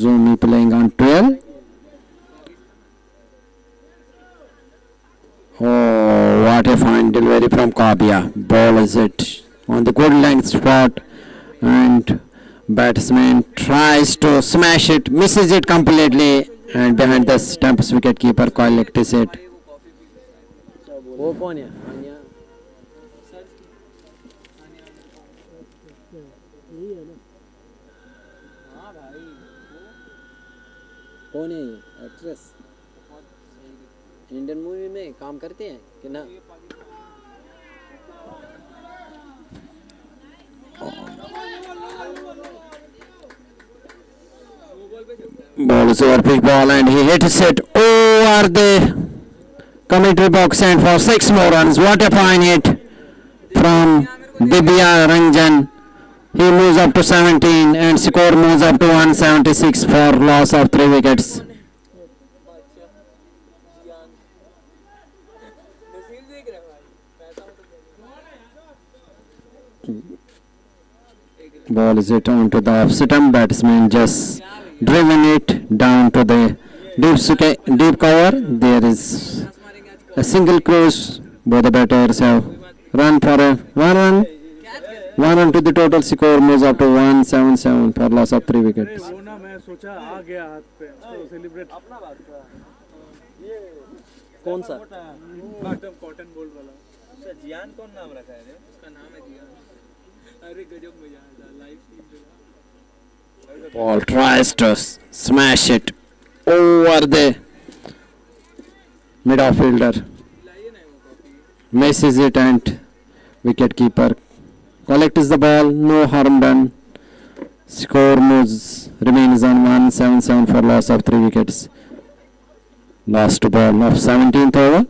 Zumi playing on 12. Oh, what a fine delivery from Kabia. Ball is it on the good length spot, and batsman tries to smash it, misses it completely, and behind the stumps wicket keeper collects it. वो कौन है? हानिया यही है ना। हाँ भाई कौन है ये? एक्ट्रेस इंडियन मूवी में काम करते हैं कि ना? Ball is over big ball and he hits it over the commentary box and for 6 more runs. What a fine hit from Dibya Ranjan. He moves up to 17 and score moves up to 176 for loss of 3 wickets. नसीब देख रहे भाई, पैसा हो तो Ball is hit onto the off stump. Batsman just driven it down to the deep cover. There is a single cross. Both the batters have run for a 1 run. 1 run to the total. Score moves up to 177 for loss of 3 wickets. वो ना मैं सोचा आ गया हाथ पे तो celebrate. अपना बात था ये कौन सा? एकदम कॉटन बोल वाला। अच्छा जियान कौन नाम रखा है रे? उसका नाम है जियान। अरे गजब मजा आया था लाइव स्ट्रीम पे। Ball tries to smash it over the mid fielder. लाइए ना वो copy. Misses it and wicket keeper collects the ball. No harm done. Score moves remains on 177 for loss of 3 wickets. Last ball of 17th over.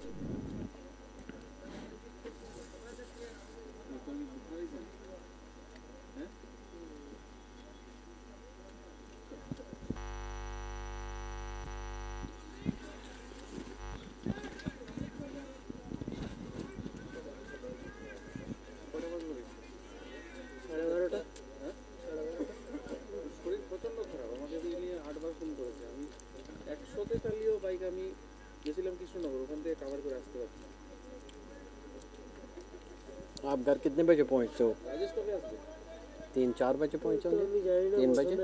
आप घर कितने बजे पहुंचते हो? 3-4 बजे पहुंचोगे? 3 बजे?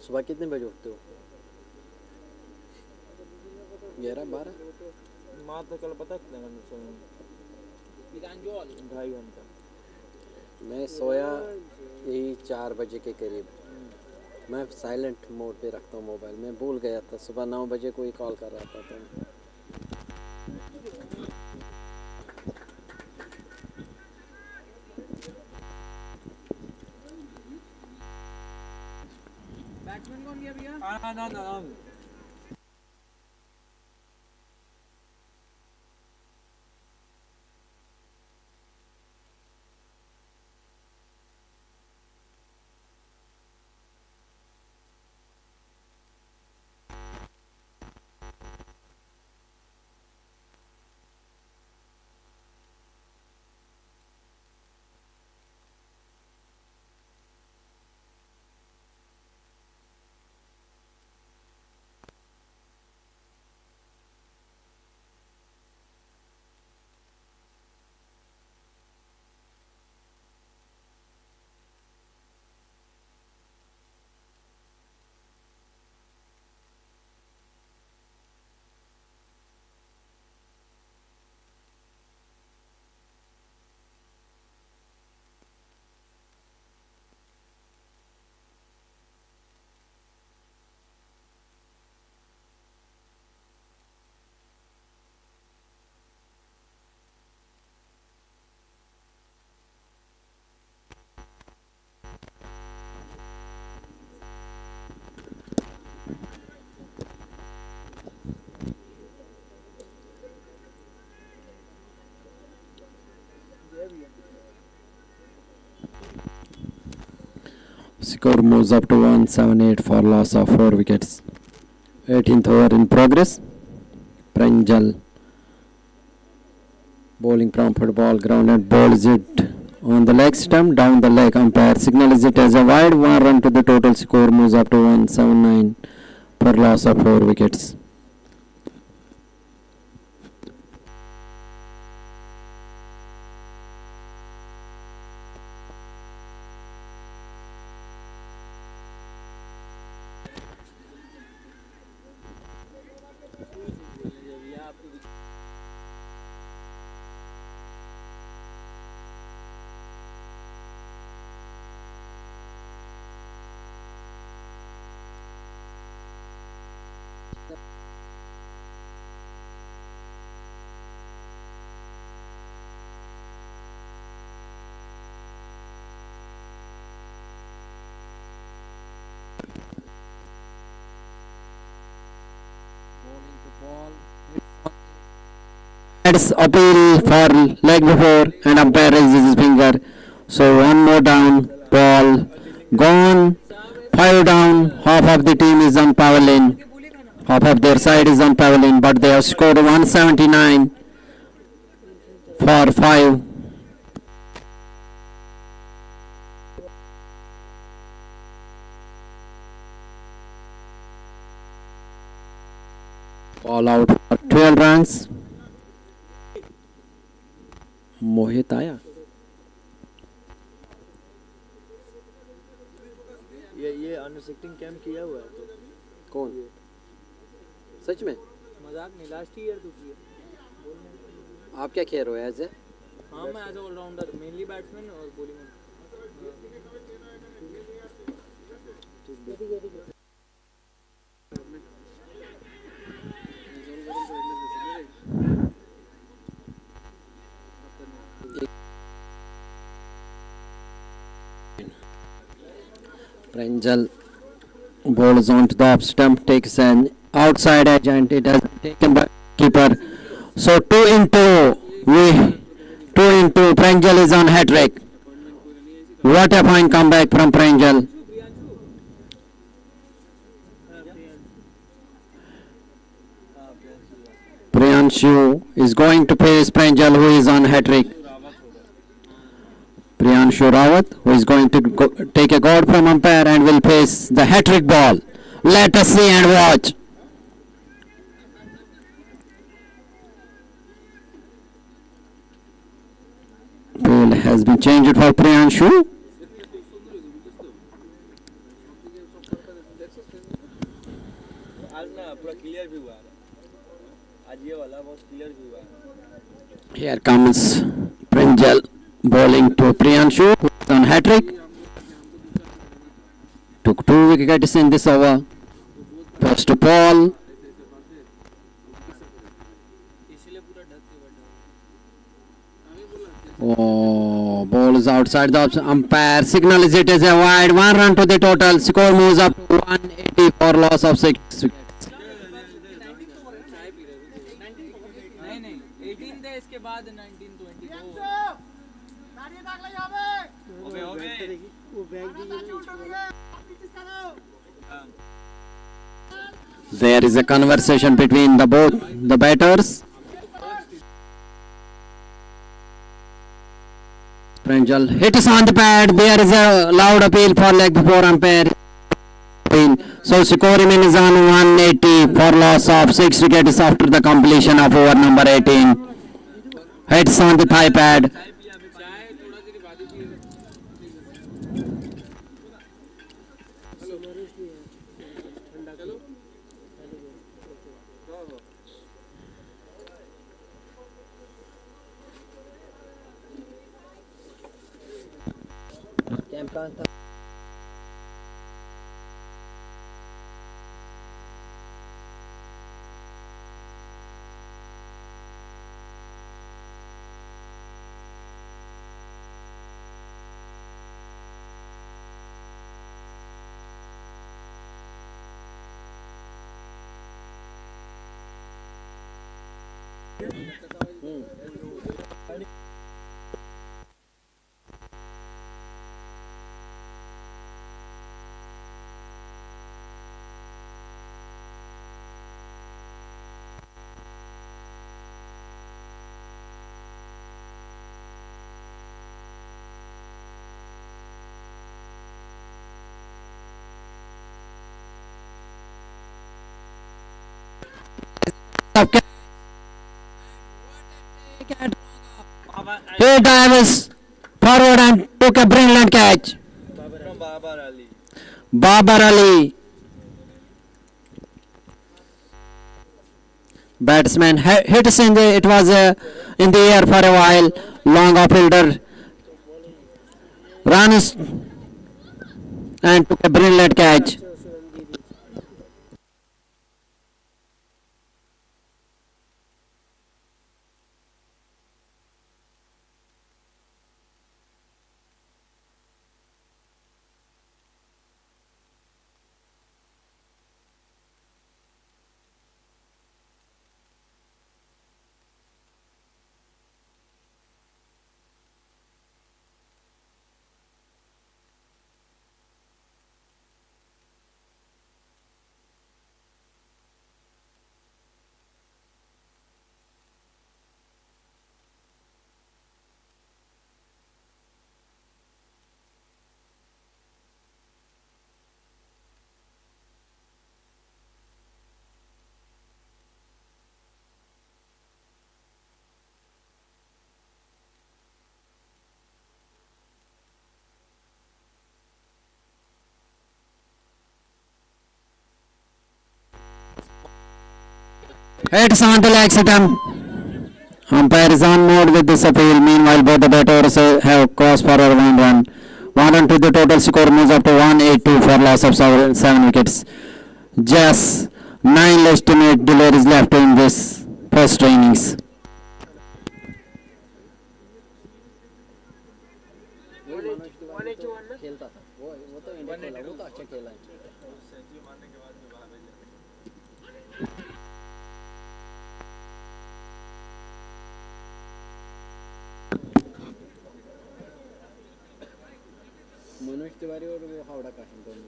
सुबह कितने बजे उठते हो? 11-12? माँ तो कल पता कितना घंटे सोए? विधानजोल 2.5 घंटा। मैं सोया यही 4 बजे के करीब। मैं साइलेंट मोड पे रखता हूँ मोबाइल। मैं भूल गया था, सुबह 9 बजे कोई कॉल कर रहा था तो गया भैया? Score moves up to 178 for loss of 4 wickets. 18th over in progress. Pranjal bowling prompt ball grounded, bowls it on the leg stump, down the leg. Umpire signals it as a wide. 1 run to the total. Score moves up to 179 for loss of 4 wickets. It's appeal for leg before and umpire raises his finger. So one more down, ball gone, 5 down, half of the team is on power lane, half of their side is on power lane, but they have scored 179 for 5. All out for 12 runs. मोहित आया ये अनरिस्ट्रिक्टिंग camp किया हुआ है तो कौन सच में मजाक नहीं, लास्ट ईयर तो किया। आप क्या खेल रहे हो एज ए? हाँ मैं एज ऑलराउंडर, मेनली बैट्समैन और bowling. Pranjal bowls onto the off stump, takes an outside edge and it has been taken by keeper. So 2 into Pranjal is on hat trick. What a fine comeback from Pranjal. Priyanshu is going to face Pranjal, who is on hat trick. Priyanshu Rawat, who is going to take a guard from umpire and will face the hat-trick ball. Let us see and watch. Ball has been changed for Priyanshu. आज ना पूरा clear भी हुआ है, आज ये वाला बहुत क्लियर भी हुआ है। Here comes Pranjal bowling to Priyanshu, who is on hat-trick. Took 2 wickets in this over. Toss to Paul. Oh, ball is outside the umpire. Signal is it as a wide. 1 run to the total. Score moves up. 180 for loss of 6 wickets. चाय P रहे थे। नहीं 18 थे इसके बाद 1922 हो गए वो बैग दीजिए। There is a conversation between the both the batters. Pranjal hits on the pad. There is a loud appeal for leg before umpire. So score remains on 180 for loss of 6 wickets after the completion of over number 18. Hits on the thigh pad. चाय थोड़ा देर बाद ही पिए। चलो He dives forward and took a brilliant catch. from Babar Ali. Babar Ali. Batsman hits in the, it was in the air for a while. Long off-fielder runs and took a brilliant catch. It's on the leg attempt. Umpire is on mode with this appeal. Meanwhile, both the batters have crossed for a 1 run. 1 run to the total score moves up to 182 for loss of 7 wickets. Just 9 legitimate deliveries left in this first innings. खेलता था वो तो India खेला वो तो अच्छा खेला है मनोज तिवारी और वो हावड़ा का है दोनों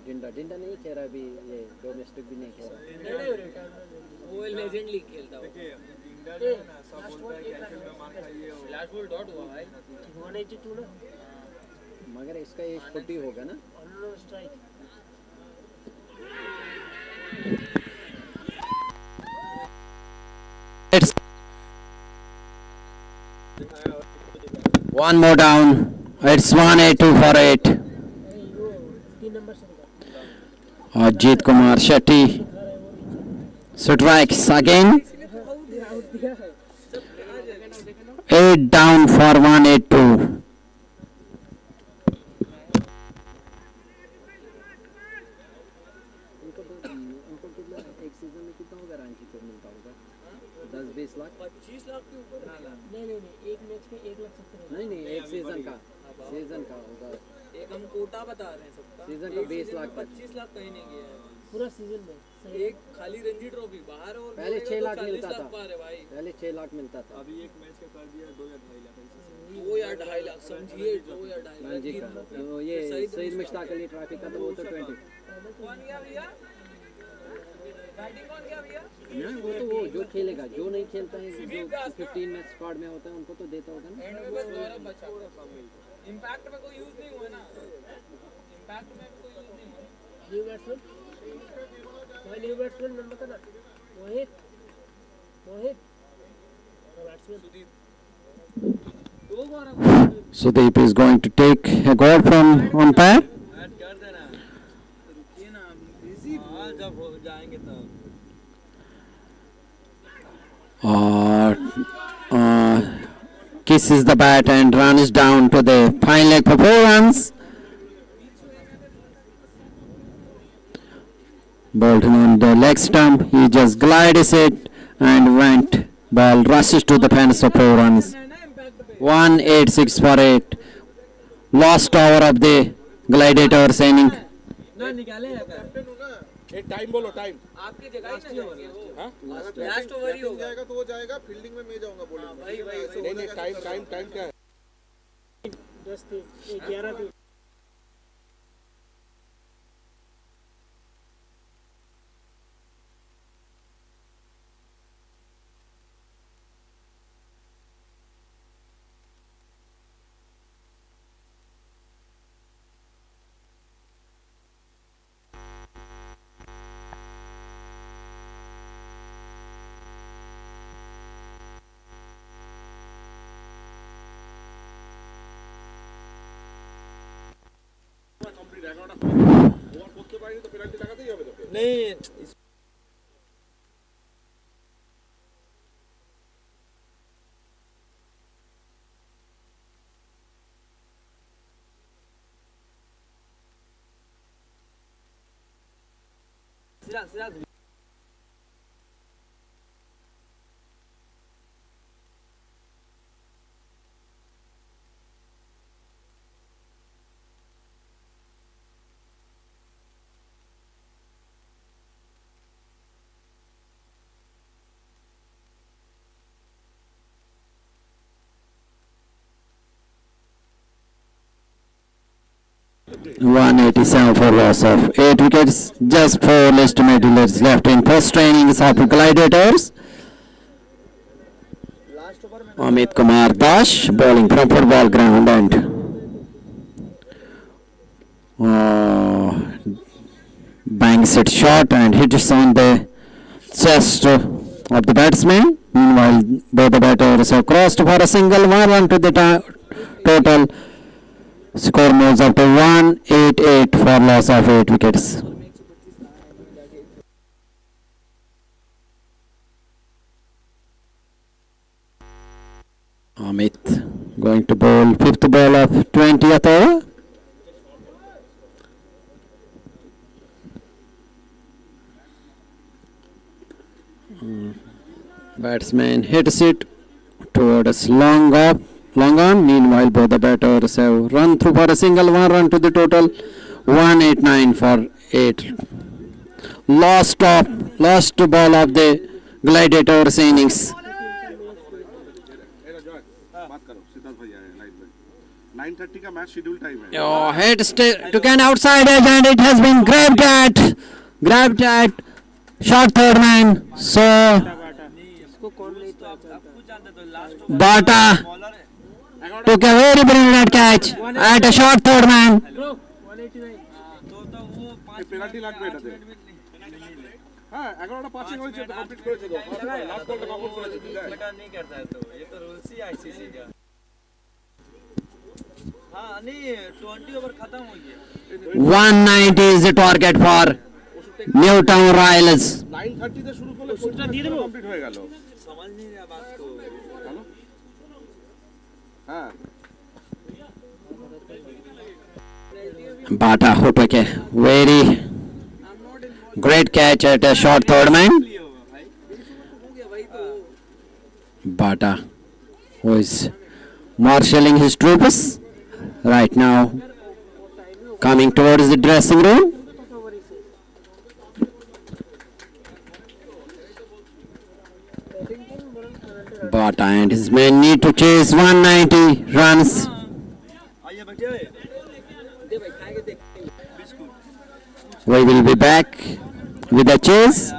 डिंडा डिंडा नहीं खेल रहा अभी ये डोमेस्टिक भी नहीं खेल रहा वो लेजेंड लीग खेलता है लास्ट बॉल डॉट हुआ भाई 182 ना मगर इसका एज 40 होगा ना strike It's one more down. It's 182 for 8. 3 number से Ajit Kumar Shetty strikes again. 8 down for 182. उनको कितना एक सीजन में कितना होगा रांची को मिलता होगा 10-20 लाख 25 लाख के ऊपर नहीं एक मैच में 1,70,000 नहीं एक सीजन का होगा एक हम कोटा बता रहे हैं सबका, सीजन का 20 लाख 25 लाख कहीं नहीं गया है। पूरा सीजन में सही एक खाली रणजी ट्रॉफी बाहर है और पहले 6 लाख 40 मिलता लाख था। पार है भाई। पहले 6 लाख मिलता था। अभी एक मैच का कर दिया 2 या 2.5 लाख ऐसे। 2 या 2.5 लाख समझिए, 2 या 2.5 लाख रणजी का तो ये सईद मुश्ताक अली ट्रॉफी का तो वो तो 20। कौन गया भैया? बैटिंग कौन गया भैया? वो तो वो जो खेलेगा, जो नहीं खेलता है, जो 15 मैच स्क्वाड में होता है उनको तो देता होगा ना। एंड में बस गौरव बचा। इंपैक्ट में कोई यूज नहीं हुआ ना, इंपैक्ट में कोई यूज नहीं हुआ। न्यू बैट्समैन भाई, न्यू बैट्समैन नंबर का ना Mohit batsman Sudeep Sudeep is going to take a goal from umpire. Bat कर देना। रुकिए ना, बिजी हाँ जब हो जाएंगे तब। Kisses the bat and runs down to the fine leg for 4 runs. Bolton on the leg stump, he just glides it and went. Ball rushes to the fence for 4 runs. 186 for 8. Last over of the Gladiators inning. ना निकाले एक time बोलो, time. आपकी जगह ही ना जाएंगे वो। हाँ? लास्ट ओवर ही होगा जाएगा तो वो जाएगा, फील्डिंग में मैं जाऊंगा बोलिंग में। भाई नहीं नहीं, टाइम टाइम टाइम क्या है? 10 थे 11 थे। कंप्लीट 11টা ওভার করতে পারিনি তো পেনাল্টি লাগাতেই হবে তোকে। नहीं Siraj $187 for loss of 8 wickets. Just 4 estimated left in first innings of Gladiators. Amit Kumar Dash bowling from football ground and bangs it short and hits on the chest of the batsman. Meanwhile, both the batters have crossed for a single, 1 run to the total. Score moves up to 188 for loss of 8 wickets. Amit going to bowl fifth ball of 20th over. Batsman hits it towards long on. Meanwhile, both the batters have run through for a single, 1 run to the total. 189 for 8. Last ball of the Gladiators innings. Era Joy बात करो, सिद्धार्थ भैया है line में। 9:30 का match schedule time है। Oh, head took an outside edge and it has been grabbed at short third man. So इसको कौन नहीं तो Bata took a very brilliant catch at a short third man. 189 penalty লাগবে এটাতে। হ্যাঁ 11টা passing হয়েছে তো কমপ্লিট করেছে তো। লাস্ট বলটা কমপ্লিট করেছে তুই দেখ। बेटा नहीं करता है तो ये तो रूल्स ही आईसीसी का। हाँ नहीं 20 ओवर खत्म हो गया। 190 is the target for Newtown Royals. 9:30 তে শুরু করলে কমপ্লিট হয়ে গেল। समझ नहीं रहा बात को। হ্যালো হ্যাঁ Bata who took a very great catch at a short third man. Bata who is marshalling his troops right now. coming towards the dressing room. Bata and his men need to chase 190 runs. आइए बैठे We will be back with the chase.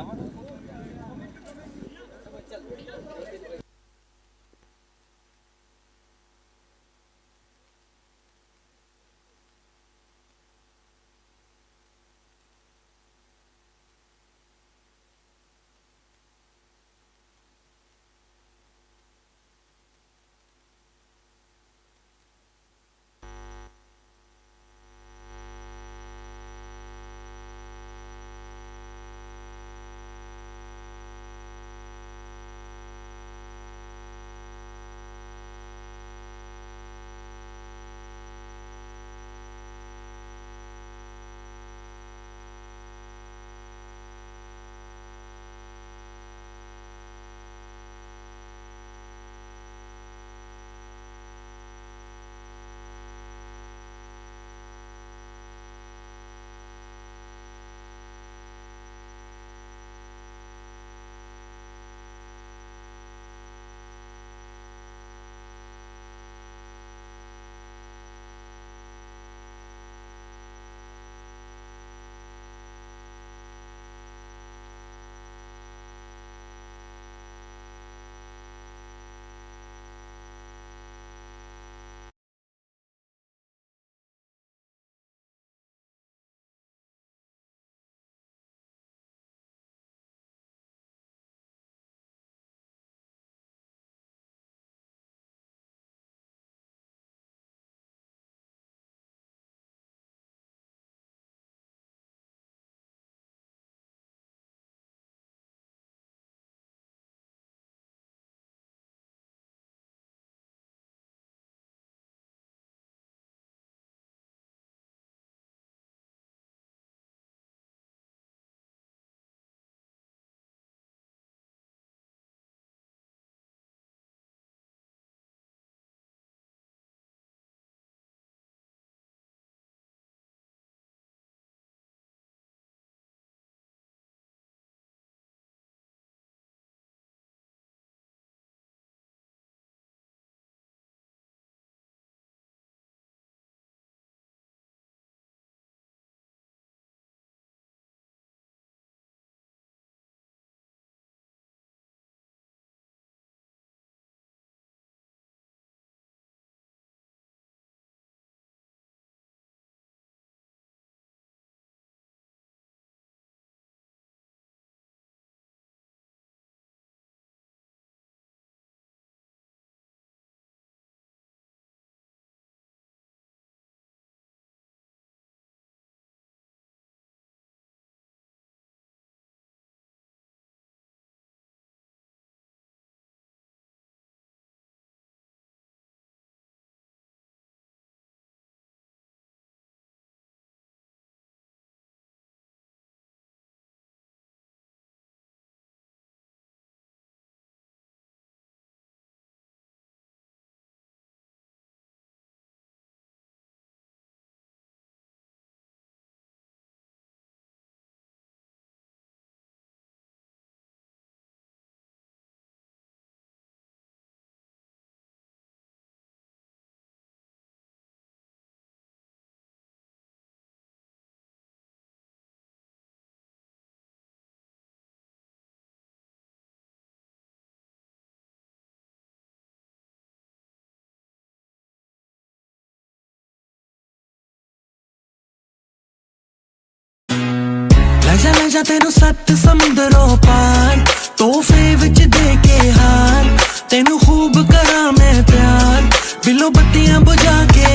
ਲੈ ਜਾ ਤੈਨੂੰ 7 ਸਮੁੰਦਰੋਂ ਪਾਰ ਤੋਹਫੇ ਵਿੱਚ ਦੇ ਕੇ ਹਾਰ ਤੈਨੂੰ ਖੂਬ ਕਰਾਂ ਮੈਂ ਪਿਆਰ ਬਿੱਲੋ ਬੱਤੀਆਂ ਬੁਝਾ ਕੇ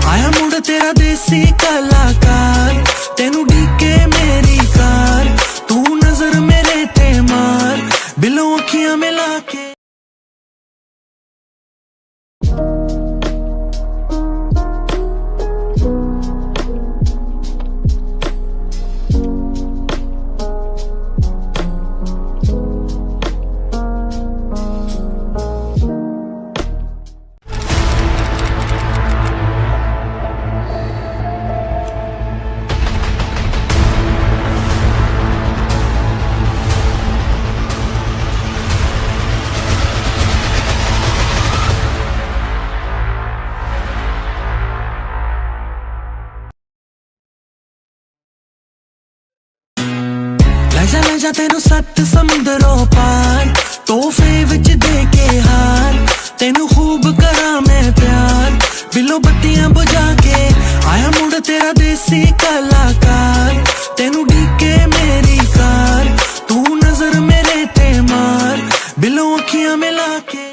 ਆਇਆ ਮੁੰਡ ਤੇਰਾ ਦੇਸੀ ਕਲਾਕਾਰ ਤੈਨੂੰ ਢੀਕੇ ਮੇਰੀ ਕਾਰ ਤੂੰ ਨਜ਼ਰ ਮੇਰੇ ਤੇ ਮਾਰ ਬਿੱਲੋ ਅੱਖੀਆਂ ਮਿਲਾ ਕੇ ਤੈਨੂੰ 7 ਸਮੁੰਦਰੋਂ ਪਾਰ ਤੋਹਫੇ ਵਿੱਚ ਦੇ ਕੇ ਹਾਰ ਤੈਨੂੰ ਖੂਬ ਕਰਾਂ ਮੈਂ ਪਿਆਰ ਬਿੱਲੋ ਬੱਤੀਆਂ ਬੁਝਾ ਕੇ ਆਇਆ ਮੁੰਡ ਤੇਰਾ ਦੇਸੀ ਕਲਾਕਾਰ ਤੈਨੂੰ ਢੀਕੇ ਮੇਰੀ ਕਾਰ ਤੂੰ ਨਜ਼ਰ ਮੇਰੇ ਤੇ ਮਾਰ ਬਿੱਲੋ ਅੱਖੀਆਂ ਮਿਲਾ ਕੇ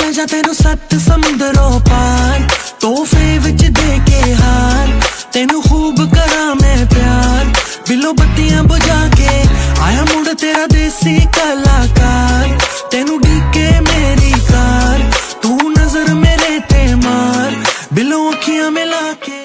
ਲੈ ਜਾ ਤੈਨੂੰ 7 ਸਮੁੰਦਰੋਂ ਪਾਰ ਤੋਹਫੇ ਵਿੱਚ ਦੇ ਕੇ ਹਾਰ ਤੈਨੂੰ ਖੂਬ ਕਰਾਂ ਮੈਂ ਪਿਆਰ ਬਿੱਲੋ ਬੱਤੀਆਂ ਬੁਝਾ ਕੇ ਆਇਆ ਮੁੰਡ ਤੇਰਾ ਦੇਸੀ ਕਲਾਕਾਰ ਤੈਨੂੰ ਢੀਕੇ ਮੇਰੀ ਕਾਰ ਤੂੰ ਨਜ਼ਰ ਮੇਰੇ ਤੇ ਮਾਰ ਬਿੱਲੋ ਅੱਖੀਆਂ ਮਿਲਾ ਕੇ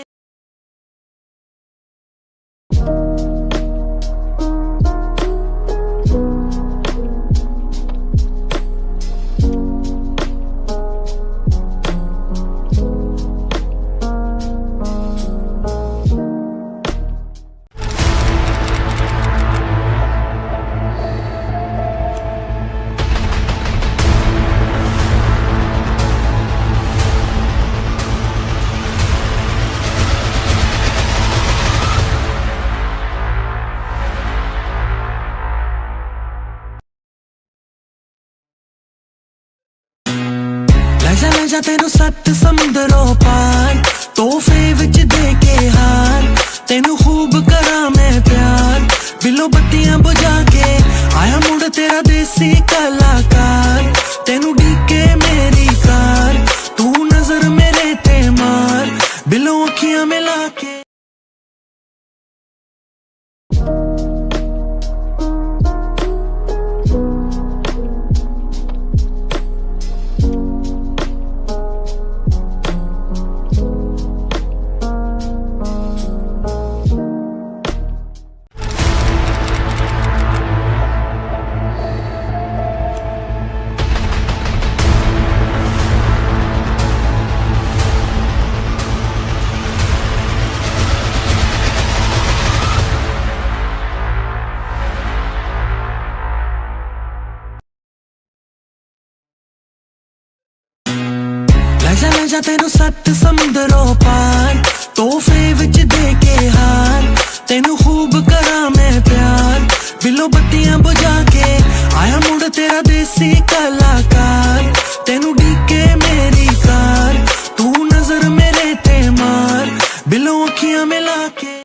ਲੈ ਜਾ ਤੈਨੂੰ 7 ਸਮੁੰਦਰੋਂ ਪਾਰ ਤੋਹਫੇ ਵਿੱਚ ਦੇ ਕੇ ਹਾਰ ਤੈਨੂੰ ਖੂਬ ਕਰਾਂ ਮੈਂ ਪਿਆਰ ਬਿੱਲੋ ਬੱਤੀਆਂ ਬੁਝਾ ਕੇ ਆਇਆ ਮੁੰਡ ਤੇਰਾ ਦੇਸੀ ਕਲਾਕਾਰ ਤੈਨੂੰ ਢੀਕੇ ਮੇਰੀ ਕਾਰ ਤੂੰ ਨਜ਼ਰ ਮੇਰੇ ਤੇ ਮਾਰ ਬਿੱਲੋ ਅੱਖੀਆਂ ਮਿਲਾ ਕੇ ਲੈ ਜਾ ਤੈਨੂੰ 7 ਸਮੁੰਦਰੋਂ ਪਾਰ ਤੋਹਫੇ ਵਿੱਚ ਦੇ ਕੇ ਹਾਰ ਤੈਨੂੰ ਖੂਬ ਕਰਾਂ ਮੈਂ ਪਿਆਰ ਬਿੱਲੋ ਬੱਤੀਆਂ ਬੁਝਾ ਕੇ ਆਇਆ ਮੁੰਡ ਤੇਰਾ ਦੇਸੀ ਕਲਾਕਾਰ ਤੈਨੂੰ ਢੀਕੇ ਮੇਰੀ ਕਾਰ ਤੂੰ ਨਜ਼ਰ ਮੇਰੇ ਤੇ ਮਾਰ ਬਿੱਲੋ ਅੱਖੀਆਂ ਮਿਲਾ ਕੇ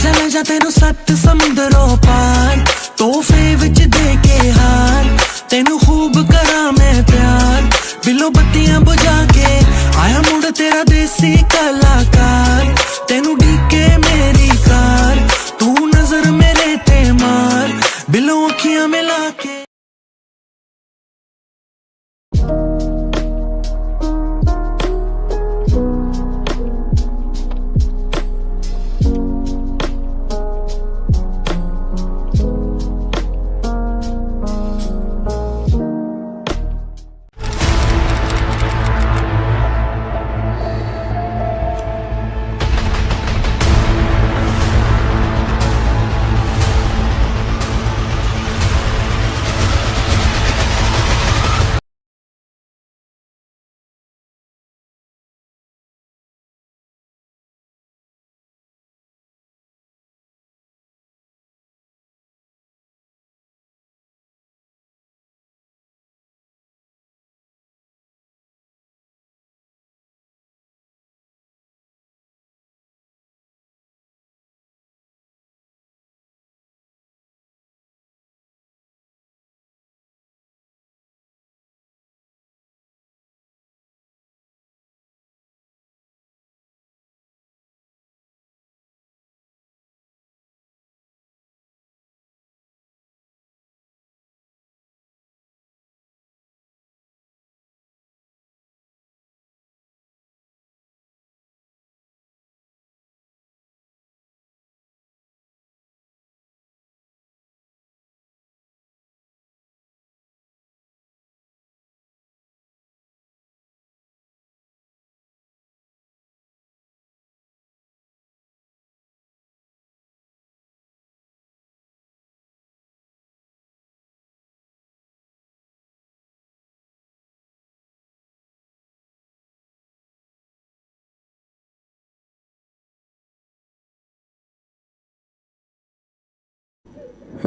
ਲੈ ਜਾ ਤੈਨੂੰ 7 ਸਮੁੰਦਰੋਂ ਪਾਰ ਤੋਹਫੇ ਵਿੱਚ ਦੇ ਕੇ ਹਾਰ ਤੈਨੂੰ ਖੂਬ ਕਰਾਂ ਮੈਂ ਪਿਆਰ ਬਿੱਲੋ ਬੱਤੀਆਂ ਬੁਝਾ ਕੇ ਆਇਆ ਮੁੰਡ ਤੇਰਾ ਦੇਸੀ ਕਲਾਕਾਰ ਤੈਨੂੰ ਢੀਕੇ ਮੇਰੀ ਕਾਰ ਤੂੰ ਨਜ਼ਰ ਮੇਰੇ ਤੇ ਮਾਰ ਬਿੱਲੋ ਅੱਖੀਆਂ ਮਿਲਾ ਕੇ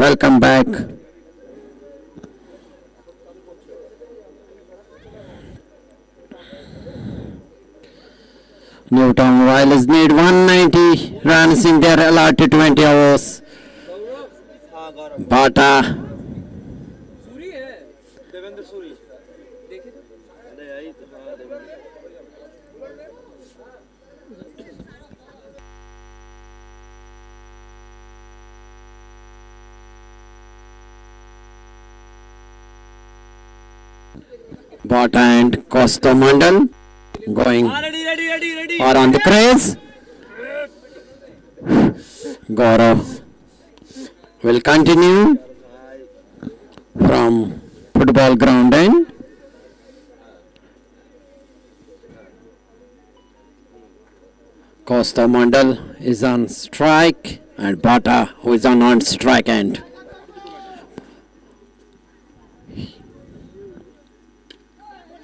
Welcome back. Newton Royals need 190 runs in their allotted 20 hours. हाँ गौरव Bata सूरी है देवेंद्र सूरी देखे तो अरे यही तो हाँ Devendra Bata and Costa Mandal going ready are on the craze. Gaurav will continue from football ground end. Costa Mandal is on strike and Bata who is on non-strike end.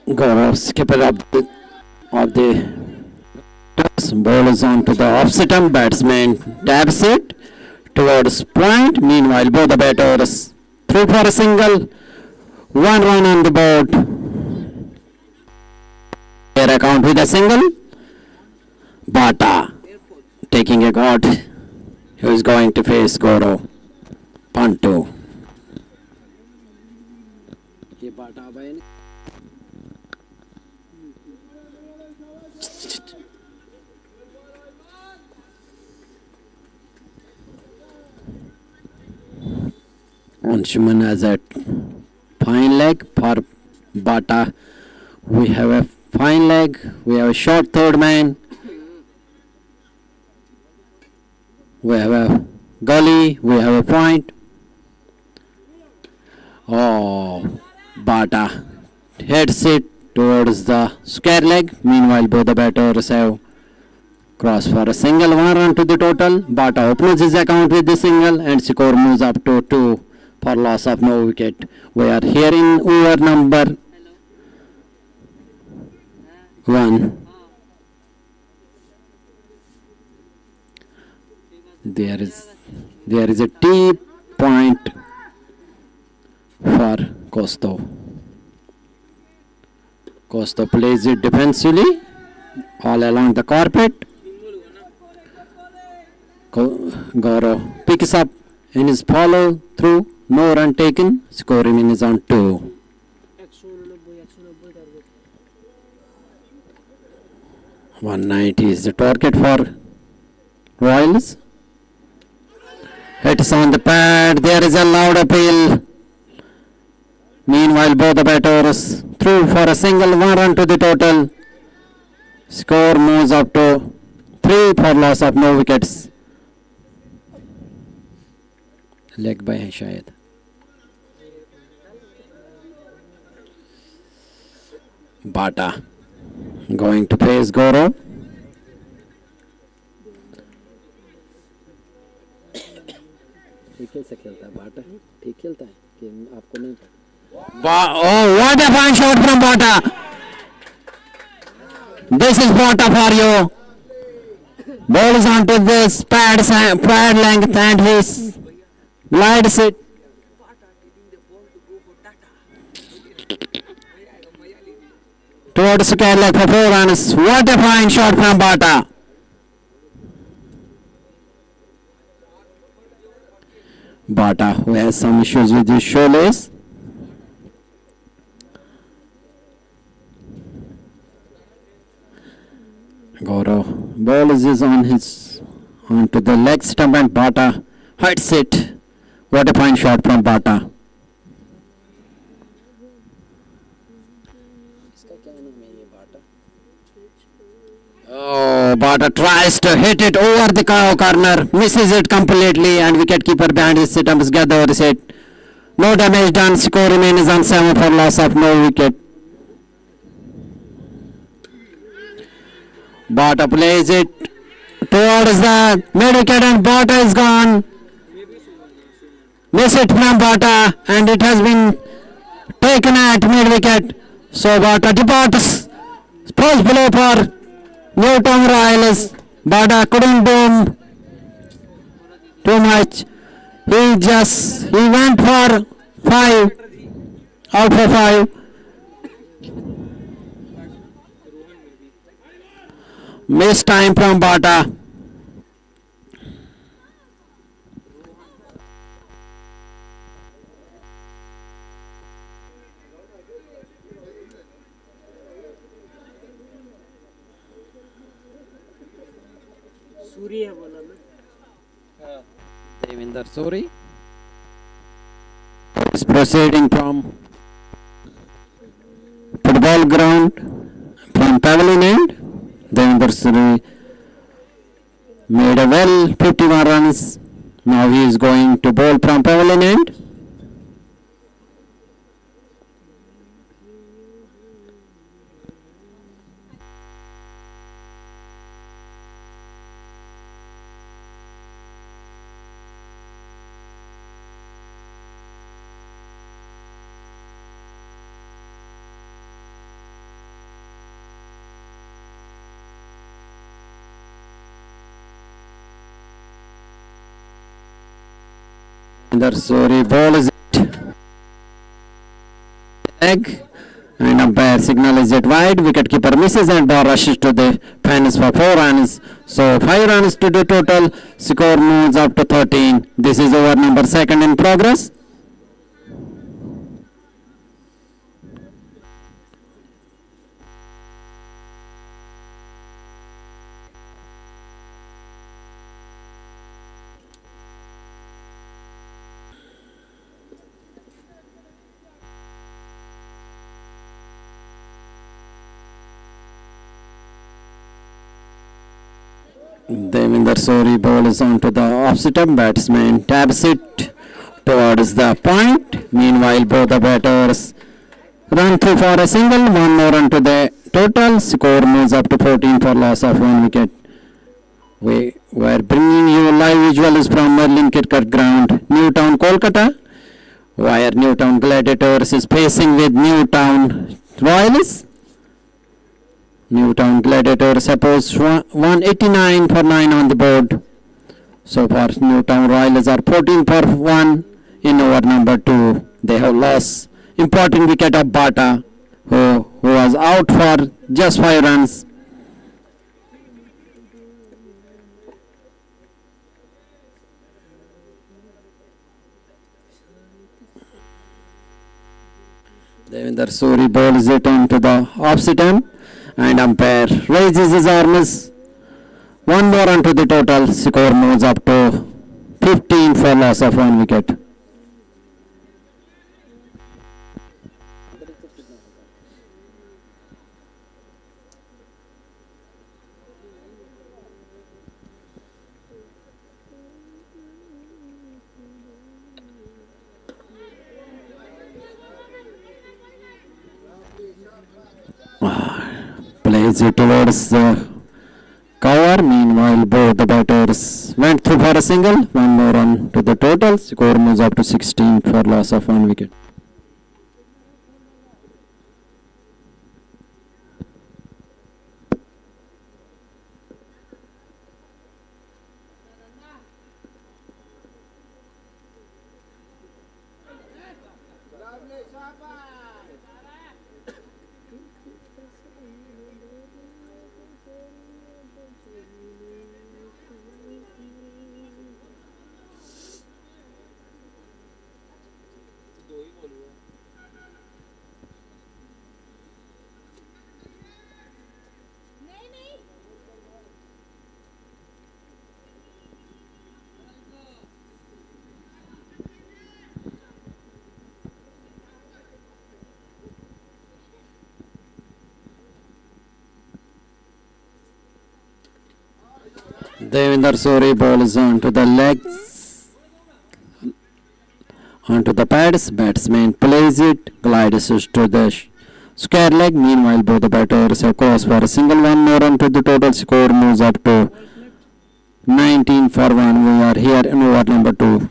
Gaurav, skipper of the toss, ball is on to the off-stump, batsman taps it towards point. Meanwhile, both the batters through for a single, 1 run on the board. Their account with a single. Bata taking a guard, who is going to face Gaurav. Pantu. ये बाटा भाई ने Anshuman has a fine leg for Bata. We have a fine leg. We have a short third man. We have a gully. We have a point. Oh, Bata heads it towards the square leg. Meanwhile, both the batters have crossed for a single, 1 run to the total. Bata opens his account with the single and score moves up to 2 for loss of no wicket. We are here in over number 1. There is a T point for Costa. Costa plays it defensively all along the carpet. Gaurav picks up in his follow through, no run taken, score remains on 2. 190 is the target for Royals. Hits on the pad, there is a loud appeal. Meanwhile, both the batters through for a single, 1 run to the total. Score moves up to 3 for loss of no wickets. Leg by है शायद. Bata going to face Gaurav. ठीक खेल सकता है बाटा, ठीक खेलता है कि आपको नहीं पता. Oh, what a fine shot from Bata! This is Bata for you. Ball is onto this pad length and his glides it. Towards square leg for 4 runs. What a fine shot from Bata. Bata, who has some issues with his shoulders. Gaurav, ball is onto the leg stump and Bata hits it. What a fine shot from Bata. Oh, Bata tries to hit it over the corner, misses it completely, and wicketkeeper behind his stumps gathers it. No damage done, score remains on 7 for loss of no wicket. Bata plays it towards the mid wicket and Bata is gone. Miss it from Bata and it has been taken at mid wicket. So Bata departs. First blow for Newton Royals. Bata couldn't do too much. He went for 5 out for 5. Missed time from Bata. Suri है बोला ना Devinder Suri Is proceeding from football ground from pavilion end. Devinder Suri made a well 51 runs. Now he is going to bowl from pavilion end. Devinder Suri bowls it leg and umpire signals it wide. Wicketkeeper misses and ball rushes to the fence for 4 runs. So 5 runs to the total. Score moves up to 13. This is over number 2 in progress. Devinder Suri bowls onto the off-stump. Batsman taps it towards the point. Meanwhile, both the batters run through for a single. One more run to the total. Score moves up to 14 for loss of 1 wicket. We were bringing you live visuals from Merlin Cricket Ground, Newtown, Kolkata, where Newtown Gladiators is facing with Newtown Royals. Newtown Gladiators suppose 189 for 9 on the board. So far, Newtown Royals are 14 for 1 in over number 2. They have lost important wicket of Bata, who was out for just 5 runs. Devinder Suri bowls it onto the off-stump. And umpire raises his arms. One more onto the total. Score moves up to 15 for loss of 1 wicket. Plays it towards the cover. Meanwhile, both the batters went through for a single. One more run to the total. Score moves up to 16 for loss of 1 wicket. Devinder Suri bowls onto the legs, onto the pads. Batsman plays it, glides to the square leg. Meanwhile, both the batters have crossed for a single. One more onto the total. Score moves up to 19 for 1. We are here in over number 2.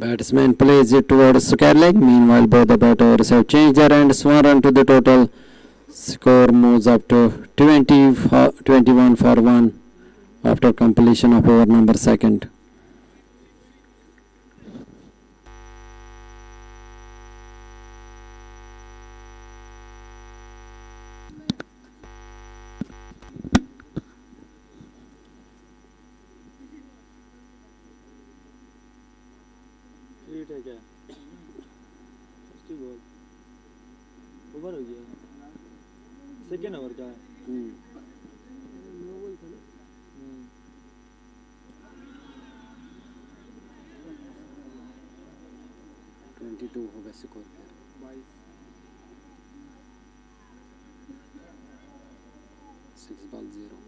Batsman plays it towards square leg. Meanwhile, both the batters have changed their ends. 1 run to the total. Score moves up to 21 for 1 after completion of over number second. ठीक है क्या first ball over हो गया second over का है to होगा score 6 ball 0.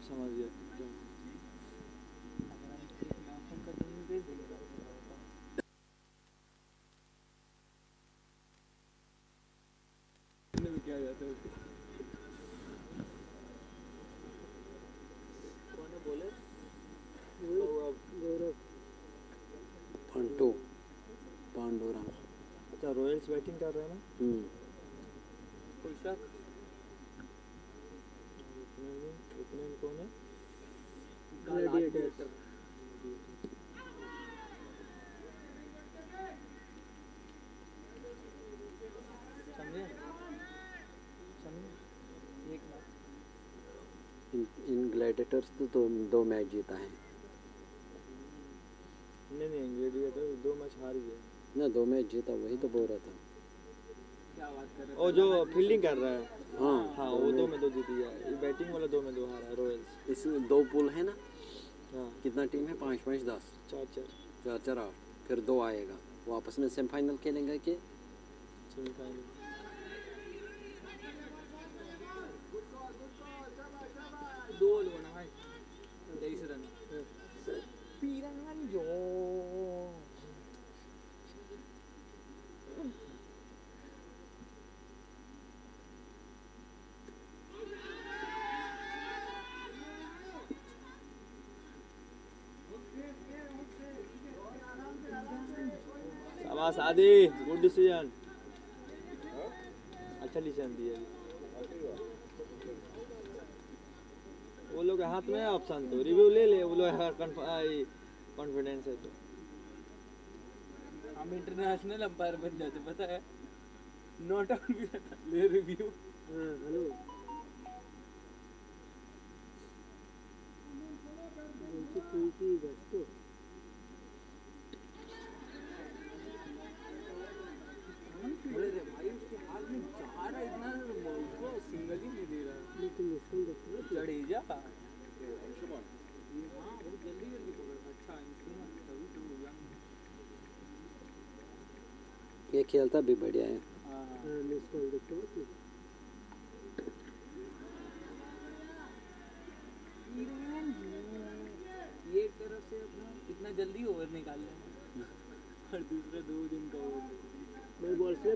समझ गया क्या जाता है कौन बोले गौरव पांडुरा. अच्छा रॉयल्स बैटिंग कर रहे हैं ना कोई शक ओपनिंग कौन है ग्लैडिएटर समझे एक इन ग्लैडिएटर्स तो दो मैच जीता है नहीं ग्लैडिएटर 2 मैच हार गए ना. 2 मैच जीता, वही तो बोल रहा था. क्या बात कर रहे और जो फील्डिंग कर रहा है हाँ वो 2 में 2 जीती है ये बैटिंग वाला 2 में 2 हारा है रॉयल्स इसमें 2 पुल है ना. हाँ कितना टीम है? 5 5 10 4 4 8 फिर 2 आएगा. वो आपस में सेमीफाइनल खेलेंगे कि सेमीफाइनल दो बॉल बना भाई 23 रन पिरंगन जो शाबाश आदि गुड डिसीजन अच्छा डिसीजन दिया वो लोग के हाथ में है ऑप्शन तो रिव्यू ले ले वो लोग कॉन्फिडेंस है तो हम इंटरनेशनल अंपायर बन जाते पता है. नॉट आउट भी रहता ले रिव्यू. हेलो कोई बस तो अरे भाई उसके हाथ में जा रहा इतना उसको सिंगल ही नहीं दे रहा. लेकिन इसको देखो जडेजा अंशुमान ये हाँ बहुत जल्दी जल्दी पकड़. अच्छा अंशुमान तभी तो यंग ये खेलता भी बढ़िया है. हाँ मिस कॉल देखो ये एक तरफ से अपना इतना जल्दी ओवर निकाल लेना और दूसरा 2 दिन का ओवर मैं बॉल से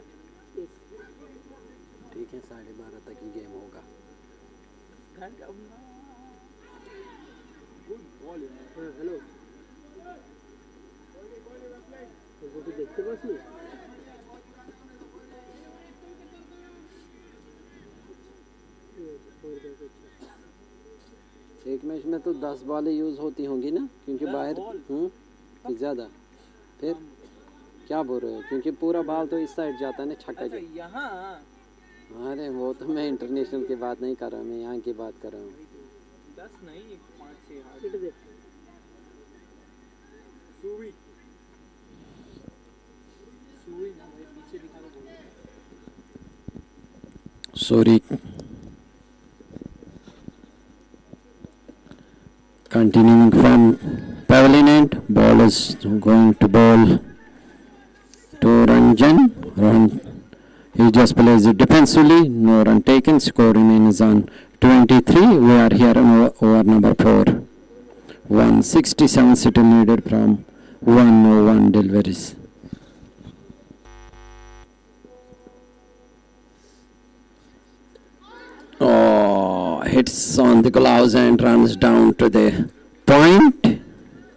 ठीक है 12:30 तक ही गेम होगा. घंटा गुड बॉल है. हाँ हेलो तो देखते बस नहीं एक मैच में तो 10 बॉलें यूज होती होंगी ना, क्योंकि 10 बाहर बॉल? कि ज़्यादा. फिर क्या बोल रहे हो? क्योंकि पूरा बॉल तो इस साइड जाता है ना छक्का अच्छा जो. यहाँ अरे वो तो मैं इंटरनेशनल की बात नहीं कर रहा हूँ, मैं यहाँ की बात कर रहा हूँ. 10 नहीं 5 6 हाथ इट देख सुई सुई ना भाई पीछे दिखा के बोल. Sorry. Continuing from pavilion end, ball is going to ball to Ranjan. He just plays it defensively. No run taken. Score remains on 23. We are here in over number 4. 167 still needed from 101 deliveries. Oh, hits on the gloves and runs down to the point.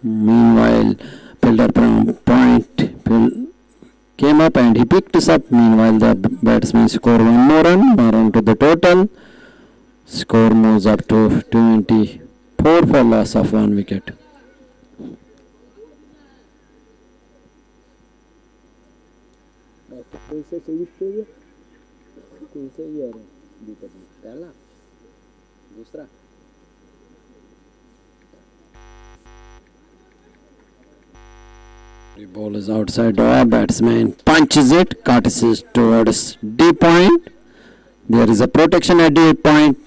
Meanwhile, fielder from point came up and he picked this up. Meanwhile, the batsman scored one more run to the total. Score moves up to 24 for loss of 1 wicket. दूसरा The ball is outside door. Batsman punches it, cuts towards D point. There is a protection at D point.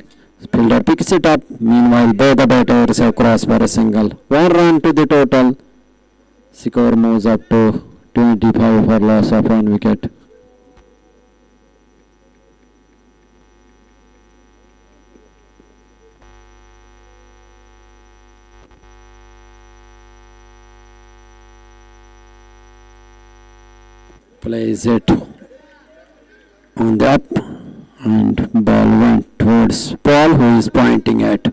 Fielder picks it up. Meanwhile, both the batters have crossed for a single. 1 run to the total. Score moves up to 25 for loss of 1 wicket. Plays it on the up and ball went towards Paul, who is pointing at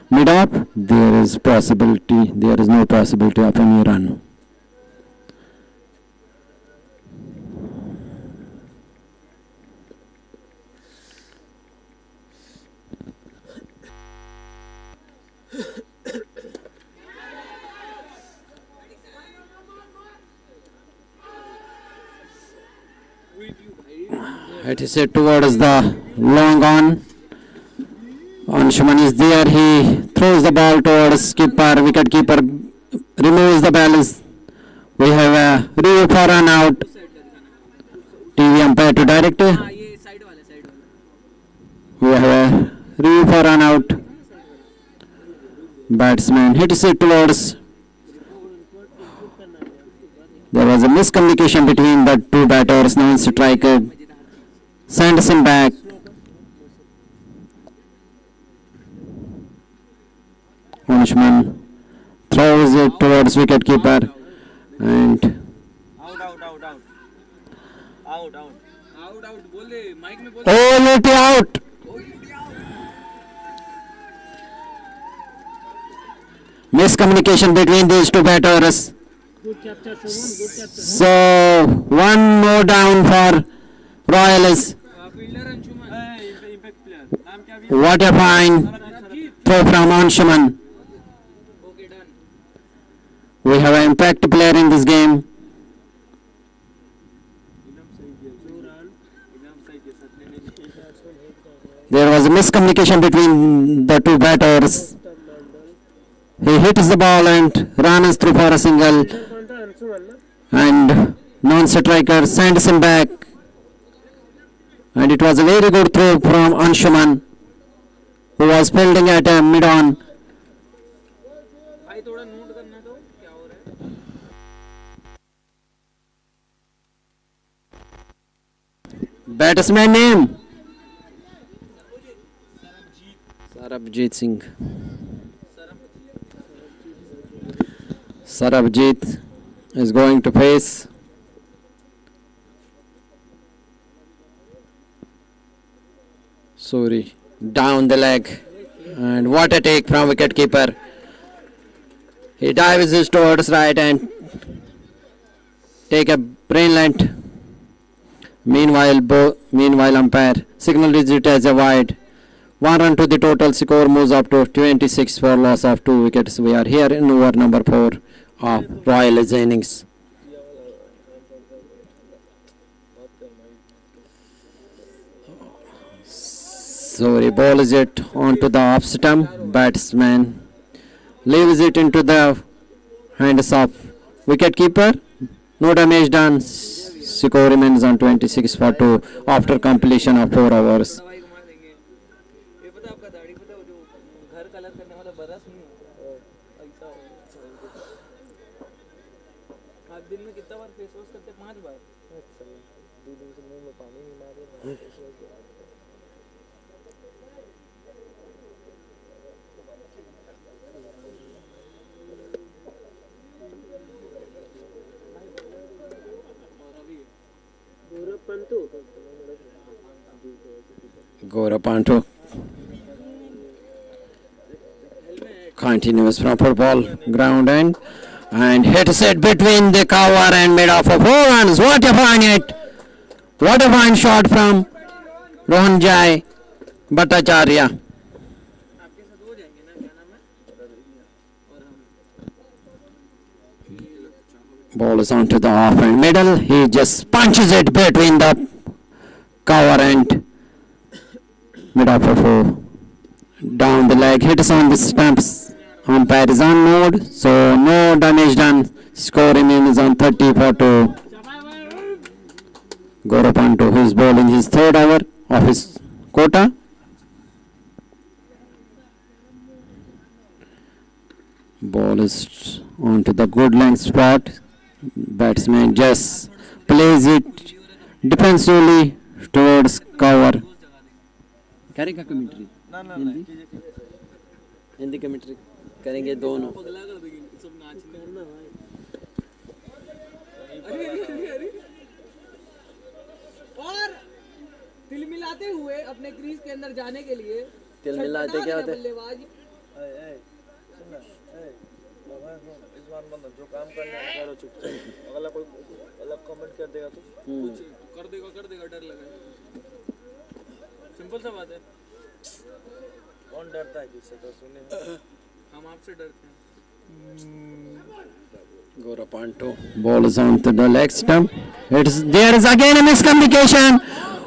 mid-up. There is no possibility of any run. It is set towards the long on. Anshuman is there. He throws the ball towards keeper. Wicket keeper removes the balance. We have a review for run out. TV umpire to direct. We have a review for run out. Batsman hits it towards. There was a miscommunication between the two batters. Non-striker sends him back. Anshuman throws it towards wicketkeeper and let it out. Miscommunication between these two batters. So 1 more down for Royals. What a fine throw from Anshuman. We have an impact player in this game. There was a miscommunication between the two batters. He hits the ball and runs through for a single. And non-striker sends him back. And it was a very good throw from Anshuman, who was fielding at a mid-on. Batsman name? Sarabjit Singh. Sarabjit is going to face down the leg, and what a take from wicketkeeper. He dives towards right and take a brain length. Meanwhile, umpire signals it as a wide. 1 run to the total. Score moves up to 26 for loss of 2 wickets. We are here in over number 4 of Royals innings. So he bowls it onto the off stump. Batsman leaves it into the hands of wicketkeeper. No damage done. Score remains on 26 for 2 after completion of 4 overs. Gaurav continues from football ground end and hits it between the cover and made off for 4 runs. What a fine hit! What a fine shot from Rohan Jai Bhattacharya. आपके साथ हो जाएंगे ना, क्या नाम है? और हम Ball is onto the off and middle. He just punches it between the cover and mid off for 4. Down the leg, hits on the stumps. Umpire is on mode, so no damage done. Score remains on 30 for 2. Gaurav Panto, who is bowling his third over of his quota. Ball is onto the good length spot. Batsman just plays it defensively towards cover. करेगा commentary ना ना हिंदी कीजिए Hindi commentary करेंगे दोनों पगला कर देंगे सब नाचने ना भाई। अरे अरे अरे अरे और तिल मिलाते हुए अपने क्रीज के अंदर जाने के लिए तिल मिलाते क्या होता है? बल्लेबाज सुन ना बाबा इस बार मतलब जो काम करना है करो चुपचाप अगला कोई अलग कमेंट कर देगा तो कुछ कर देगा डर लगा। सिंपल सा बात है, कौन डरता है किससे तो सुने हम आपसे डरते हैं। Gaurav Panto, ball is on to the leg stump. There is again a miscommunication.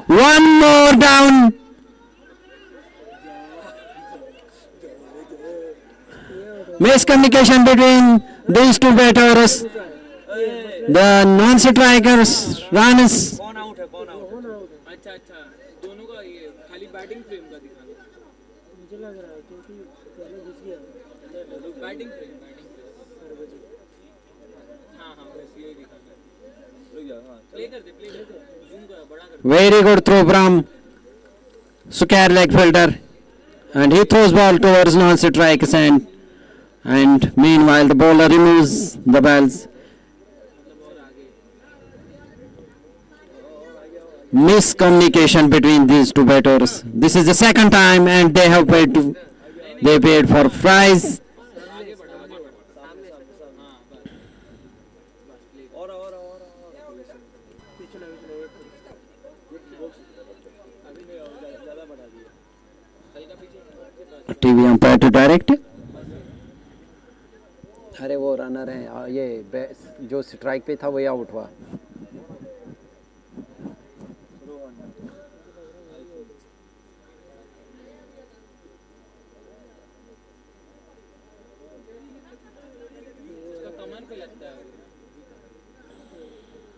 One more down. Miscommunication between these two batters. The non-strikers runs. कौन आउट है कौन आउट अच्छा अच्छा, दोनों का ये खाली बैटिंग फ्रेम का दिखाना। मुझे लग रहा है क्योंकि पहले घुस गया बैटिंग फ्रेम हाँ हाँ बस यही दिखाना है। रुक जा हां प्ले कर दे जूम कर बड़ा कर Very good throw from Sukar leg fielder, and he throws ball towards non-strikers end. And meanwhile the bowler removes the balls. Miscommunication between these two batters. This is the second time, and they have paid. They paid for prize. आगे बढ़ा सामने हाँ बस play और अभी नहीं ज्यादा बढ़ा दिया हल्का पीछे TV umpire to direct. अरे वो रनर है ये जो स्ट्राइक पे था वही आउट हुआ उसका कमर पे लगता है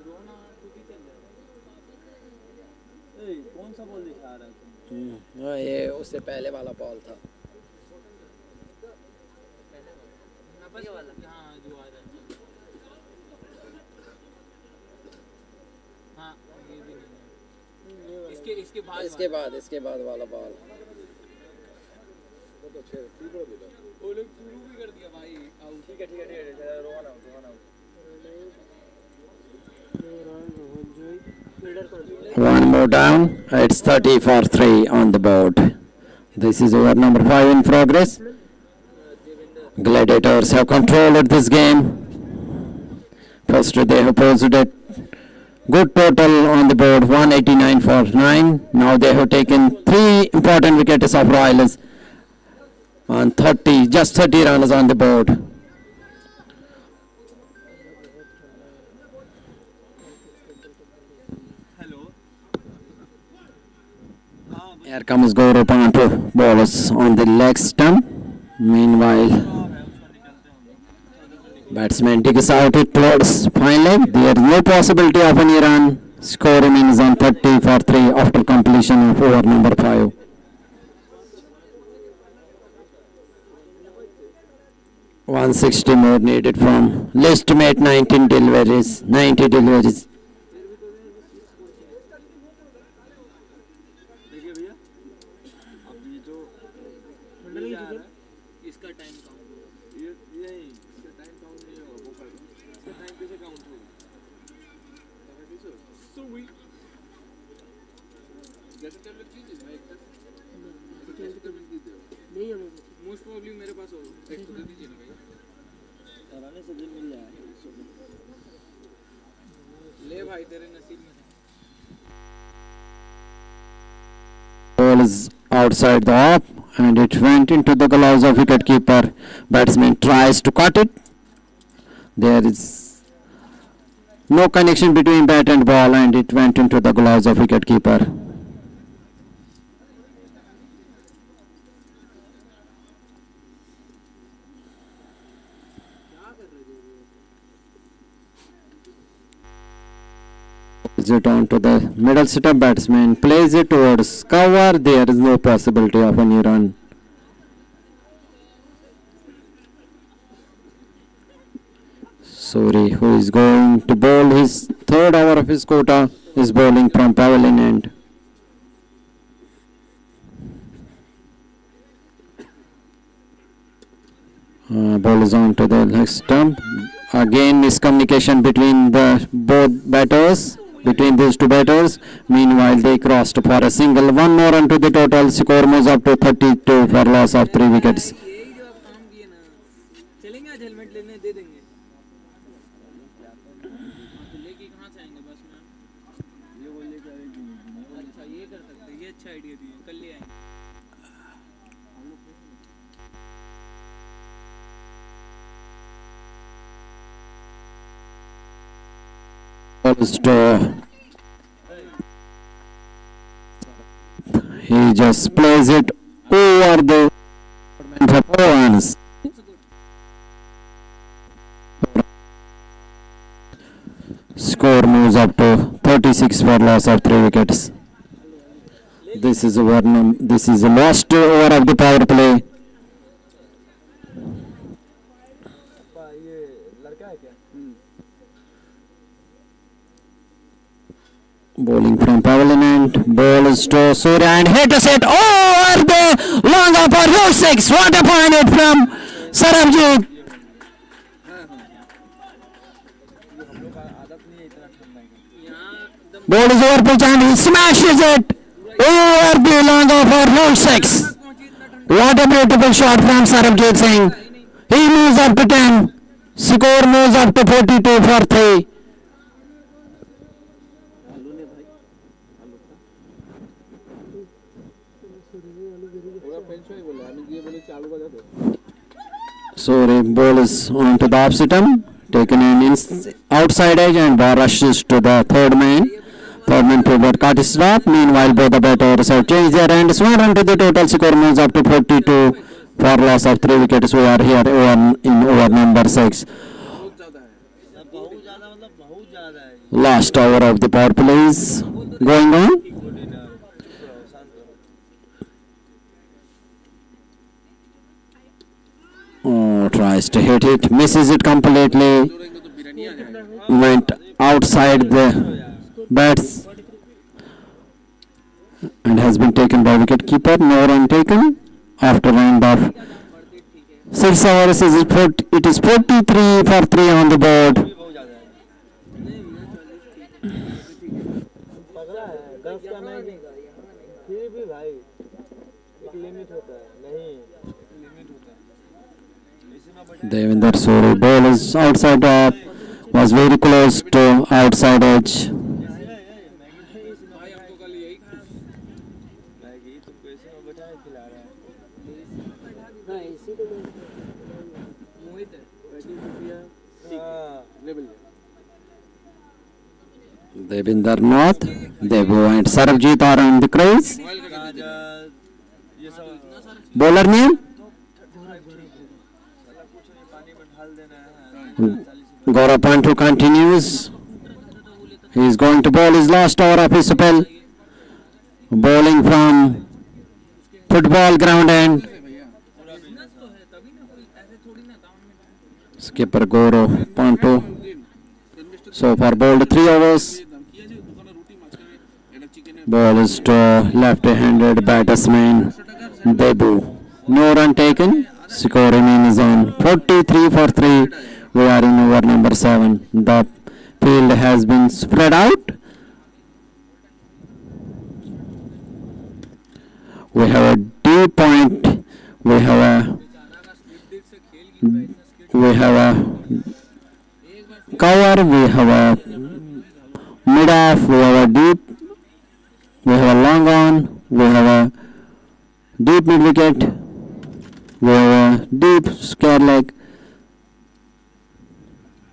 रोना टूटी चल रहा है। कौन सा बॉल दिखा रहा है तुम ये उससे पहले वाला बॉल था बस हाँ जो आ रहा है हाँ ये भी नहीं है इसके बाद वाला बॉल वो लोग शुरू भी कर दिया भाई आउट। ठीक है Rohan out One more down. It's 30 for 3 on the board. This is over number 5 in progress. Gladiators have controlled this game. First they have posted a good total on the board, 189 for 9. Now they have taken 3 important wickets of Royals on 30, just 30 runs on the board. Here comes Gaurav Panto, bowlers on the leg stump. Meanwhile, batsman digs out it towards fine leg. There is no possibility of any run. Score remains on 30 for 3 after completion of over number 5. $160 more needed from list mate 90 deliveries. नहीं हमें most probably मेरे पास होगा, एक तो दे दीजिए ना भैया। कराने से दिन मिल जाएगा। ले भाई तेरे नसीब में था। Ball is outside the off and it went into the gloves of wicketkeeper. Batsman tries to cut it. There is no connection between bat and ball and it went into the gloves of wicketkeeper. Is it on to the middle setup batsman, plays it towards cover, there is no possibility of any run. Suri, who is going to bowl his third over of his quota, is bowling from pavilion end. Ball is on to the next stump. Again miscommunication between the both batters, between these two batters. Meanwhile they crossed for a single. One more onto the total. Score moves up to 32 for loss of 3 wickets. यही जो आप काम किए ना, चलेंगे आज helmet लेने दे देंगे। तो लेके कहाँ से आएंगे बस में? ये बोले कि अच्छा ये कर सकते हैं, ये अच्छा आइडिया दिए, कल ले आएंगे। He just plays it over the runs. Score moves up to 36 for loss of 3 wickets. This is the last over of the power play. ये लड़का है क्या? Bowling from pavilion end, ball is to Surya and hit a set over the long up for rule 6. What a point hit from Sarabjit. हम लोग का आदत नहीं है इतना ठंडा की। यहाँ एकदम Ball is over pitch and he smashes it over the long up for rule 6. What a beautiful shot from Sarabjit Singh. He moves up to 10. Score moves up to 42 for 3. So ball is on to the off stump, taken in outside edge and ball rushes to the third man. Third man pivot cut is drop. Meanwhile both the batters have changed their hands. One run to the total. Score moves up to 42 for loss of 3 wickets. We are here in over number 6. बहुत ज़्यादा मतलब बहुत ज़्यादा है। Last over of the power play is going on. Oh, tries to hit it, misses it completely. Went outside the bats and has been taken by wicket keeper. No run taken after round of 6 hours. It is 43 for 3 on the board. पगला है, 10 का नहीं, फिर भी भाई एक limit होता है, नहीं लिमिट होता है। Devinder Suri, ball is outside off, was very close to outside edge. भाई हमको कल यही खाया। मैगी तुमको ऐसे में बैठा है खिला रहा है। हाँ इसी को मोहित है। हाँ, level Devinder Nath, Devu and Sarabjit are on the crease. गाजर ये सब Bowler name? कुछ नहीं, पानी में ढाल देना है। Gaurav Pantu continues. He is going to bowl his last over of his spell. Bowling from football ground end. Business तो है तभी ना, कोई ऐसे थोड़ी ना गाँव में। Skipper Gaurav Pantu so far bowled 3 overs. Ball is to left-handed batsman Debu. No run taken. Score remains on 43 for 3. We are in over number 7. The field has been spread out. We have a deep point. We have a cover. We have a mid off. We have a deep. We have a long on. We have a deep mid wicket. We have a deep square leg.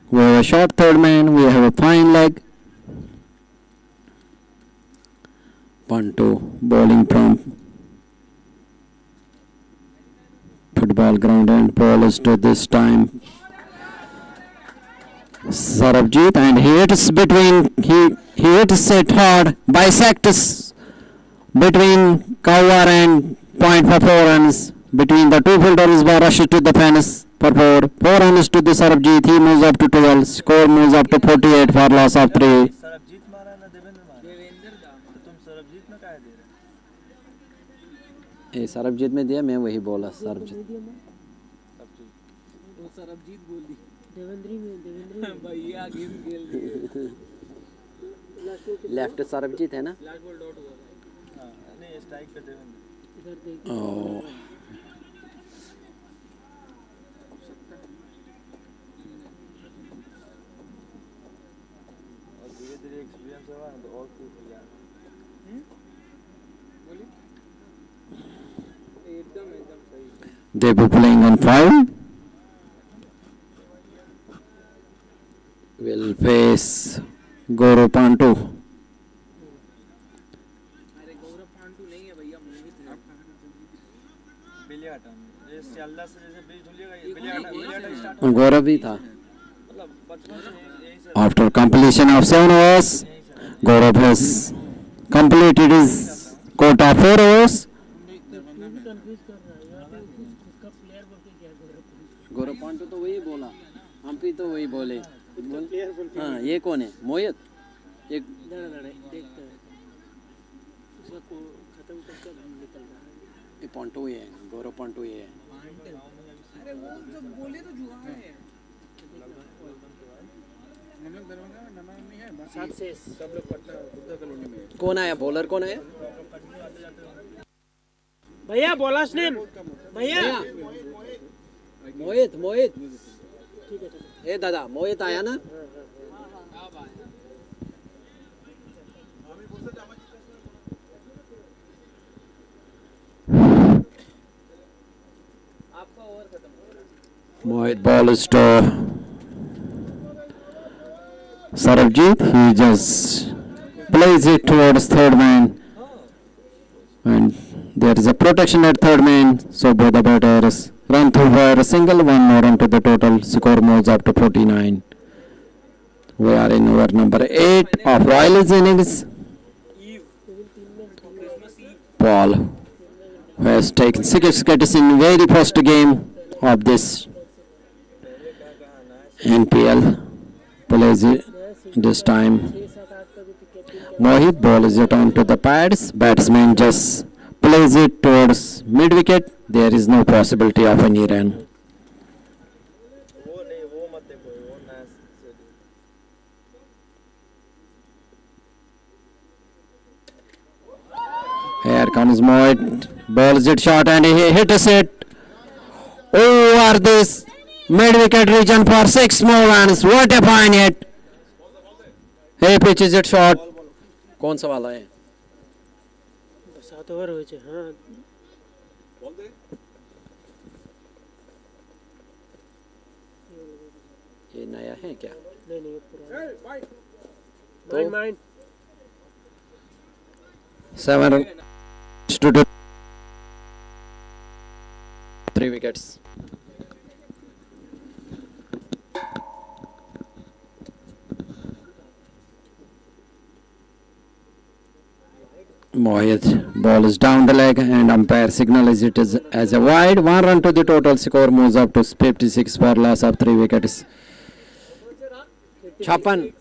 We have a short third man. We have a fine leg. 1-2 bowling from football ground, and ball is to this time Sarabjit, and he hits between, he hits it hard, bisects between cover and point for 4 runs. Between the two fielders, ball rushes to the fence for 4 runs to the Sarabjit. He moves up to 12. Score moves up to 48 for loss of 3. Sarabjit मारा ना देवेंद्र मारा देवेंद्र दा तो तुम सरबजीत में काहे दे रहे ये सरबजीत में दिया, मैं वही बोला सरबजीत. वो सरबजीत बोल दी देवेंद्री में भैया गेम खेल रही है लेफ्ट सरबजीत है ना. लास्ट बॉल डॉट हुआ हाँ नहीं स्ट्राइक पे देवेंद्र इधर देख और धीरे धीरे एक्सपीरियंस होगा ना तो और कुछ हो जाएगा बोली एकदम सही They were playing on 5. Will face Gaurav Pantu. अरे गौरव पांडू नहीं है भैया, मोहित है. बिलियाटा ये सियालदा से जैसे ब्रिज खुलिएगा ये बिलियाटा स्टार्ट Gaurav भी था. मतलब बचपन से यही से After completion of 7 overs, Gaurav has completed his quota of 4 overs. Confuse कर रहा है यार, उसका प्लेयर बोल के क्या गौरव गौरव पांडू तो वही बोला, हम भी तो वही बोले. हाँ, ये कौन है? मोहित. एक लड़े देखते हैं उसका को खत्म करके निकल रहा है. ये पांडू ही है, गौरव पांडू ही है. अरे वो जब बोले तो जुआ है. सक्सेस कौन आया? बॉलर कौन आया? भैया बॉलर्स नेम भैया मोहित. मोहित. ठीक है ए दादा, मोहित आया ना. आपका ओवर खत्म हो रहा है. Mohit ball is to Sarabjit. He just plays it towards third man, and there is a protection at third man. So both the batters run through for a single, 1 more run to the total. Score moves up to 49. We are in over number 8 of Royals innings. Paul has taken 6 wickets in very first game of this NPL. Plays it this time. Mohit ball is it on to the pads. Batsman just plays it towards mid wicket. There is no possibility of any run. वो नहीं वो मत देखो वो नया Here comes Mohit. Balls it short and he hits it over this mid wicket region for 6 more runs. What a fine hit. He pitches it short. कौन सा वाला है? 7 ओवर हो छे. हाँ ये नया है क्या? नहीं पुराना. Mind 7 to 3 wickets. Mohit ball is down the leg and umpire signals it as a wide. 1 run to the total. Score moves up to 56 for loss of 3 wickets. 56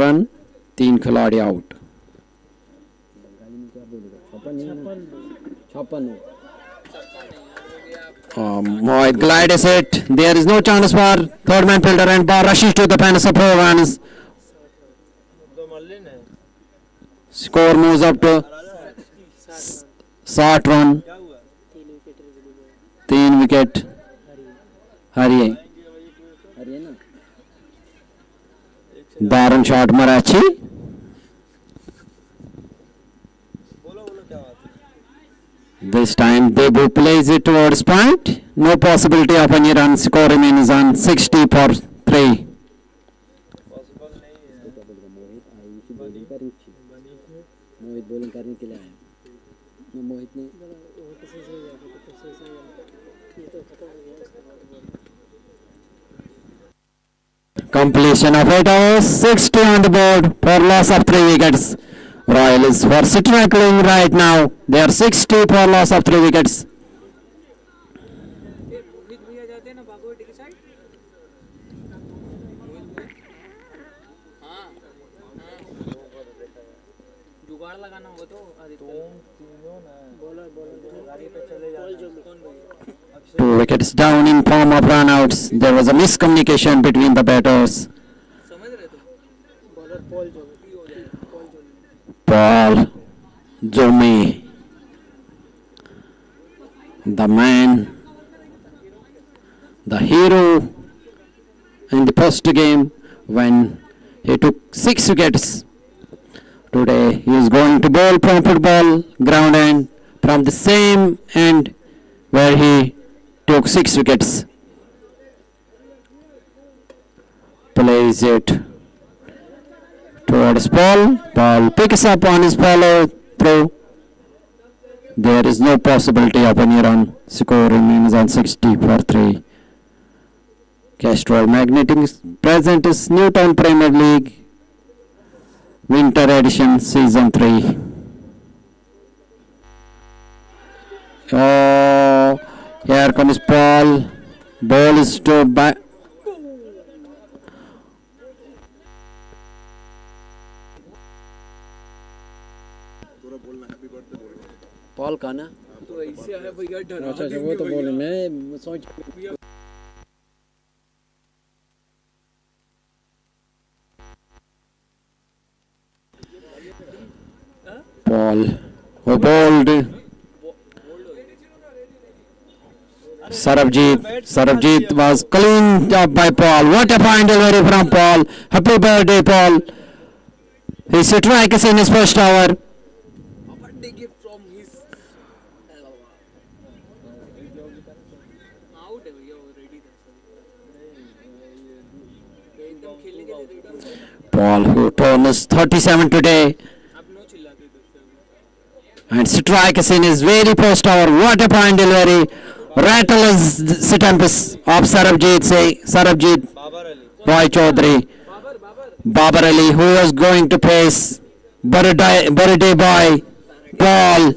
run, 3 खिलाड़ी out. 56. Mohit glides it. There is no chance for third man fielder and ball rushes to the fence of 4 runs. तो मल्लिन है Score moves up to 60 run, क्या हुआ 3 wicket हारिए हरिए ना दारुण shot मारा अच्छी बोलो बोलो क्या बात है this time Debu plays it towards point, no possibility of any run, score remains on 60 for 3. Possible नहीं है मोहित बॉलिंग करने के लिए आया मोहित ने Completion of 8 overs, 60 on the board for loss of 3 wickets. Royal is for striking right now. They are 60 for loss of 3 wickets. मोहित भैया जाते हैं ना बागोटी की साइड हाँ जुगाड़ लगाना होगा तो तीनों ना गाड़ी पे चले जाना कौन भैया 2 wickets down in form of runouts. There was a miscommunication between the batters. समझ रहे तुम Paul Zomi, the man, the hero in the first game when he took 6 wickets. Today he is going to bowl from football ground end from the same end where he took 6 wickets. Plays it towards Paul. Paul picks up on his follow through. There is no possibility of any run. Score remains on 60 for 3. Castrol Magnetic present is Newtown Premier League Winter Edition Season 3. Oh, here comes Paul. Ball is to back. Paul का ना तो ऐसे है भैया डरा अच्छा वो तो बोले मैं सोच Paul who bowled Sarabjit was cleaned up by Paul. What a fine delivery from Paul. Happy birthday Paul. He strikes in his first over. birthday gift from his out है भैया ऑलरेडी एकदम खेलने के लिए ready Paul who turns 37 today अब no चिल्लाते थे and strikes in his very first over. What a fine delivery. Rattles stumps of Sarabjit Roy Chaudhary. Babar Ali who was going to face birthday boy Paul.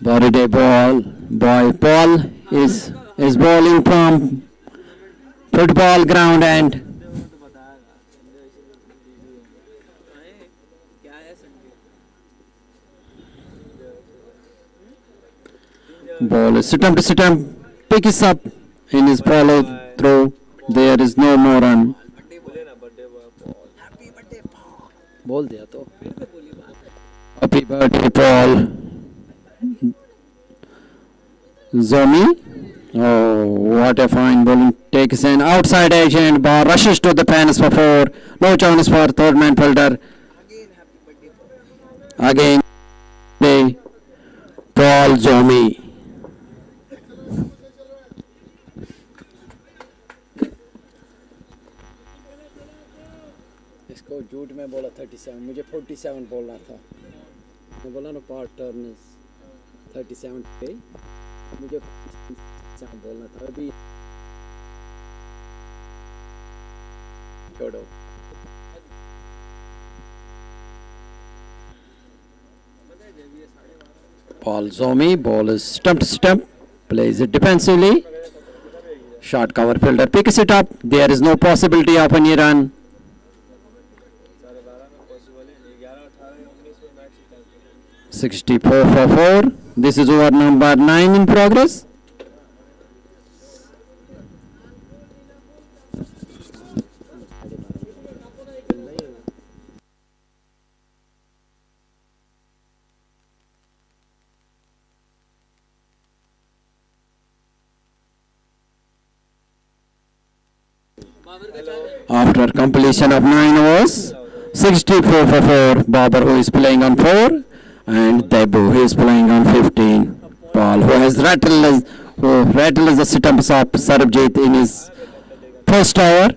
Birthday boy Paul is bowling from football ground end. क्या है Sunday Ball is stump, picks up in his follow through. There is no more run. बोल दिया तो Happy birthday, Paul. Zomi. Oh, what a fine bowling. Takes an outside edge and ball rushes to the fence for 4. No chance for third man fielder. Again, Paul Zomi. इसको झूठ में बोला 37 मुझे 47 बोलना था मैं बोला ना पार्ट टर्न 37 पे मुझे 47 बोलना था अभी छोड़ो Paul Zomi, ball is stump, plays it defensively. Short cover fielder picks it up. There is no possibility of any run. 64 for 4. This is over number 9 in progress. After completion of 9 overs, 64 for 4. Babar, who is playing on 4, and Debu, who is playing on 15. Paul, who has rattled the sit-ups of Sarabjit in his first over.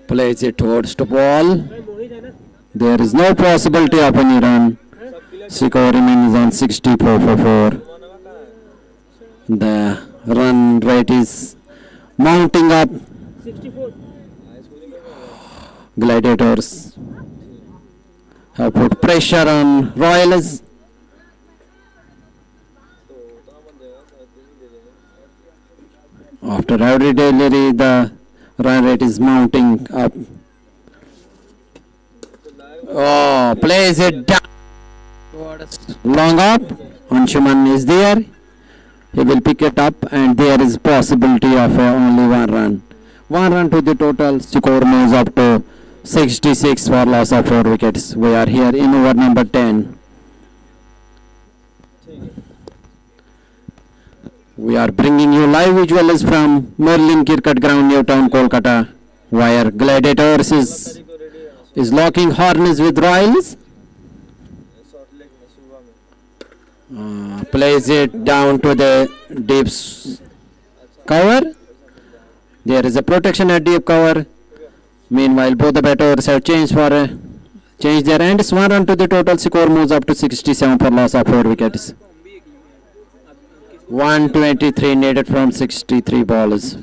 Plays it towards the ball. There is no possibility of any run. Score remains on 64 for 4. The run rate is mounting up. 64. Gladiators have put pressure on Royals. After every delivery, the run rate is mounting up. Oh, plays it down. Long up. Anshuman is there. He will pick it up, and there is possibility of only 1 run. 1 run to the total. Score moves up to 66 for loss of 4 wickets. We are here in over number 10. We are bringing you live visuals from Merlin Cricket Ground, Newtown, Kolkata, where Gladiators is locking harness with Royals. Plays it down to the deep cover. There is a protection at deep cover. Meanwhile, both the batters have changed their ends. 1 run to the total. Score moves up to 67 for loss of 4 wickets. 123 needed from 63 balls.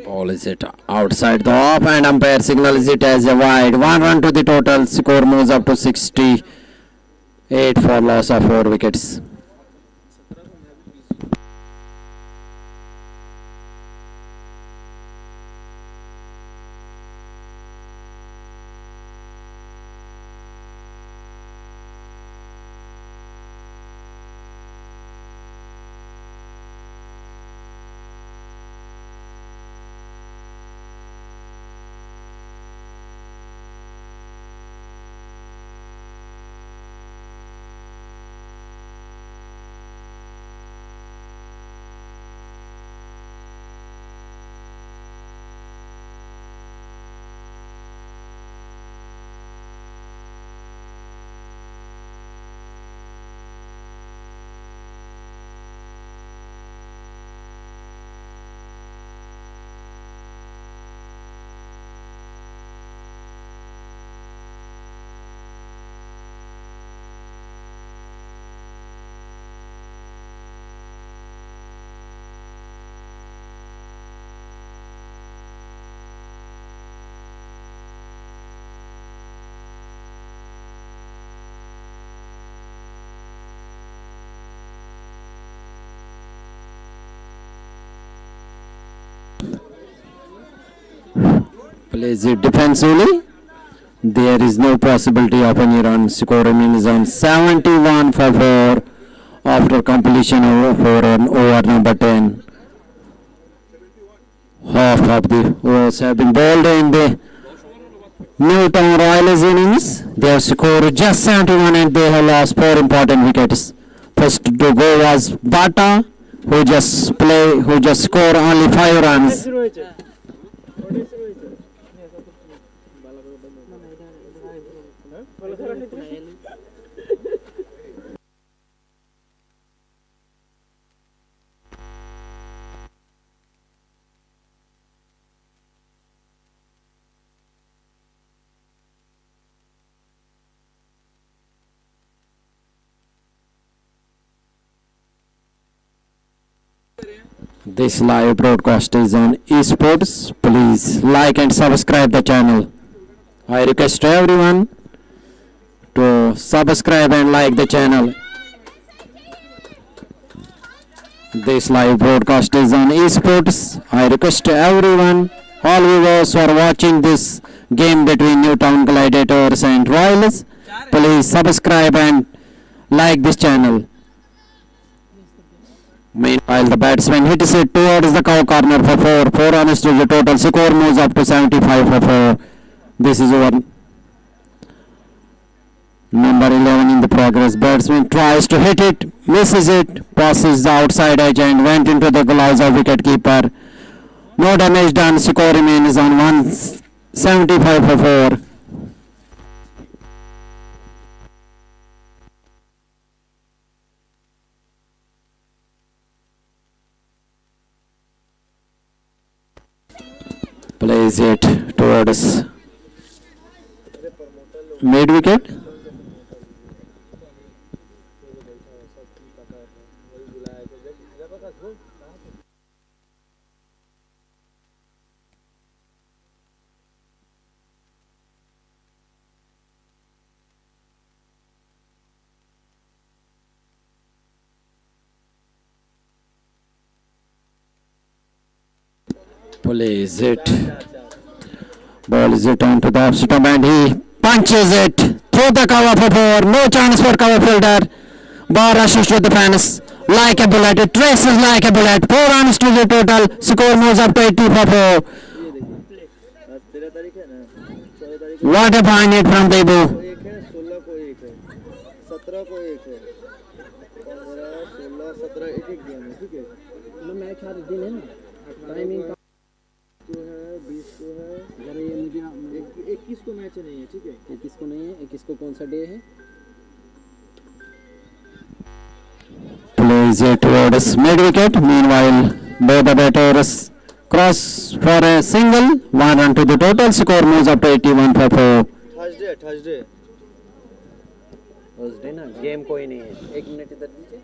Ball is it outside the off, and umpire signals it as a wide. 1 run to the total. Score moves up to 68 for loss of 4 wickets. Plays it defensively. There is no possibility of any run. Score remains on 71 for 4 after completion of 4 on over number 10. Half of the overs have been bowled in the Newtown Royals innings. They have scored just 71 and they have lost 4 important wickets. First to go was Bata, who just scored only 5 runs. This live broadcast is on esports. Please like and subscribe the channel. I request everyone to subscribe and like the channel. This live broadcast is on esports. I request everyone all viewers who are watching this game between Newtown Gladiators and Royals, please subscribe and like this channel. Meanwhile, the batsman hits it towards the cow corner for 4. 4 runs to the total. Score moves up to 75 for 4. This is over. Number 11 in the progress. Batsman tries to hit it, misses it, passes the outside edge and went into the gloves of wicketkeeper. No damage done. Score remains on 175 for 4. Plays it towards mid wicket. Plays it. Ball is it onto the off stump and he punches it through the cover for 4. No chance for cover fielder. Ball rushes to the fence like a bullet. It traces like a bullet. 4 runs to the total. Score moves up to 80 for 4. आज 13 तारीख है ना, 14 तारीख What a point hit from Debu. को 1 है, 16 को 1 है, 17 को 1 है, 15, 16, 17 एक गेम है, ठीक है। मैच हर दिन है ना, टाइमिंग का को है, 20 को है, अगर ये मुझे 21 को मैच नहीं है, ठीक है। 21 को नहीं है, 21 को कौन सा डे है? Plays it towards mid wicket. Meanwhile, both the batters cross for a single. 1 run to the total. Score moves up to 81 for 4. Thursday Thursday ना, गेम कोई नहीं है। 1 मिनट इधर दीजिए।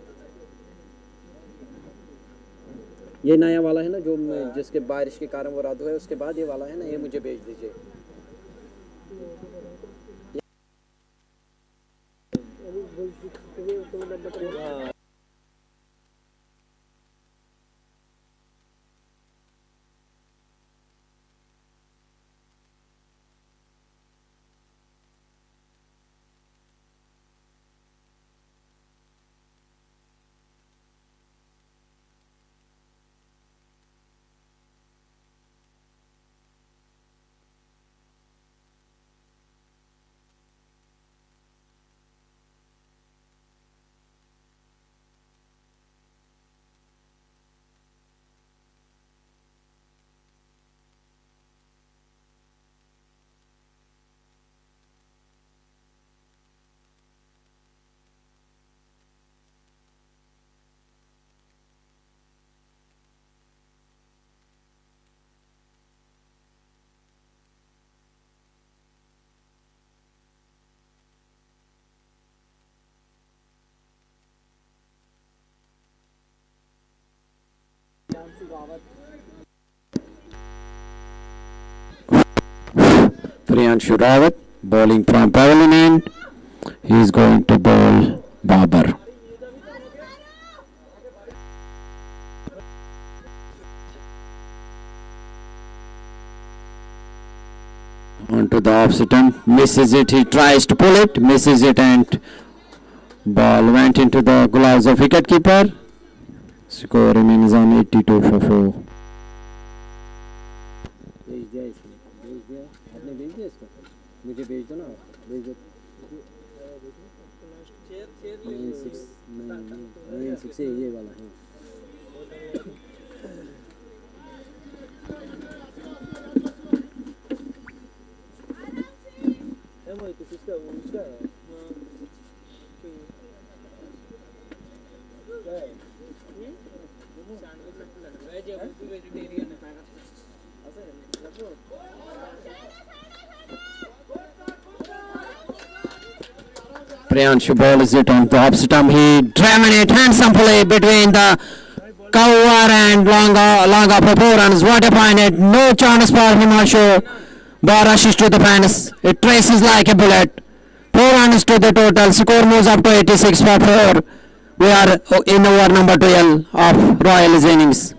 ये नया वाला है ना जो जिसके बारिश के कारण वो रद्द हुआ है, उसके बाद ये वाला है ना, ये मुझे भेज दीजिए। Priyanshu Rawat bowling from pavilion end. He is going to bowl Babar. Onto the off stump, misses it. He tries to pull it, misses it, and ball went into the gloves of wicketkeeper. Score remains on 82 for 4. भेज दिया इसने, भेज दिया, आपने भेज दिया इसको, मुझे भेज दो ना, भेज दो। 9-6 ये वाला है। किसका उसका Priyanshu bowls it on the off stump. He driven it handsome play between the cover and long off for 4 runs. What a point hit. No chance for Himanshu. Ball rushes to the fence. It traces like a bullet. 4 runs to the total. Score moves up to 86 for 4. We are in over number 12 of Royals innings.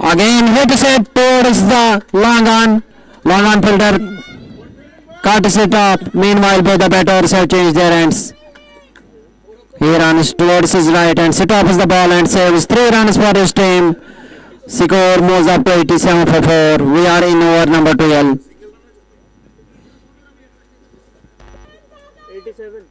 Again hit set towards the long on fielder cuts it up. Meanwhile both the batters have changed their ends. He runs towards his right and set off the ball and saves 3 runs for his team. Score moves up to 87 for 4. We are in over number 12. 87.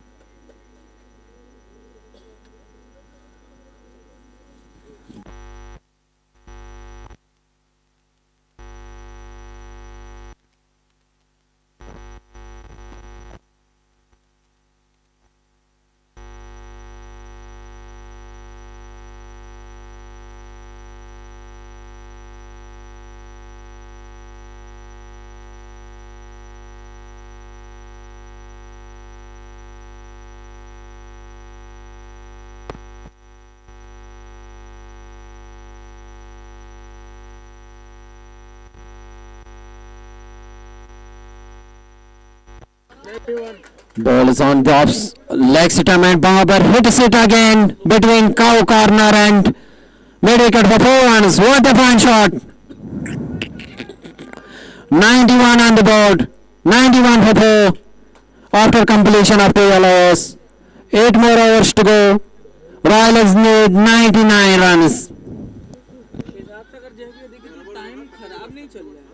Ball is on the leg stump and Babar hits it again between cow corner and mid wicket for 4 runs. What a fine shot! 91 on the board. 91 for 4 after completion of 12 overs. 8 more overs to go. Royals need 99 runs. हिसाब से अगर जैसे देखें तो time खराब नहीं चल रहा है.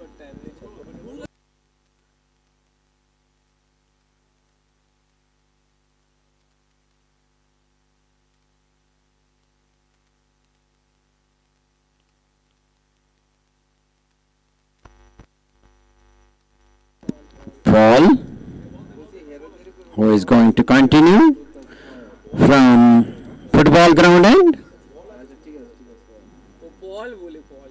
Paul, who is going to continue from football ground end. वो बॉल बोले ball.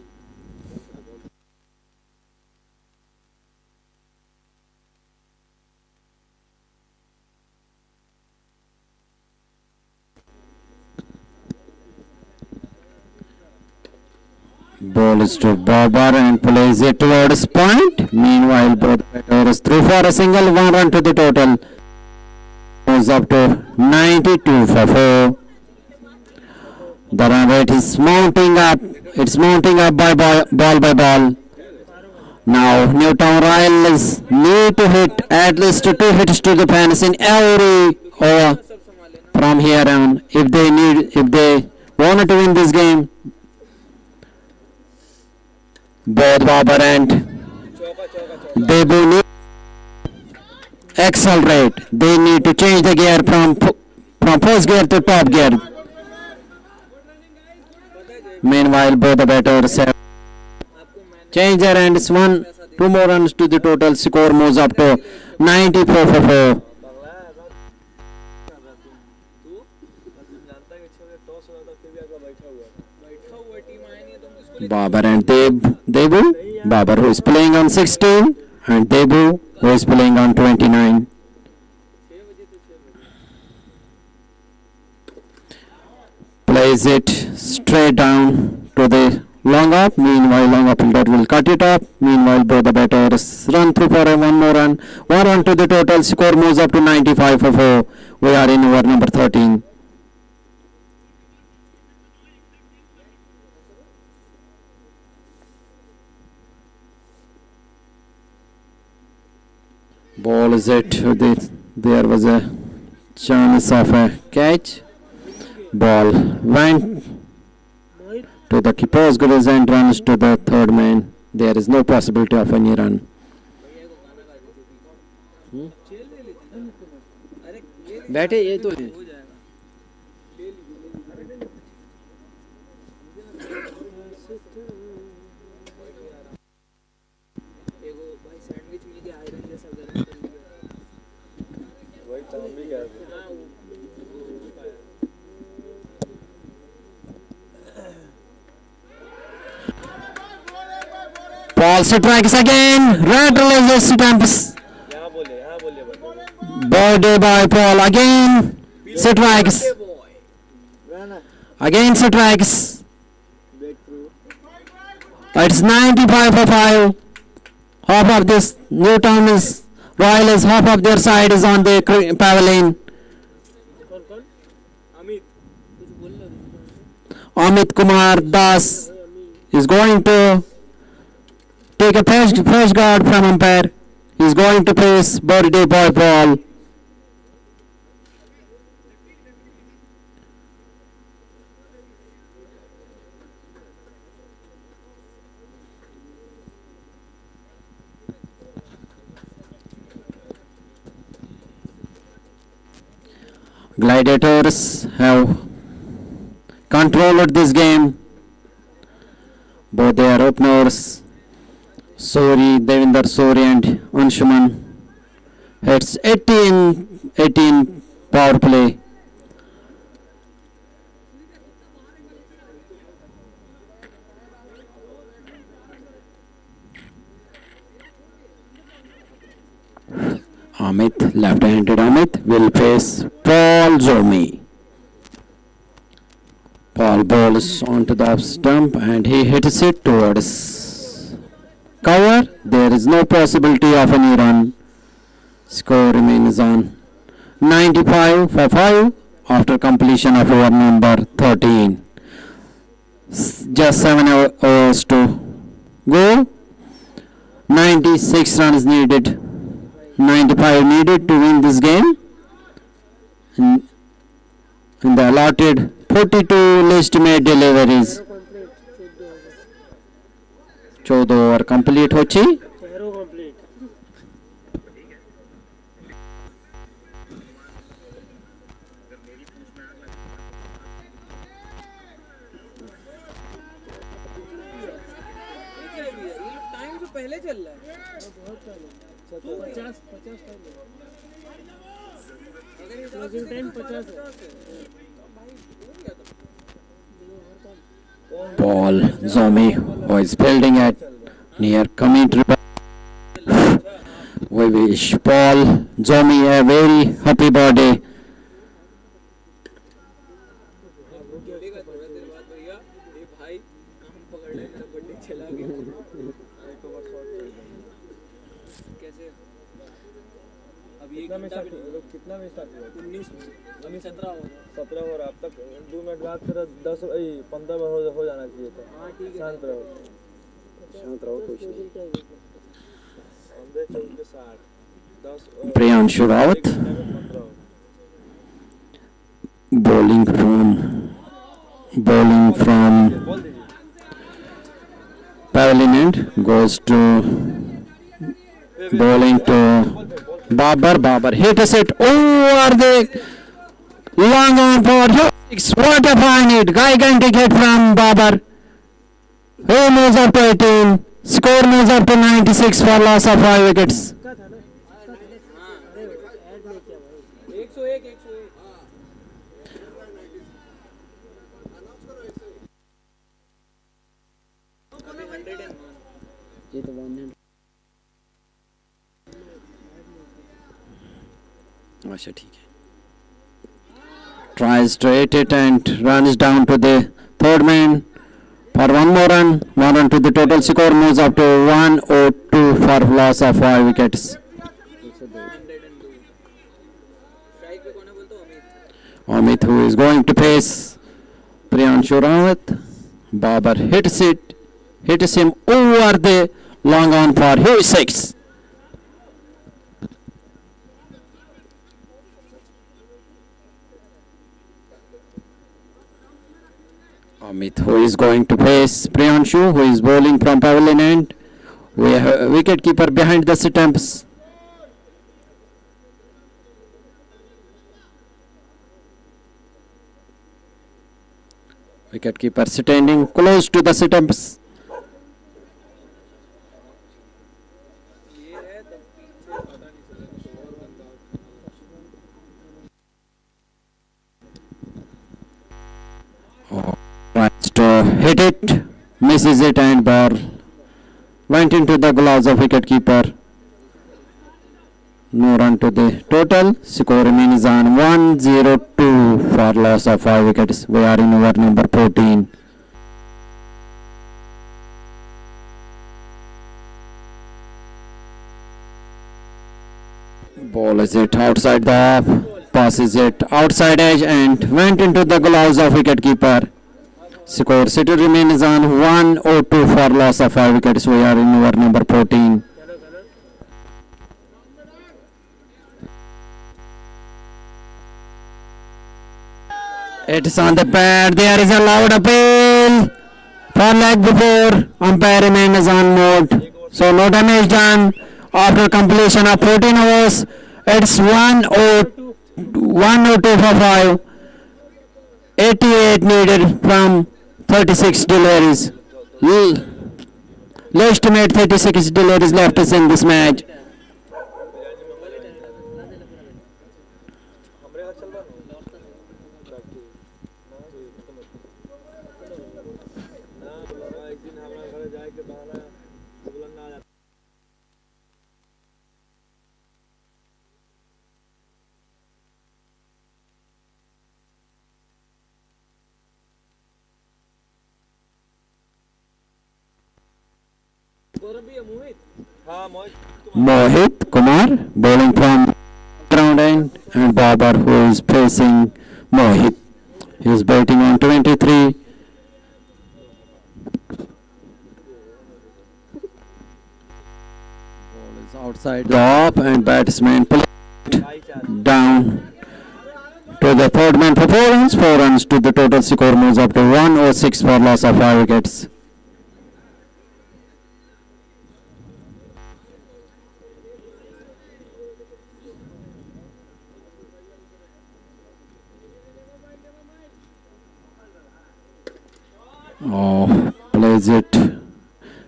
Ball is to Babar and plays it towards point. Meanwhile, both batters through for a single, 1 run to the total. Goes up to 92 for 4. The run rate is mounting up. It's mounting up by ball by ball. Now, Newtown Royals need to hit at least 2 hits to the fence in every over from here on. If they want to win this game, both Babar and Debu need accelerate. They need to change the gear from first gear to top gear. Meanwhile, both the batters have changed their ends. 2 more runs to the total. Score moves up to 94 for 4. Babar and Debu. Babar who is playing on 16 and Debu who is playing on 29. Plays it straight down to the long up. Meanwhile, long up fielder will cut it up. Meanwhile, both the batters run through for a 1 more run. 1 run to the total. Score moves up to 95 for 4. We are in over number 13. Ball is it. There was a chance of a catch. Ball went to the keeper's crease and runs to the third man. There is no possibility of any run. बैठे ये तो है. Paul strikes again. Red releases stumps. Body by Paul again. Strikes. Again strikes. It's 95 for 5. Half of this Newtown is Royals. Half of their side is on the pavilion. Amit Kumar Das He's going to take a fresh guard from umpire. He's going to face birthday boy ball. Gladiators have controlled this game. Both their openers, Devinder Sori and Anshuman, hits 18 power play. Amit, left-handed Amit, will face Paul Zomi. Paul balls onto the stump and he hits it towards cover. There is no possibility of any run. Score remains on 95 for 5 after completion of over number 13. Just 7 overs to go. 96 runs needed. 95 needed to win this game. In the allotted 42 legitimate deliveries. 14 over complete होची. Time से पहले चल रहा है बहुत पहले 50 closing time 50 है Paul Zomi, who is fielding at near commentary. We wish Paul Zomi a very happy birthday. बोलेगा थोड़ा देर बाद भैया ये भाई काम पकड़ ले मेरा बर्थडे चला गया कैसे अब ये कितना में स्टार्ट हुआ 19 में अभी 17 हो रहा 17 और अब तक 2 मिनट बाद फिर 10 15 में हो जाना चाहिए था। हाँ ठीक है शांत रहो कुछ नहीं। 14 के 60 10 Priyanshu Rawat bowling from pavilion end goes to bowling to Babar hits it over the long on for six. What a fine hit, gigantic hit from Babar. He moves up to 18. Score moves up to 96 for loss of 5 wickets. 101 अभी 101 ये तो 100 अच्छा ठीक है. Tries to hit it and runs down to the third man for one more run. 1 run to the total. Score moves up to 102 for loss of 5 wickets. 102 strike पे कौन है बोलते हो Amit Amit, who is going to face Priyanshu Rawat. Babar hits him over the long on for huge 6. Amit, who is going to face Priyanshu, who is bowling from pavilion end. We have a wicket keeper behind the stumps. Wicket keeper standing close to the stumps. ये है तब पीछे पता नहीं चला कुछ और बंदा Tries to hit it, misses it, and ball went into the gloves of wicket keeper. No run to the total. Score remains on 102 for loss of 5 wickets. We are in over number 14. Ball is it outside the off, passes it outside edge and went into the gloves of wicket keeper. Score still remains on 102 for loss of 5 wickets. We are in over number 14. It's on the pad. There is a loud appeal for leg before. Umpire remains on mode. So no damage done after completion of 14 overs. It's 102 for 5. 88 needed from 36 deliveries. Legitimate 36 deliveries left us in this match. Mohit Kumar bowling from ground end, and Babar who is facing Mohit. He is batting on 23. Ball is outside the off, and batsman pull it down to the third man for 4 runs. 4 runs to the total score moves up to 106 for loss of 5 wickets. Plays it,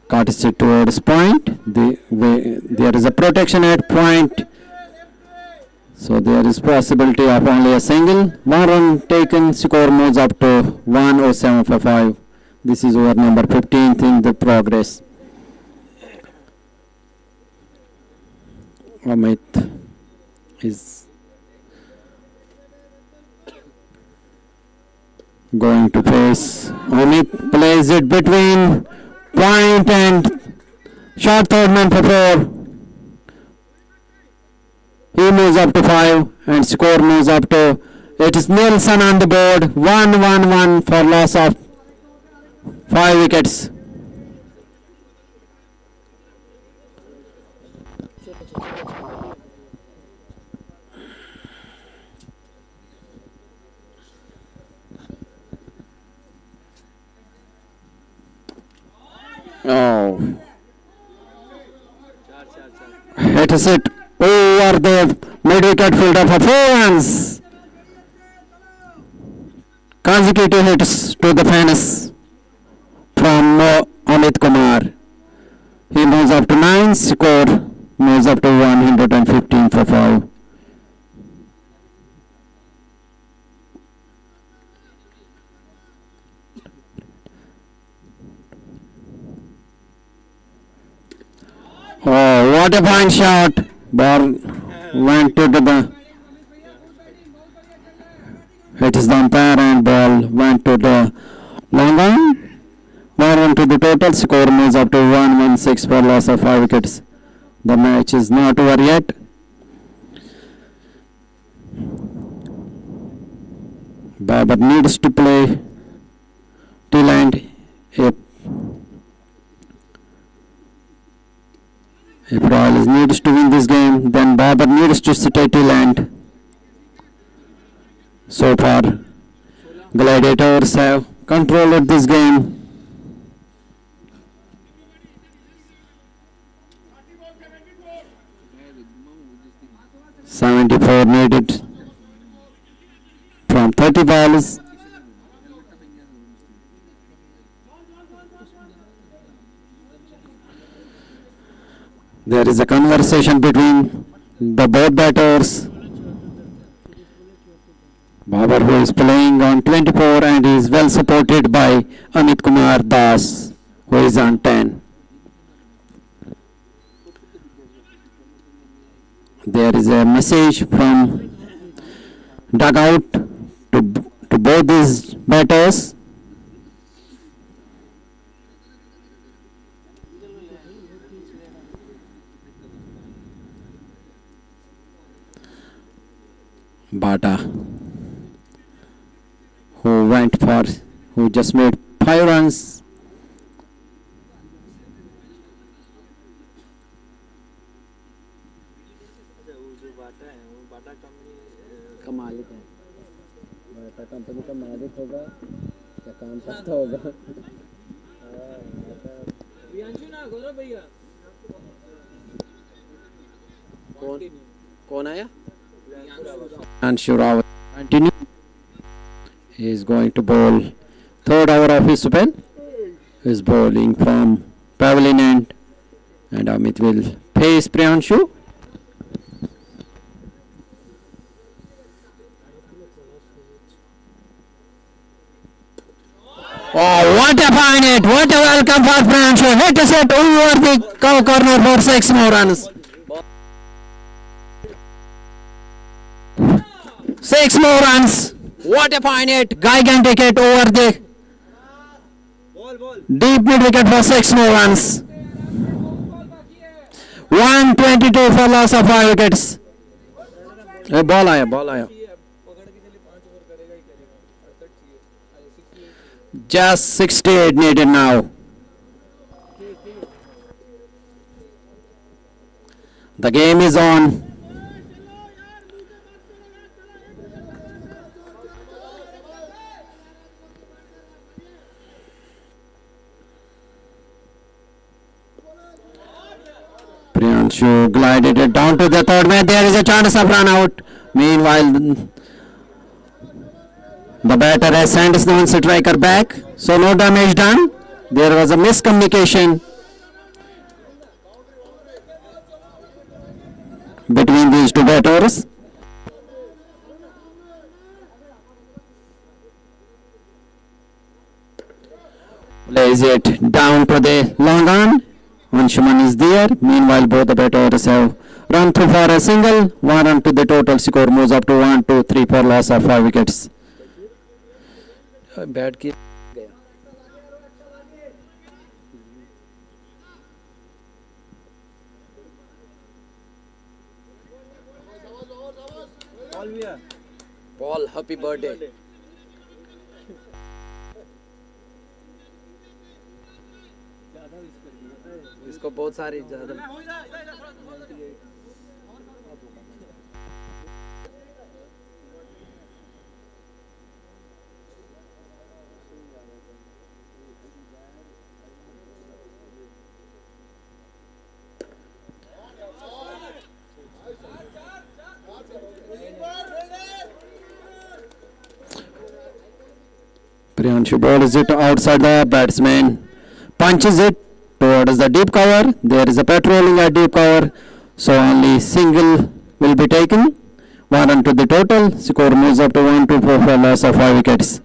cuts it towards point. There is a protection at point, so there is possibility of only a single. 1 run taken, score moves up to 107 for 5. This is over number 15th in the progress. Amit is going to face. Amit plays it between point and short third man for 4. He moves up to 5 and score moves up to, it is Nielsen on the board. 1-1-1 for loss of 5 wickets. Oh, it is it over the mid-wicket fielder for 4 runs. Consecutive hits to the fence from Amit Kumar. He moves up to 9, score moves up to 115 for 5. Oh, what a fine shot. Ball went to the, it is the umpire, and ball went to the long on. 1 run to the total, score moves up to 116 for loss of 5 wickets. The match is not over yet. Babar needs to play till end. If Royals needs to win this game, then Babar needs to stay till end. So far, Gladiators have controlled this game. .74 needed from 30 balls. There is a conversation between the both batters. Babar, who is playing on 24 and is well supported by Amit Kumar Das, who is on 10. There is a message from dugout to both these batters. Bata, who just made 5 runs. अच्छा वो जो बाटा है वो Bata company का मालिक है, Bata company का मालिक होगा या काम करता होगा। प्रियांशु ना गौरव भैया कौन आया? Anshu Rawat continue. He is going to bowl third over of his spell. He is bowling from pavilion end, and Amit will face Priyanshu. Oh, what a fine hit! What a welcome for Priyanshu! Hit a set over the corner for 6 more runs. 6 more runs. What a fine hit! Gigantic hit over the deep mid wicket for 6 more runs. 122 for loss of 5 wickets. Ball आया. पकड़ के चले 5 over करेगा ही करेगा 68 चाहिए 68 Just 68 needed now. The game is on. Priyanshu glided it down to the third man. There is a chance of run out. Meanwhile, the batter has sent his non-striker back, so no damage done. There was a miscommunication between these two batters. Plays it down to the long on. Anshuman is there. Meanwhile, both the batters have run through for a single. 1 run to the total score moves up to 1, 2, 3 for loss of 5 wickets. Bat की ball भी है ball happy birthday. इसको बहुत सारी ज्यादा Priyanshu bowls it outside the batsman, punches it towards the deep cover. There is a patrolling at deep cover, so only single will be taken. 1 run to the total. Score moves up to 1, 2, 4 for loss of 5 wickets.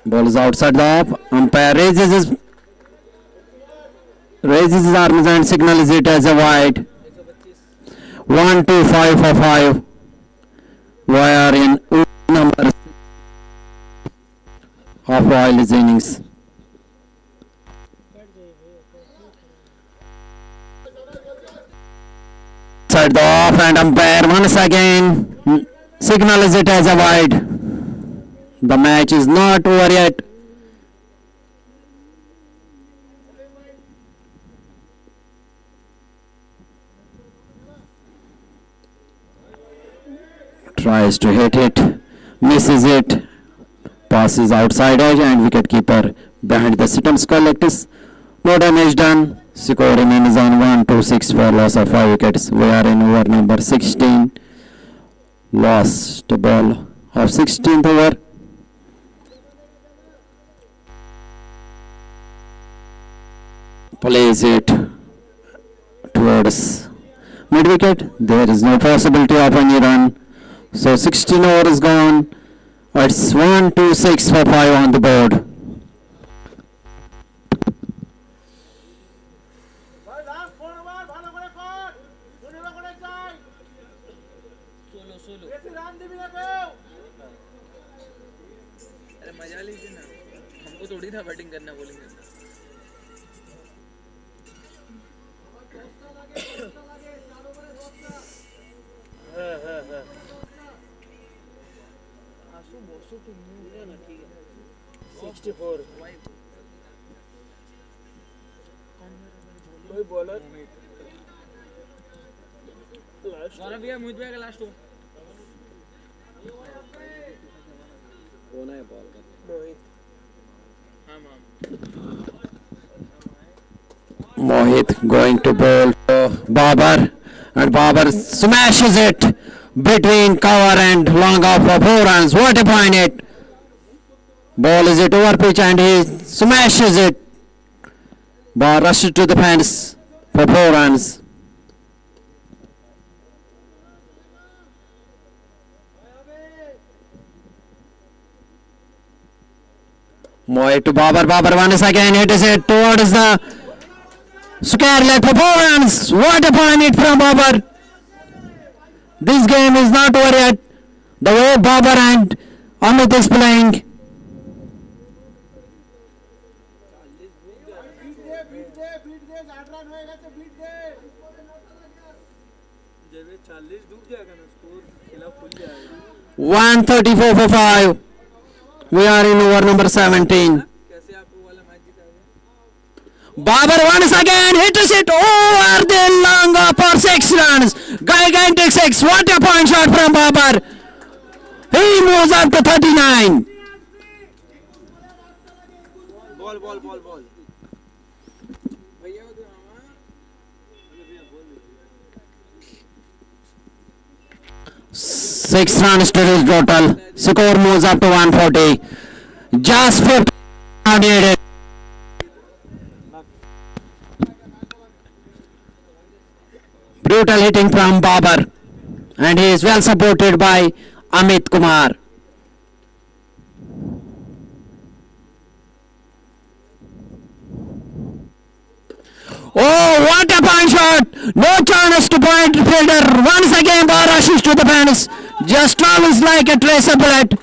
Ball is outside the off. Umpire raises his arms and signals it as a wide. 1, 2, 5 for 5. We are in number of Royal's innings. Side the off and umpire once again signals it as a wide. The match is not over yet. Tries to hit it, misses it, passes outside edge and wicketkeeper behind the Sittams collectors. No damage done. Score remains on 1, 2, 6 for loss of 5 wickets. We are in over number 16. Lost ball of 16th over. Plays it towards mid wicket. There is no possibility of any run. So 16 overs gone. It's 1, 2, 6 for 5 on the board. अरे मजा लीजिए ना, हमको थोड़ी था batting करना बोलेंगे। आंसू बसो तो मुंह ना ठीक है 64 कोई बॉलर लास्ट और भैया मुझ पे का लास्ट हो कौन है बॉल का मोहित हां मां Mohit going to bowl to Babar, and Babar smashes it between cover and long off for 4 runs. What a point it! Ball is it over pitch and he smashes it. Ball rushes to the fence for 4 runs. Mohit to Babar. Babar once again hits it towards the square leg for 4 runs. What a point it from Babar. This game is not over yet. The way Babar and Amit is playing. जब 40 डूब जाएगा ना score खेला खुल जाएगा 134 for 5. We are in over number 17. कैसे आप वो वाला मैच जीता Babar once again hits it over the long for 6 runs. Gigantic 6. What a point shot from Babar. He moves up to 39. Ball ball ball ball भैया को दो मामा 6 runs to his total. Score moves up to 140. Just 50 needed. Brutal hitting from Babar, and he is well supported by Amit Kumar. Oh, what a point shot! No chance to point fielder. Once again, ball rushes to the fence. Just travels like a tracer bullet.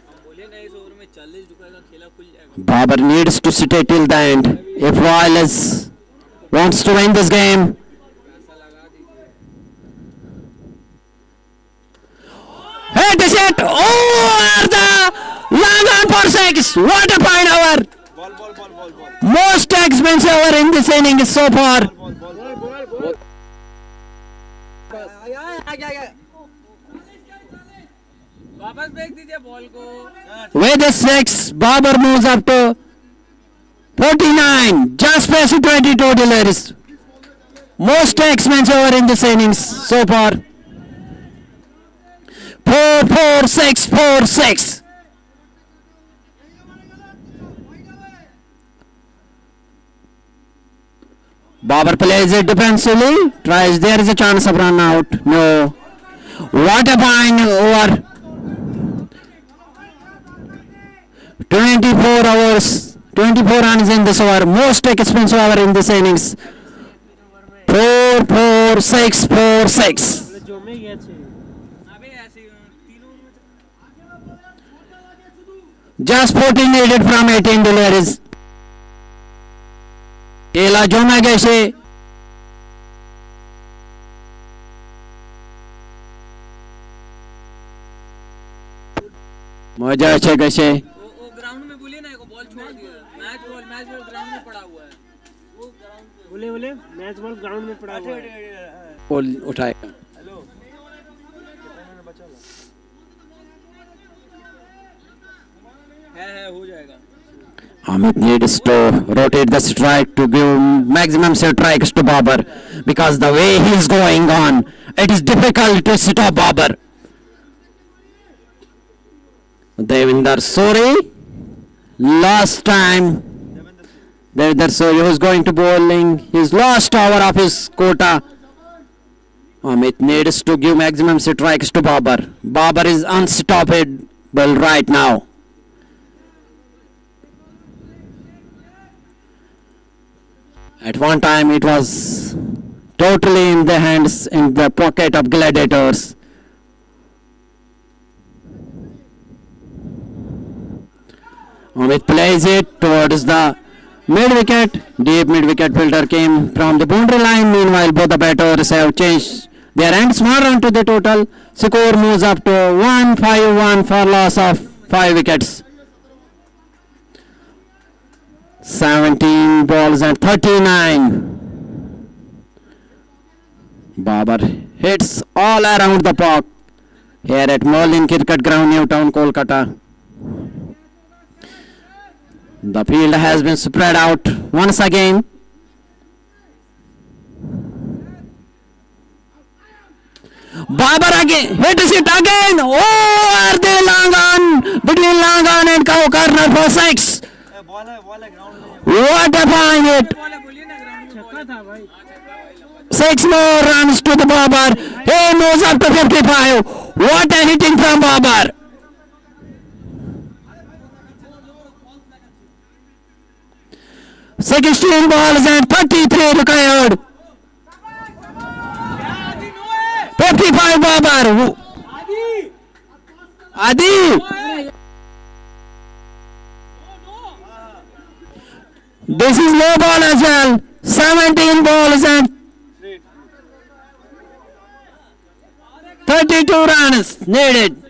हम बोले ना इस over में 40 रुपए का खेला खुल जाएगा Babar needs to stay till the end if Royals wants to win this game. पैसा लगा दीजिए Hit is it over the long on for 6. What a point over. Ball ball ball ball ball Most expensive over in this inning so far. वापस फेंक दीजिए ball को With the 6, Babar moves up to 49. Just past 22 deliveries. Most expensive over in this innings so far. 4, 4, 6, 4, 6. Babar plays it defensively. Tries. There is a chance of run out. No. What a point over. 24 hours. 24 runs in this over. Most expensive over in this innings. 4, 4, 6, 4, 6. जमे गया छे अबे ऐसे तीन over में Just 14 needed from 18 deliveries. Ela joma গেছে মজা আছে গেছে वो ग्राउंड में बोलिए ना को बॉल छोड़ दिया मैच बॉल ग्राउंड में पड़ा हुआ है वो ग्राउंड पे बोले बोले मैच बॉल ग्राउंड में पड़ा हुआ है वो उठाएगा हेलो कितना मिनट बचा है हो जाएगा Amit needs to rotate the strike to give maximum strikes to Babar because the way he is going on, it is difficult to stop Babar. Devinder Suri, last time. Devinder Suri who is going to bowling his last over of his quota. Amit needs to give maximum strikes to Babar. Babar is unstoppable right now. At one time it was totally in the hands, in the pocket of gladiators. Amit plays it towards the Mid wicket, deep mid wicket fielder came from the boundary line. Meanwhile, both the batters have changed their ends. 1 run to the total. Score moves up to 151 for loss of 5 wickets. 17 balls and 39. Babar hits all around the park here at Merlin Cricket Ground, Newtown, Kolkata. The field has been spread out once again. Babar again hits it again. Over the long on, between long on and cow corner for 6. What a fine hit. 6 more runs to the Babar. He moves up to 55. What a hitting from Babar. Sixteen balls and 33 required. 55 Babar. Adi. This is low ball as well. 17 balls and 32 runs needed.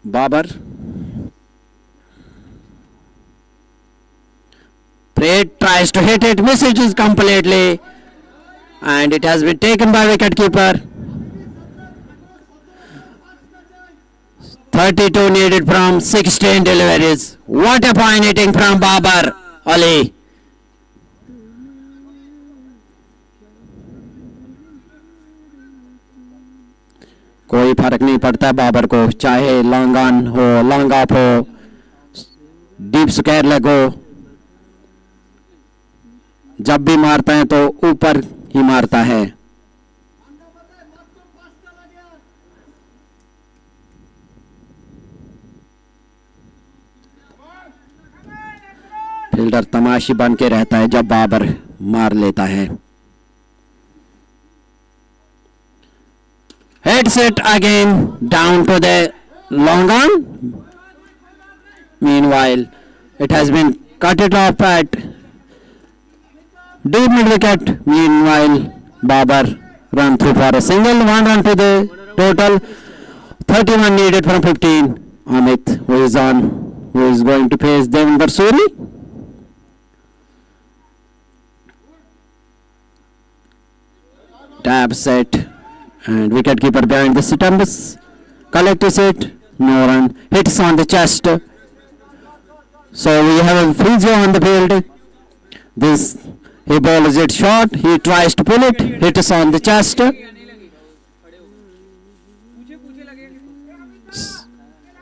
Babar. Pratt tries to hit it, misses completely, and it has been taken by wicketkeeper. 32 needed from 16 deliveries. What a fine hitting from Babar Ali. कोई फर्क नहीं पड़ता बाबर को, चाहे long on हो, long off हो, deep square leg हो, जब भी मारता है तो ऊपर ही मारता है. फील्डर तमाशी बन के रहता है जब बाबर मार लेता है. Hits it again down to the long on. Meanwhile, it has been cut it off at deep mid wicket. Meanwhile, Babar run through for a single. 1 run to the total. 31 needed from 15. Amit, who is going to face Devinder Suri. Tap set. And wicketkeeper behind the stumps collects it. No run. Hits on the chest. So we have a free zone on the field. He bowls it short. He tries to pull it. Hits on the chest.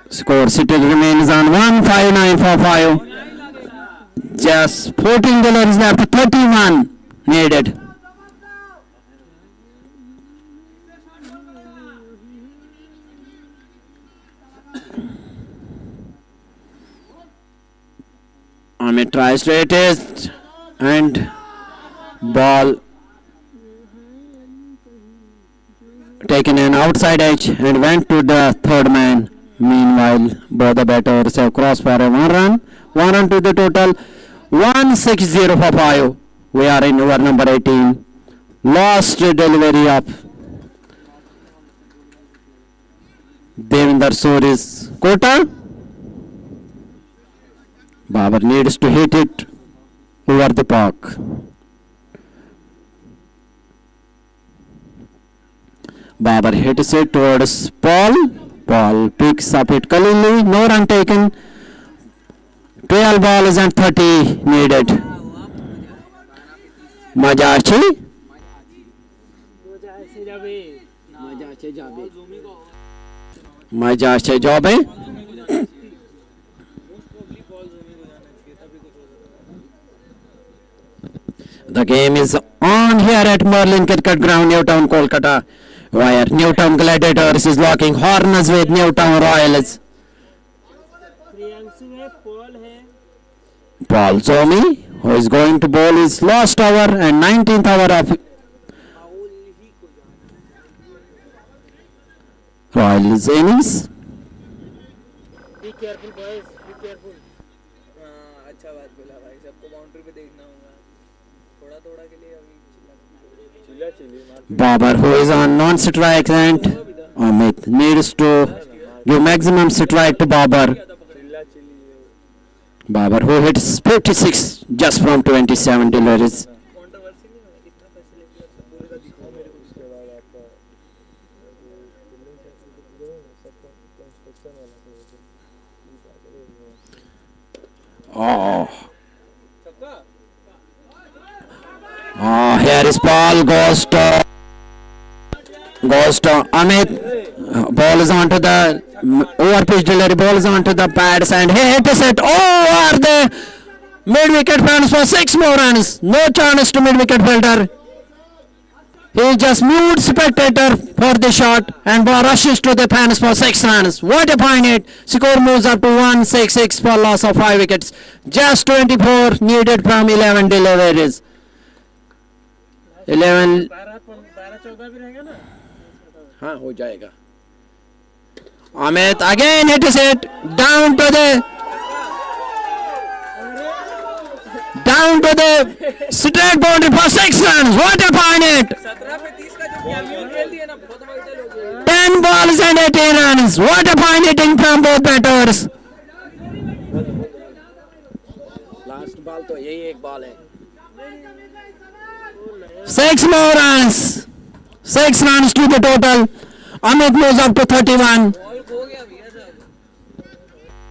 Score still remains on 159 for 5. Just 14 deliveries left. 31 needed. Amit tries to hit it, and ball taken an outside edge and went to the third man. Meanwhile, both the batters have crossed for a 1 run. 1 run to the total. 160 for 5. We are in over number 18. Lost delivery of Devinder Suri's quota. Babar needs to hit it over the park. Babar hits it towards Paul. Paul picks up it cleanly. No run taken. 12 balls and 30 needed. Majachi. Majachi Jabe. The game is on here at Merlin Cricket Ground, Newtown, Kolkata, where Newtown Gladiators is locking horns with Newtown Royals. Paul Zomi, who is going to bowl his last over and 19th over of Royals innings. Be careful, boys. Be careful. Babar, who is on non-strike, and Amit needs to give maximum strike to Babar. Babar, who hits 56 just from 27 deliveries. Controversy नहीं है इतना पैसे लेके पूरे का दिखाओ मेरे को उसके बाद आपका बिल्डिंग सबको कंस्ट्रक्शन वाला Oh, here is Paul goes to Amit. Ball is onto the over-pitch delivery. Ball is onto the pads and he hits it over the mid-wicket fence for 6 more runs. No chance to mid-wicket fielder. He is just mute spectator for the shot and ball rushes to the fence for 6 runs. What a point hit. Score moves up to 166 for loss of 5 wickets. Just 24 needed from 11 deliveries. 11 12-14 भी रहेगा ना हाँ हो जाएगा. Amit again hits it down to the straight boundary for 6 runs. What a point hit. 17 पे 30 का जो cameo खेल दिया ना बहुत वाइटल हो गया. 10 balls and 18 runs. What a point hitting from both batters. Last ball तो यही एक ball है. 6 more runs. 6 runs to the total. Amit moves up to 31. Ball खो गया भैया साहब.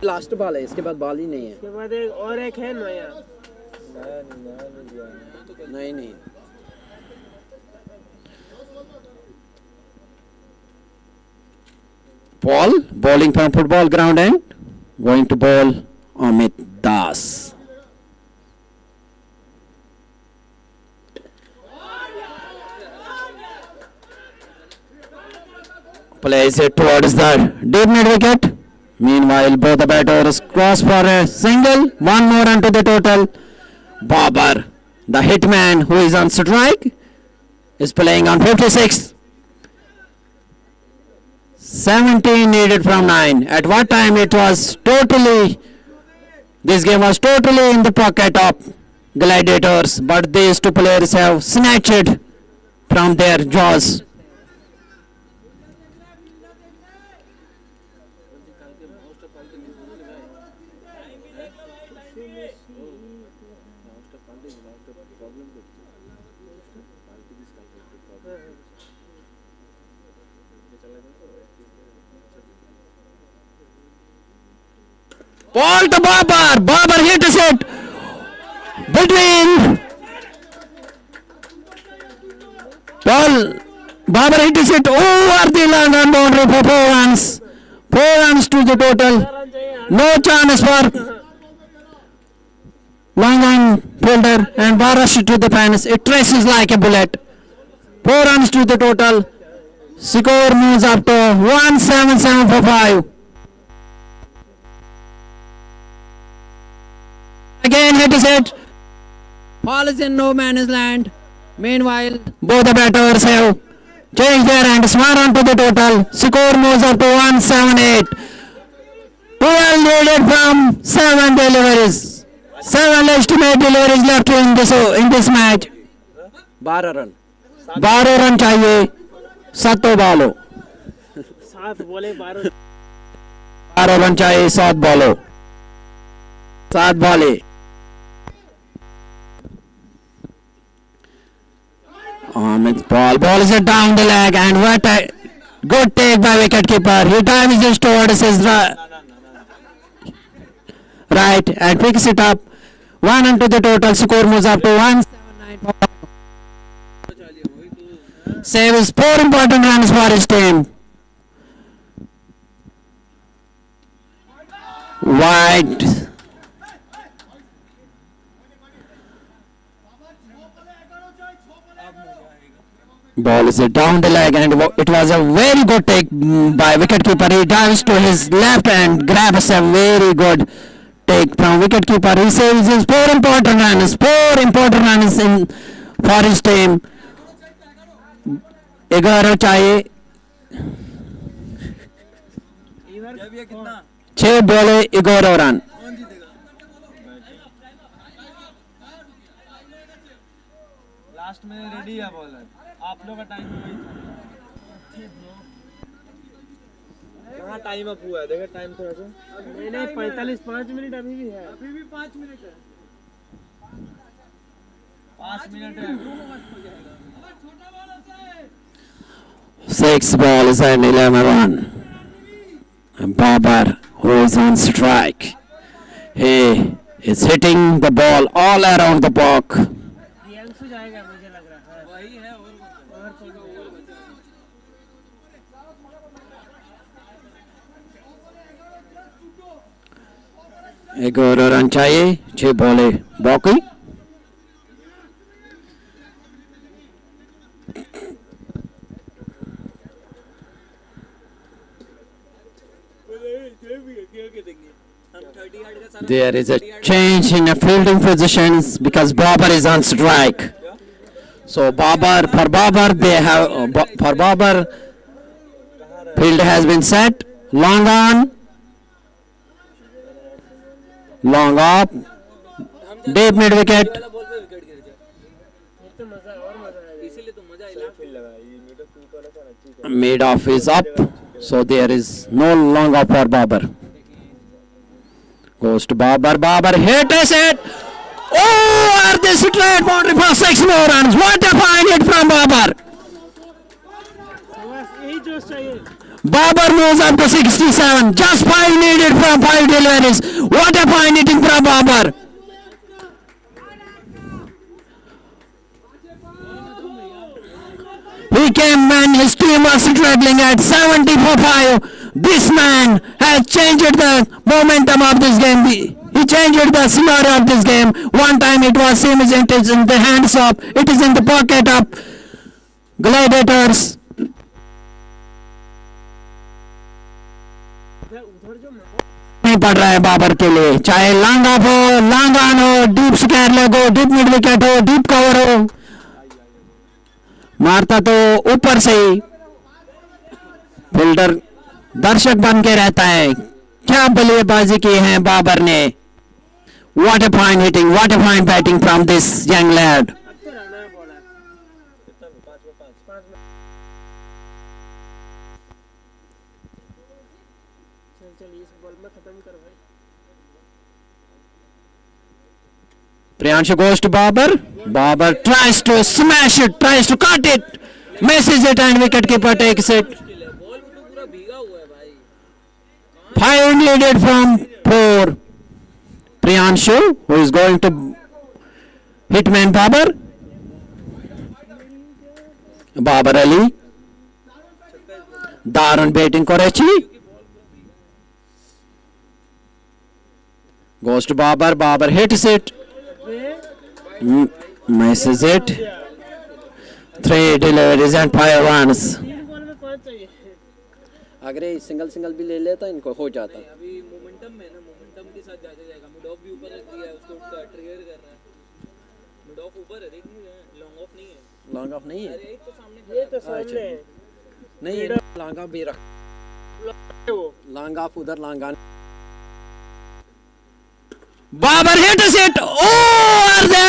लास्ट बॉल है, इसके बाद बॉल ही नहीं है. उसके बाद एक और एक है नया नहीं. Paul bowling from football ground and going to bowl Amit Das. Plays it towards the deep mid wicket. Meanwhile, both the batters cross for a single. 1 more run to the total. Babar, the hitman who is on strike, is playing on 56. 17 needed from 9. At what time it was totally, this game was totally in the pocket of Gladiators, but these two players have snatched from their jaws. Ball to Babar. Babar hits it between. Babar hits it over the London boundary for 4 runs. 4 runs to the total. No chance for long fielder and ball rush to the fence. It traces like a bullet. 4 runs to the total. Score moves up to 177 for 5. Again hits it. Ball is in no man's land. Meanwhile, both the batters have changed their hand. Smart on to the total. Score moves up to 178. 12 needed from 7 deliveries. 7 legitimate deliveries left in this match. 12 run. 12 run चाहिए. 7 बॉलों. 7 बोले 12 run चाहिए 7 बॉलों. 7 बॉलें. Ball is down the leg and what a good take by wicketkeeper. He times this towards his right and picks it up. 1 into the total. Score moves up to 179. Saves 4 important runs for his team. Wide. Ball is down the leg and it was a very good take by wicketkeeper. He dives to his left and grabs a very good take from wicketkeeper. He saves his 4 important runs. 4 important runs for his team. 11 चाहिए. 6 बॉले 11 run. Last में ready है bowler, आप लोग का time वही था। कहाँ टाइम अप हुआ है, देखो टाइम थोड़ा सा। नहीं 45 5 मिनट अभी भी है। अभी भी 5 मिनट है। 5 मिनट है। 6 balls and 11 run. And Babar, who is on strike, he is hitting the ball all around the park. Riyanshu जाएगा मुझे लग रहा है। वही है और कौन सा? एक और रन चाहिए, 6 बॉले बाकी। There is a change in the fielding positions because Babar is on strike. So for Babar they have for Babar field has been set. Long on, long off, deep mid wicket. वाला ball पे wicket गिर जाए। ये तो मजा और मजा आएगा। इसीलिए तो मजा आया। फील लगा ये मीटर टू का रखा ना, ठीक है। Mid off is up, so there is no long off for Babar. Goes to Babar. Babar hit it. Oh, are they straight boundary for 6 more runs? What a fine hit from Babar. बस यही जोश चाहिए। Babar moves up to 67. Just 5 needed from 5 deliveries. What a fine hitting from Babar. He came when his team was struggling at 70 for 5. This man has changed the momentum of this game. He changed the scenario of this game. One time it was same as it is in the hands of, it is in the pocket of Gladiators. उधर जो नहीं पड़ रहा है बाबर के लिए, चाहे long off हो, लॉन्ग ऑन हो, डीप स्क्वायर लेग हो, डीप मिड विकेट हो, डीप कवर हो, मारता तो ऊपर से ही फील्डर दर्शक बन के रहता है। क्या बल्लेबाजी की है बाबर ने। What a fine hitting, what a fine batting from this young lad. अब तो रहना है बॉलर। कितना में 5 में 5। 5 में चल इस बॉल में खत्म कर भाई। Priyanshu goes to Babar. Babar tries to smash it, tries to cut it, misses it, and wicketkeeper takes it. Ball तो पूरा भीगा हुआ है भाई। 5 needed from 4. Priyanshu, who is going to hitman Babar. Babar Ali. Darun batting Karachi. Goes to Babar. Babar hits it. Misses it. 3 deliveries and 5 runs. 3 ball में 5 चाहिए। अगर ये सिंगल भी ले लेता इनको हो जाता। अभी मोमेंटम में ना, मोमेंटम के साथ जाते जाएगा। मिड ऑफ भी ऊपर रख दिया है, उसको ट्रिगर कर रहा है। मिड ऑफ ऊपर है, देख नहीं रहे, लॉन्ग ऑफ नहीं है। लॉन्ग ऑफ नहीं है, अरे एक तो सामने ये तो सामने है। नहीं लॉन्ग ऑफ भी रख, वो लॉन्ग ऑफ उधर long on. Babar hits it. Oh, the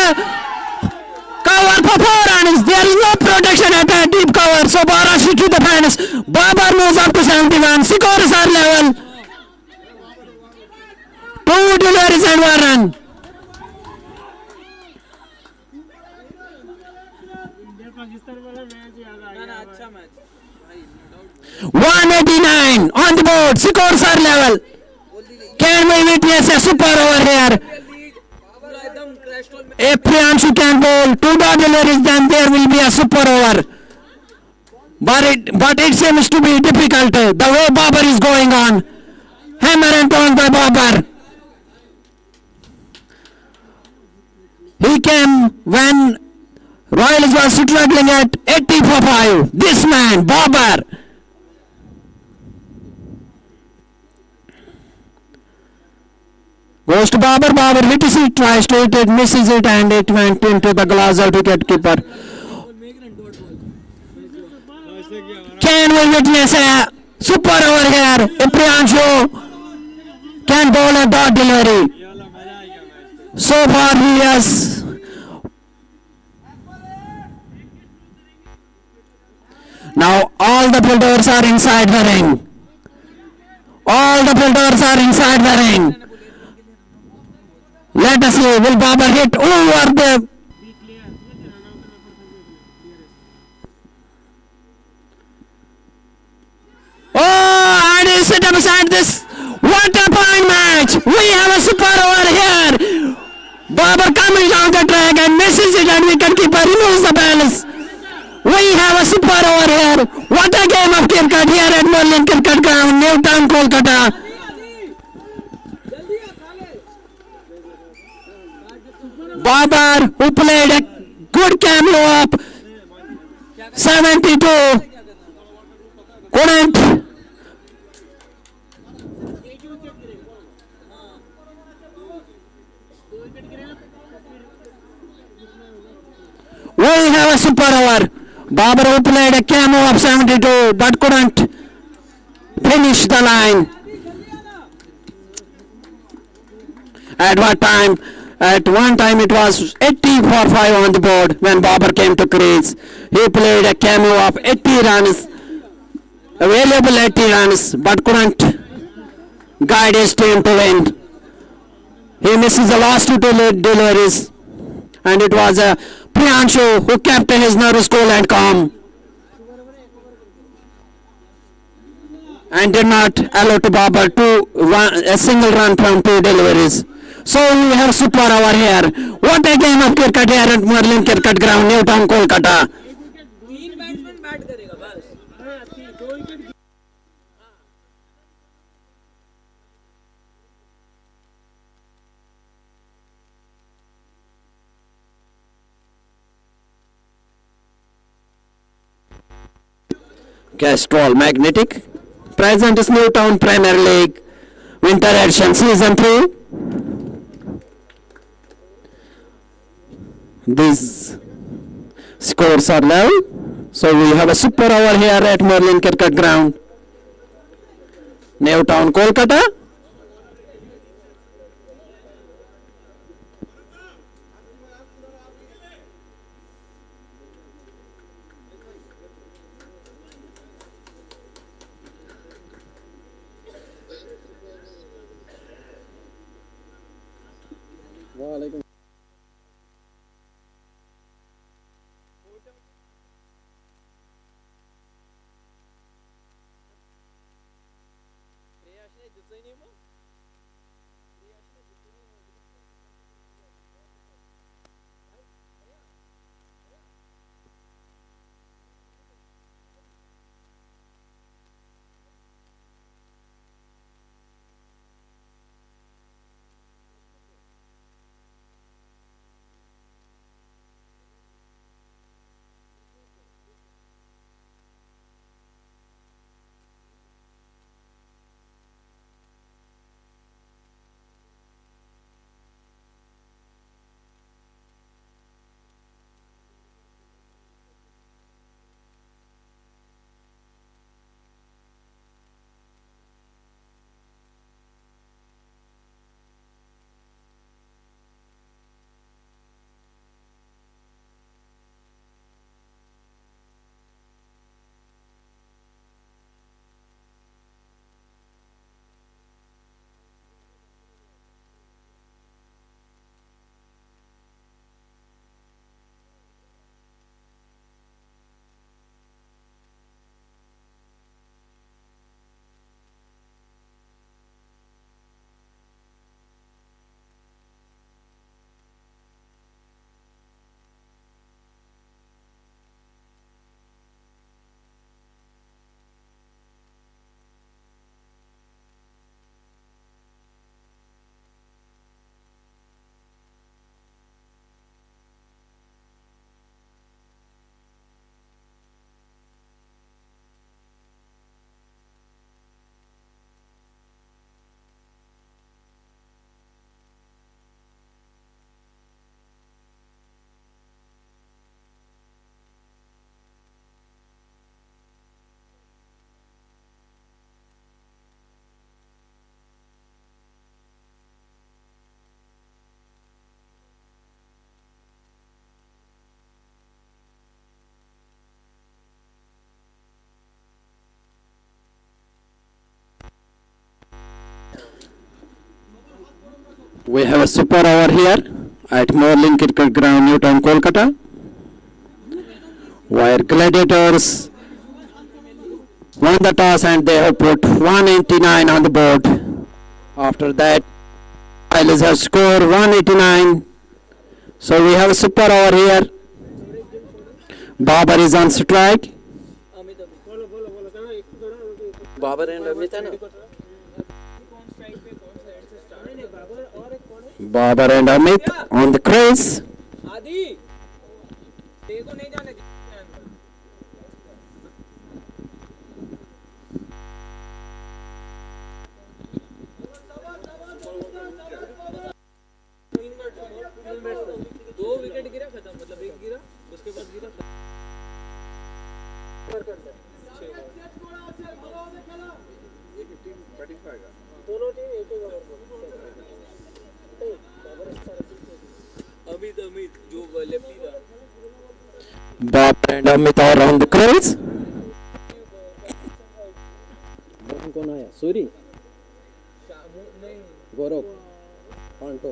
cover for 4 runs. There is no protection at a deep cover. So Barashi to the fans. Babar moves up to 71. Scores are level. 2 deliveries and 1 run. India Pakistan वाला match याद आ ना गया। अच्छा match भाई, no doubt. 189 on the board. Scores are level. Can we witness a super over here? पूरा एकदम crash toll में। If Priyanshu can bowl 2 deliveries, then there will be a super over. But it seems to be difficult. The way Babar is going on. Hammer and tongs by Babar. He came when Royals was struggling at 80 for 5. This man, Babar. Goes to Babar. Babar hits it, tries to hit it, misses it, and it went into the gloves of wicketkeeper. Can we witness a super over here? If Priyanshu can bowl a dot delivery. So far he has All the builders are inside the ring. All the builders are inside the ring. Let us see, will Babar hit over the... Oh, and he sit up beside this. What a fine match. We have a super over here. Babar coming down the track and misses it, and wicketkeeper removes the balance. We have a super over here. What a game of cricket here at Merlin Cricket Ground, Newtown, Kolkata. Babar, who played a good cameo up 72, couldn't. We have a super over. Babar, who played a cameo of 72 but couldn't finish the line. At what time? At one time it was 80 for 5 on the board when Babar came to crease. He played a cameo of 80 runs, available 80 runs, but couldn't guide his team to win. He misses the last two deliveries, and it was Priyanshu who kept his nerves cool and calm and did not allow to Babar a single run from 2 deliveries. So we have super over here. What a game of cricket here at Merlin Cricket Ground, Newtown, Kolkata. तीन batsman bat करेगा बस. Castrol Magnetic. Present is Newtown Premier League Winter Edition Season 3. These scores are level. So we have a super over here at Merlin Cricket Ground, Newtown, Kolkata. We have a super over here at Morlin Cricket Ground, Newtown, Kolkata, where Gladiators won the toss and they have put 189 on the board. After that, Islanders have scored 189. So we have a super over here. Babar is on strike. बोलो बोलो बोलो कहाँ एक थोड़ा Babar and Amit है ना कौन strike पे कौन सा हेड से स्टार्ट नहीं बाबर और एक कौन है Babar and Amit on the crease. आदि देखो नहीं जाने दे दो विकेट गिरा खत्म मतलब एक गिरा उसके बाद गिरा दोनों टीम एक एक ओवर अमित अमित जो लेफ्टी था Babar and Amit are on the crease. कौन आया सूरी नहीं गौरव पांटो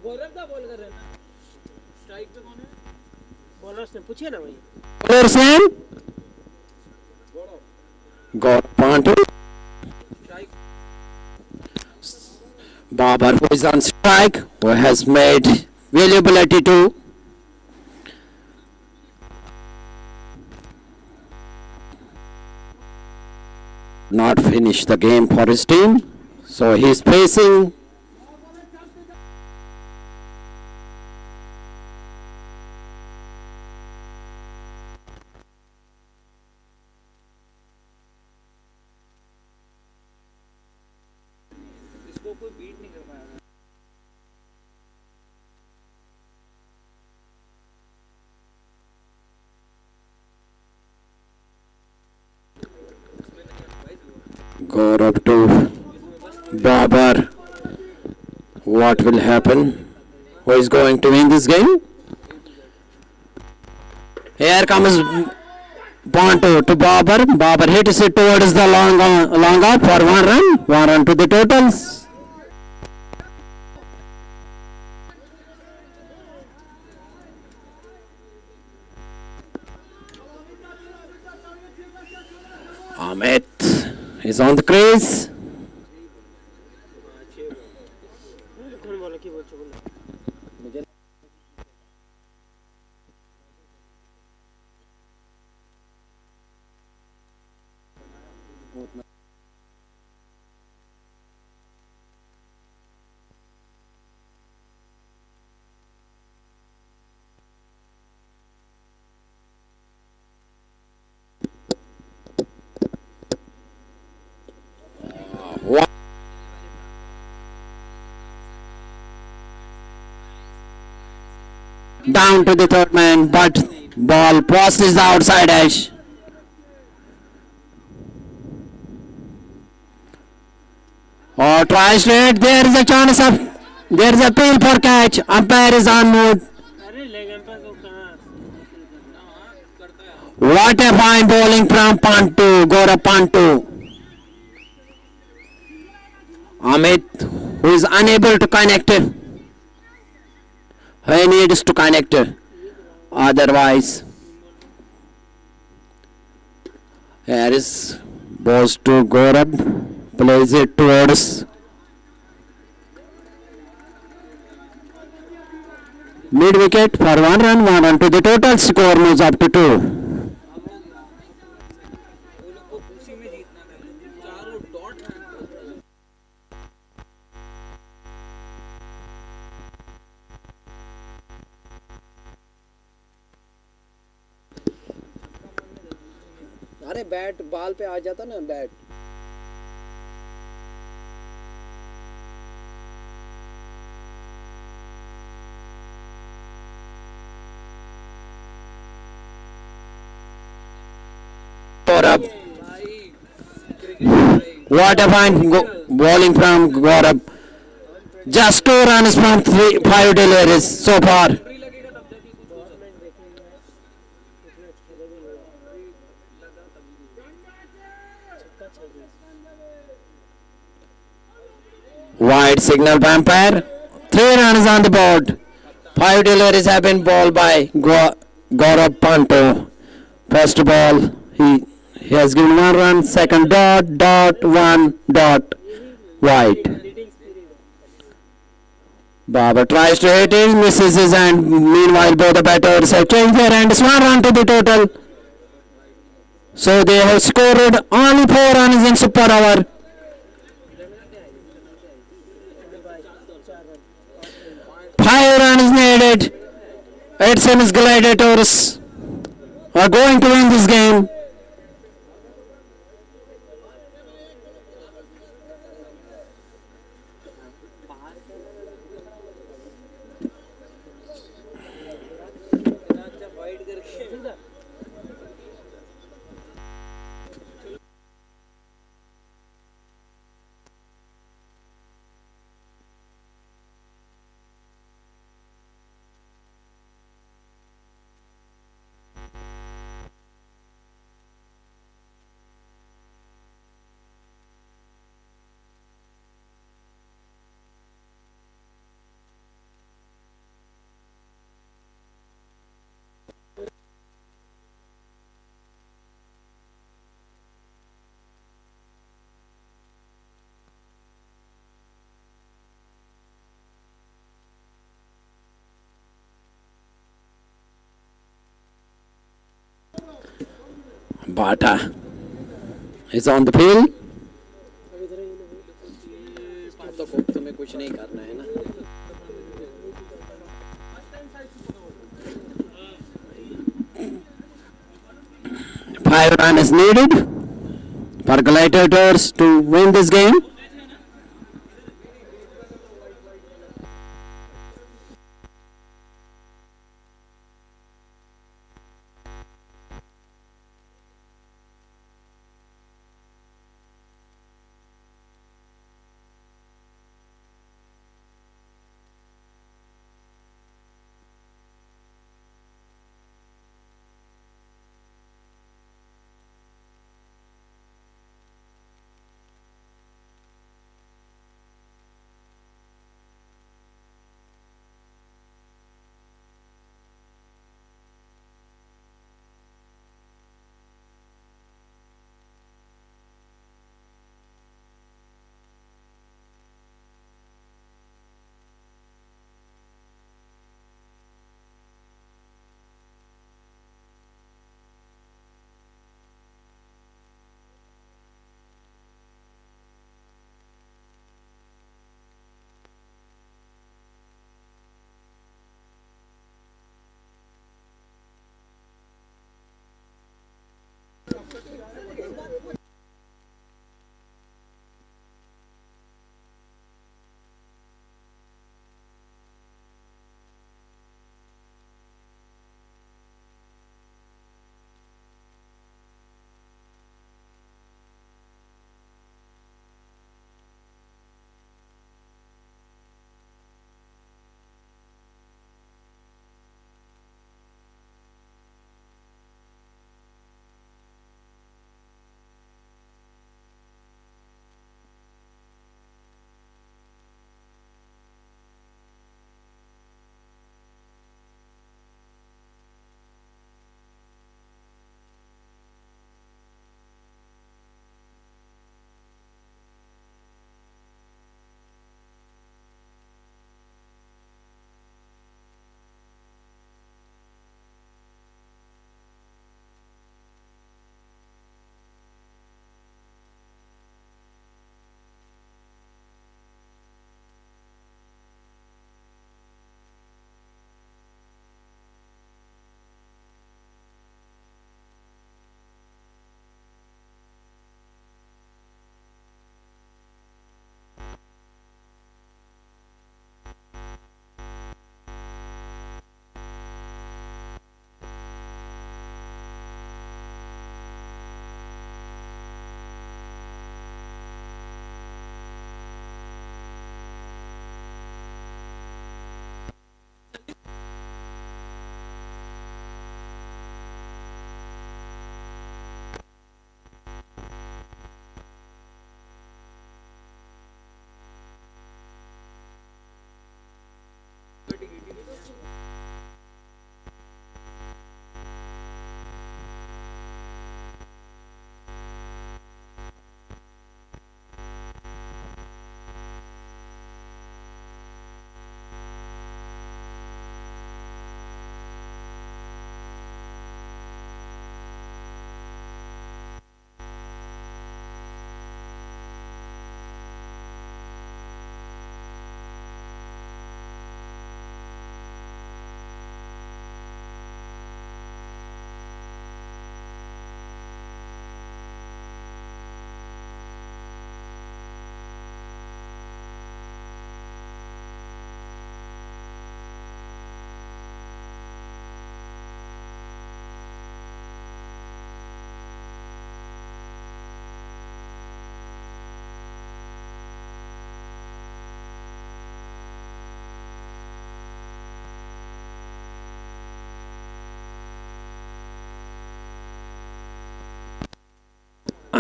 गौरव का बॉल कर रहे हैं ना स्ट्राइक पे कौन है बॉलर्स ने पूछे ना भाई Bowlers name? Gaurav Pantu. Babar, who is on strike, who has made valuable 82. Not finished the game for his team, so he is facing इसको कोई बीट नहीं कर पाया Gaurav to Babar. What will happen? Who is going to win this game? Here comes Panto to Babar. Babar hits it towards the long off for 1 run. 1 run to the totals. Amit is on the crease. कौन बोला की बोल बोला Down to the third man, but ball passes the outside edge. Oh, tries to hit. There is a chance of. There is a appeal for catch. Umpire is on mode. अरे leg empire को कहाँ What a fine bowling from Pantu, Gaurav Pantu. Amit, who is unable to connect. He needs to connect. Otherwise, here is balls to Gaurav. Plays it towards mid wicket for 1 run. 1 run to the total. Score moves up to 2. वो लोग को उसी में जीतना था चारों dot हैं अरे बैट बॉल पे आ जाता ना bat Gaurav. What a fine bowling from Gaurav. Just 2 runs from 5 deliveries so far. Wide signal by umpire. 3 runs on the board. 5 deliveries have been bowled by Gaurav Panto. First ball, he has given 1 run. Second dot, 1 dot, wide. Baba tries to hit it, misses his hand. Meanwhile, both the batters have changed their hands. 1 run to the total. So they have scored only 4 runs in super over. 5 runs needed. It seems Gladiators are going to win this game. Bata is on the field. तुम्हें कुछ नहीं करना है ना. 5 runs is needed for Gladiators to win this game.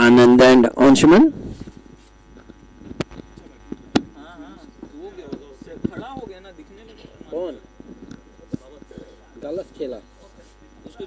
Anand and Anshuman. हाँ हाँ वो खड़ा हो गया ना दिखने लगा कौन गलत खेला उसको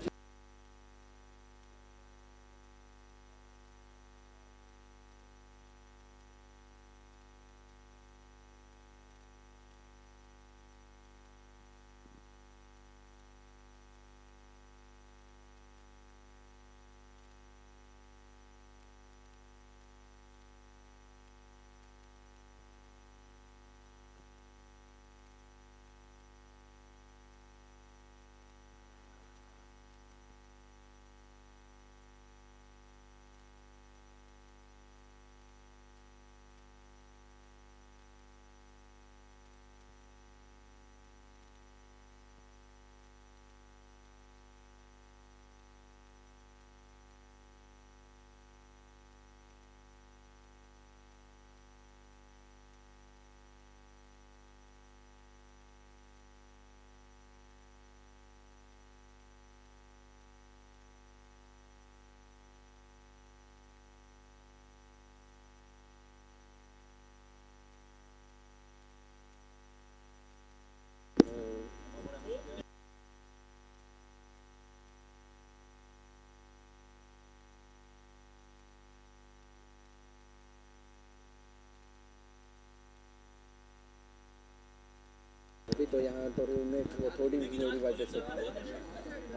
अभी तो यहाँ तो रूममेट वो थोड़ी मेरी वजह से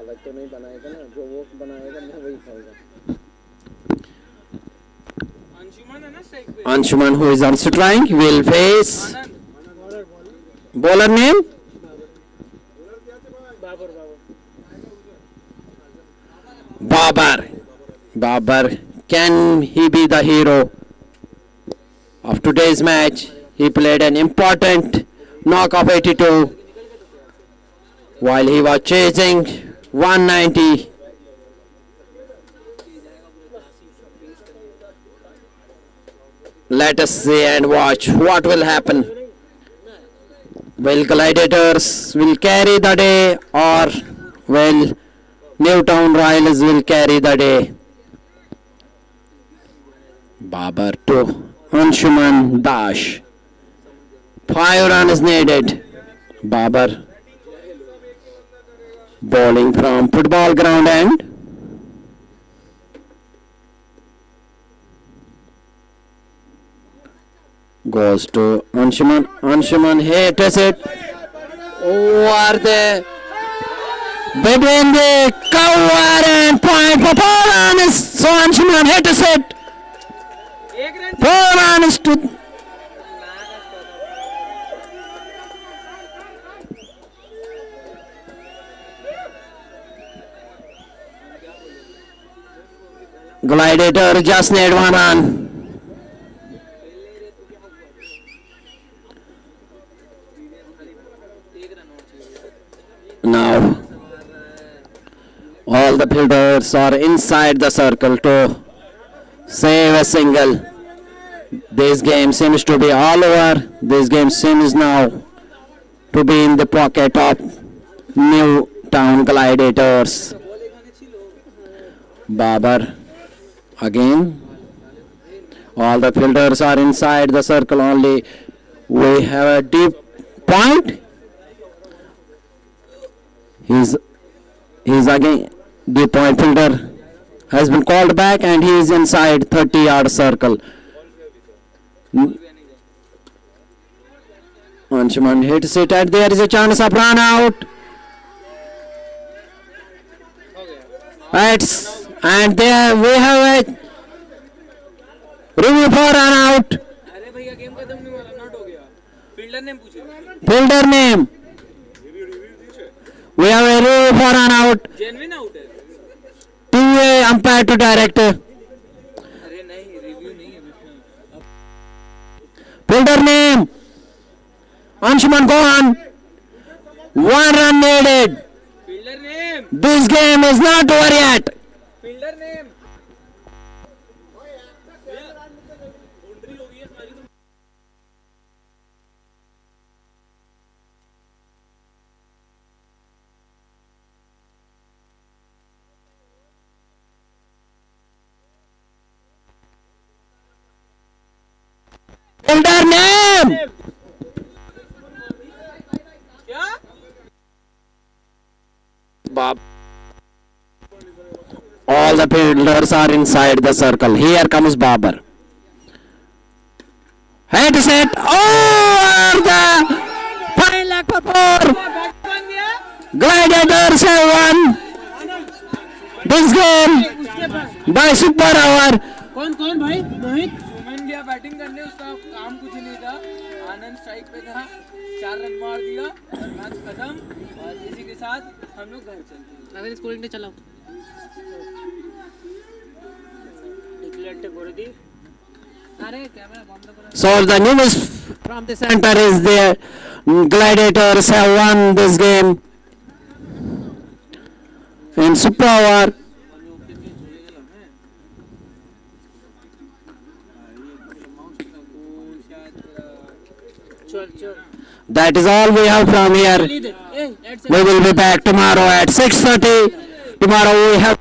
अलग तो नहीं बनाएगा ना जो वो बनाएगा मैं वही खाऊंगा अंशुमन है ना स्ट्राइक पे Anshuman, who is also trying, will face Anand bowler name Babar. Babar, can he be the hero of today's match? He played an important knock of 82 while he was chasing 190. Let us see and watch what will happen. Will Gladiators will carry the day, or will Newtown Royals will carry the day? Babar to Anshuman Dash. 5 runs needed. Babar bowling from football ground end. Goes to Anshuman. Anshuman hits it over the between the cover and point for 4 runs. So Anshuman hits it. एक run 4 runs to Gladiator just need 1 run. Now all the fielders are inside the circle to save a single. This game seems to be all over. This game seems now to be in the pocket of Newtown Gladiators. Babar again. All the fielders are inside the circle only. We have a deep point. He's again deep point fielder has been called back and he is inside 30-yard circle. Anshuman hits it and there is a chance of run out. And there we have a review for run out. अरे भैया game खत्म नहीं हुआ not हो गया fielder name पूछे Fielder name. We have a review for run out. Genuine out है 2-way umpire to director. अरे नहीं रिव्यू नहीं है इसमें Fielder name. Anshuman gone. 1 run needed. Fielder name This game is not over yet. Fielder name the fielders are inside the circle. Here comes Babar. Head set. Over the 5 lakh for 4. Gladiators have won this game by super over. कौन भाई मोहित सुमन गया batting करने, उसका काम कुछ नहीं था। आनंद strike पे था, 4 रन मार दिया और मैच खत्म। और इसी के साथ हम लोग घर चलते हैं। अगर स्कोरिंग ने चलाओ डिक्लेयर कर दी। अरे कैमरा बंद करो। So the news from the center is there. Gladiators have won this game in super over. That is all we have from here. We will be back tomorrow at 6:30. Tomorrow we have